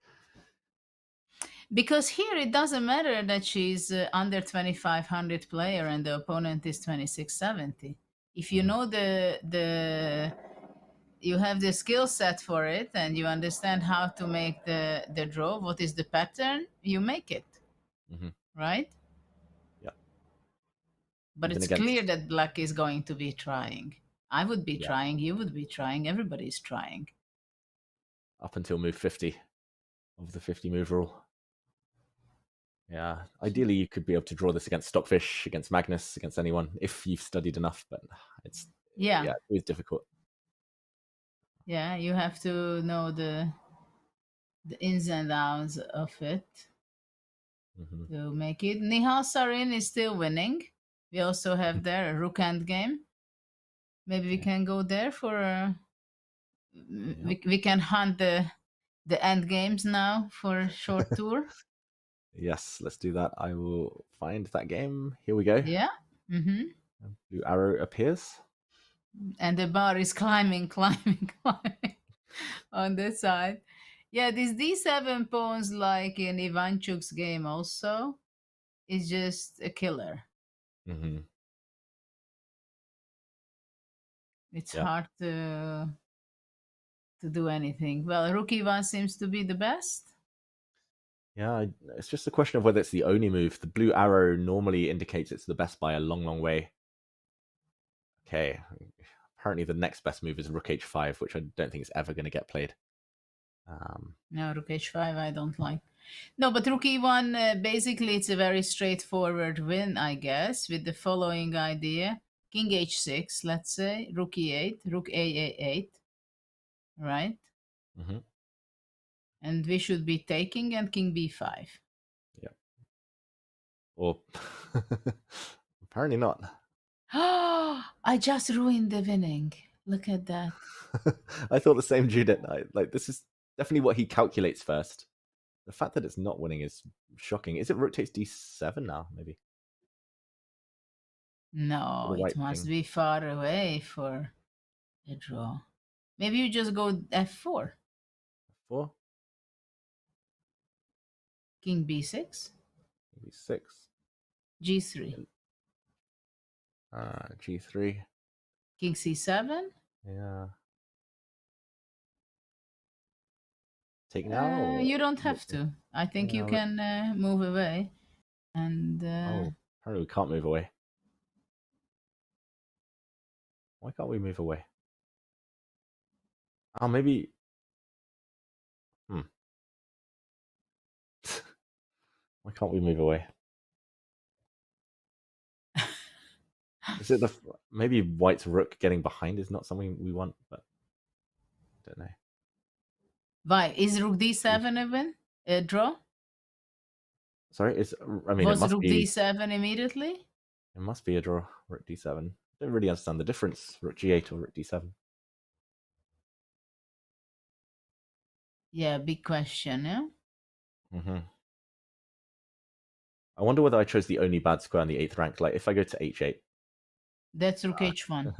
Because here it doesn't matter that she's under 2500 player and the opponent is 2670. If you know you have the skill set for it and you understand how to make the draw, what is the pattern, you make it. Mm-hmm. Right? Yeah. But Even it's clear that black is going to be trying. I would be trying, you would be trying, everybody's trying. Up until move 50 of the 50 move rule. Yeah, ideally you could be able to draw this against Stockfish, against Magnus, against anyone if you've studied enough, but it's always difficult. Yeah, you have to know the ins and outs of it. to make it. Nihal Sarin is still winning. We also have there a rook endgame. Maybe we can go there for we can hunt the end games now for a short tour. Yes, let's do that. I will find that game. Here we go. Yeah. Blue arrow appears. And the bar is climbing on this side. Yeah, this d7 pawns, like in Ivanchuk's game also, is just a killer. It's hard to do anything. Well, rook e1 seems to be the best. Yeah, it's just a question of whether it's the only move. The blue arrow normally indicates it's the best by a long, long way. Okay, apparently the next best move is rook h5, which I don't think is ever going to get played. No, rook h5 I don't like. No, but rook e1, basically it's a very straightforward win, I guess, with the following idea. King h6, let's say, rook e8, rook a8, right? And we should be taking, and king b5. Yeah. Or apparently not. I just ruined the winning. Look at that. I thought the same, Judith. This is definitely what he calculates first. The fact that it's not winning is shocking. Is it rook takes d7 now, maybe? No, it must be far away for a draw. Maybe you just go f4. F4? King b6. b6. g3. g3. King c7. Yeah. Take now? You don't have to. I think you can move away. And apparently we can't move away. Why can't we move away? Oh, maybe. Why can't we move away? Is it maybe white's rook getting behind is not something we want, but I don't know. Why is rook d7 even a draw? Sorry, was it must rook be d7 immediately? It must be a draw. Rook d7. I don't really understand the difference. Rook g8 or rook d7. Yeah, big question, yeah? I wonder whether I chose the only bad square on the 8th rank. Like, if I go to h8. That's rook h1.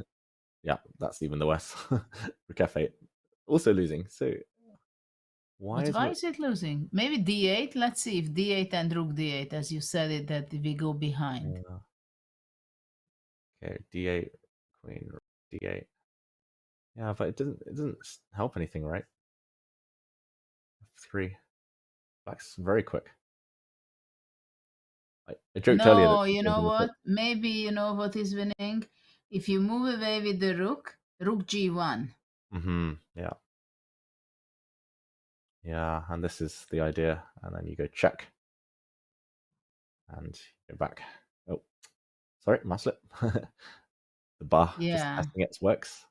Yeah, that's even the worse. Rook f8. Also losing. So, why is it losing? Maybe d8? Let's see if d8 and rook d8, as you said it, that we go behind. Okay, d8, queen, rook d8. Yeah, but it doesn't help anything, right? F3. Black's very quick. I joked earlier. No, you know what? Maybe you know what is winning? If you move away with the rook g1. Yeah. Yeah, and this is the idea. And then you go check. And go back. Oh, sorry, my slip. The bar just testing its works.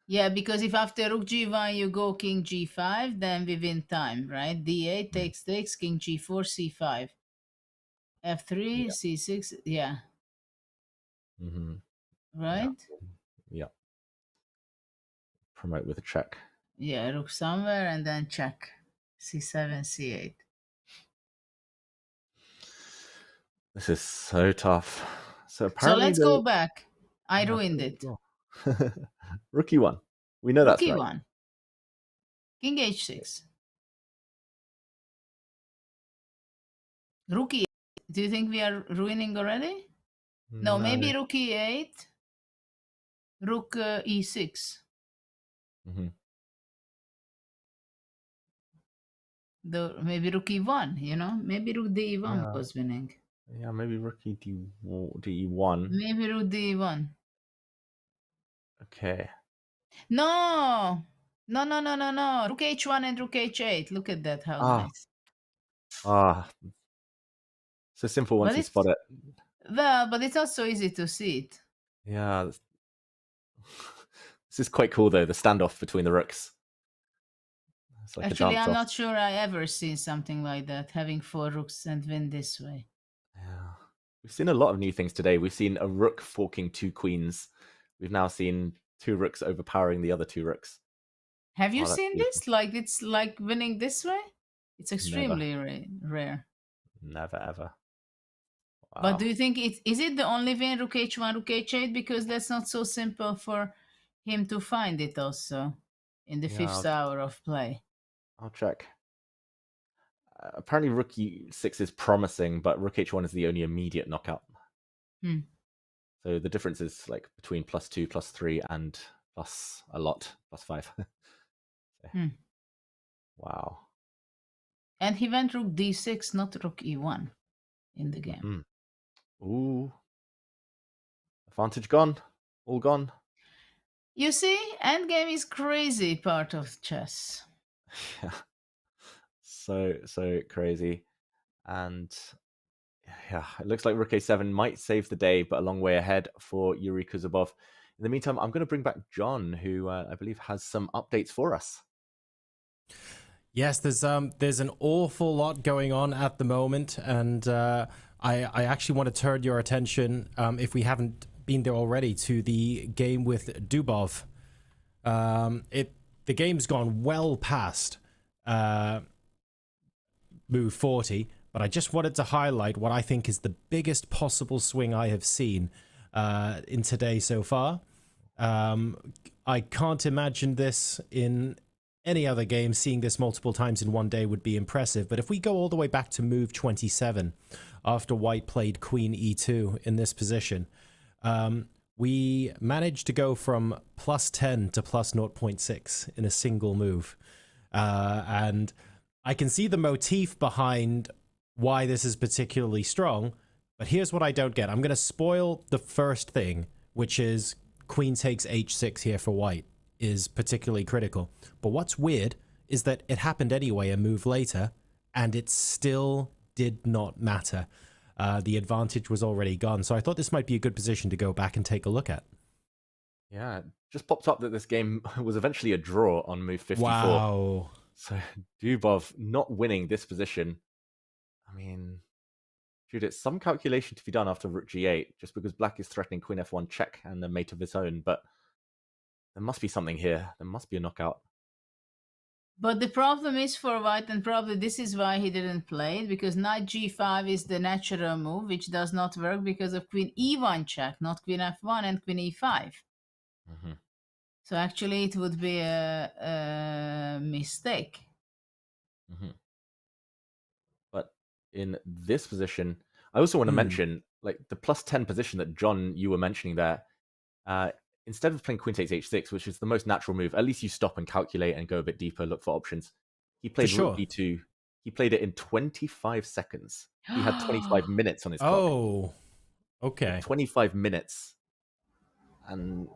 Yeah, because if after rook g1 you go king g5, then we win time, right? d8 takes, king g4, c5. f3, c6, yeah. Right? Yeah. Promote with a check. Yeah, rook somewhere and then check. c7, c8. This is so tough. So apparently let's go back. I ruined it. Rook e1. We know that's right. Rook e1. King h6. Rook e8. Do you think we are ruining already? No, maybe rook e8. Rook e6. Maybe rook e1, Maybe rook d1 was winning. Yeah, maybe rook d1. Maybe rook d1. Okay. No. Rook h1 and rook h8. Look at that. How nice. So simple once you spot it. Well, but it's not so easy to see it. Yeah. This is quite cool, though, the standoff between the rooks. It's like a Actually, I'm dance-off. not sure I ever seen something like that, having 4 rooks and win this way. Yeah. We've seen a lot of new things today. We've seen a rook forking 2 queens. We've now seen 2 rooks overpowering the other 2 rooks. Have you Oh, that's seen beautiful. this? Like, it's like winning this way? It's extremely rare. Never, ever. Wow. But do you think is it the only win rook h1, rook h8? Because that's not so simple for him to find it also in the 5th hour of play. I'll check. Apparently rook e6 is promising, but rook h1 is the only immediate knockout. So the difference is like between +2, +3, and plus a lot, +5. So, wow. And he went rook d6, not rook e1 in the game. Ooh. Advantage gone. All gone. You see, endgame is crazy part of chess. Yeah. So crazy. And yeah, it looks like rook a7 might save the day, but a long way ahead for Yuri Kuzubov. In the meantime, I'm going to bring back John, who I believe has some updates for us. Yes, there's an awful lot going on at the moment, and I actually want to turn your attention, if we haven't been there already, to the game with Dubov. The game's gone well past move 40, but I just wanted to highlight what I think is the biggest possible swing I have seen in today so far. I can't imagine this in any other game. Seeing this multiple times in one day would be impressive, but if we go all the way back to move 27, after white played queen e2 in this position, we managed to go from +10 to +0.6 in a single move. And I can see the motif behind why this is particularly strong, but here's what I don't get. I'm going to spoil the first thing, which is queen takes h6 here for white is particularly critical. But what's weird is that it happened anyway a move later, and it still did not matter. The advantage was already gone. So I thought this might be a good position to go back and take a look at. Yeah, it just popped up that this game was eventually a draw on move 54. Wow. So Dubov not winning this position. I mean, Judith, some calculation to be done after rook g8, just because black is threatening queen f1 check and a mate of his own, but there must be something here. There must be a knockout. But the problem is for white, and probably this is why he didn't play it, because knight g5 is the natural move, which does not work because of queen e1 check, not queen f1 and queen e5. So actually it would be a mistake. But in this position, I also want to mention, like, the +10 position that John, you were mentioning there. Instead of playing queen takes h6, which is the most natural move, at least you stop and calculate and go a bit deeper, look for options. He played rook b2. He played it in 25 seconds. He had 25 minutes on his clock. Oh, okay. 25 minutes. And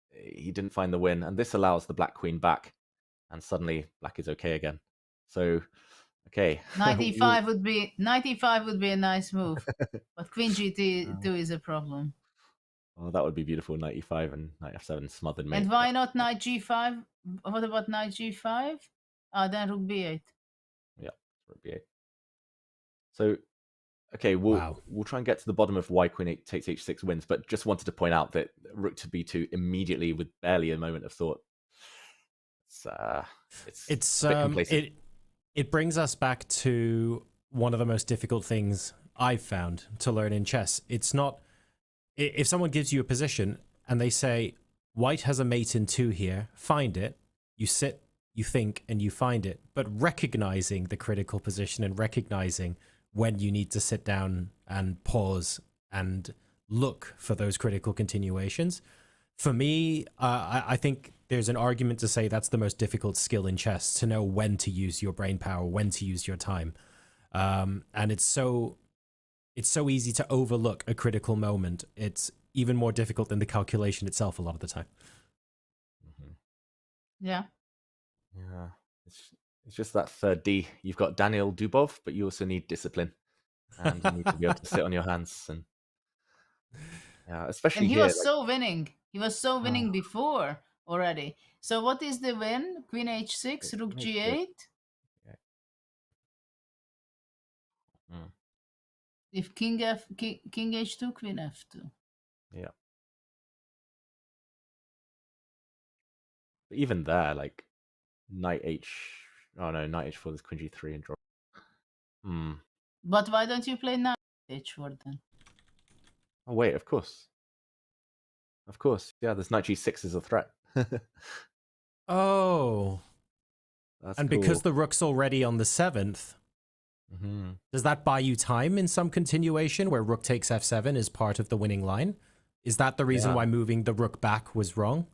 he didn't find the win. And this allows the black queen back. And suddenly black is okay again. So, okay. Knight e5 would be a nice move. But queen g2 is a problem. Oh, that would be beautiful. Knight e5 and knight f7 smothered mate. And why not knight g5? What about knight g5? Then rook b8. Yeah, rook b8. So, okay, we'll try and get to the bottom of why queen takes h6 wins, but just wanted to point out that rook to b2 immediately with barely a moment of thought. It's a bit complacent. It brings us back to one of the most difficult things I've found to learn in chess. It's not... If someone gives you a position and they say, white has a mate in 2 here, find it, you sit, you think, and you find it. But recognizing the critical position and recognizing when you need to sit down and pause and look for those critical continuations. For me, I think there's an argument to say that's the most difficult skill in chess, to know when to use your brain power, when to use your time. And it's so easy to overlook a critical moment. It's even more difficult than the calculation itself a lot of the time. Yeah. Yeah. It's just that third D. You've got Daniel Dubov, but you also need discipline. And you need to be able to sit on your hands. And yeah, especially and he here, was so winning. He was so winning before. already. So what is the win? Queen h6, rook g8. If king h2, queen f2. Yeah. But even there, like knight knight h4 is queen g3 and draw. But why don't you play knight h4 then? Oh wait, of course. Of course. Yeah, this knight g6 is a threat. Oh. That's and cool. because the rook's already on the 7th, does that buy you time in some continuation where rook takes f7 is part of the winning line? Is that the reason why moving the rook back was wrong?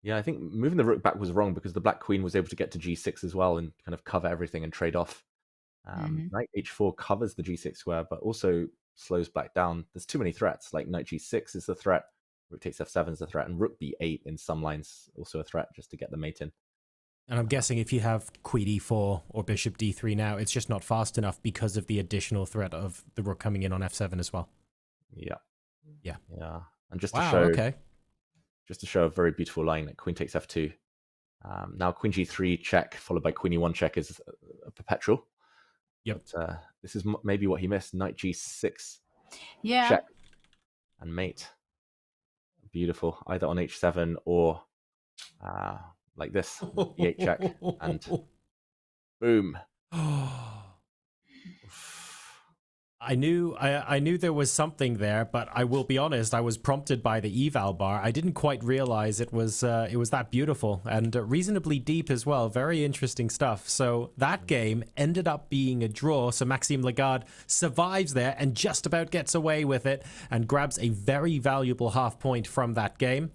Yeah, I think moving the rook back was wrong because the black queen was able to get to g6 as well and kind of cover everything and trade off. Knight h4 covers the g6 square, but also slows black down. There's too many threats. Like knight g6 is a threat, rook takes f7 is a threat, and rook b8 in some lines also a threat just to get the mate in. And I'm guessing if you have queen e4 or bishop d3 now, it's just not fast enough because of the additional threat of the rook coming in on f7 as well. Yeah. Yeah. Yeah. And just to show, okay. Just to show a very beautiful line, like queen takes f2. Now queen g3 check followed by queen e1 check is a perpetual. Yep. But this is maybe what he missed. Knight g6 Yeah. check and mate. Beautiful. Either on h7 or like this. e8 check and boom. I knew there was something there, but I will be honest, I was prompted by the eval bar. I didn't quite realize it was that beautiful and reasonably deep as well. Very interesting stuff. So that game ended up being a draw. So Maxime Lagarde survives there and just about gets away with it and grabs a very valuable half point from that game.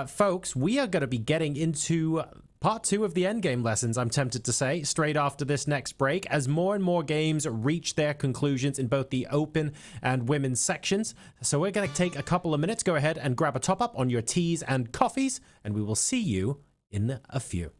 Folks, we are going to be getting into Part 2 of the Endgame lessons, I'm tempted to say, straight after this next break, as more and more games reach their conclusions in both the open and women's sections. So we're going to take a couple of minutes, go ahead and grab a top up on your teas and coffees, and we will see you in a few.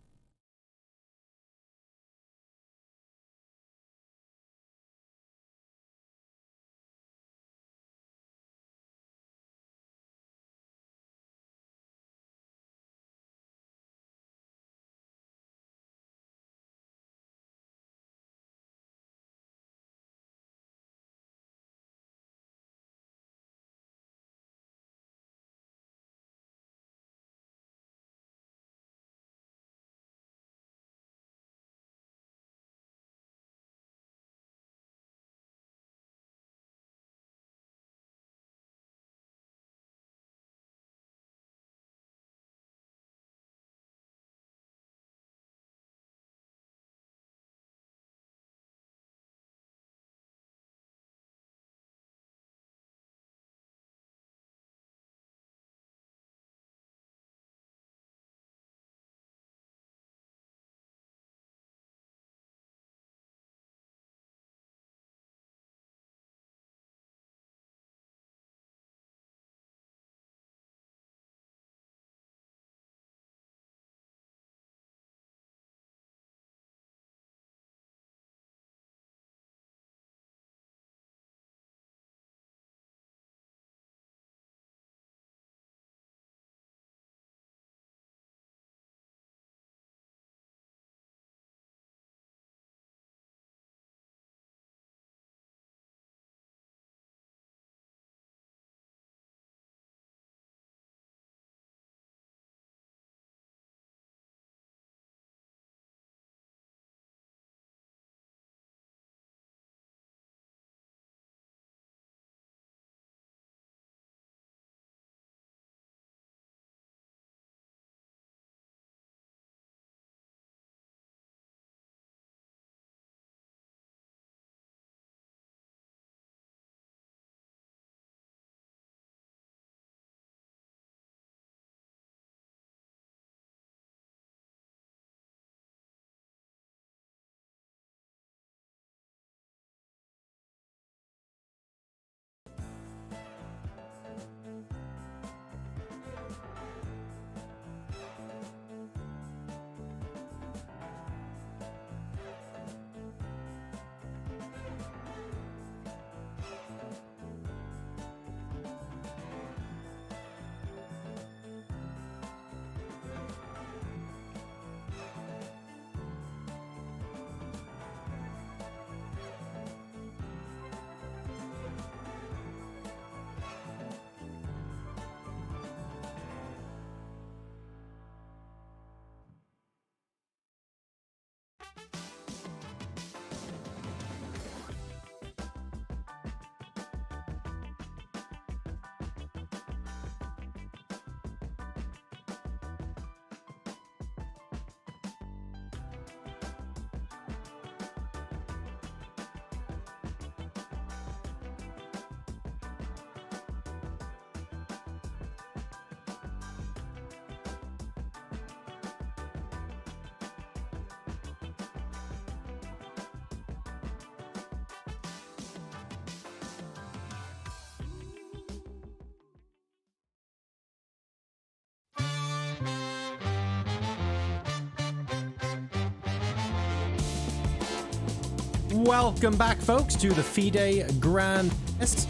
Welcome back, folks, to the FIDE Grand Swiss.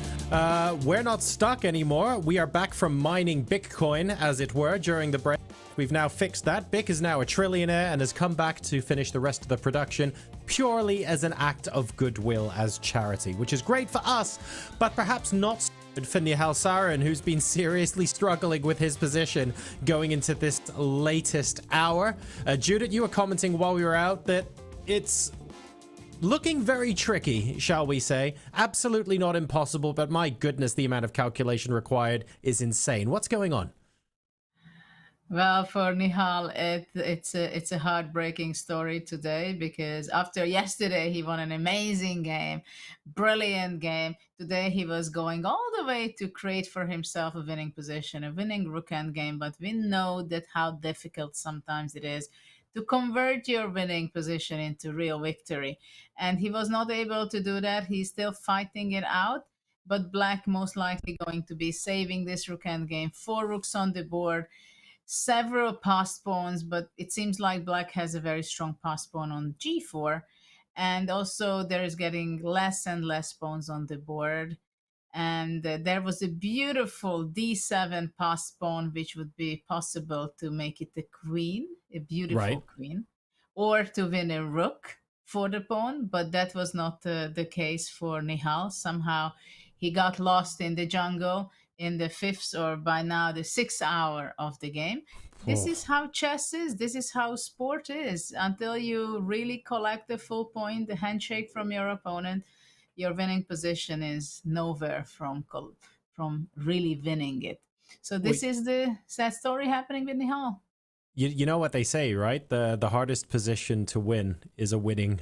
We're not stuck anymore. We are back from mining Bitcoin, as it were, during the break. We've now fixed that. Bic is now a trillionaire and has come back to finish the rest of the production purely as an act of goodwill as charity, which is great for us, but perhaps not so good for Nihal Sarin, who's been seriously struggling with his position going into this latest hour. Judith, you were commenting while we were out that it's looking very tricky, shall we say. Absolutely not impossible, but my goodness, the amount of calculation required is insane. What's going on? Well, for Nihal, it's a heartbreaking story today, because after yesterday he won an amazing game, brilliant game. Today he was going all the way to create for himself a winning position, a winning rook endgame. But we know that how difficult sometimes it is to convert your winning position into real victory, and he was not able to do that. He's still fighting it out, but Black most likely going to be saving this rook endgame. 4 rooks on the board, several passed pawns, but it seems like Black has a very strong passed pawn on g4, and also there is getting less and less pawns on the board. And there was a beautiful d7 passed pawn, which would be possible to make it a queen, a beautiful queen, or to win a rook for the pawn, but that was not the case for Nihal. Somehow he got lost in the jungle in the 5th, or by now the 6th hour of the game. This is how chess is. This is how sport is. Until you really collect the full point, the handshake from your opponent, your winning position is nowhere from really winning it. So this is the sad story happening with Nihal. You know what they say, right? The hardest position to win is a winning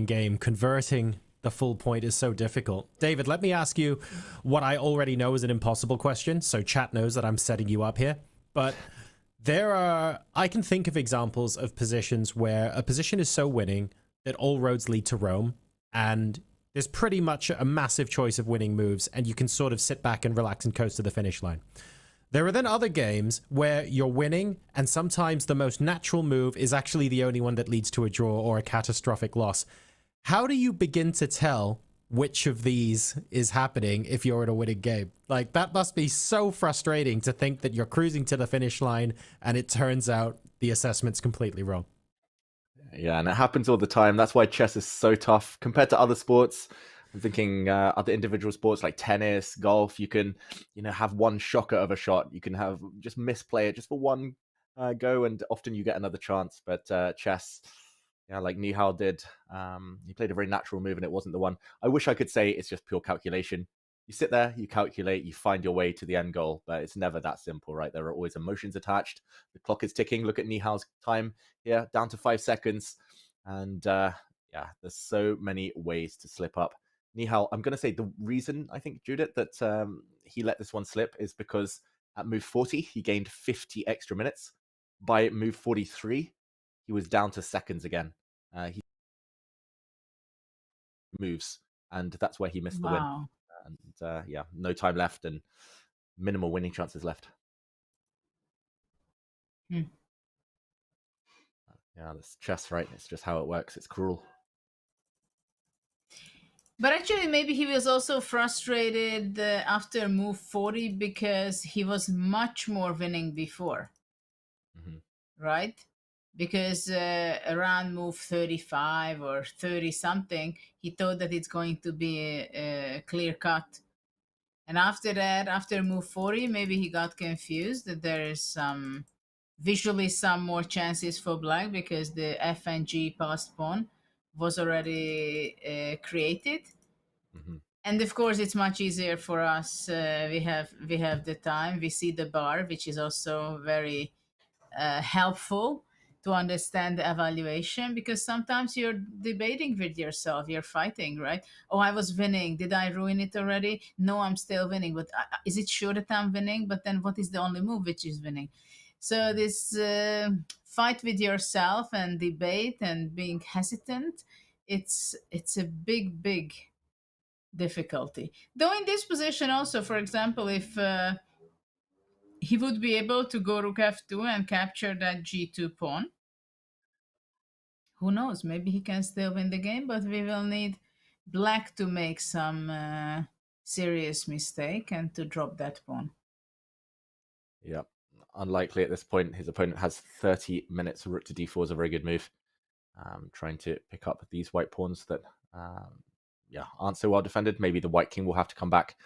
game. Converting the full point is so difficult. David, let me ask you what I already know is an impossible question, so chat knows that I'm setting you up here. But I can think of examples of positions where a position is so winning that all roads lead to Rome, and there's pretty much a massive choice of winning moves, and you can sort of sit back and relax and coast to the finish line. There are then other games where you're winning, and sometimes the most natural move is actually the only one that leads to a draw or a catastrophic loss. How do you begin to tell which of these is happening if you're in a winning game? Like, that must be so frustrating to think that you're cruising to the finish line and it turns out the assessment's completely wrong. Yeah, and it happens all the time. That's why chess is so tough compared to other sports. I'm thinking other individual sports like tennis, golf, you can, have one shocker of a shot. You can have just misplay it just for one go, and often you get another chance. But chess, like Nihal did, he played a very natural move and it wasn't the one. I wish I could say it's just pure calculation. You sit there, you calculate, you find your way to the end goal, but it's never that simple, right? There are always emotions attached. The clock is ticking. Look at Nihal's time here, down to 5 seconds. And there's so many ways to slip up. Nihal, I'm going to say the reason, I think, Judith, that he let this one slip is because at move 40, he gained 50 extra minutes. By move 43, he was down to seconds again. He moves, and that's where he missed the win. And no time left and minimal winning chances left. Yeah, that's chess, right? It's just how it works. It's cruel. But actually, maybe he was also frustrated after move 40 because he was much more winning before, right? Because around move 35 or 30 something, he thought that it's going to be a clear cut. And after that, after move 40, maybe he got confused that there is visually some more chances for Black because the F and G passed pawn was already created. And of course, it's much easier for us. We have the time. We see the bar, which is also very helpful to understand the evaluation, because sometimes you're debating with yourself, you're fighting, right? Oh, I was winning. Did I ruin it already? No, I'm still winning. But is it sure that I'm winning? But then what is the only move which is winning? So this fight with yourself and debate and being hesitant, it's a big difficulty. Though in this position also, for example, if he would be able to go rook f2 and capture that g2 pawn, Who knows? Maybe he can still win the game, but we will need black to make some serious mistake and to drop that pawn. Yep. Unlikely at this point. His opponent has 30 minutes. Rook to d4 is a very good move. Trying to pick up these white pawns that aren't so well defended. Maybe the white king will have to come back.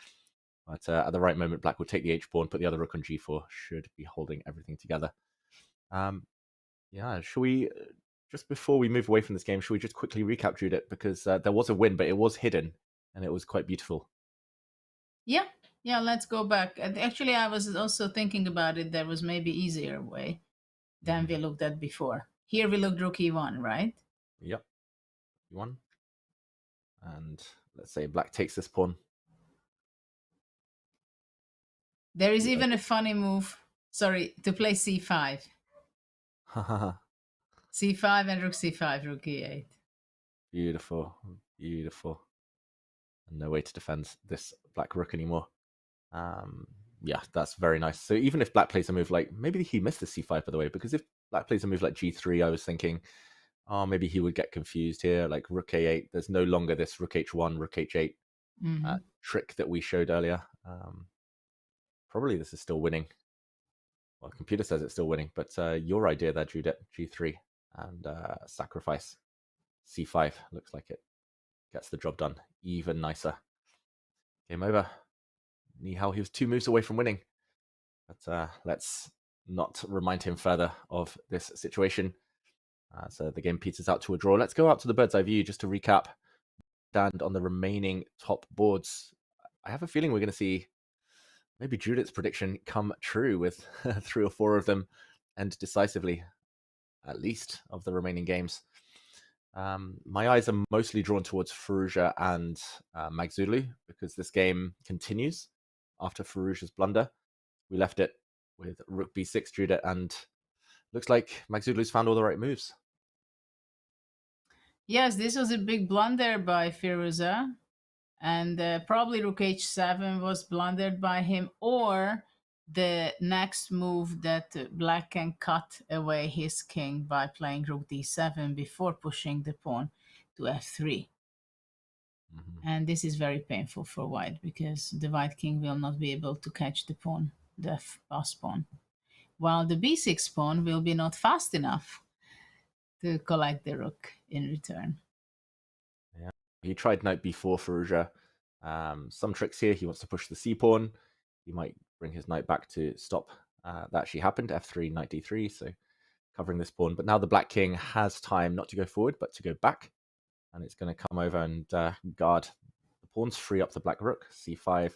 But at the right moment, black will take the h-pawn, put the other rook on g4. Should be holding everything together. Should we, just before we move away from this game, should we just quickly recap, Judith? Because there was a win, but it was hidden, and it was quite beautiful. Yeah, let's go back. Actually, I was also thinking about it. There was maybe easier way than we looked at before. Here we looked rook e1, right? Yep. e1. And let's say black takes this pawn. There is even a funny move, sorry, to play c5. c5 and rook c5, rook e8. Beautiful, beautiful. And no way to defend this black rook anymore. That's very nice. So even if black plays a move like, maybe he missed the c5, by the way, because if black plays a move like g3, I was thinking, oh, maybe he would get confused here, like rook a8. There's no longer this rook h1, rook h8 trick that we showed earlier. Probably this is still winning. Well, the computer says it's still winning, but your idea there, Judith, g3 and sacrifice c5, looks like it gets the job done even nicer. Game over. Nihal, he was 2 moves away from winning. But let's not remind him further of this situation. So the game peters out to a draw. Let's go out to the bird's eye view just to recap. Stand on the remaining top boards. I have a feeling we're going to see maybe Judith's prediction come true with 3 or 4 of them end decisively, at least, of the remaining games. My eyes are mostly drawn towards Firouzja and Maghsoodloo because this game continues after Firouzja's blunder. We left it with rook b6, Judith, and looks like Maghsoodloo's found all the right moves. Yes, this was a big blunder by Firouzja, and probably rook h7 was blundered by him, or the next move that black can cut away his king by playing rook d7 before pushing the pawn to f3. And this is very painful for white because the white king will not be able to catch the pawn, the f-pass pawn, while the b6 pawn will be not fast enough to collect the rook in return. Yeah, he tried knight b4 Firouzja. Some tricks here. He wants to push the c pawn. He might bring his knight back to stop that actually happened. f3, knight d3, so covering this pawn. But now the black king has time not to go forward, but to go back. And it's going to come over and guard the pawns, free up the black rook, c5.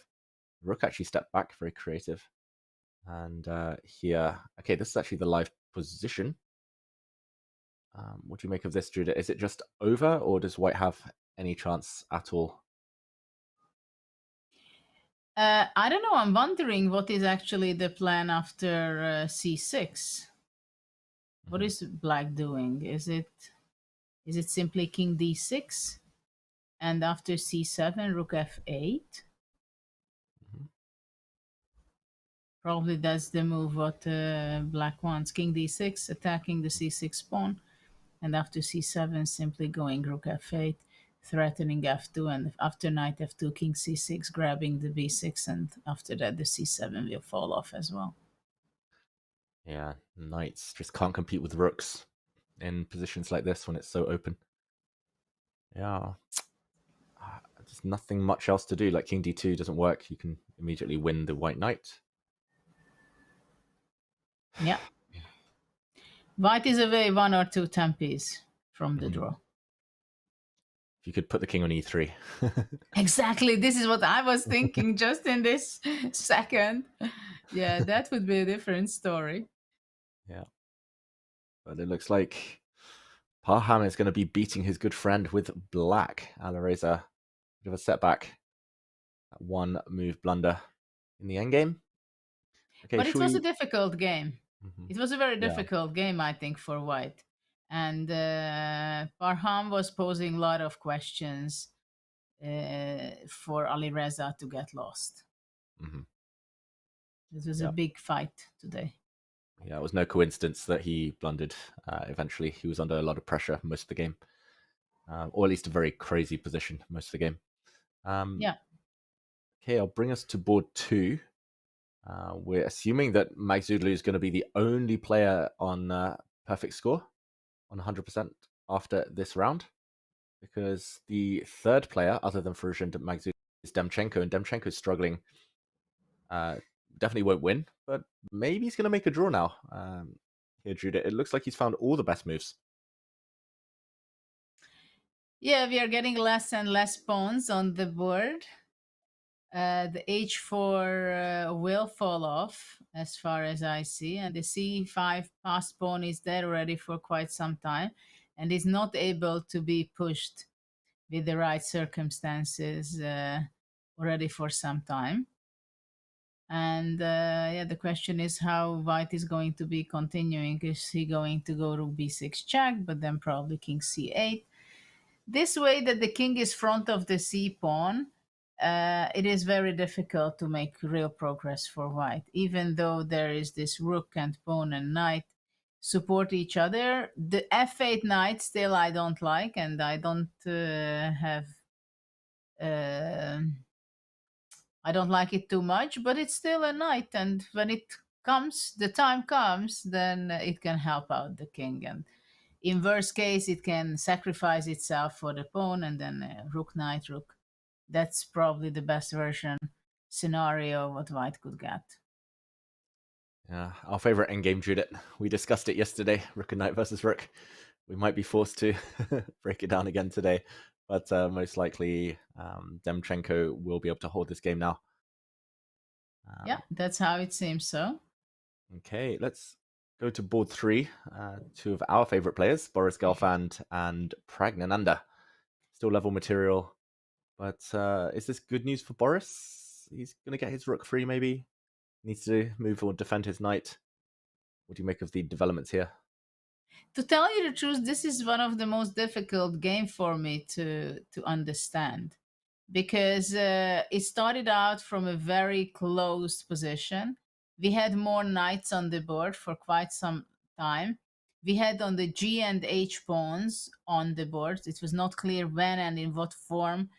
Rook actually stepped back, very creative. And here, okay, this is actually the live position. What do you make of this, Judith? Is it just over, or does white have any chance at all? I don't know. I'm wondering what is actually the plan after c6. What is black doing? Is it simply king d6 and after c7 rook f8? Probably that's the move what black wants. King d6 attacking the c6 pawn, and after c7 simply going rook f8, threatening f2, and after knight f2 king c6 grabbing the b6, and after that the c7 will fall off as well. Yeah, knights just can't compete with rooks in positions like this when it's so open. Yeah, there's nothing much else to do. Like king d2 doesn't work. You can immediately win the white knight. Yeah. White is away 1 or 2 tempes from the draw. If you could put the king on e3. Exactly. This is what I was thinking just in this second. Yeah, that would be a different story. Yeah. But it looks like Parham is going to be beating his good friend with black. Alireza, bit of a setback. That 1 move blunder in the endgame. Okay, but it was a difficult game. It was a very difficult game, I think, for white. And Parham was posing a lot of questions for Alireza to get lost. This was a big fight today. Yeah, it was no coincidence that he blundered. Eventually, he was under a lot of pressure most of the game, or at least a very crazy position most of the game. Yeah. Okay, I'll bring us to board 2. We're assuming that Maghsoodloo is going to be the only player on perfect score, on 100% after this round, because the third player, other than Firouzja and Maghsoodloo, is Demchenko, and Demchenko is struggling. Definitely won't win, but maybe he's going to make a draw now. Here, Judah, it looks like he's found all the best moves. Yeah, we are getting less and less pawns on the board. The h4 will fall off as far as I see, and the c5 passed pawn is there already for quite some time and is not able to be pushed with the right circumstances already for some time. And yeah, the question is how white is going to be continuing. Is he going to go rook b6 check, but then probably king c8? This way that the king is front of the c pawn, it is very difficult to make real progress for white, even though there is this rook and pawn and knight support each other. The f8 knight still I don't like, and I don't I don't like it too much, but it's still a knight, and when the time comes, then it can help out the king, and in worst case it can sacrifice itself for the pawn, and then rook knight rook. That's probably the best version scenario what white could get. Yeah, our favorite endgame, Judith. We discussed it yesterday, rook and knight versus rook. We might be forced to break it down again today, but most likely Demchenko will be able to hold this game now. Yeah, that's how it seems so. Okay, let's go to board 3. 2 of our favorite players, Boris Gelfand and Praggnanandhaa. Still level material, but is this good news for Boris? He's going to get his rook free, maybe? Needs to move or defend his knight. What do you make of the developments here? To tell you the truth, this is one of the most difficult games for me to understand, because it started out from a very closed position. We had more knights on the board for quite some time. We had on the G and H pawns on the board. It was not clear when and in what form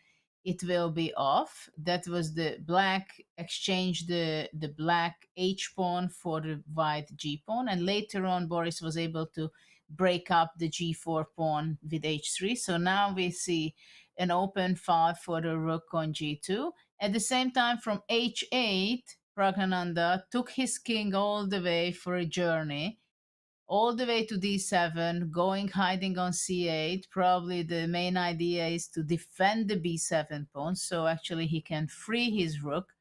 it will be off. That was the black exchange the black H pawn for the white G pawn, and later on Boris was able to break up the G4 pawn with H3. So now we see an open file for the rook on G2. At the same time, from H8, Praggnanandhaa took his king all the way for a journey, all the way to D7, hiding on C8. Probably the main idea is to defend the B7 pawn, so actually he can free his rook.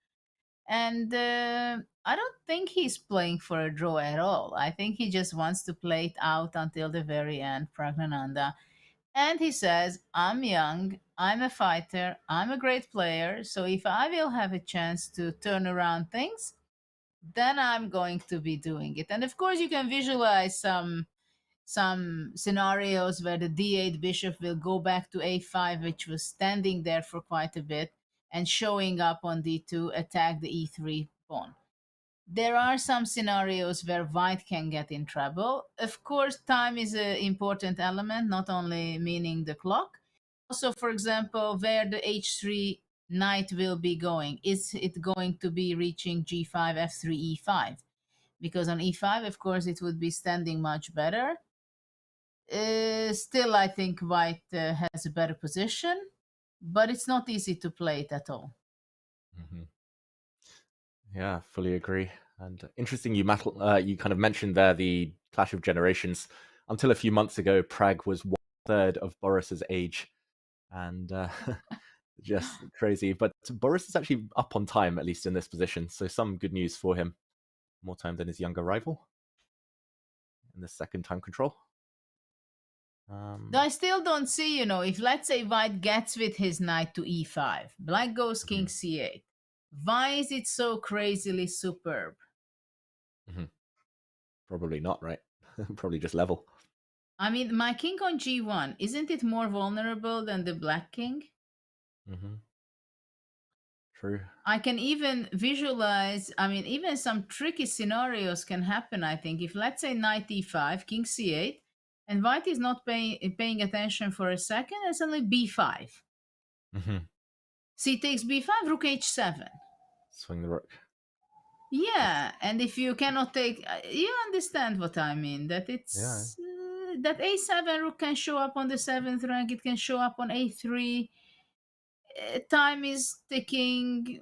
And I don't think he's playing for a draw at all. I think he just wants to play it out until the very end, Praggnanandhaa. And he says, I'm young, I'm a fighter, I'm a great player, so if I will have a chance to turn around things, then I'm going to be doing it. And of course, you can visualize some scenarios where the D8 bishop will go back to A5, which was standing there for quite a bit, and showing up on D2, attack the E3 pawn. There are some scenarios where white can get in trouble. Of course, time is an important element, not only meaning the clock. Also, for example, where the H3 knight will be going. Is it going to be reaching G5, F3, E5? Because on E5, of course, it would be standing much better. Still, I think white has a better position, but it's not easy to play it at all. Mm-hmm. Yeah, fully agree. And interesting, you kind of mentioned there the clash of generations. Until a few months ago, Pragg was 1/3 of Boris's age, and just crazy. But Boris is actually up on time, at least in this position. So some good news for him. More time than his younger rival in the second time control. Though I still don't see, if let's say white gets with his knight to E5, black goes king C8. Why is it so crazily superb? Mm-hmm. Probably not, right? Probably just level. I mean, my king on G1, isn't it more vulnerable than the black king? Mm-hmm. True. I can even visualize, I mean, even some tricky scenarios can happen, I think. If, let's say, knight e5, king c8, and white is not paying attention for a second, and suddenly b5. Mm-hmm. C takes b5, rook h7. Swing the rook. Yeah, and if you cannot take, you understand what I mean, that it's, that a7 rook can show up on the 7th rank, it can show up on a3, time is ticking,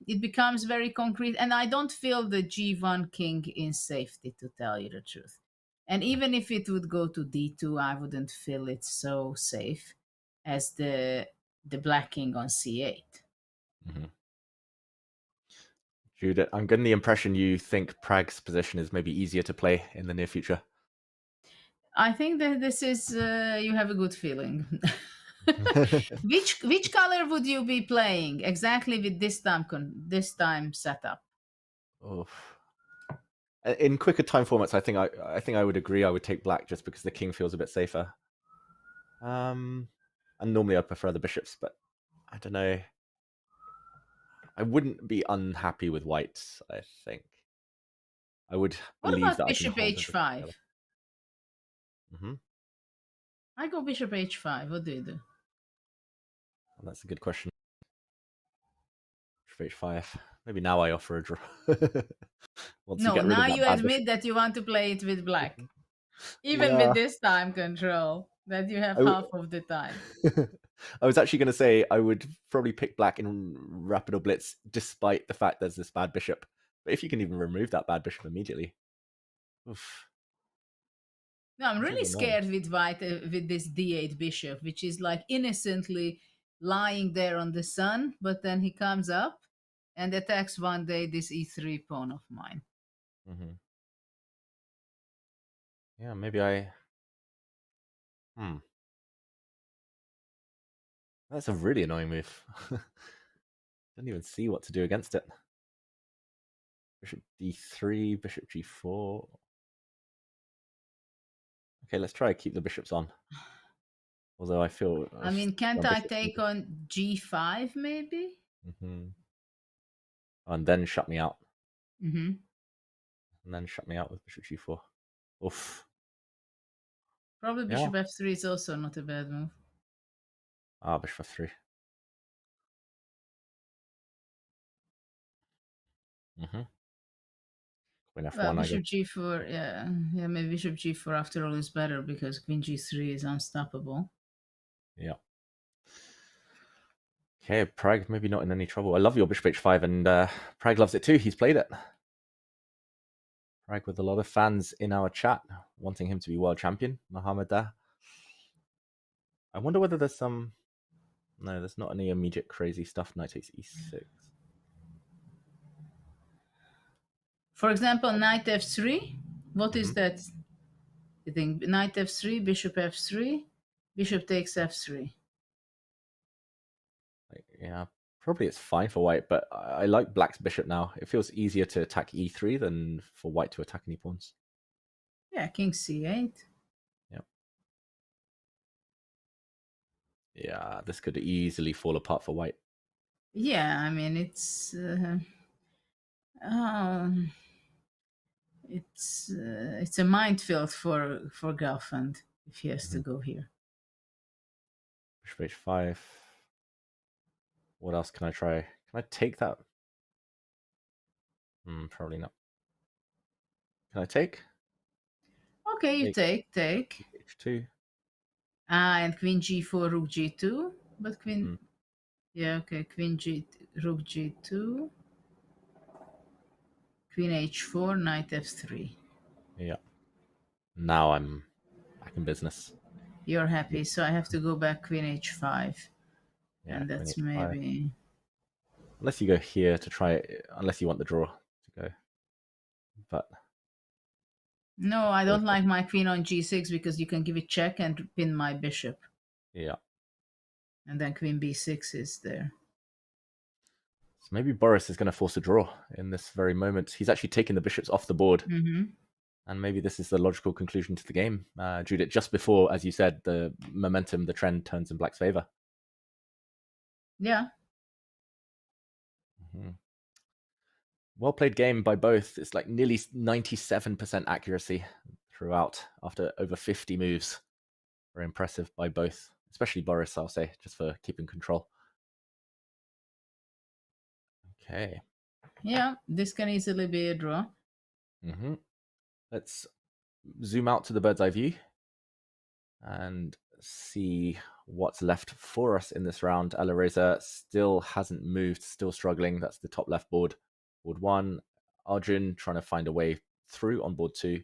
it becomes very concrete, and I don't feel the g1 king in safety, to tell you the truth. And even if it would go to d2, I wouldn't feel it so safe as the black king on c8. Mm-hmm. Judith, I'm getting the impression you think Pragg's position is maybe easier to play in the near future. I think that this is, you have a good feeling. Which color would you be playing exactly with this time setup? Oh. In quicker time formats, I think I would agree. I would take black just because the king feels a bit safer. And normally I prefer the bishops, but I don't know. I wouldn't be unhappy with whites, I think. I would What believe about that bishop I can hold h5? Mm-hmm. I go bishop h5. What do you do? Well, that's a good question. Bishop h5. Maybe now I offer a draw. No, now you admit that you want to play it with black. Even with this time control, that you have half of the time. I was actually going to say I would probably pick black in rapid or blitz, despite the fact there's this bad bishop. But if you can even remove that bad bishop immediately. Oof. No, I'm really scared with white, with this d8 bishop, which is like innocently lying there on the sun, but then he comes up and attacks one day this e3 pawn of mine. Mm-hmm. Yeah, maybe I... That's a really annoying move. Don't even see what to do against it. Bishop d3, bishop g4. Okay, let's try to keep the bishops on. Although I feel... I mean, can't I take on g5 maybe? Mm-hmm. And then shut me out. Mm-hmm. And then shut me out with bishop g4. Oof. Probably bishop f3 is also not a bad move. Ah, bishop f3. Mm-hmm. Queen f1, well, bishop g4, yeah, maybe bishop g4 after all is better because queen g3 is unstoppable. Yeah. Okay, Pragg maybe not in any trouble. I love your bishop h5, and Pragg loves it too. He's played it. Pragg with a lot of fans in our chat wanting him to be world champion. Maghsoodloo. I wonder whether there's some... No, there's not any immediate crazy stuff. Knight takes e6. For example, knight f3. What is that? You think knight f3, bishop f3, bishop takes f3. Yeah, probably it's fine for white, but I like black's bishop now. It feels easier to attack e3 than for white to attack any pawns. Yeah, king c8. Yep. Yeah, this could easily fall apart for white. Yeah, I mean, it's a minefield for Gelfand if he has to go here. Bishop h5. What else can I try? Can I take that? Probably not. Can I take? Okay, you take. h2. And queen g4, rook g2. But queen... Yeah, okay, queen g, rook g2. Queen h4, knight f3. Yeah. Now I'm back in business. You're happy, so I have to go back queen h5. Yeah, and that's maybe... Unless you go here to try it, unless you want the draw to go. But... No, I don't like my queen on g6 because you can give it check and pin my bishop. Yeah. And then queen b6 is there. So maybe Boris is going to force a draw in this very moment. He's actually taking the bishops off the board. Mm-hmm. And maybe this is the logical conclusion to the game. Judith, just before, as you said, the momentum, the trend turns in black's favor. Yeah. Well played game by both. It's like nearly 97% accuracy throughout after over 50 moves. Very impressive by both, especially Boris, I'll say, just for keeping control. Okay. Yeah, this can easily be a draw. Let's zoom out to the bird's eye view and see what's left for us in this round. Alireza still hasn't moved, still struggling. That's the top left board. Board 1, Arjun trying to find a way through on board 2.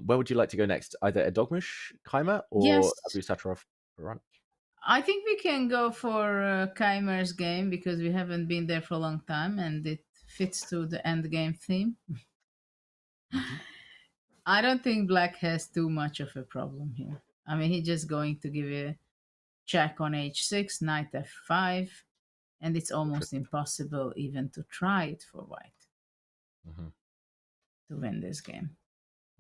Where would you like to go next? Either Edogmush, Kaimer, or Yes. Abu Satarov? I think we can go for Kaimer's game because we haven't been there for a long time and it fits to the Endgame theme. I don't think Black has too much of a problem here. I mean, he's just going to give a check on h6, knight f5, and it's almost impossible even to try it for white to win this game.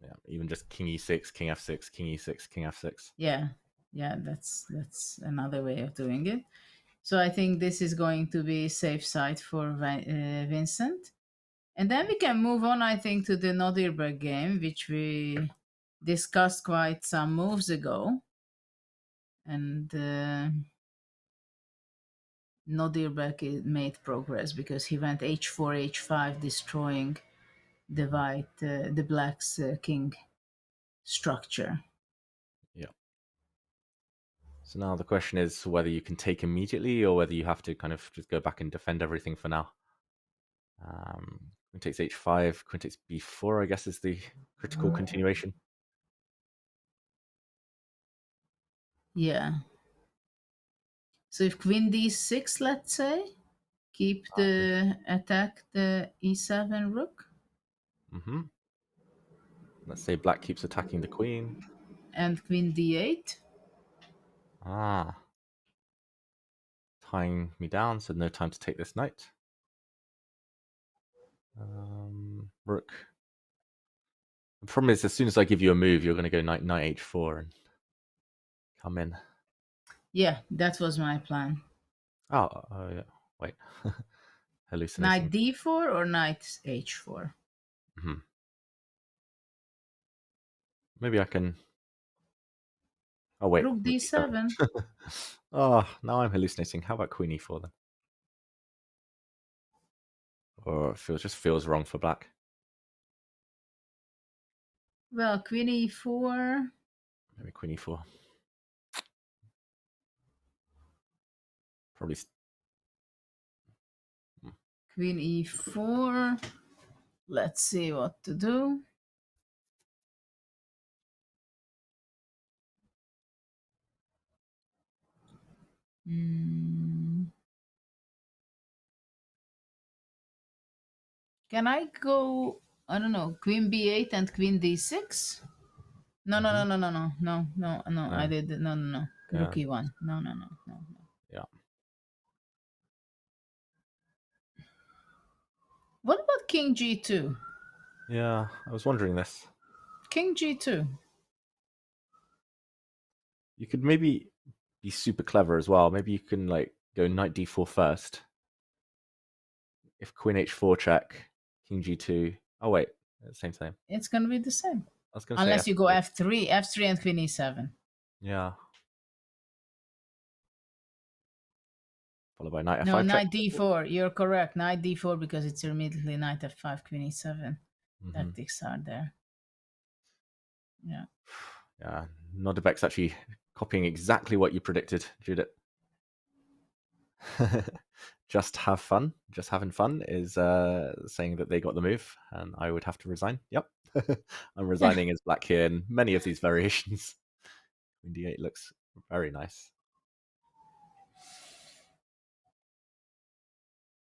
Yeah, even just king e6, king f6, king e6, king f6. Yeah, that's another way of doing it. So I think this is going to be safe side for Vincent. And then we can move on, I think, to the Nodirberg game, which we discussed quite some moves ago. And Nodirberg made progress because he went h4, h5, destroying the white, the black's king structure. Yeah. So now the question is whether you can take immediately or whether you have to kind of just go back and defend everything for now. Queen takes h5, queen takes b4, I guess, is the critical continuation. Yeah. So if queen d6, let's say, keep the attack the e7 rook. Let's say black keeps attacking the queen. And queen d8. Tying me down, so no time to take this knight. Rook. The problem is, as soon as I give you a move, you're going to go knight h4 and come in. Yeah, that was my plan. Oh yeah. Wait. Hallucinating. Knight d4 or knight h4? Maybe I can... Oh, wait. Rook d7. Oh, now I'm hallucinating. How about queen e4 then? Or it just feels wrong for black. Well, queen e4. Maybe queen e4. Probably. Queen e4. Let's see what to do. Can I go, I don't know, queen b8 and queen d6? No, I did, no. Rook e1. No. Yeah. What about king g2? Yeah, I was wondering this. King g2. You could maybe be super clever as well. Maybe you can like go knight d4 first. If queen h4 check, king g2. Oh wait, same thing. It's gonna be the same. I was gonna Unless say you go f3 and queen e7. Yeah. Followed by knight f5. No, knight d4. You're correct. Knight d4 because it's immediately knight f5, queen e7. Tactics are there. Yeah. Yeah. Nodirberg's actually copying exactly what you predicted, Judith. Just have fun. Just having fun is saying that they got the move, and I would have to resign. Yep. I'm resigning as black here in many of these variations. Queen d8 looks very nice.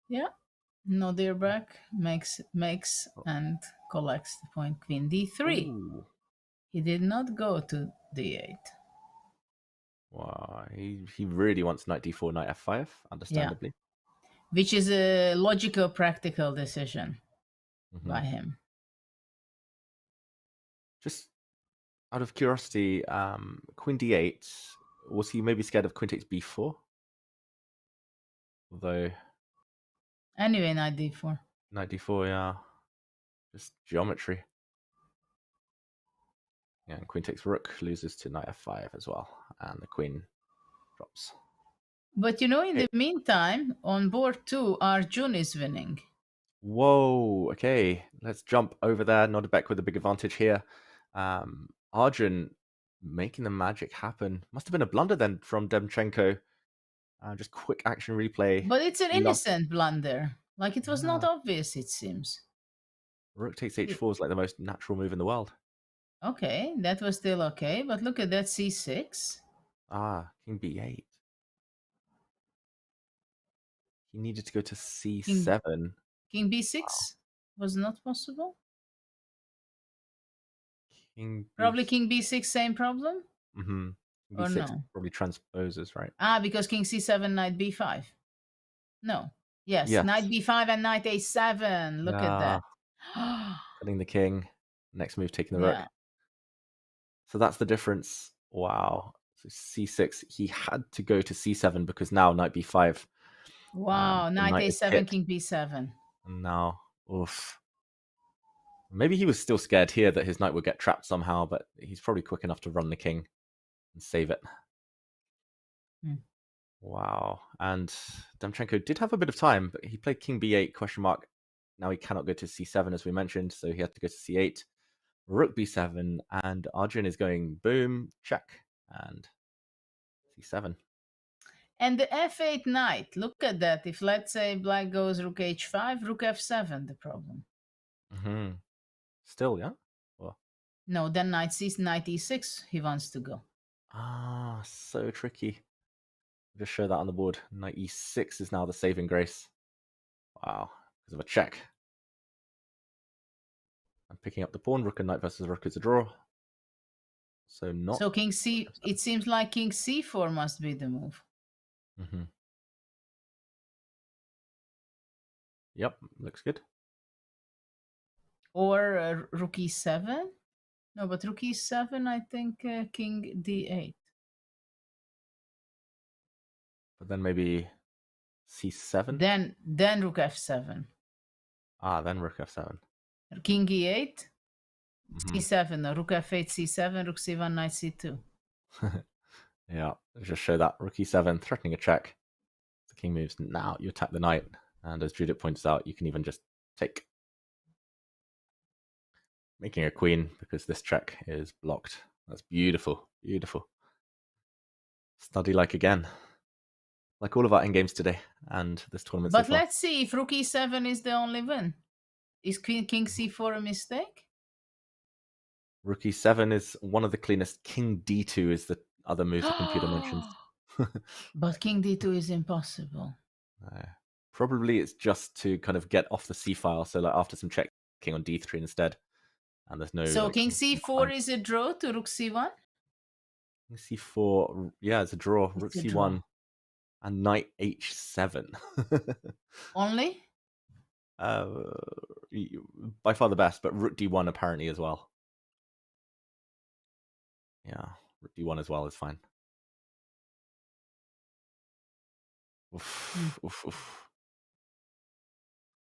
Yeah. Nodirberg makes and collects the point queen d3. Ooh. He did not go to d8. Wow, he really wants knight d4, knight f5, understandably. Yeah. Which is a logical, practical decision by him. Just out of curiosity, queen d8, was he maybe scared of queen takes b4? Although Anyway, knight d4. Knight d4, yeah. Just geometry. Yeah, and queen takes rook, loses to knight f5 as well. And the queen drops. But in the meantime, on board 2, Arjun is winning. Whoa, okay. Let's jump over there. Nodebek with a big advantage here. Arjun making the magic happen. Must have been a blunder then from Demchenko. Just quick action replay. But it's an innocent blunder. Like, it was not obvious, it seems. Rook takes h4 is like the most natural move in the world. Okay, that was still okay. But look at that c6. King b8. He needed to go to c7. King b6 was not possible. Probably king b6, same problem? Mm-hmm. Or b6 no? probably transposes, right? Because king c7, knight b5. No. Yes, knight b5 and knight a7. Look at that. Cutting the king. Next move, taking the rook. So that's the difference. Wow. So c6, he had to go to c7 because now knight b5. Wow, knight a7, king b7. And now, oof. Maybe he was still scared here that his knight would get trapped somehow, but he's probably quick enough to run the king and save it. Wow. And Demchenko did have a bit of time, but he played king b8 question mark. Now he cannot go to c7 as we mentioned, so he had to go to c8. Rook b7, and Arjun is going boom, check, and c7. And the f8 knight, look at that. If, let's say, black goes rook h5, rook f7, the problem. Mm-hmm. Still, yeah? Well, no, then knight e6, he wants to go. So tricky. Just show that on the board. Knight e6 is now the saving grace. Wow, because of a check. I'm picking up the pawn. Rook and knight versus rook is a draw. So not. So king c. It seems like king c4 must be the move. Mm-hmm. Yep, looks good. Or rook e7. No, but rook e7. I think king d8. But then maybe c7. Then rook f7. Then rook f7. King e8. c7. No, rook f8, c7, rook c1, knight c2. Yeah, just show that rook e7, threatening a check. The king moves. Now you attack the knight, and as Judith points out, you can even just take, making a queen because this check is blocked. That's beautiful, beautiful. Study like again, like all of our endgames today and this tournament. But so far. let's see if rook e7 is the only win. Is king c4 a mistake? Rook e7 is one of the cleanest. King d2 is the other move the computer mentions. But king d2 is impossible. Probably it's just to kind of get off the c file. So like after some check, king on d3 instead. And there's no. So like, king c4 is a draw to rook c1? King c4, yeah, it's a draw. Rook c1 draw. And knight h7. Only? By far the best, but rook d1 apparently as well. Yeah, rook d1 as well is fine. Oof, oof, oof.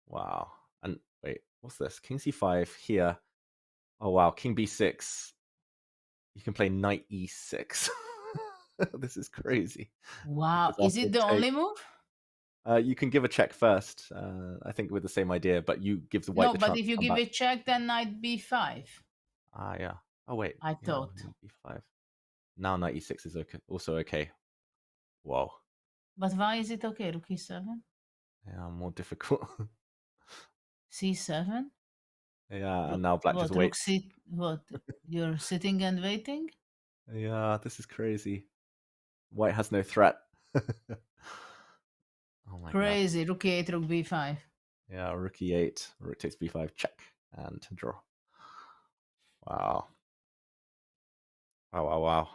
Wow. And wait, what's this? King c5 here. Oh wow, king b6. You can play knight e6. This is crazy. Wow, is it the only move? You can give a check first, I think with the same idea, but you give the white the chance. No, but if you give a check, then knight b5. Yeah. Oh wait. I thought. B5. Now knight e6 is okay. Also okay. Whoa. But why is it okay? Rook e7? Yeah, more difficult. c7? Yeah, and now black just waits. What? You're sitting and waiting? Yeah, this is crazy. White has no threat. Oh my crazy. God. Rook e8, rook b5. Yeah, rook e8, rook takes b5, check, and draw. Wow. Wow.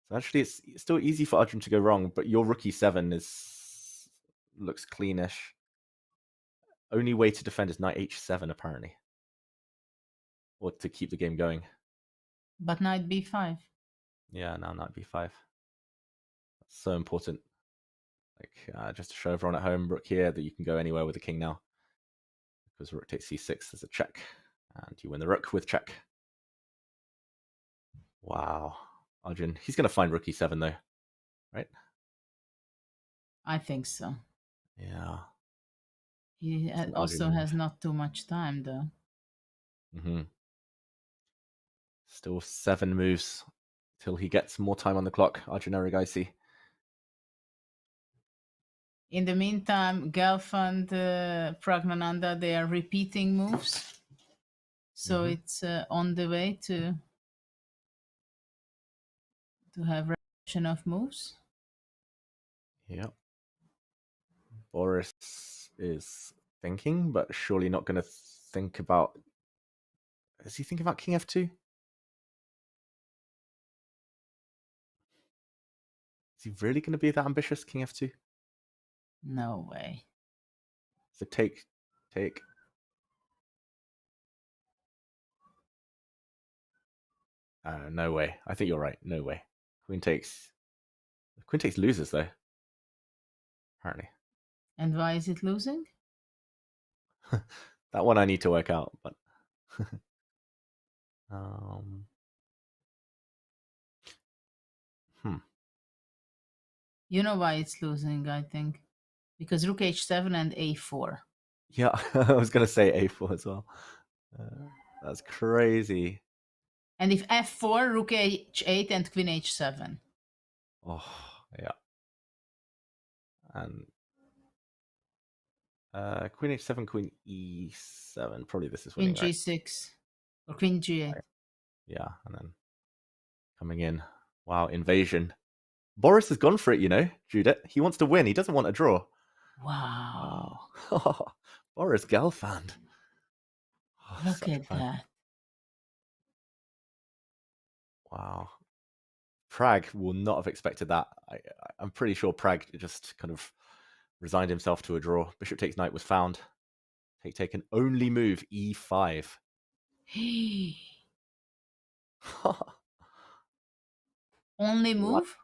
So actually, it's still easy for Arjun to go wrong, but your rook e7 looks cleanish. Only way to defend is knight h7, apparently. Or to keep the game going. But knight b5. Yeah, now knight b5. That's so important. Like just to show everyone at home, rook here, that you can go anywhere with the king now. Because rook takes c6, there's a check. And you win the rook with check. Wow. Arjun, he's going to find rook e7 though, right? I think so. Yeah. He also has not too much time though. Still 7 moves till he gets more time on the clock. Arjun Erigaisi. In the meantime, Gelfand, Praggnanandhaa, they are repeating moves. So it's on the way to have repetition of moves. Yep. Boris is thinking, but surely not going to think about... Is he thinking about king f2? Is he really going to be that ambitious, king f2? No way. So take. No way. I think you're right. No way. Queen takes loses though. Apparently. And why is it losing? That one I need to work out, but You know why it's losing, I think. Because rook h7 and a4. Yeah, I was going to say a4 as well. That's crazy. And if f4, rook h8 and queen h7. Oh, yeah. And queen h7, queen e7. Probably this is winning, queen g6 or queen g8. Right. Yeah, and then coming in. Wow, invasion. Boris has gone for it, you know, Judith. He wants to win. He doesn't want a draw. Wow. Boris Gelfand. Look at that. Wow. Pragg will not have expected that. I'm pretty sure Pragg just kind of resigned himself to a draw. Bishop takes knight was found. Take an only move, e5. Only move?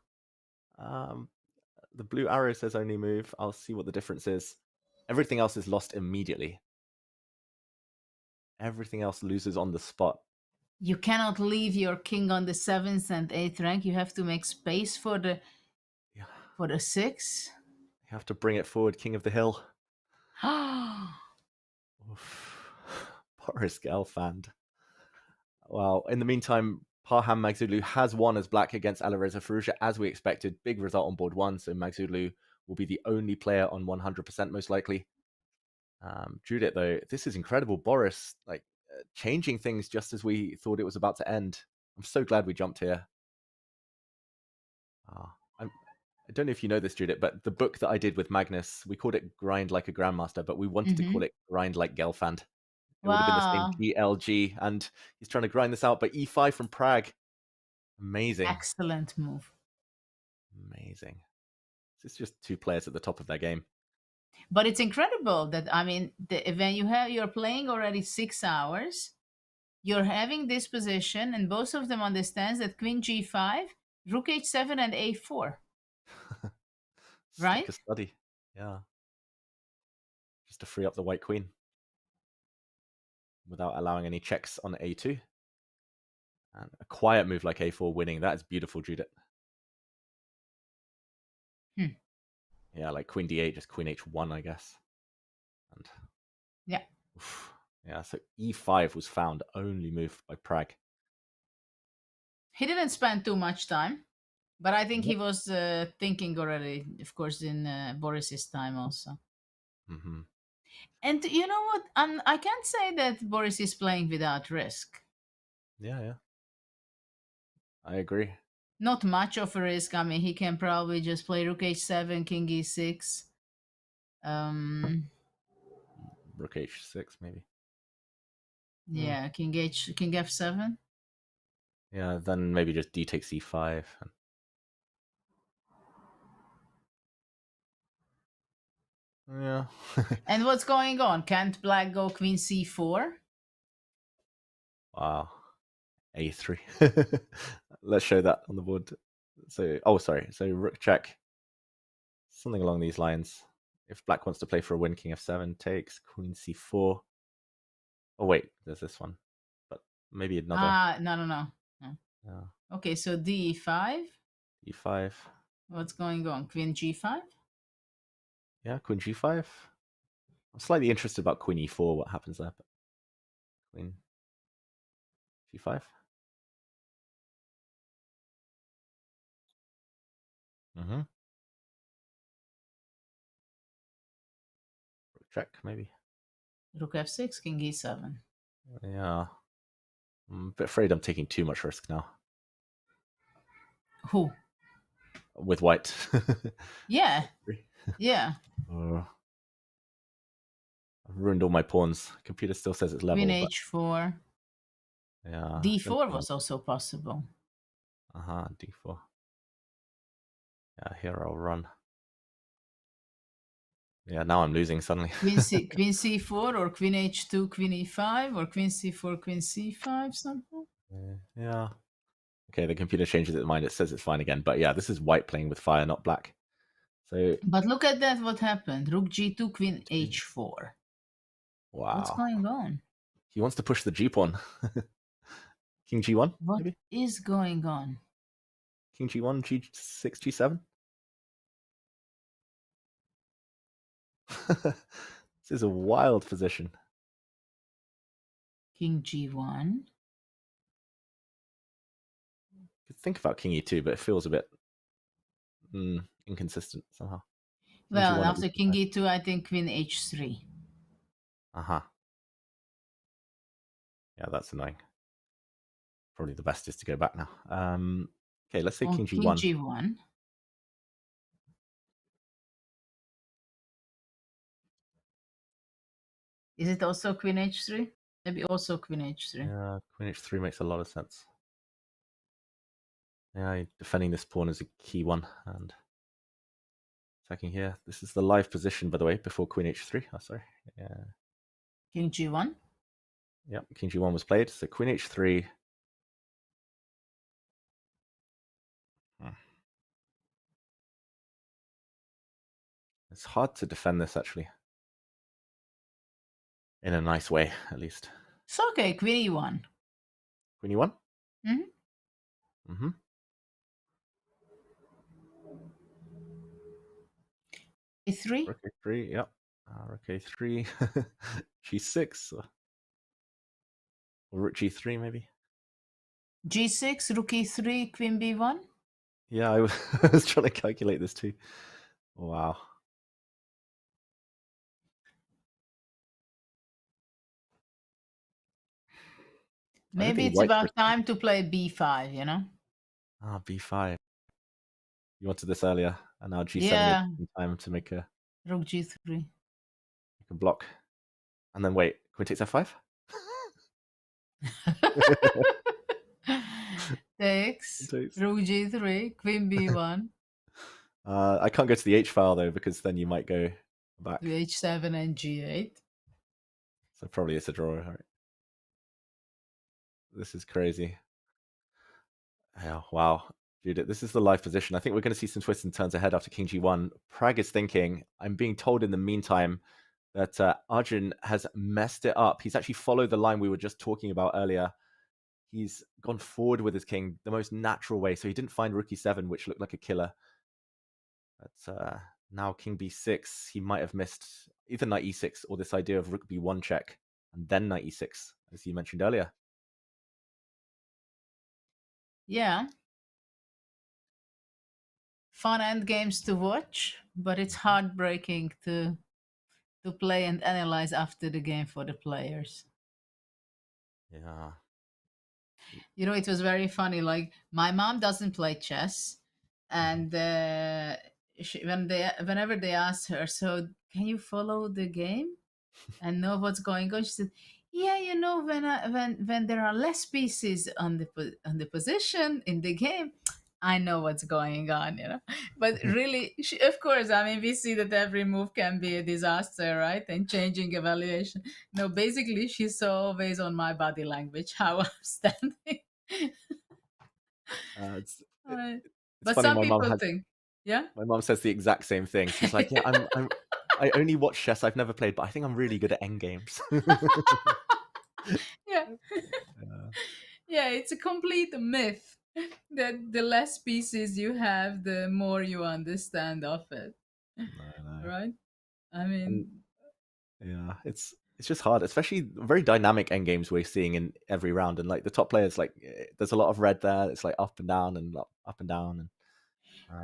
The blue arrow says only move. I'll see what the difference is. Everything else is lost immediately. Everything else loses on the spot. You cannot leave your king on the 7th and 8th rank. You have to make space for the 6. You have to bring it forward, king of the hill. Boris Gelfand. Well, in the meantime, Parham Maghsoodloo has won as black against Alireza Firouzja, as we expected. Big result on board 1, so Maghsoodloo will be the only player on 100% most likely. Judith, though, this is incredible. Boris, changing things just as we thought it was about to end. I'm so glad we jumped here. I don't know if you know this, Judith, but the book that I did with Magnus, we called it Grind Like a Grandmaster, but we wanted to call it Grind Like Gelfand. It would have been the same GLG, and he's trying to grind this out, but e5 from Pragg. Amazing. Excellent move. Amazing. It's just 2 players at the top of their game. But it's incredible that, I mean, when you're playing already 6 hours, you're having this position, and both of them understands that queen g5, rook h7, and a4. Right? Like a study. Yeah. Just to free up the white queen without allowing any checks on a2. And a quiet move like a4 winning. That is beautiful, Judith. Yeah, like queen d8, just queen h1, I guess. And yeah. Yeah, so e5 was found, only move by Pragg. He didn't spend too much time, but I think he was thinking already, of course, in Boris's time also. And you know what? I can't say that Boris is playing without risk. Yeah. I agree. Not much of a risk. I mean, he can probably just play rook h7, king e6. Rook h6, maybe. Yeah, king f7. Yeah, then maybe just d takes e5. Yeah. And what's going on? Can't black go queen c4? Wow. a3. Let's show that on the board. So, so rook check. something along these lines. If black wants to play for a win, king f7 takes, queen c4. Oh wait, there's this one, but maybe another. No. Yeah. Okay, so d5. e5. What's going on? Queen g5? Yeah, queen g5. I'm slightly interested about queen e4, what happens there. But queen g5. Mm-hmm. Check, maybe. Rook f6, king e7. Yeah. I'm a bit afraid I'm taking too much risk now. Who? With white. Yeah. Yeah. I've ruined all my pawns. Computer still says it's level. Queen but... h4. Yeah. d4 was also possible. D4. Yeah, here I'll run. Yeah, now I'm losing suddenly. Queen c4 or queen h2, queen e5 or queen c4, queen c5, something. Yeah. Okay, the computer changes its mind. It says it's fine again. But yeah, this is white playing with fire, not black. So. But look at that, what happened. Rook g2, queen h4. Wow. What's going on? He wants to push the g pawn. King g1, What maybe? is going on? King g1, g6, g7? This is a wild position. King g1. Could think about king e2, but it feels a bit inconsistent somehow. Well, after king e2, I think queen h3. Yeah, that's annoying. Probably the best is to go back now. Okay, let's say king King g1. g1. Is it also queen h3? Maybe also queen h3. Yeah, queen h3 makes a lot of sense. Yeah, defending this pawn is a key one. And attacking here. This is the live position, by the way, before queen h3. Oh, sorry. Yeah. King g1? Yeah, king g1 was played. So queen h3. It's hard to defend this, actually. In a nice way, at least. It's okay, queen e1. Queen e1? Mm-hmm. Mm-hmm. e3? Rook a3, yep. Rook a3. g6. Or rook g3, maybe. g6, rook e3, queen b1? Yeah, I was trying to calculate this too. Wow. Maybe it's about time to play b5, you know? B5. You wanted this earlier, and now g7 yeah. is time to make a... Rook g3. Make a block. And then wait, queen takes f5? Takes. Rook g3, queen b1. I can't go to the h file, though, because then you might go back. To h7 and g8. So probably it's a draw, right? This is crazy. Yeah, wow. Judith, this is the live position. I think we're going to see some twists and turns ahead after king g1. Pragg is thinking, I'm being told in the meantime that Arjun has messed it up. He's actually followed the line we were just talking about earlier. He's gone forward with his king the most natural way. So he didn't find rook e7, which looked like a killer. But now king b6, he might have missed either knight e6 or this idea of rook b1 check and then knight e6, as you mentioned earlier. Yeah. Fun endgames to watch, but it's heartbreaking to play and analyze after the game for the players. Yeah. You know, it was very funny. Like, my mom doesn't play chess, and whenever they asked her, so can you follow the game and know what's going on? She said, yeah, you know, when there are less pieces on the position in the game, I know what's going on, you know. But really, of course, I mean, we see that every move can be a disaster, right? And changing evaluation. No, basically, she's always on my body language, how I'm standing. It's but funny, some my mom people has... think Yeah. My mom says the exact same thing. She's like, yeah, I only watch chess. I've never played, but I think I'm really good at endgames. Yeah. Yeah, it's a complete myth that the less pieces you have, the more you understand of it. Right? I mean, Yeah, it's just hard, especially very dynamic endgames we're seeing in every round, and like the top players, like there's a lot of red there. It's like up and down and up and down,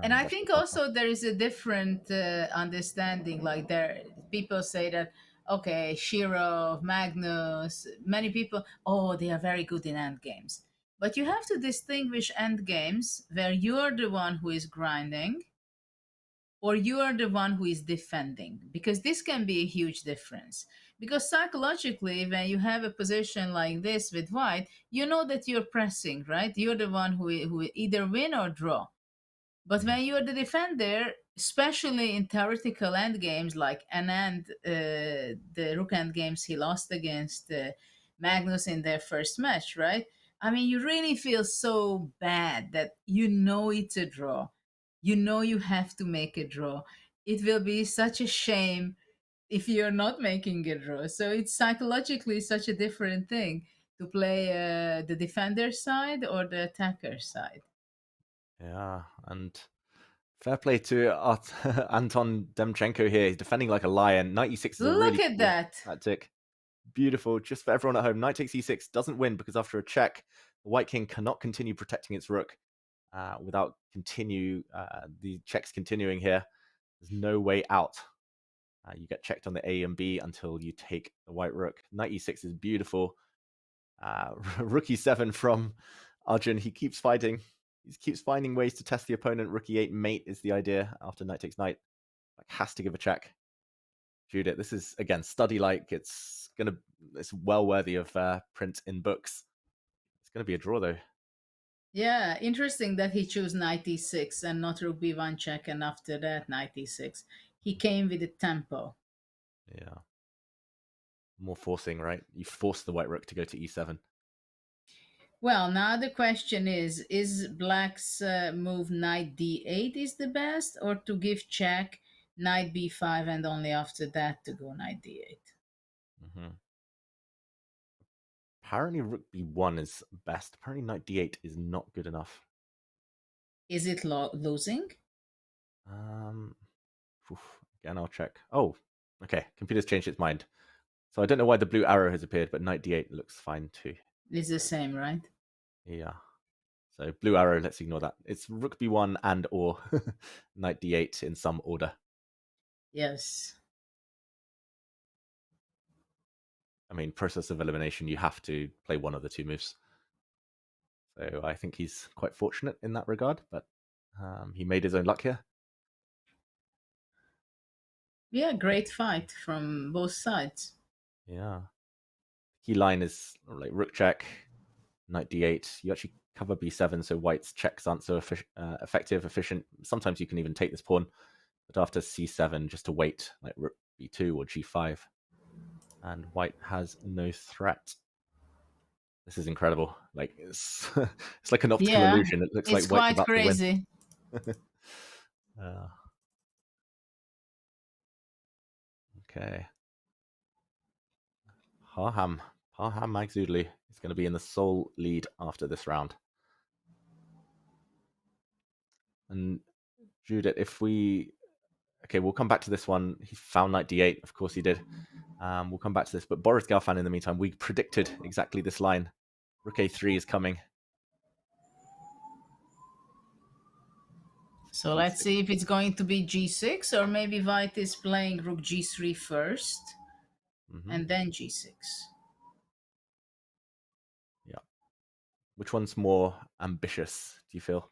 and I that's think just tough. also there is a different understanding. Like there, people say that okay, Shiro, Magnus, many people, oh, they are very good in end games. But you have to distinguish end games where you're the one who is grinding, or you are the one who is defending, because this can be a huge difference. Because psychologically, when you have a position like this with white, you know that you're pressing, right? You're the one who either win or draw. But when you're the defender, especially in theoretical end games like Anand, the Rook end games he lost against Magnus in their first match, right? I mean, you really feel so bad that you know it's a draw. You know you have to make a draw. It will be such a shame if you're not making a draw. So it's psychologically such a different thing to play the defender side or the attacker side. Yeah, and fair play to Anton Demchenko here. He's defending like a lion. Knight e6 is a really Look at cool that. tactic. Beautiful. Just for everyone at home, knight takes e6 doesn't win because after a check, the white king cannot continue protecting its rook without the checks continuing here. There's no way out. You get checked on the A and B until you take the white rook. Knight e6 is beautiful. Rook e7 from Arjun. He keeps fighting. He keeps finding ways to test the opponent. Rook e8 mate is the idea after knight takes knight. Like, has to give a check. Judith, this is again study-like. It's well worthy of print in books. It's gonna be a draw though. Yeah, interesting that he chose knight e6 and not rook b1 check, and after that knight e6. He came with the tempo. Yeah. More forcing, right? You force the white rook to go to e7. Well, now the question is black's move knight d8 is the best, or to give check knight b5 and only after that to go knight d8? Mm-hmm. Apparently rook b1 is best. Apparently knight d8 is not good enough. Is it losing? Again, I'll check. Oh, okay. Computer's changed its mind. So I don't know why the blue arrow has appeared, but knight d8 looks fine too. It's the same, right? Yeah. So blue arrow, let's ignore that. It's rook b1 and or knight d8 in some order. Yes. I mean, process of elimination, you have to play one of the two moves. So I think he's quite fortunate in that regard, but he made his own luck here. Yeah, great fight from both sides. Yeah. Key line is like rook check, knight d8. You actually cover b7, so white's checks aren't so effective, efficient. Sometimes you can even take this pawn, but after c7, just to wait, like rook b2 or g5. And white has no threat. This is incredible. Like it's like an optical illusion. It looks like white's about crazy. to win. Okay. Parham Maghsoodloo is going to be in the sole lead after this round. And Judith, we'll come back to this one. He found knight d8. Of course he did. We'll come back to this. But Boris Gelfand, in the meantime, we predicted exactly this line. Rook a3 is coming. So let's see if it's going to be g6, or maybe white is playing rook g3 first, and then g6. Yeah. Which one's more ambitious, do you feel?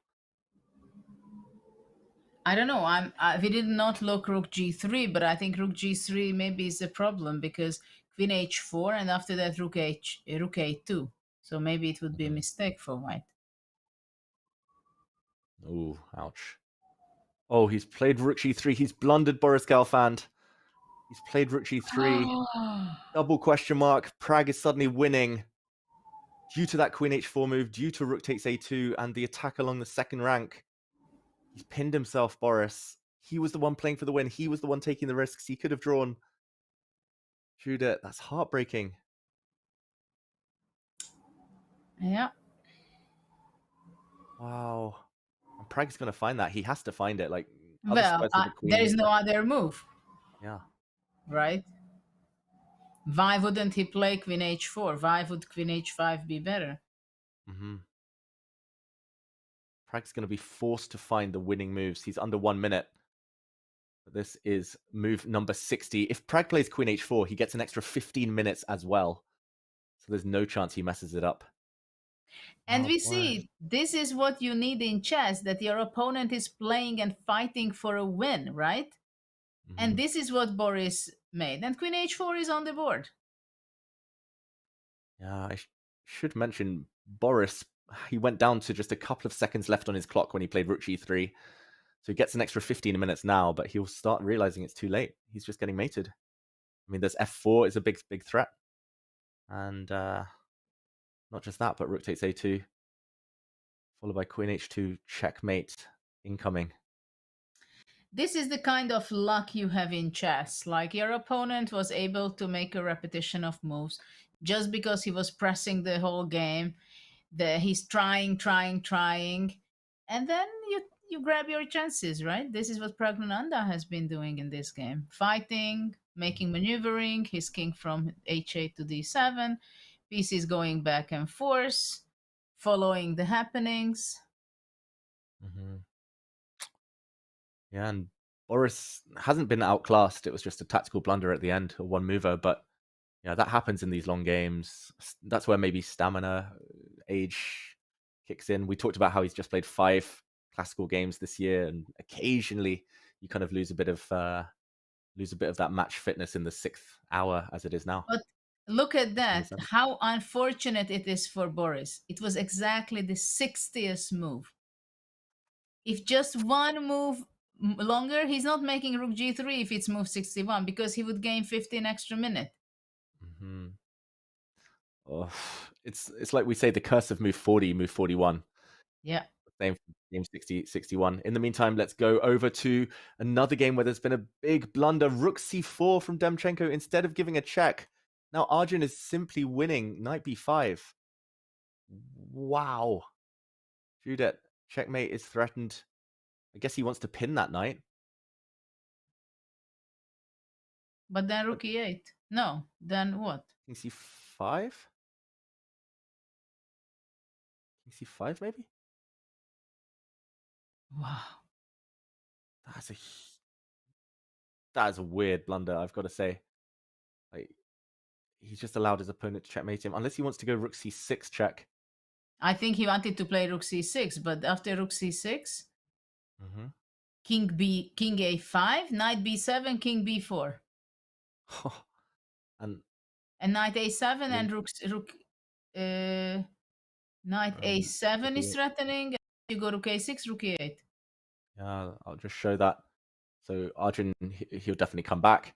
I don't know. We did not look rook g3, but I think rook g3 maybe is a problem because queen h4, and after that rook a2. So maybe it would be a mistake for white. Ooh, ouch. Oh, he's played rook g3. He's blundered Boris Gelfand. He's played rook g3. Double question mark. Pragg is suddenly winning due to that queen h4 move, due to rook takes a2 and the attack along the second rank. He's pinned himself, Boris. He was the one playing for the win. He was the one taking the risks. He could have drawn. Judith, that's heartbreaking. Yeah. Wow. And Pragg's going to find that. He has to find it. Like, Well, there is no other move. Yeah. Right? Why wouldn't he play queen h4? Why would queen h5 be better? Pragg's going to be forced to find the winning moves. He's under 1 minute. But this is move number 60. If Pragg plays queen h4, he gets an extra 15 minutes as well. So there's no chance he messes it up. And we see this is what you need in chess, that your opponent is playing and fighting for a win, right? And this is what Boris made. And queen h4 is on the board. Yeah, I should mention Boris, he went down to just a couple of seconds left on his clock when he played rook g3. So he gets an extra 15 minutes now, but he'll start realizing it's too late. He's just getting mated. I mean, there's f4 is a big threat. And not just that, but rook takes a2, followed by queen h2, checkmate, incoming. This is the kind of luck you have in chess. Like, your opponent was able to make a repetition of moves just because he was pressing the whole game. He's trying, and then you grab your chances, right? This is what Praggnanandhaa has been doing in this game. Fighting, making maneuvering, his king from h8 to d7, pieces going back and forth, following the happenings. Yeah, and Boris hasn't been outclassed. It was just a tactical blunder at the end, a one mover. But yeah, that happens in these long games. That's where maybe stamina, age kicks in. We talked about how he's just played 5 classical games this year, and occasionally you kind of lose a bit of that match fitness in the 6th hour, as it is now. But look at that! How unfortunate it is for Boris. It was exactly the 60th move. If just one move longer, he's not making rook g3 if it's move 61, because he would gain 15 extra minutes. Oh, it's like we say, the curse of move 40, move 41. Yeah. Same for game 60, 61. In the meantime, let's go over to another game where there's been a big blunder. Rook c4 from Demchenko instead of giving a check. Now Arjun is simply winning knight b5. Wow. Judith, checkmate is threatened. I guess he wants to pin that knight. But then rook e8. No, then what? King c5? King c5 maybe? Wow. That is a weird blunder, I've got to say. Like, he's just allowed his opponent to checkmate him, unless he wants to go rook c6 check. I think he wanted to play rook c6, but after rook c6, king a5, knight b7, king b4, and knight a7 and knight a7 is threatening. You go rook a6, rook e8. Yeah, I'll just show that. So Arjun, he'll definitely come back.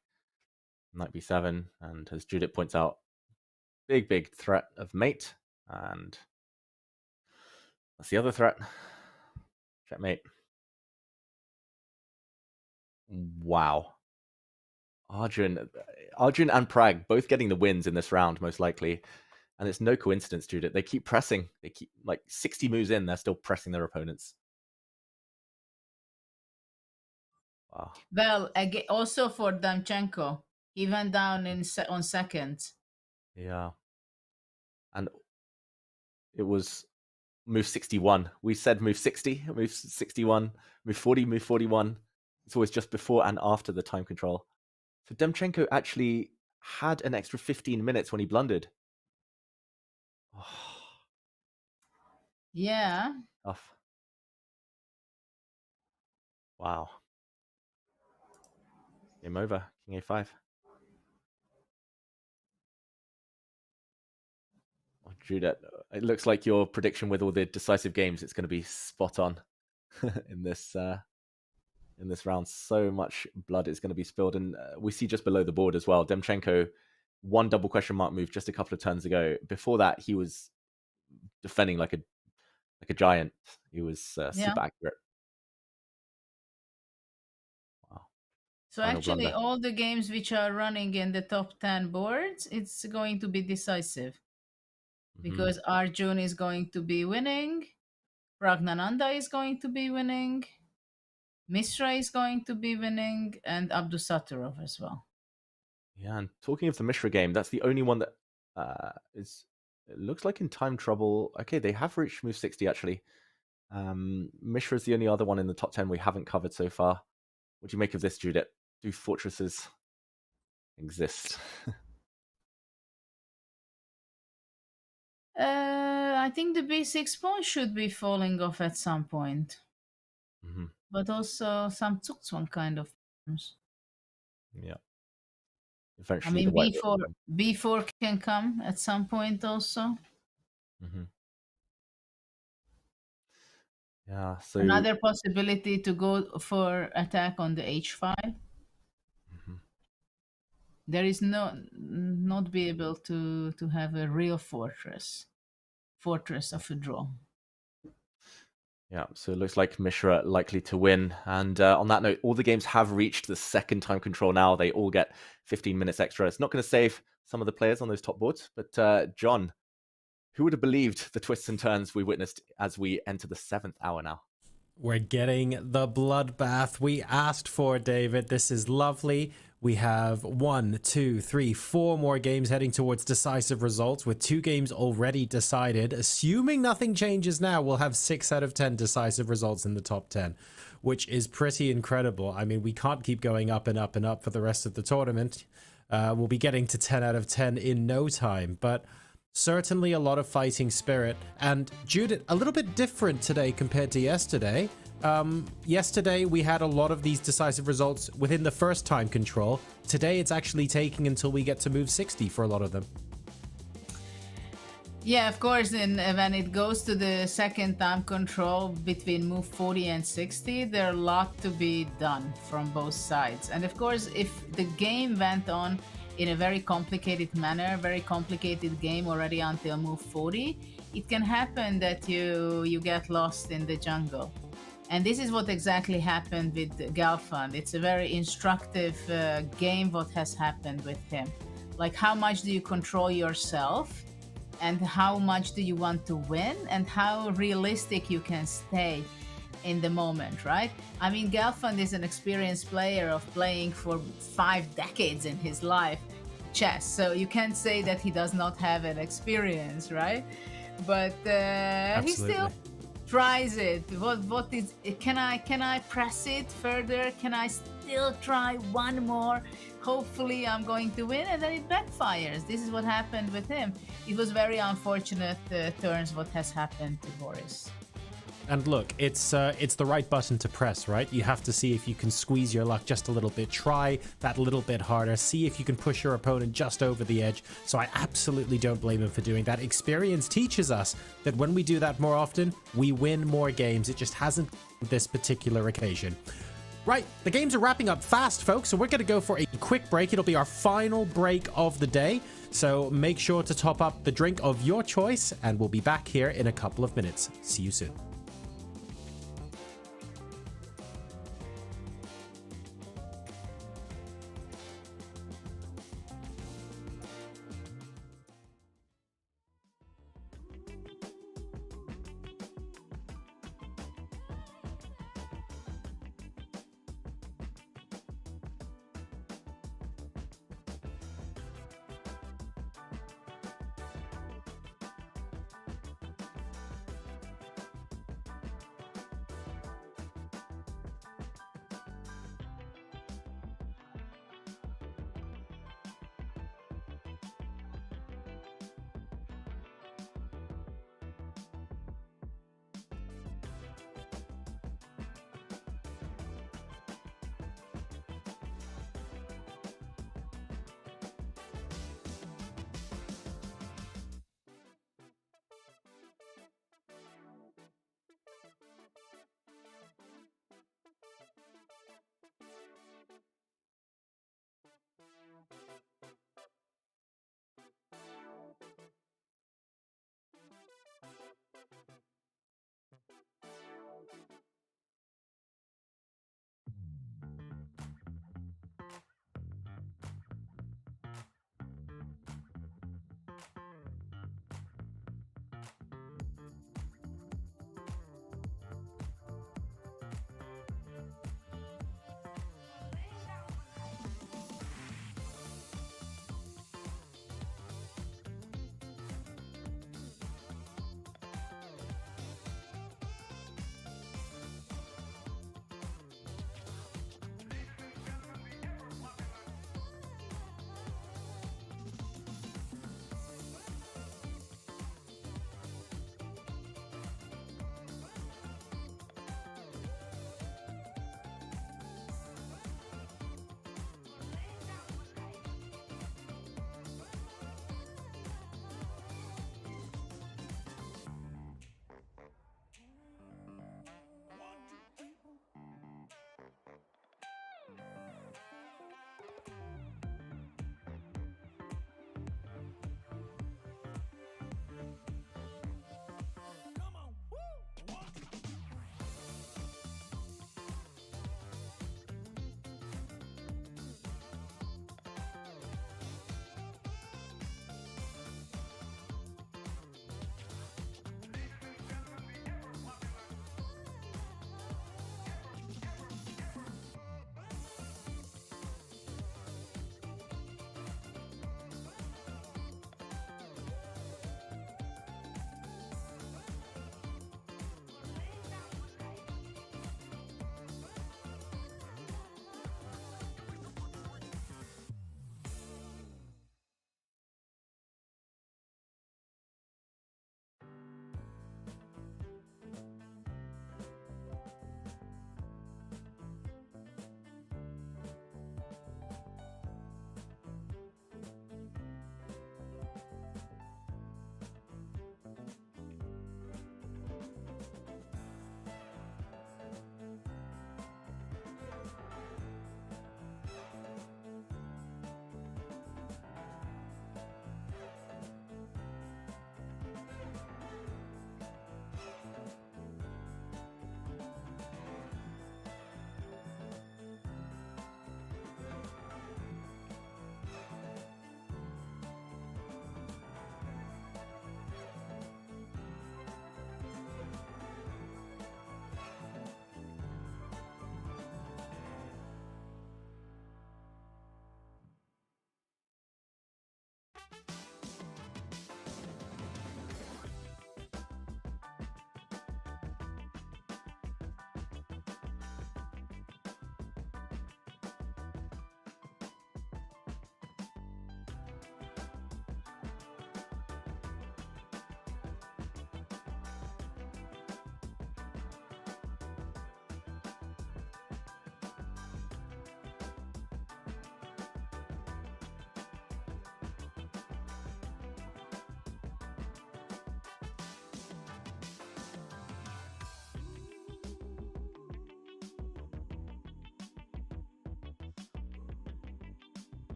Knight b7, and as Judith points out, big threat of mate, and that's the other threat. Checkmate. Wow. Arjun and Pragg both getting the wins in this round, most likely. And it's no coincidence, Judith. They keep pressing. They keep, like, 60 moves in, they're still pressing their opponents. Wow. Well, again, also for Demchenko, he went down on seconds. Yeah. And it was move 61. We said move 60, move 61, move 40, move 41. It's always just before and after the time control. So Demchenko actually had an extra 15 minutes when he blundered. Oh. Yeah. Tough. Wow. Game over. King a5. Oh, Judith, it looks like your prediction with all the decisive games, it's going to be spot on in this round. So much blood is going to be spilled, and we see just below the board as well. Demchenko, one double question mark move just a couple of turns ago. Before that, he was defending like a giant. He was super accurate. So final actually, blunder. all the games which are running in the top 10 boards, it's going to be decisive. Because Arjun is going to be winning, Praggnanandhaa is going to be winning, Mishra is going to be winning, and Abdusaturov as well. Yeah, and talking of the Mishra game, that's the only one that it looks like in time trouble. Okay, they have reached move 60 actually. Mishra is the only other one in the top 10 we haven't covered so far. What do you make of this, Judith? Do fortresses exist? I think the B6 pawn should be falling off at some point. But also some Zugzwang kind of pawns. Yeah. I Eventually, mean, the white B4 can come at some point also. Yeah, so Another possibility to go for attack on the H5. There is not be able to have a real fortress of a draw. Yeah, so it looks like Mishra likely to win. And on that note, all the games have reached the second time control now. They all get 15 minutes extra. It's not going to save some of the players on those top boards. But John, who would have believed the twists and turns we witnessed as we enter the 7th hour now? We're getting the bloodbath we asked for, David. This is lovely. We have 1, 2, 3, 4 more games heading towards decisive results, with 2 games already decided. Assuming nothing changes now, we'll have 6 out of 10 decisive results in the top 10, which is pretty incredible. I mean, we can't keep going up and up and up for the rest of the tournament. We'll be getting to 10 out of 10 in no time, but certainly a lot of fighting spirit. And Judith, a little bit different today compared to yesterday. Yesterday we had a lot of these decisive results within the first time control. Today it's actually taking until we get to move 60 for a lot of them. Yeah, of course, when it goes to the second time control between move 40 and 60, there are a lot to be done from both sides. And of course, if the game went on in a very complicated manner, very complicated game already until move 40, it can happen that you get lost in the jungle. And this is what exactly happened with Gelfand. It's a very instructive game what has happened with him. Like, how much do you control yourself, and how much do you want to win, and how realistic you can stay in the moment, right? I mean, Gelfand is an experienced player of playing for 5 decades in his life chess, so you can't say that he does not have an experience, right? But he still tries it. What is? Can I press it further? Can I still try one more? Hopefully I'm going to win, and then it backfires. This is what happened with him. It was very unfortunate turns what has happened to Boris. And look, it's the right button to press, right? You have to see if you can squeeze your luck just a little bit. Try that little bit harder. See if you can push your opponent just over the edge. So I absolutely don't blame him for doing that. Experience teaches us that when we do that more often, we win more games. It just hasn't on this particular occasion. Right, the games are wrapping up fast, folks, so we're going to go for a quick break. It'll be our final break of the day. So make sure to top up the drink of your choice, and we'll be back here in a couple of minutes. See you soon.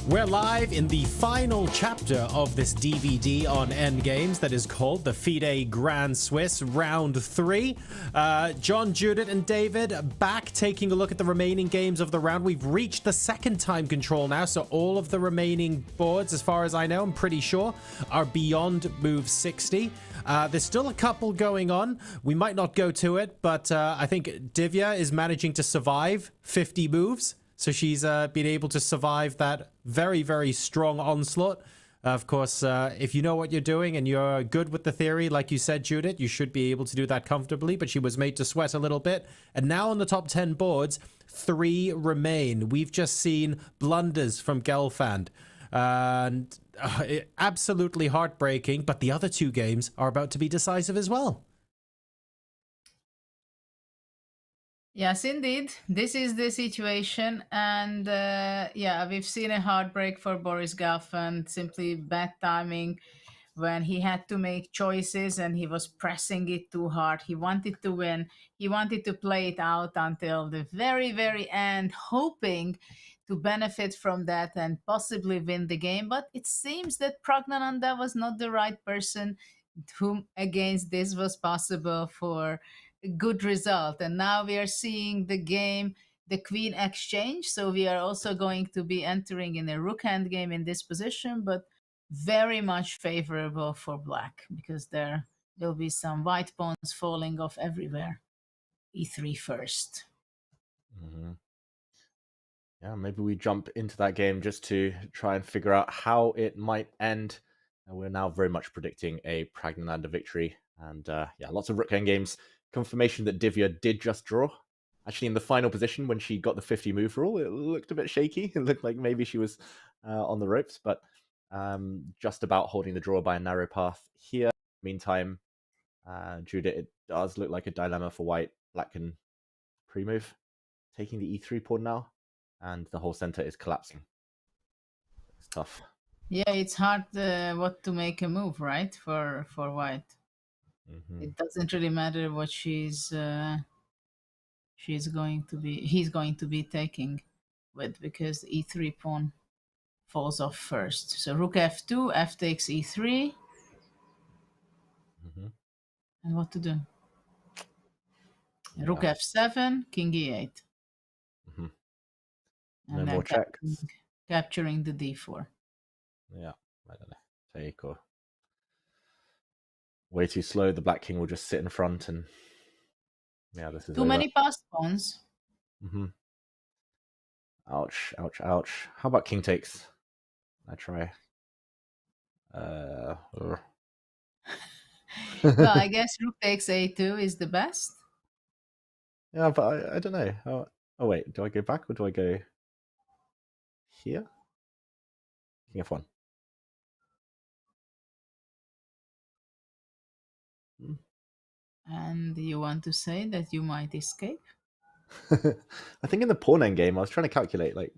We're live in the final chapter of this DVD on Endgames that is called the FIDE Grand Swiss Round 3. John, Judith, and David back taking a look at the remaining games of the round. We've reached the second time control now, so all of the remaining boards, as far as I know, I'm pretty sure, are beyond move 60. There's still a couple going on. We might not go to it, but I think Divya is managing to survive 50 moves. So she's been able to survive that very, very strong onslaught. Of course, if you know what you're doing and you're good with the theory, like you said, Judith, you should be able to do that comfortably. But she was made to sweat a little bit. And now on the top 10 boards, 3 remain. We've just seen blunders from Gelfand. And absolutely heartbreaking. But the other 2 games are about to be decisive as well. Yes, indeed. This is the situation. And yeah, we've seen a heartbreak for Boris Gelfand, simply bad timing when he had to make choices and he was pressing it too hard. He wanted to win. He wanted to play it out until the very, very end, hoping to benefit from that and possibly win the game. But it seems that Praggnanandhaa was not the right person whom against this was possible for a good result. And now we are seeing the game, the queen exchange. So we are also going to be entering in a rook hand game in this position, but very much favorable for black because there will be some white pawns falling off everywhere. E3 first. Mm-hmm. Yeah, maybe we jump into that game just to try and figure out how it might end. We're now very much predicting a Praggnanandhaa victory. And yeah, lots of rook end games. Confirmation that Divya did just draw. Actually, in the final position when she got the 50 move rule, it looked a bit shaky. It looked like maybe she was on the ropes, but just about holding the draw by a narrow path here. Meantime, Judith, it does look like a dilemma for white. Black can pre-move, taking the e3 pawn now, and the whole center is collapsing. It's tough. Yeah, it's hard what to make a move, right, for white. Mm-hmm. It doesn't really matter what he's going to be taking with, because the e3 pawn falls off first. So rook f2, f takes e3. Mm-hmm. And what to do? Yeah. Rook f7, king e8. Mm-hmm. And no more checks. Capturing the d4. Yeah, I don't know. Take or way too slow. The black king will just sit in front, and yeah, this is too many passed pawns. Mm-hmm. Ouch! Ouch! Ouch! How about king takes? I try. Well, I guess rook takes a2 is the best. Yeah, but I don't know. Oh wait, do I go back or do I go here? King f1. And you want to say that you might escape? I think in the pawn end game, I was trying to calculate, like,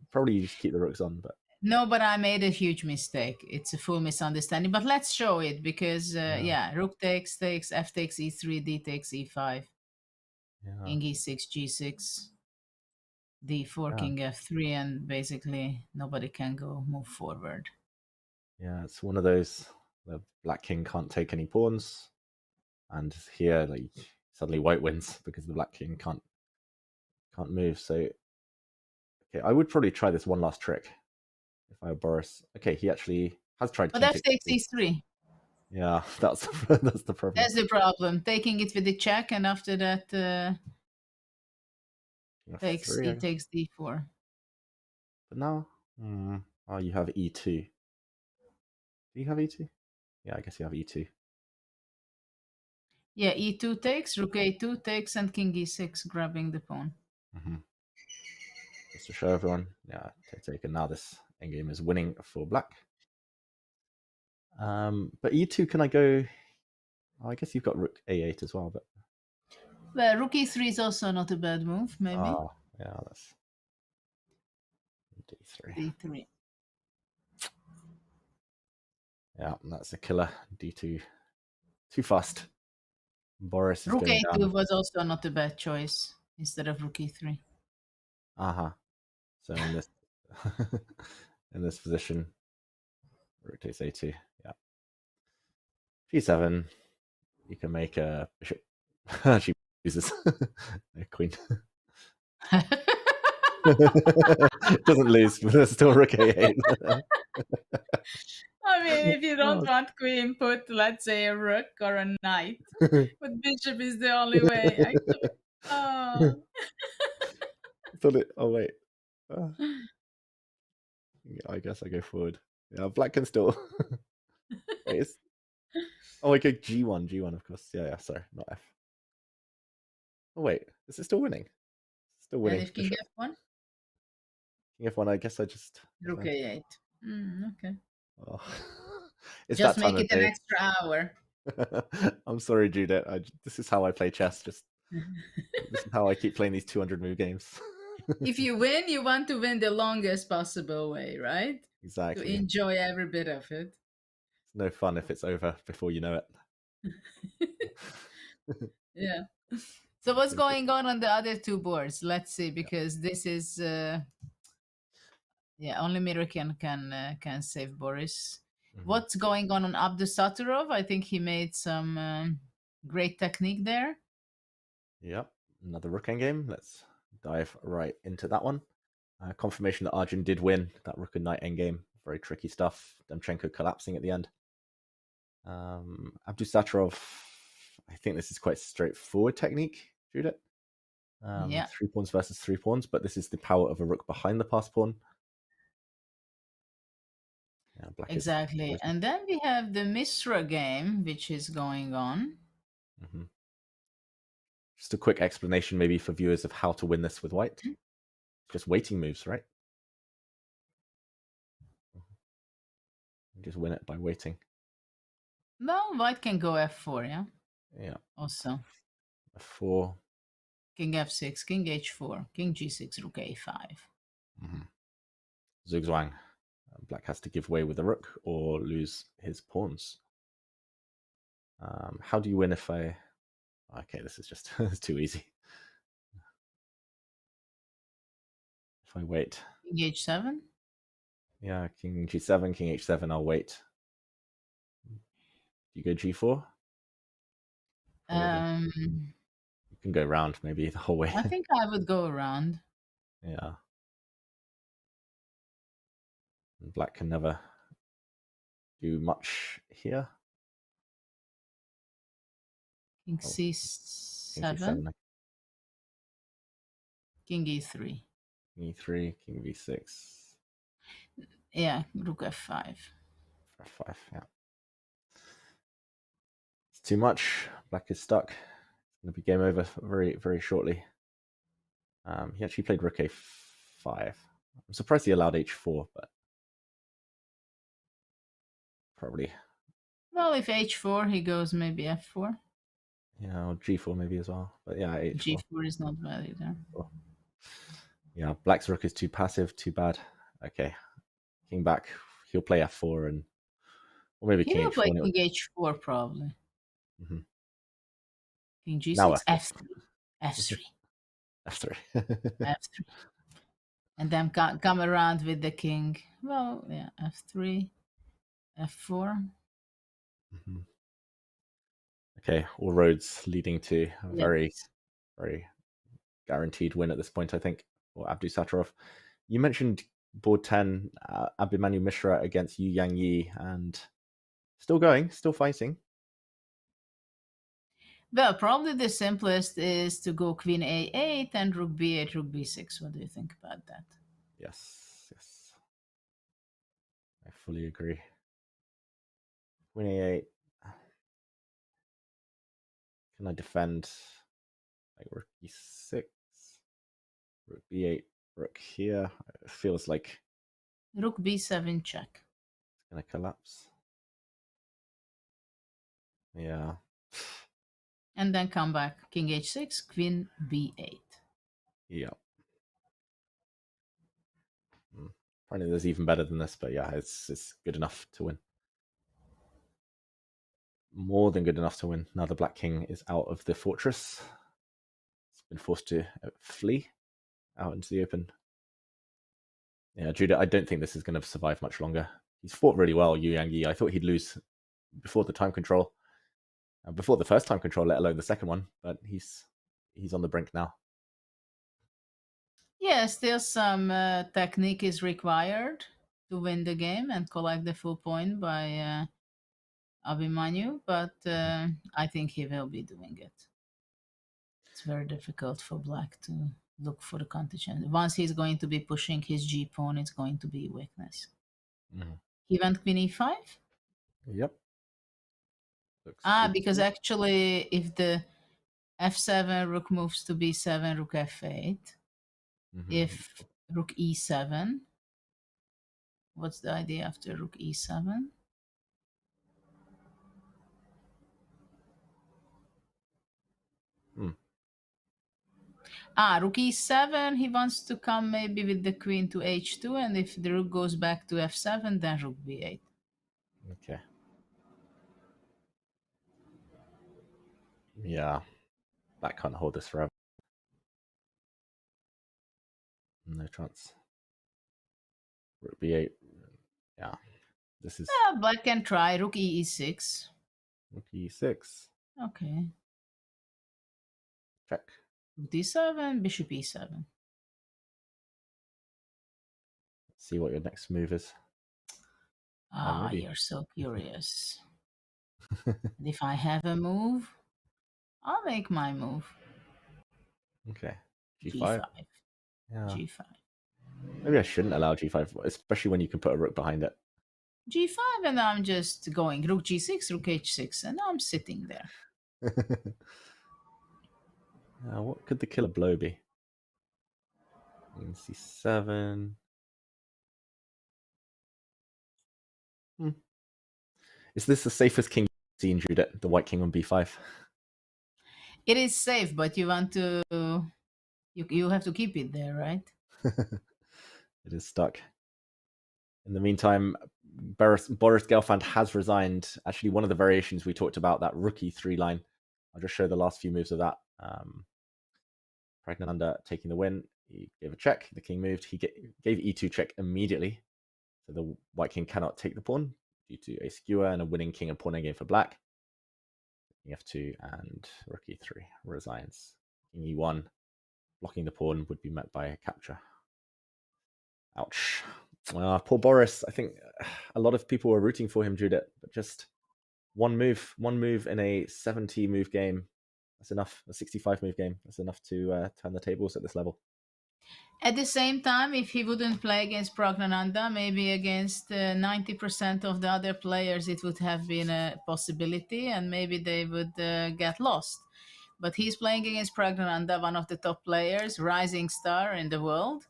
probably you just keep the rooks on, but no, but I made a huge mistake. It's a full misunderstanding. But let's show it because yeah, rook takes, f takes e3, d takes e5, king e6, g6, d4, king f3, and basically nobody can move forward. Yeah, it's one of those. The black king can't take any pawns, and here, like, suddenly white wins because the black king can't move. So, okay, I would probably try this one last trick if I were Boris. Okay, he actually has tried. But f takes e3. Yeah, that's the problem. That's the problem. Taking it with the check, and after that, he takes d4. But now, oh, you have e2. Do you have e2? Yeah, I guess you have e2. Yeah, e2 takes, rook a2 takes, and king e6 grabbing the pawn. Mm-hmm. Just to show everyone, yeah, take, and now this endgame is winning for black. But e2, can I go? Oh, I guess you've got rook a8 as well, but well, rook e3 is also not a bad move, maybe. Oh, yeah, that's d3. d3. Yeah, that's a killer. d2, too fast. Boris is rook going a2 down. was also not a bad choice instead of rook e3. So in this, in this position. Rook takes a2. Yeah. g7. You can make a bishop. She uses a queen. Doesn't lose, but it's still rook a8. I mean, if you don't want queen, put, let's say, a rook or a knight. But bishop is the only way, actually. Oh. Oh, wait. I guess I go forward. Yeah, black can still... Wait, oh, I go g1, of course. Yeah, sorry, not f. Oh, wait, is it still winning? Still winning. And if king f1? King f1, I guess I just... Rook a8. Okay. Oh. It's just that time make it of an day. extra hour. I'm sorry, Judith. This is how I play chess. This is how I keep playing these 200 move games. If you win, you want to win the longest possible way, right? Exactly. To enjoy every bit of it. It's no fun if it's over before you know it. Yeah. So what's going on the other two boards? Let's see, because this is only Miro can save Boris. What's going on Abdusattorov? I think he made some great technique there. Yep, another rook endgame. Let's dive right into that one. Confirmation that Arjun did win that rook and knight endgame. Very tricky stuff. Demchenko collapsing at the end. Abdusattorov, I think this is quite straightforward technique, Judith. 3 pawns versus 3 pawns, but this is the power of a rook behind the pass pawn. Yeah, black exactly. And then we have the Mishra game, which is going on. Just a quick explanation maybe for viewers of how to win this with white. Just waiting moves, right? Just win it by waiting. No, white can go f4, yeah? Yeah. Also. f4. King f6, king h4, king g6, rook a5. Zugzwang. Black has to give way with the rook or lose his pawns. How do you win if I... Okay, this is just it's too easy. If I wait. King h7? Yeah, king g7, king h7, I'll wait. Do you go g4? You can go round maybe the whole way. I think I would go around. Yeah. Black can never do much here. King c7. King e3. King e3, king v6. Yeah, rook f5. f5, yeah. It's too much. Black is stuck. It's going to be game over very, very shortly. He actually played rook a5. I'm surprised he allowed h4, but probably. Well, if h4, he goes maybe f4. Yeah, or g4 maybe as well. But yeah, h4. g4 is not bad either. Yeah, black's rook is too passive, too bad. Okay, king back. He'll play f4 and or maybe king He'll h4. play king h4 probably. King g6, Now f3. f3. f3. f3. And then come around with the king. Well, yeah, f3, f4. Okay, all roads leading to a very, very guaranteed win at this point, I think, for Abdusattorov. You mentioned board 10, Abhimanyu Mishra against Yu Yang Yi, and still going, still fighting. Well, probably the simplest is to go queen a8 and rook b8, rook b6. What do you think about that? Yes. I fully agree. Queen a8. Can I defend like rook e6, rook b8, rook here? It feels like rook b7 check. It's gonna collapse. Yeah. And then come back. King h6, queen b8. Yeah. Apparently there's even better than this, but yeah, it's good enough to win. More than good enough to win. Now the Black King is out of the fortress. It's been forced to flee out into the open. Yeah, Judah, I don't think this is going to survive much longer. He's fought really well, Yu Yang. I thought he'd lose before the time control, before the first time control, let alone the second one. But he's on the brink now. Yeah, still some technique is required to win the game and collect the full point by Abhimanyu, but I think he will be doing it. It's very difficult for Black to look for the contingent. Once he's going to be pushing his G pawn, it's going to be weakness. He went queen e5? Yep. Because actually, if the f7 rook moves to b7, rook f8, if rook e7, what's the idea after rook e7? Rook e7, he wants to come maybe with the queen to h2, and if the rook goes back to f7, then rook b8. Okay. Yeah. Black can't hold this forever. No chance. Rook b8. Yeah. This is... Yeah, Black can try rook e6. Rook e6. Okay. Check. Rook d7, bishop e7. See what your next move is. You're so curious. If I have a move, I'll make my move. Okay. G5. Yeah. G5. Maybe I shouldn't allow g5, especially when you can put a rook behind it. G5, and I'm just going rook g6, rook h6, and I'm sitting there. What could the killer blow be? c7. Is this the safest king you've seen, Judith? The white king on b5? It is safe, but you want to... You have to keep it there, right? It is stuck. In the meantime, Boris Gelfand has resigned. Actually, one of the variations we talked about, that rook e3 line. I'll just show the last few moves of that. Praggnanandhaa taking the win. He gave a check. The king moved. He gave e2 check immediately. So the white king cannot take the pawn due to a skewer and a winning king and pawn endgame for black. King f2 and rook e3 resigns. King e1, blocking the pawn, would be met by a capture. Ouch. Poor Boris. I think a lot of people were rooting for him, Judith, but just one move in a 70 move game. That's enough. A 65 move game. That's enough to turn the tables at this level. At the same time, if he wouldn't play against Praggnanandhaa, maybe against 90% of the other players, it would have been a possibility, and maybe they would get lost. But he's playing against Praggnanandhaa, one of the top players, rising star in the world.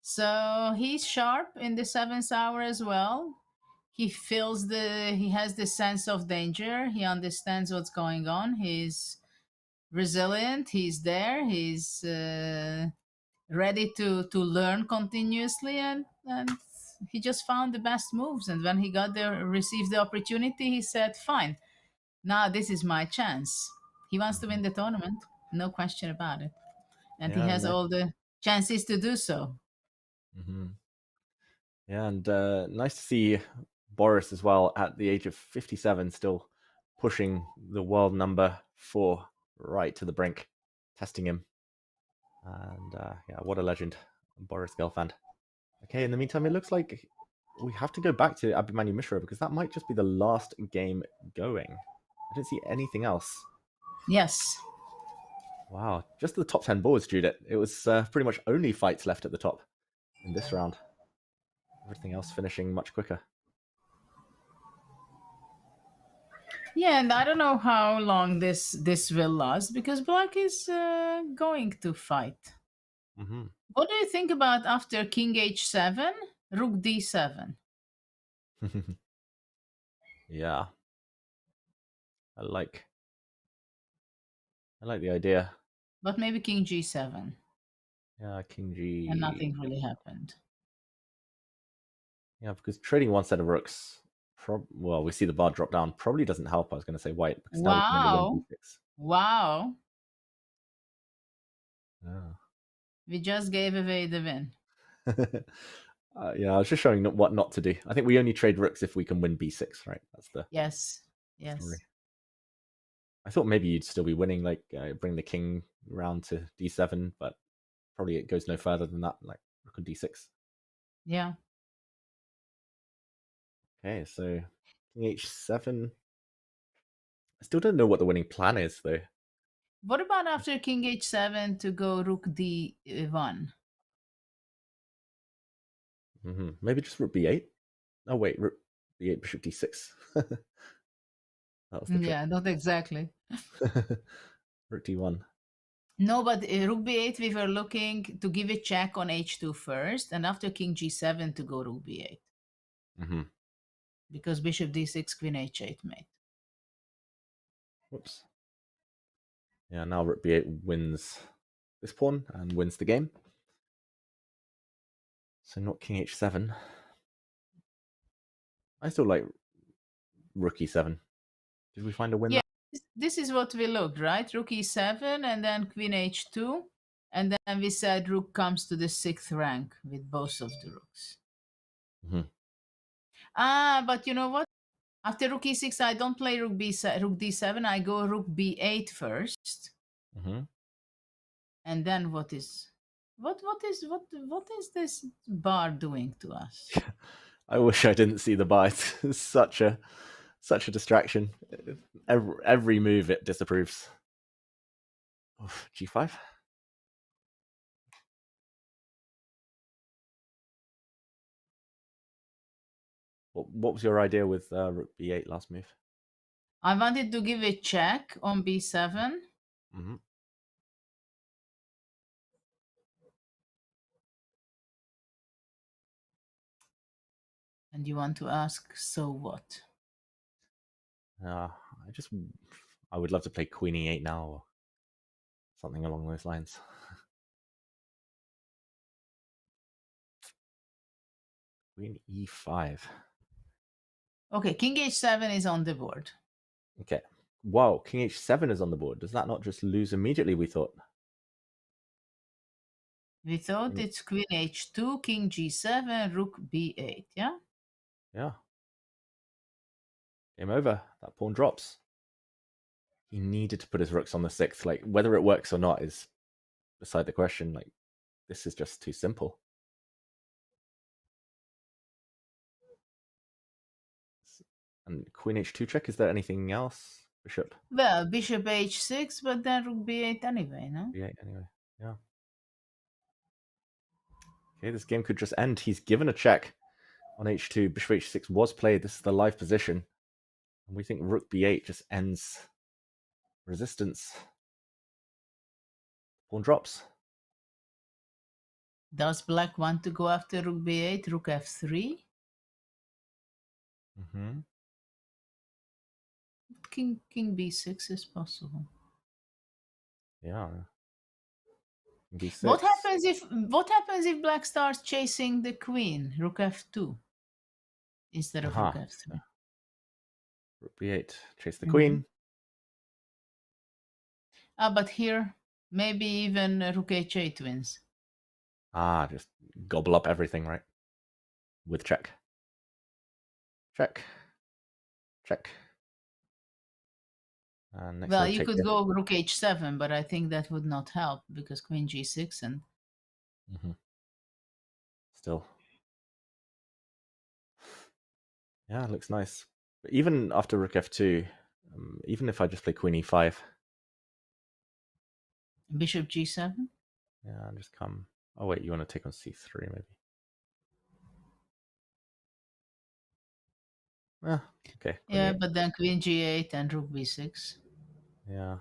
So he's sharp in the 7th hour as well. He has the sense of danger. He understands what's going on. He's resilient. He's there. He's ready to learn continuously, and he just found the best moves. And when he received the opportunity, he said, fine, now this is my chance. He wants to win the tournament, no question about it. And he has all the chances to do so. Yeah, and nice to see Boris as well at the age of 57 still pushing the world number 4 right to the brink, testing him. And yeah, what a legend, Boris Gelfand. Okay, in the meantime, it looks like we have to go back to Abhimanyu Mishra because that might just be the last game going. I don't see anything else. Yes. Wow, just the top 10 boards, Judith. It was pretty much only fights left at the top in this round. Everything else finishing much quicker. Yeah, and I don't know how long this will last because Black is going to fight. What do you think about after King h7, Rook d7? Yeah, I like the idea. But maybe King g7. Yeah, King g. And nothing really happened. Yeah, because trading one set of rooks, well, we see the bar drop down. Probably doesn't help. I was going to say white. Because Wow. Wow. Yeah. We just gave away the win. Yeah, I was just showing what not to do. I think we only trade rooks if we can win b6, right? That's the Yes. Yes. story. I thought maybe you'd still be winning, like bring the king round to d7, but probably it goes no further than that, like rook on d6. Yeah. Okay, so king h7. I still don't know what the winning plan is, though. What about after king h7 to go rook d1? Maybe just rook b8. Oh wait, rook b8, bishop d6. That was the trick. Yeah, not exactly. Rook d1. No, but rook b8, we were looking to give a check on h2 first, and after king g7 to go rook b8. Because bishop d6, queen h8 mate. Whoops. Yeah, now rook b8 wins this pawn and wins the game. So not king h7. I still like rook e7. Did we find a win? Yeah, this is what we looked, right? Rook e7 and then queen h2. And then we said rook comes to the 6th rank with both of the rooks. But you know what? After rook e6, I don't play rook d7. I go rook b8 first. And then what is this bar doing to us? I wish I didn't see the bar. It's such a distraction. Every move it disapproves. G5. What was your idea with rook b8 last move? I wanted to give a check on b7. And you want to ask, so what? I would love to play queen e8 now, or something along those lines. Queen e5. Okay, king h7 is on the board. Okay. Wow, king h7 is on the board. Does that not just lose immediately, we thought? We thought it's queen h2, king g7, rook b8, yeah? Yeah. Game over. That pawn drops. He needed to put his rooks on the 6th. Like, whether it works or not is beside the question. Like, this is just too simple. And queen h2 check, is there anything else? Bishop? Well, bishop h6, but then rook b8 anyway, no? b8 anyway, yeah. Okay, this game could just end. He's given a check on h2. Bishop h6 was played. This is the live position. And we think rook b8 just ends resistance. Pawn drops. Does black want to go after rook b8, rook f3? King b6 is possible. Yeah. B6. What happens if black starts chasing the queen, rook f2, instead of rook f3? Rook b8, chase the queen. But here, maybe even rook h8 wins. Just gobble up everything, right? With check. Check. Check. Well, you could go rook h7, but I think that would not help because queen g6 and... Still. Yeah, it looks nice. But even after rook f2, even if I just play queen e5. Bishop g7? Yeah, just come. Oh, wait, you want to take on c3, maybe? Okay. Yeah, but then queen g8 and rook b6. Yeah.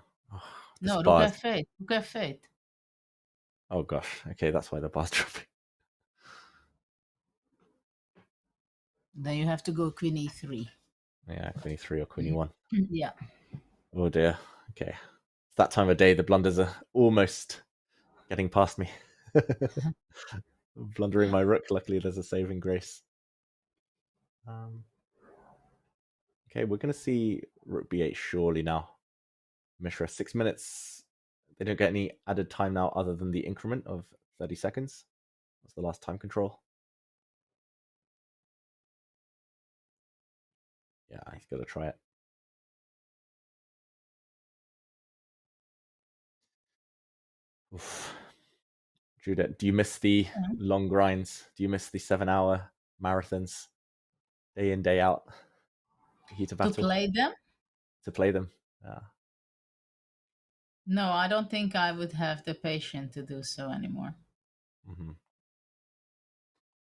No, rook f8. Rook f8. Oh, gosh. Okay, that's why the bar's dropping. Then you have to go queen e3. Yeah, queen e3 or queen e1. Yeah. Oh, dear. Okay. It's that time of day. The blunders are almost getting past me. Blundering my rook. Luckily, there's a saving grace. Okay, we're going to see rook b8 surely now. Mishra, 6 minutes. They don't get any added time now other than the increment of 30 seconds. That's the last time control. Yeah, he's got to try it. Oof. Judith, do you miss the long grinds? Do you miss the 7-hour marathons, day in, day out? Heat of battle? To play them? To play them, yeah. No, I don't think I would have the patience to do so anymore. Mm-hmm.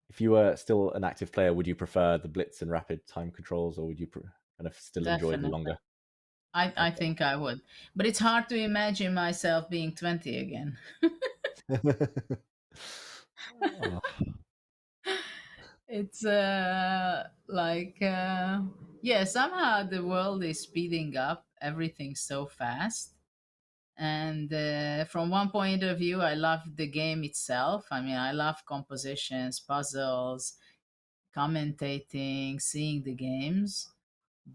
If you were still an active player, would you prefer the blitz and rapid time controls, or would you kind of still enjoy the longer? I think I would. But it's hard to imagine myself being 20 again. Oh. It's yeah, somehow the world is speeding up. Everything's so fast. And from one point of view, I love the game itself. I mean, I love compositions, puzzles, commentating, seeing the games.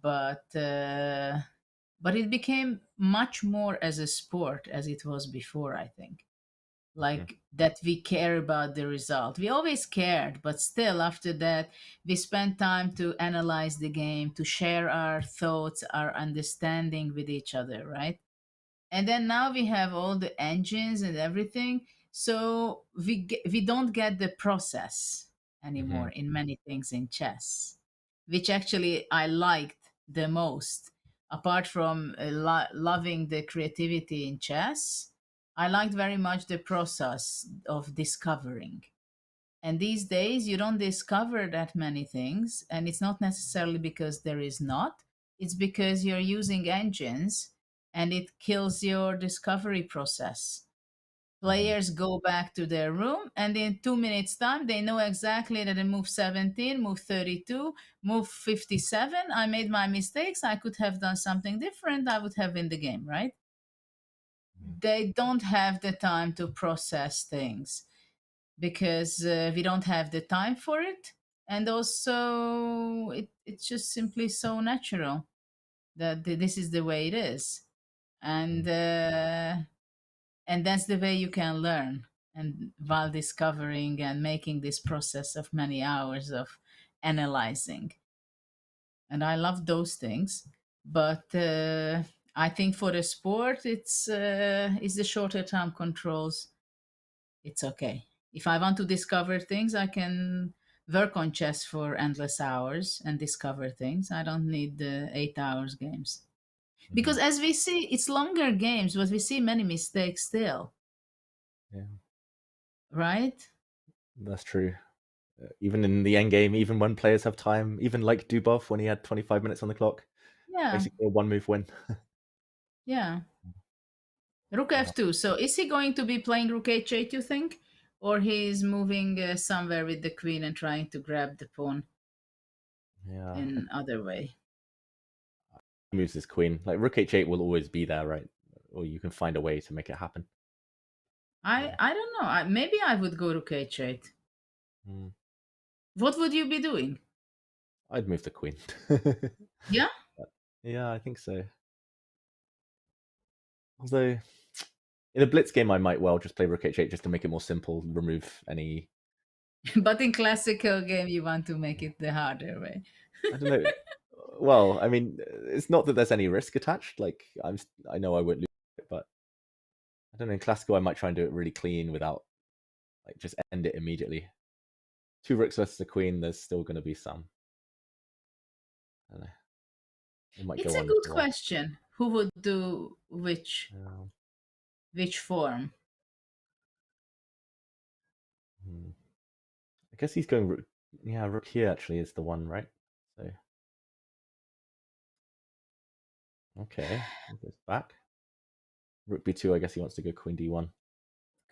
But it became much more as a sport as it was before, I think. Like that we care about the result. We always cared, but still after that, we spent time to analyze the game, to share our thoughts, our understanding with each other, right? And then now we have all the engines and everything, so we don't get the process anymore in many things in chess, which actually I liked the most. Apart from loving the creativity in chess, I liked very much the process of discovering. And these days, you don't discover that many things, and it's not necessarily because there is not, it's because you're using engines and it kills your discovery process. Players go back to their room, and in 2 minutes' time, they know exactly that in move 17, move 32, move 57, I made my mistakes. I could have done something different. I would have win the game, right? They don't have the time to process things because we don't have the time for it. And also, it's just simply so natural that this is the way it is. And that's the way you can learn, and while discovering and making this process of many hours of analyzing. And I love those things, but I think for the sport, it's the shorter time controls. It's okay. If I want to discover things, I can work on chess for endless hours and discover things. I don't need the 8 hours games. Because as we see, it's longer games, but we see many mistakes still. Yeah. Right? That's true. Even in the end game, even when players have time, even like Dubov when he had 25 minutes on the clock, Yeah. basically a one-move win. Yeah. Rook f2. So is he going to be playing rook h8, you think? Or he's moving somewhere with the queen and trying to grab the pawn in other way? Moves his queen. Like rook h8 will always be there, right? Or you can find a way to make it happen. I don't know. Maybe I would go rook h8. What would you be doing? I'd move the queen. Yeah? Yeah, I think so. Although in a blitz game, I might well just play rook h8 just to make it more simple, remove any. But in classical game, you want to make it the harder way. I don't know. Well, I mean, it's not that there's any risk attached. Like I know I won't lose it, but I don't know. In classical, I might try and do it really clean without like just end it immediately. 2 rooks versus a queen. There's still going to be some. I don't know. It's a good question. Who would do which form? I guess he's going rook. Yeah, rook here actually is the one, right? So okay, he goes back. Rook b2. I guess he wants to go queen d1.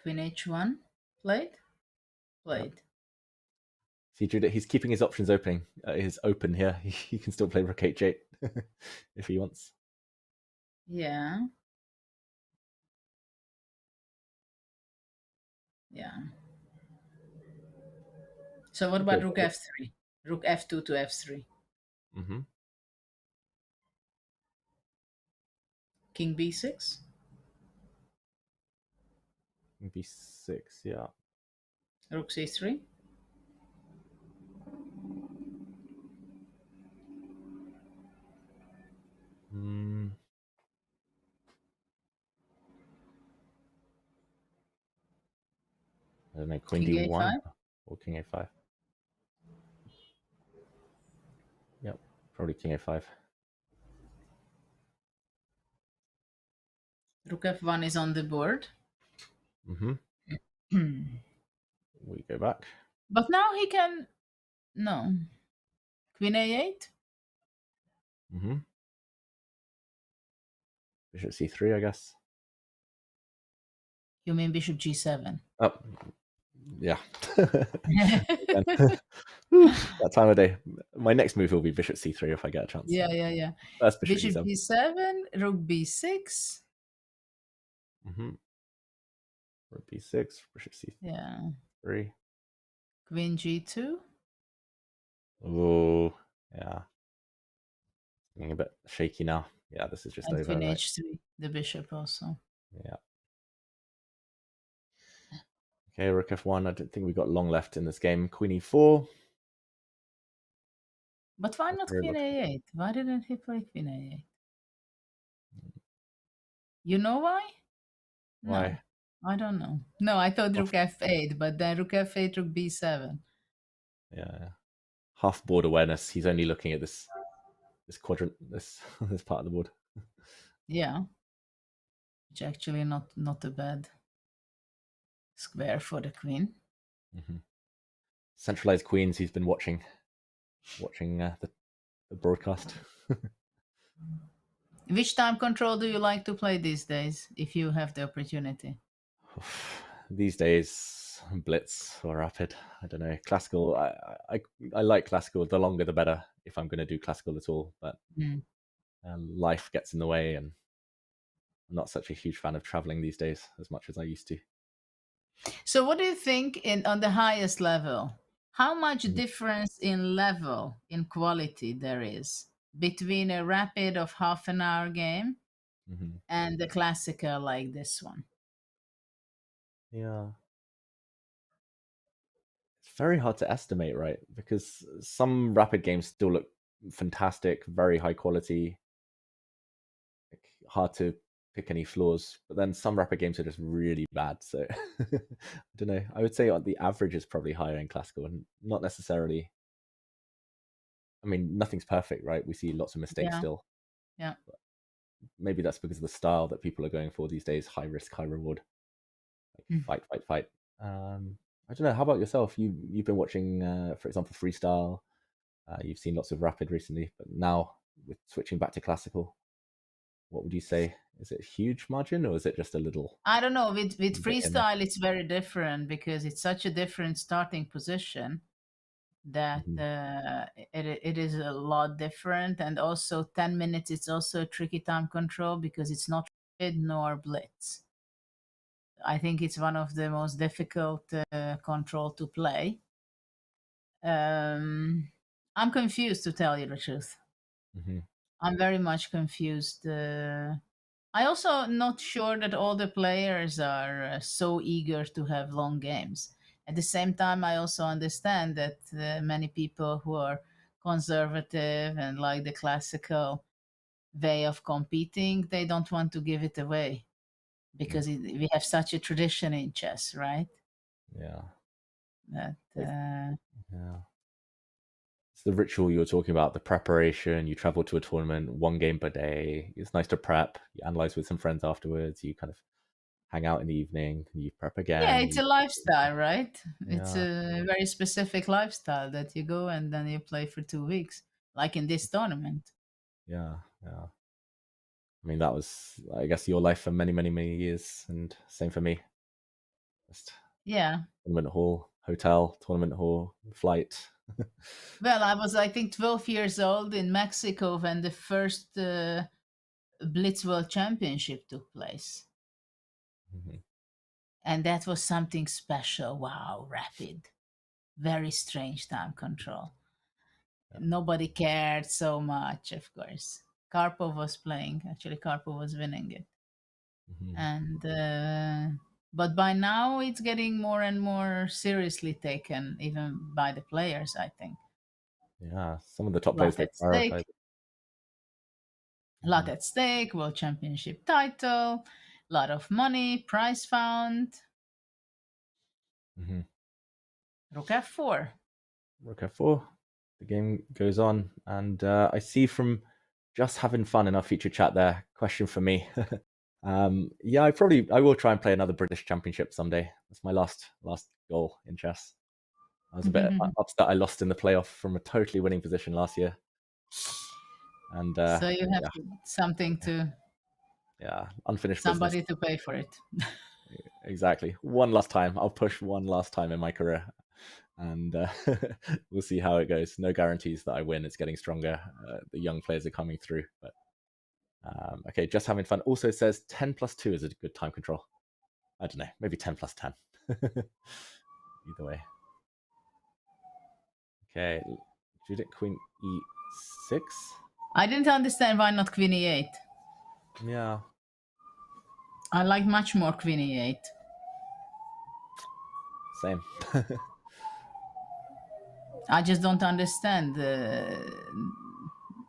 Queen h1. Played. Yep. See, Judith, he's keeping his options open. Open here. He can still play rook h8 if he wants. Yeah. Yeah. So what about rook f3? Rook f2 to f3. King b6. King b6, yeah. Rook c3. Queen King D1 A5? or King A5. Yep, probably King A5. Rook F1 is on the board. Mm-hmm. We go back. But now he can... No. Queen A8? Mm-hmm. Bishop C3, I guess. You mean Bishop G7? Oh, yeah. That time of day. My next move will be Bishop C3 if I get a chance. Yeah. First Bishop Bishop G7, Rook B6. Mm-hmm. Rook B6, Bishop C3. Yeah. Queen G2. Oh, yeah. Getting a bit shaky now. Yeah, this is just And over. Queen Right? H3, the bishop also. Yeah. Okay, Rook F1. I don't think we've got long left in this game. Queen E4. But why not Queen A8? Why didn't he play Queen A8? You know why? Why? No, I don't know. No, I thought Rook F8, but then Rook F8, Rook B7. Yeah. Half board awareness. He's only looking at this quadrant, this part of the board. Yeah. Which actually not a bad square for the queen. Mm-hmm. Centralized queens. He's been watching the broadcast. Which time control do you like to play these days, if you have the opportunity? These days, blitz or rapid. I don't know. Classical. I like classical. The longer, the better. If I'm going to do classical at all, but life gets in the way, and I'm not such a huge fan of traveling these days as much as I used to. So, what do you think on the highest level? How much difference in level, in quality there is between a rapid of half an hour game and the classical like this one? Yeah. It's very hard to estimate, right? Because some rapid games still look fantastic, very high quality, hard to pick any flaws. But then some rapid games are just really bad. So I don't know. I would say the average is probably higher in classical, and not necessarily. I mean, nothing's perfect, right? We see lots of mistakes still. Yeah. But maybe that's because of the style that people are going for these days: high risk, high reward. Like fight. I don't know. How about yourself? You've been watching, for example, freestyle. You've seen lots of rapid recently, but now with switching back to classical, what would you say? Is it a huge margin, or is it just a little? I don't know. With freestyle, it's very different because it's such a different starting position that it is a lot different. And also 10 minutes, it's also a tricky time control because it's not rapid nor blitz. I think it's one of the most difficult control to play. I'm confused, to tell you the truth. I'm very much confused. I also not sure that all the players are so eager to have long games. At the same time, I also understand that many people who are conservative and like the classical way of competing, they don't want to give it away because we have such a tradition in chess, right? Yeah. That yeah. It's the ritual you were talking about, the preparation. You travel to a tournament, one game per day. It's nice to prep. You analyze with some friends afterwards. You kind of hang out in the evening. You prep again. Yeah, it's a lifestyle, right? It's a very specific lifestyle that you go and then you play for 2 weeks, like in this tournament. Yeah. I mean, that was, I guess, your life for many, many, many years, and same for me. Just tournament hall, hotel, tournament hall, flight. Well, I was, I think, 12 years old in Mexico when the first Blitz World Championship took place. And that was something special. Wow, rapid. Very strange time control. Nobody cared so much, of course. Karpov was playing. Actually, Karpov was winning it. And but by now it's getting more and more seriously taken, even by the players, I think. Yeah, some of the top players, they prioritize. A lot at stake, World Championship title, a lot of money, prize fund. Rook f4. Rook f4. The game goes on, and I see from Just Having Fun in our featured chat there, question for me. Yeah, I will try and play another British Championship someday. That's my last goal in chess. I was a bit upset I lost in the playoff from a totally winning position last year. And so you have something to... Yeah, unfinished somebody business. to pay for it. Exactly. One last time. I'll push one last time in my career. And we'll see how it goes. No guarantees that I win. It's getting stronger. The young players are coming through. But okay, Just Having Fun also says 10 plus 2 is a good time control. I don't know, maybe 10 plus 10. Either way. Okay, Judith, Queen E6. I didn't understand why not Queen E8. Yeah. I like much more Queen E8. Same. I just don't understand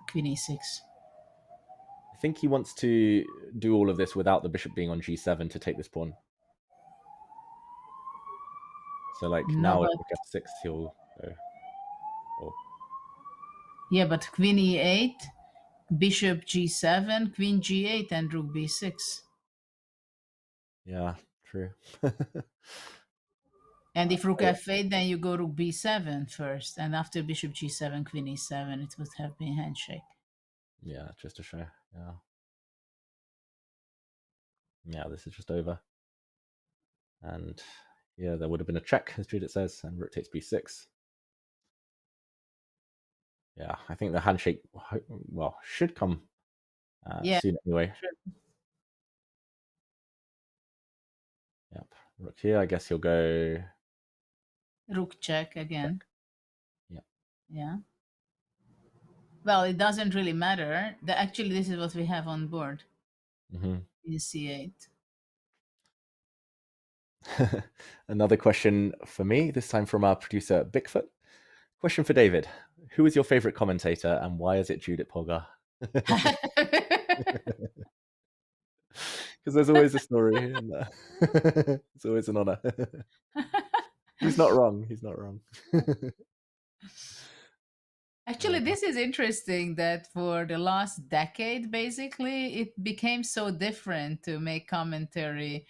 Queen E6. I think he wants to do all of this without the bishop being on G7 to take this pawn. So like now at F6 he'll go. Oh. Yeah, but Queen E8, Bishop G7, Queen G8, and Rook B6. Yeah, true. And if Rook F8, then you go Rook B7 first, and after Bishop G7, Queen E7, it would have been handshake. Yeah, just to show. Yeah. Yeah, this is just over. And yeah, there would have been a check, as Judith says, and rook takes B6. Yeah, I think the handshake, well, should come soon anyway. True. Yep, rook here. I guess he'll go Rook check again. Check. Yeah. Yeah. Well, it doesn't really matter. Actually, this is what we have on board. In C8. Another question for me, this time from our producer, Bigfoot. Question for David. Who is your favorite commentator and why is it Judith Polgar? Because there's always a story. And, it's always an honor. He's not wrong. He's not wrong. Actually, this is interesting that for the last decade, basically, it became so different to make commentary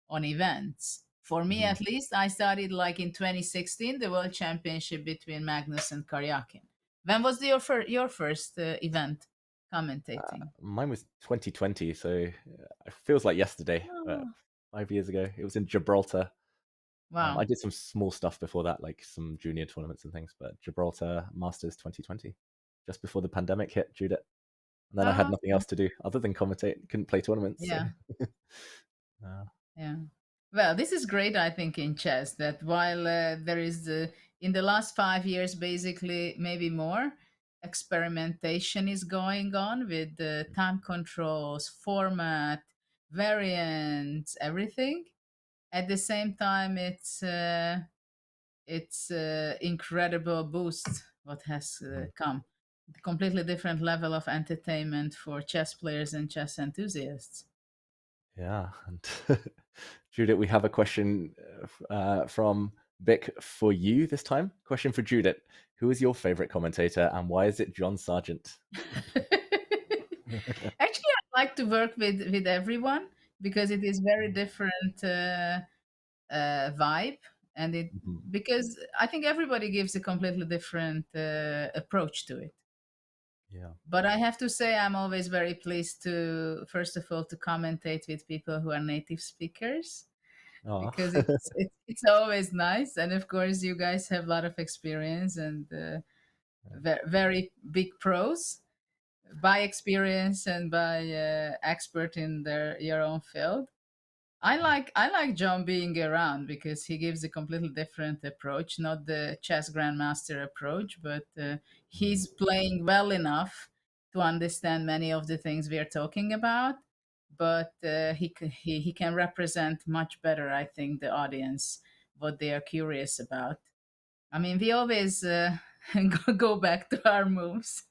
on events. For me, at least, I started like in 2016, the World Championship between Magnus and Karyakin. When was your first event commentating? Mine was 2020, so it feels like yesterday, but 5 years ago. It was in Gibraltar. Wow. I did some small stuff before that, like some junior tournaments and things, but Gibraltar Masters 2020, just before the pandemic hit, Judith. And then I had nothing else to do other than commentate. Couldn't play tournaments. Yeah. So. Yeah. Well, this is great, I think, in chess, that while there is, in the last 5 years, basically, maybe more, experimentation is going on with the time controls, format, variants, everything. At the same time, it's incredible boost what has come. A completely different level of entertainment for chess players and chess enthusiasts. Yeah, and Judith, we have a question from Vic for you this time. Question for Judith. Who is your favorite commentator and why is it John Sargent? Actually, I like to work with everyone because it is very different vibe. And it because I think everybody gives a completely different approach to it. Yeah. But I have to say I'm always very pleased to, first of all, to commentate with people who are native speakers. Because it's always nice. And of course, you guys have a lot of experience and very big pros by experience and by expert in your own field. I like John being around because he gives a completely different approach, not the chess grandmaster approach, but he's playing well enough to understand many of the things we are talking about. But he can represent much better, I think, the audience, what they are curious about. I mean, we always go back to our moves.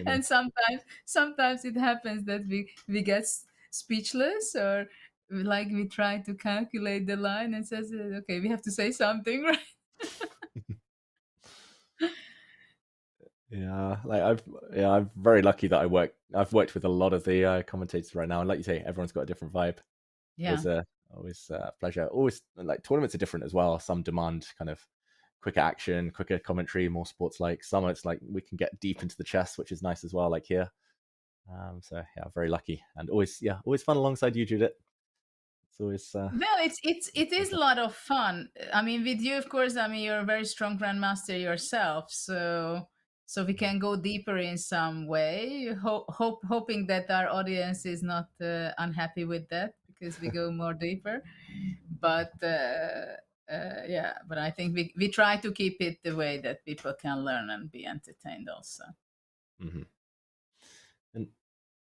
And sometimes it happens that we get speechless or like we try to calculate the line and says, okay, we have to say something, right? Yeah, like I'm very lucky that I've worked with a lot of the commentators right now, and like you say, everyone's got a different vibe. Yeah. Always a pleasure. Always, like, tournaments are different as well. Some demand kind of quicker action, quicker commentary, more sports like. Some it's like we can get deep into the chess, which is nice as well, like here. So yeah, very lucky, and always fun alongside you, Judith. It's always well, it is a lot of fun. I mean, with you, of course, I mean, you're a very strong grandmaster yourself, so we can go deeper in some way, hoping that our audience is not unhappy with that, because we go more deeper. But yeah, but I think we try to keep it the way that people can learn and be entertained also. Mm-hmm. And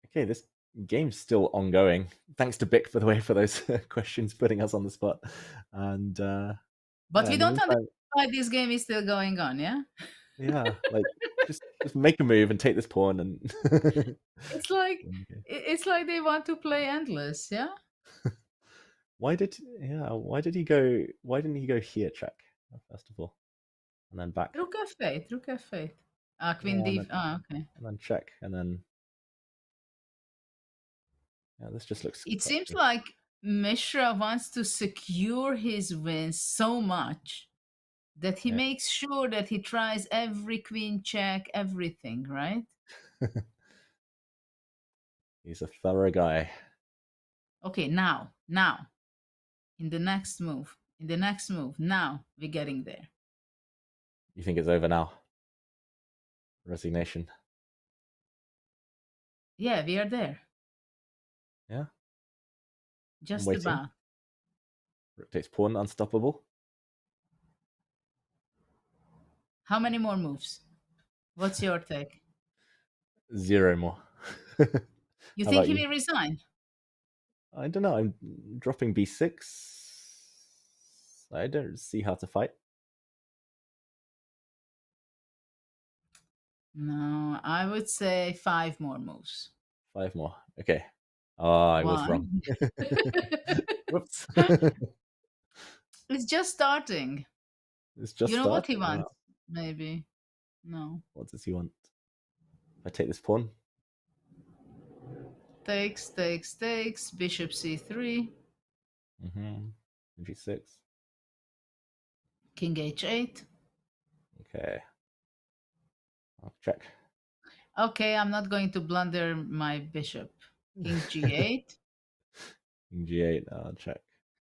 okay, this game's still ongoing. Thanks to Bic, by the way, for those questions, putting us on the spot. And but we don't understand why this game is still going on. Yeah. Yeah, like just make a move and take this pawn, and it's like they want to play endless. Yeah. Why didn't he go here, check, first of all, and then back? Rook f8. Queen d. Okay. And then check, and then this just looks. It seems like Mishra wants to secure his win so much that he makes sure that he tries every queen check, everything, right? He's a thorough guy. Okay, now. In the next move. Now we're getting there. You think it's over now? Resignation. Yeah, we are there. Yeah. Just about. Rook takes pawn, unstoppable. How many more moves? What's your take? 0 more. You think he will resign? I don't know. I'm dropping b6. I don't see how to fight. No, I would say 5 more moves. 5 more. Okay. Oh, I was wrong. Whoops. It's just starting. It's just You know starting. what he wants? Maybe. No. What does he want? If I take this pawn. Takes. Bishop c3. G6. King h8. Okay. I'll check. Okay, I'm not going to blunder my bishop. King g8. King g8. I'll check.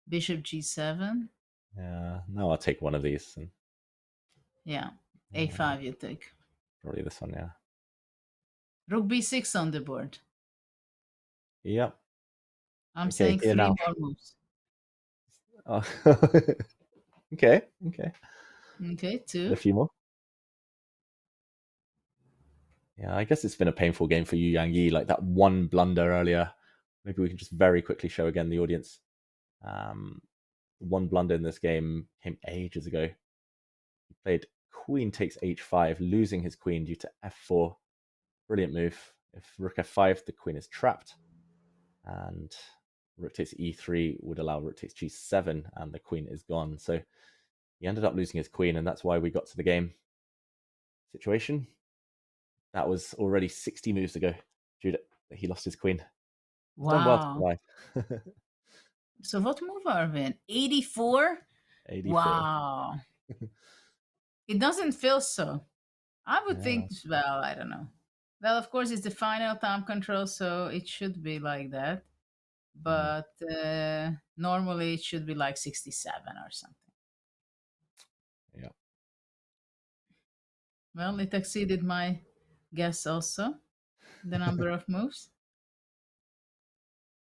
Bishop g7. Yeah. Now I'll take one of these. And... yeah. a5 you take. Probably this one, yeah. Rook b6 on the board. Yep. I'm saying 3 more moves. Oh. Okay. Okay, 2. A few more. Yeah, I guess it's been a painful game for you, Yang Yi. Like that one blunder earlier. Maybe we can just very quickly show again the audience. One blunder in this game came ages ago. He played queen takes h5, losing his queen due to f4. Brilliant move. If rook f5, the queen is trapped. And rook takes e3 would allow rook takes g7, and the queen is gone. So he ended up losing his queen, and that's why we got to the game situation. That was already 60 moves ago, Judith, that he lost his queen. Wow. Done well to survive. So what move are we in? 84? 84. Wow. It doesn't feel so. I would think, well, I don't know. Well, of course, it's the final time control, so it should be like that. But normally it should be like 67 or something. Yeah. Well, it exceeded my guess also, the number of moves.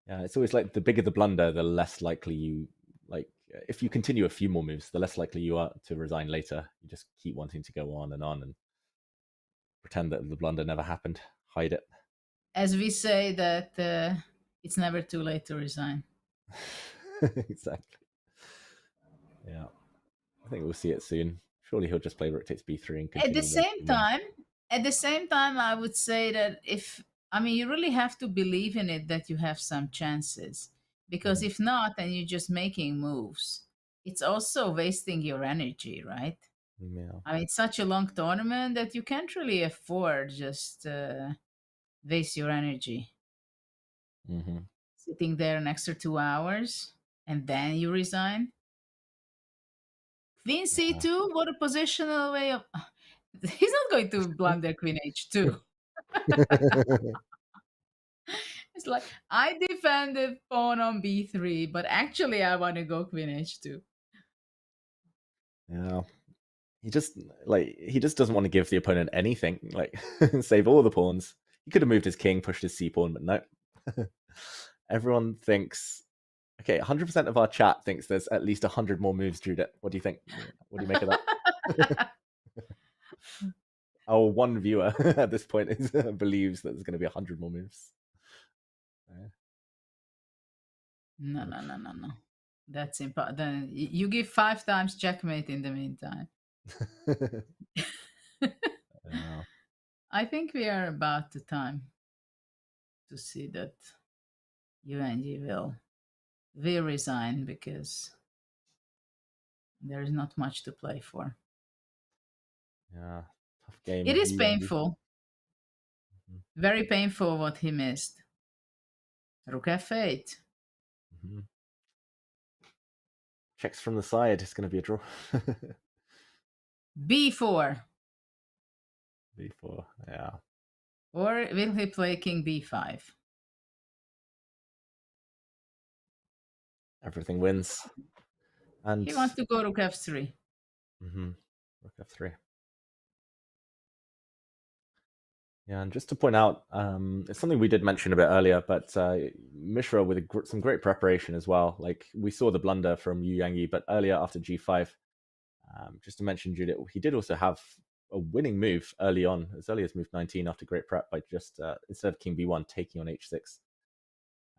Yeah, it's always like the bigger the blunder, the less likely you, like, if you continue a few more moves, the less likely you are to resign later. You just keep wanting to go on and pretend that the blunder never happened. Hide it. As we say that it's never too late to resign. Exactly. Yeah. I think we'll see it soon. Surely he'll just play rook takes b3 and continue. At the same time, I would say that you really have to believe in it that you have some chances. Because if not, then you're just making moves. It's also wasting your energy, right? Yeah. I mean, it's such a long tournament that you can't really afford just waste your energy sitting there an extra 2 hours and then you resign. Queen c2, what a positional way of. He's not going to blunder Queen h2. It's like, I defended pawn on b3, but actually I want to go Queen h2. Yeah. He just doesn't want to give the opponent anything. Like save all the pawns. He could have moved his king, pushed his c pawn, but no. Everyone thinks. Okay, 100% of our chat thinks there's at least 100 more moves, Judith. What do you think? What do you make of that? Our one viewer at this point believes that there's going to be 100 more moves. No. That's important. Then you give 5 times checkmate in the meantime. I think we are about the time to see that UNG will resign because there is not much to play for. Yeah, tough game. It is painful. Very painful what he missed. Rook f8. Checks from the side. It's going to be a draw. b4. b4, yeah. Or will he play king b5? Everything wins. And he wants to go rook f3. Rook f3. Yeah, and just to point out, it's something we did mention a bit earlier, but Mishra with some great preparation as well. Like we saw the blunder from Yu Yangyi, but earlier after g5, just to mention, Judith, he did also have a winning move early on, as early as move 19 after great prep by just, instead of king b1, taking on h6.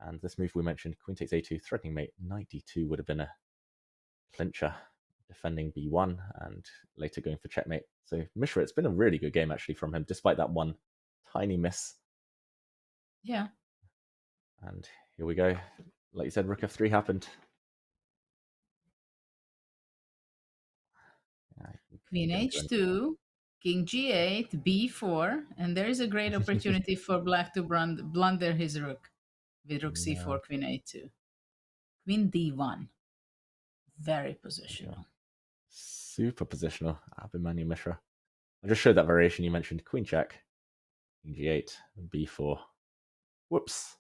And this move we mentioned, queen takes a2, threatening mate, knight d2 would have been a clincher, defending b1 and later going for checkmate. So Mishra, it's been a really good game actually from him, despite that one tiny miss. Yeah. And here we go. Like you said, rook f3 happened. Queen h2, king g8, b4, and there is a great opportunity for black to blunder his rook with rook c4, queen a2. Queen d1. Very positional. Super positional. Abhimanyu Mishra. I just showed that variation you mentioned. Queen check, king g8, b4. Whoops.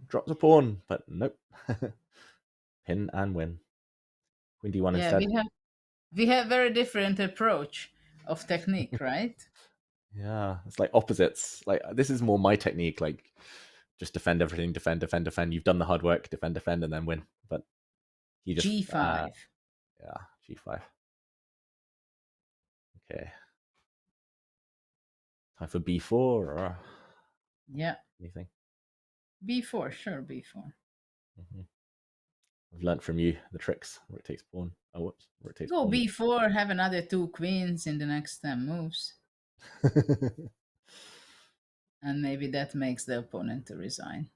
Dropped a pawn, but nope. Pin and win. Queen d1 instead. We have very different approach of technique, right? Yeah, it's like opposites. Like this is more my technique. Like just defend everything, defend. You've done the hard work, defend, and then win. But he just g5. Yeah, g5. Okay. Time for b4 or yeah, anything. b4, sure, b4. I've learned from you the tricks. Rook takes pawn. Oh, whoops. Rook takes go pawn. b4, have another 2 queens in the next 10 moves. And maybe that makes the opponent to resign.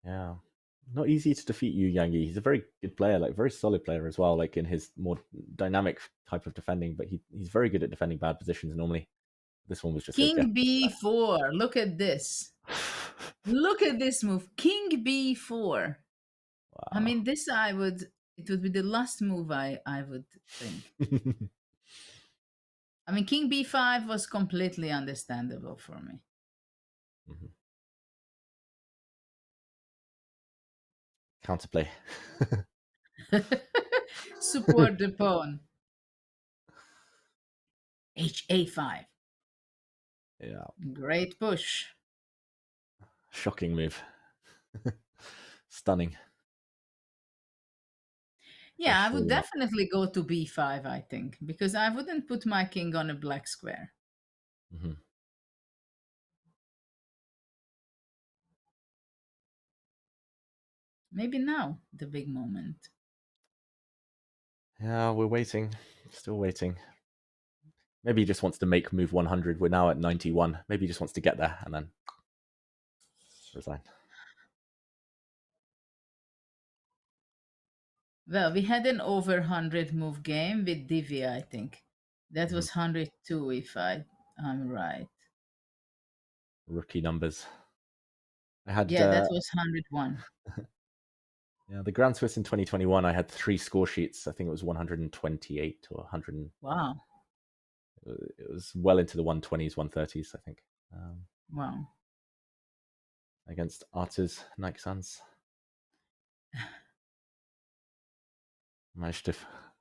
Yeah. Not easy to defeat Yu Yangyi. He's a very good player, like very solid player as well, like in his more dynamic type of defending, but he's very good at defending bad positions normally. This one was just king b4. Look at this. Look at this move. King b4. Wow. I mean, this it would be the last move I would think. I mean, king b5 was completely understandable for me. Counterplay. Support the pawn. ha5. Yeah. Great push. Shocking move. Stunning. Yeah, I would definitely go to b5, I think, because I wouldn't put my king on a black square. Maybe now, the big moment. Yeah, we're waiting. Still waiting. Maybe he just wants to make move 100. We're now at 91. Maybe he just wants to get there and then resign. Well, we had an over 100 move game with Divya, I think. That was 102, if I'm right. Rookie numbers. I had Yeah, that was 101. Yeah, the Grand Swiss in 2021, I had 3 score sheets. I think it was 128 or 100. Wow. It was well into the 120s, 130s, I think. Wow. Against Arturs Nikesands. Managed to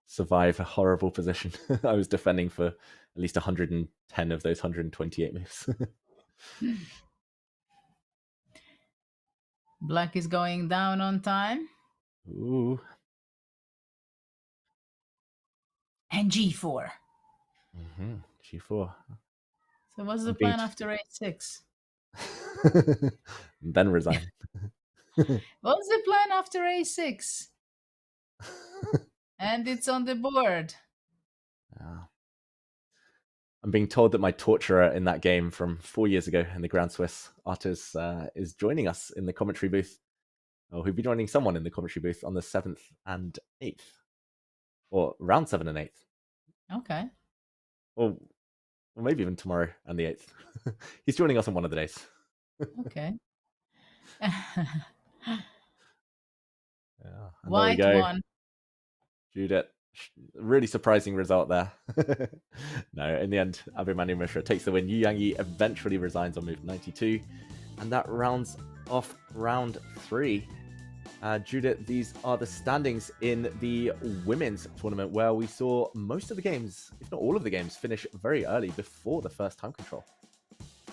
survive a horrible position. I was defending for at least 110 of those 128 moves. Black is going down on time. Ooh. And G4. G4. So what's the plan after A6? Then resign. What's the plan after A6? And it's on the board. I'm being told that my torturer in that game from 4 years ago in the Grand Swiss, Arturs, is joining us in the commentary booth. Or he'll be joining someone in the commentary booth on the 7th and 8th. Or round 7 and 8th. Okay. Or maybe even tomorrow and the 8th. He's joining us on one of the days. Okay. White one. Judith. Really surprising result there. No, in the end, Abhimanyu Mishra takes the win. Yu Yangyi eventually resigns on move 92. And that rounds off round 3. Judith, these are the standings in the women's tournament where we saw most of the games, if not all of the games, finish very early before the first time control.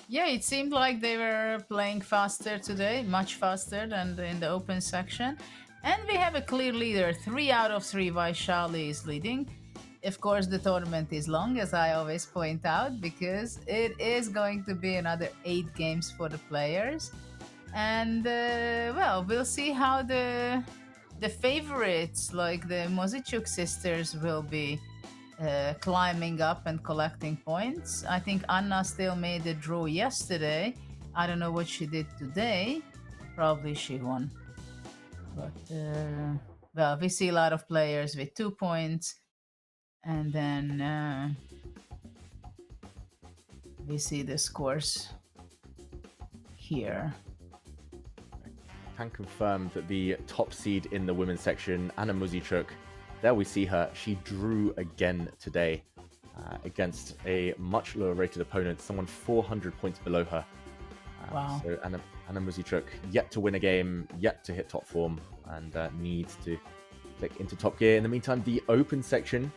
Yeah, it seemed like they were playing faster today, much faster than in the open section. And we have a clear leader. 3 out of 3 Vaishali is leading. Of course, the tournament is long, as I always point out, because it is going to be another 8 games for the players. And, well, we'll see how the favorites, like the Mozichuk sisters, will be climbing up and collecting points. I think Anna still made a draw yesterday. I don't know what she did today. Probably she won. But, well, we see a lot of players with 2 points. And then we see the scores here. I can confirm that the top seed in the women's section, Anna Mozichuk, there we see her. She drew again today against a much lower rated opponent, someone 400 points below her. Wow. So Anna Mozichuk yet to win a game, yet to hit top form, and needs to click into top gear. In the meantime, the open section,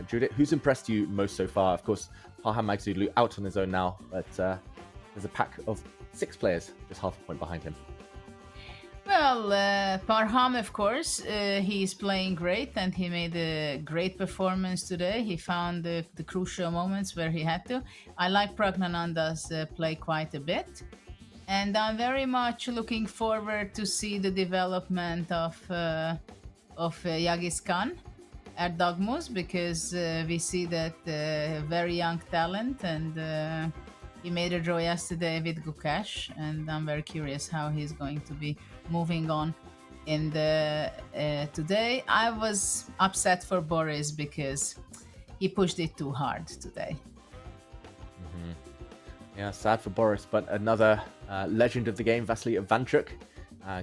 Judith, who's impressed you most so far? Of course, Parham Maghsoodloo out on his own now, but there's a pack of 6 players just half a point behind him. Well, Parham, of course, he's playing great, and he made a great performance today. He found the crucial moments where he had to. I like Praggnanandhaa's play quite a bit, and I'm very much looking forward to see the development of Yagis Khan at Dogmus, because we see that very young talent, and he made a draw yesterday with Gukesh, and I'm very curious how he's going to be moving on in the today. I was upset for Boris because he pushed it too hard today. Yeah, sad for Boris, but another legend of the game, Vasily Ivanchuk,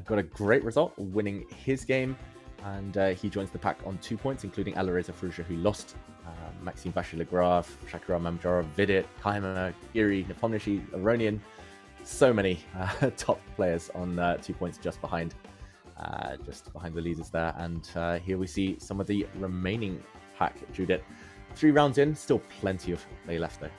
got a great result, winning his game, and he joins the pack on 2 points, including Alireza Firouzja, who lost. Maxime Vachier-Lagrave, Shakira Mamjarov, Vidit, Kaima, Iri, Nepomniachtchi, Aronian. So many top players on 2 points just behind the leaders there. And here we see some of the remaining pack, Judith. 3 rounds in, still plenty of play left though.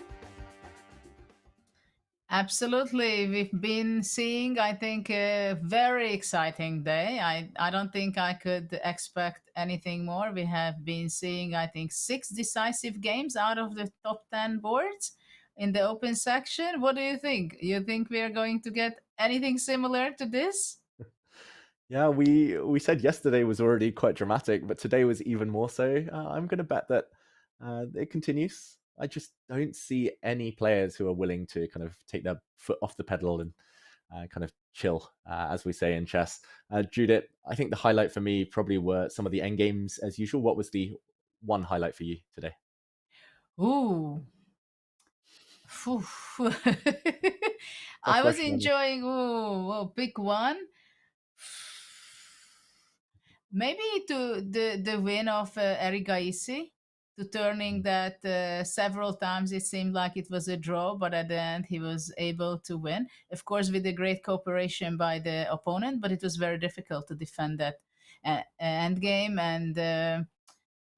Absolutely. We've been seeing, I think, a very exciting day. I don't think I could expect anything more. We have been seeing, I think, 6 decisive games out of the top 10 boards in the open section. What do you think? You think we are going to get anything similar to this? Yeah, we said yesterday was already quite dramatic, but today was even more so. I'm going to bet that it continues. I just don't see any players who are willing to kind of take their foot off the pedal and kind of chill, as we say in chess. Judith, I think the highlight for me probably were some of the end games as usual. What was the one highlight for you today? Ooh. I was enjoying, pick one. Maybe the win of Erigaisi, to turning that several times it seemed like it was a draw, but at the end he was able to win. Of course, with a great cooperation by the opponent, but it was very difficult to defend that end game. And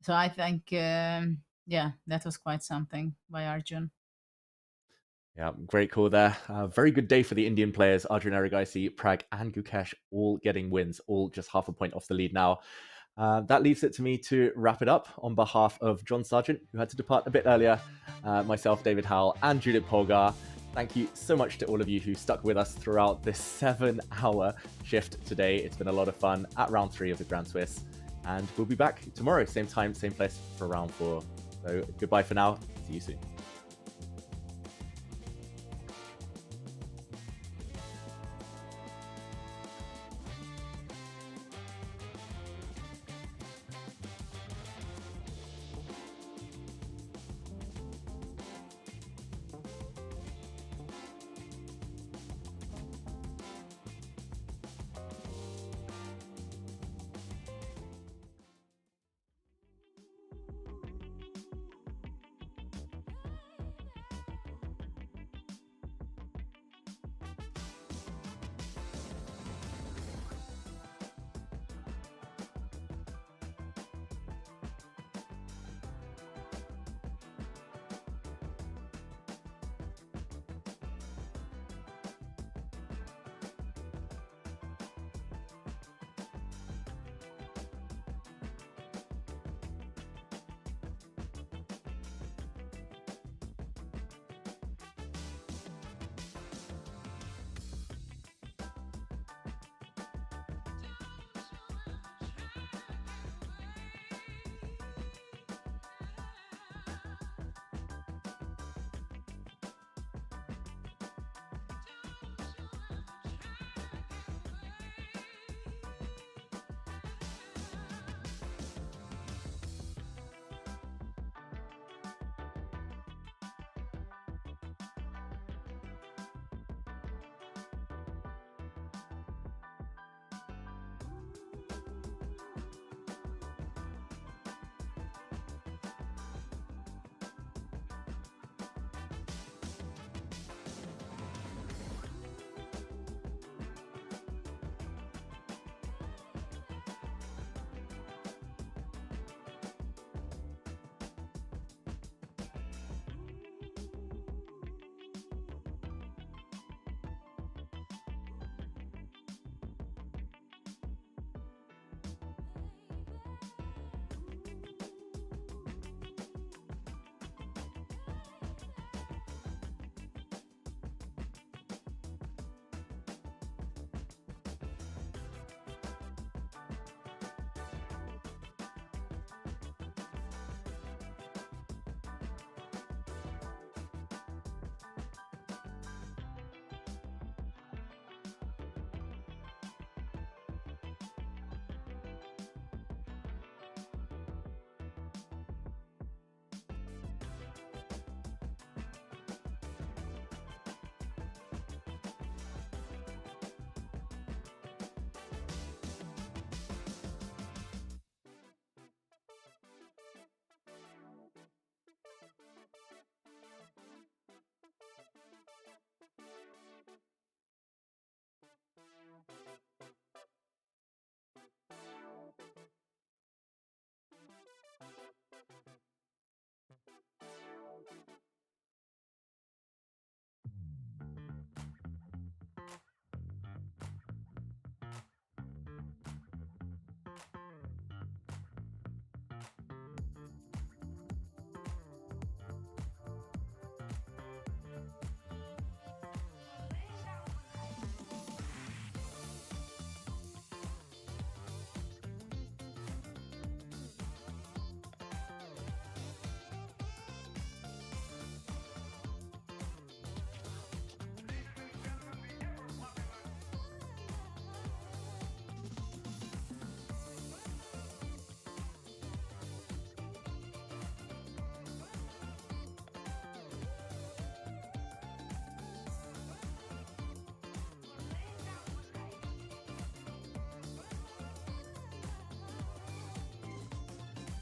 so I think, yeah, that was quite something by Arjun. Yeah, great call there. Very good day for the Indian players. Arjun Erigaisi, Pragg and Gukesh all getting wins, all just half a point off the lead now. That leaves it to me to wrap it up on behalf of John Sargent, who had to depart a bit earlier, myself, David Howell, and Judith Polgar. Thank you so much to all of you who stuck with us throughout this 7-hour shift today. It's been a lot of fun at round 3 of the Grand Swiss. And we'll be back tomorrow, same time, same place for round 4. So goodbye for now. See you soon.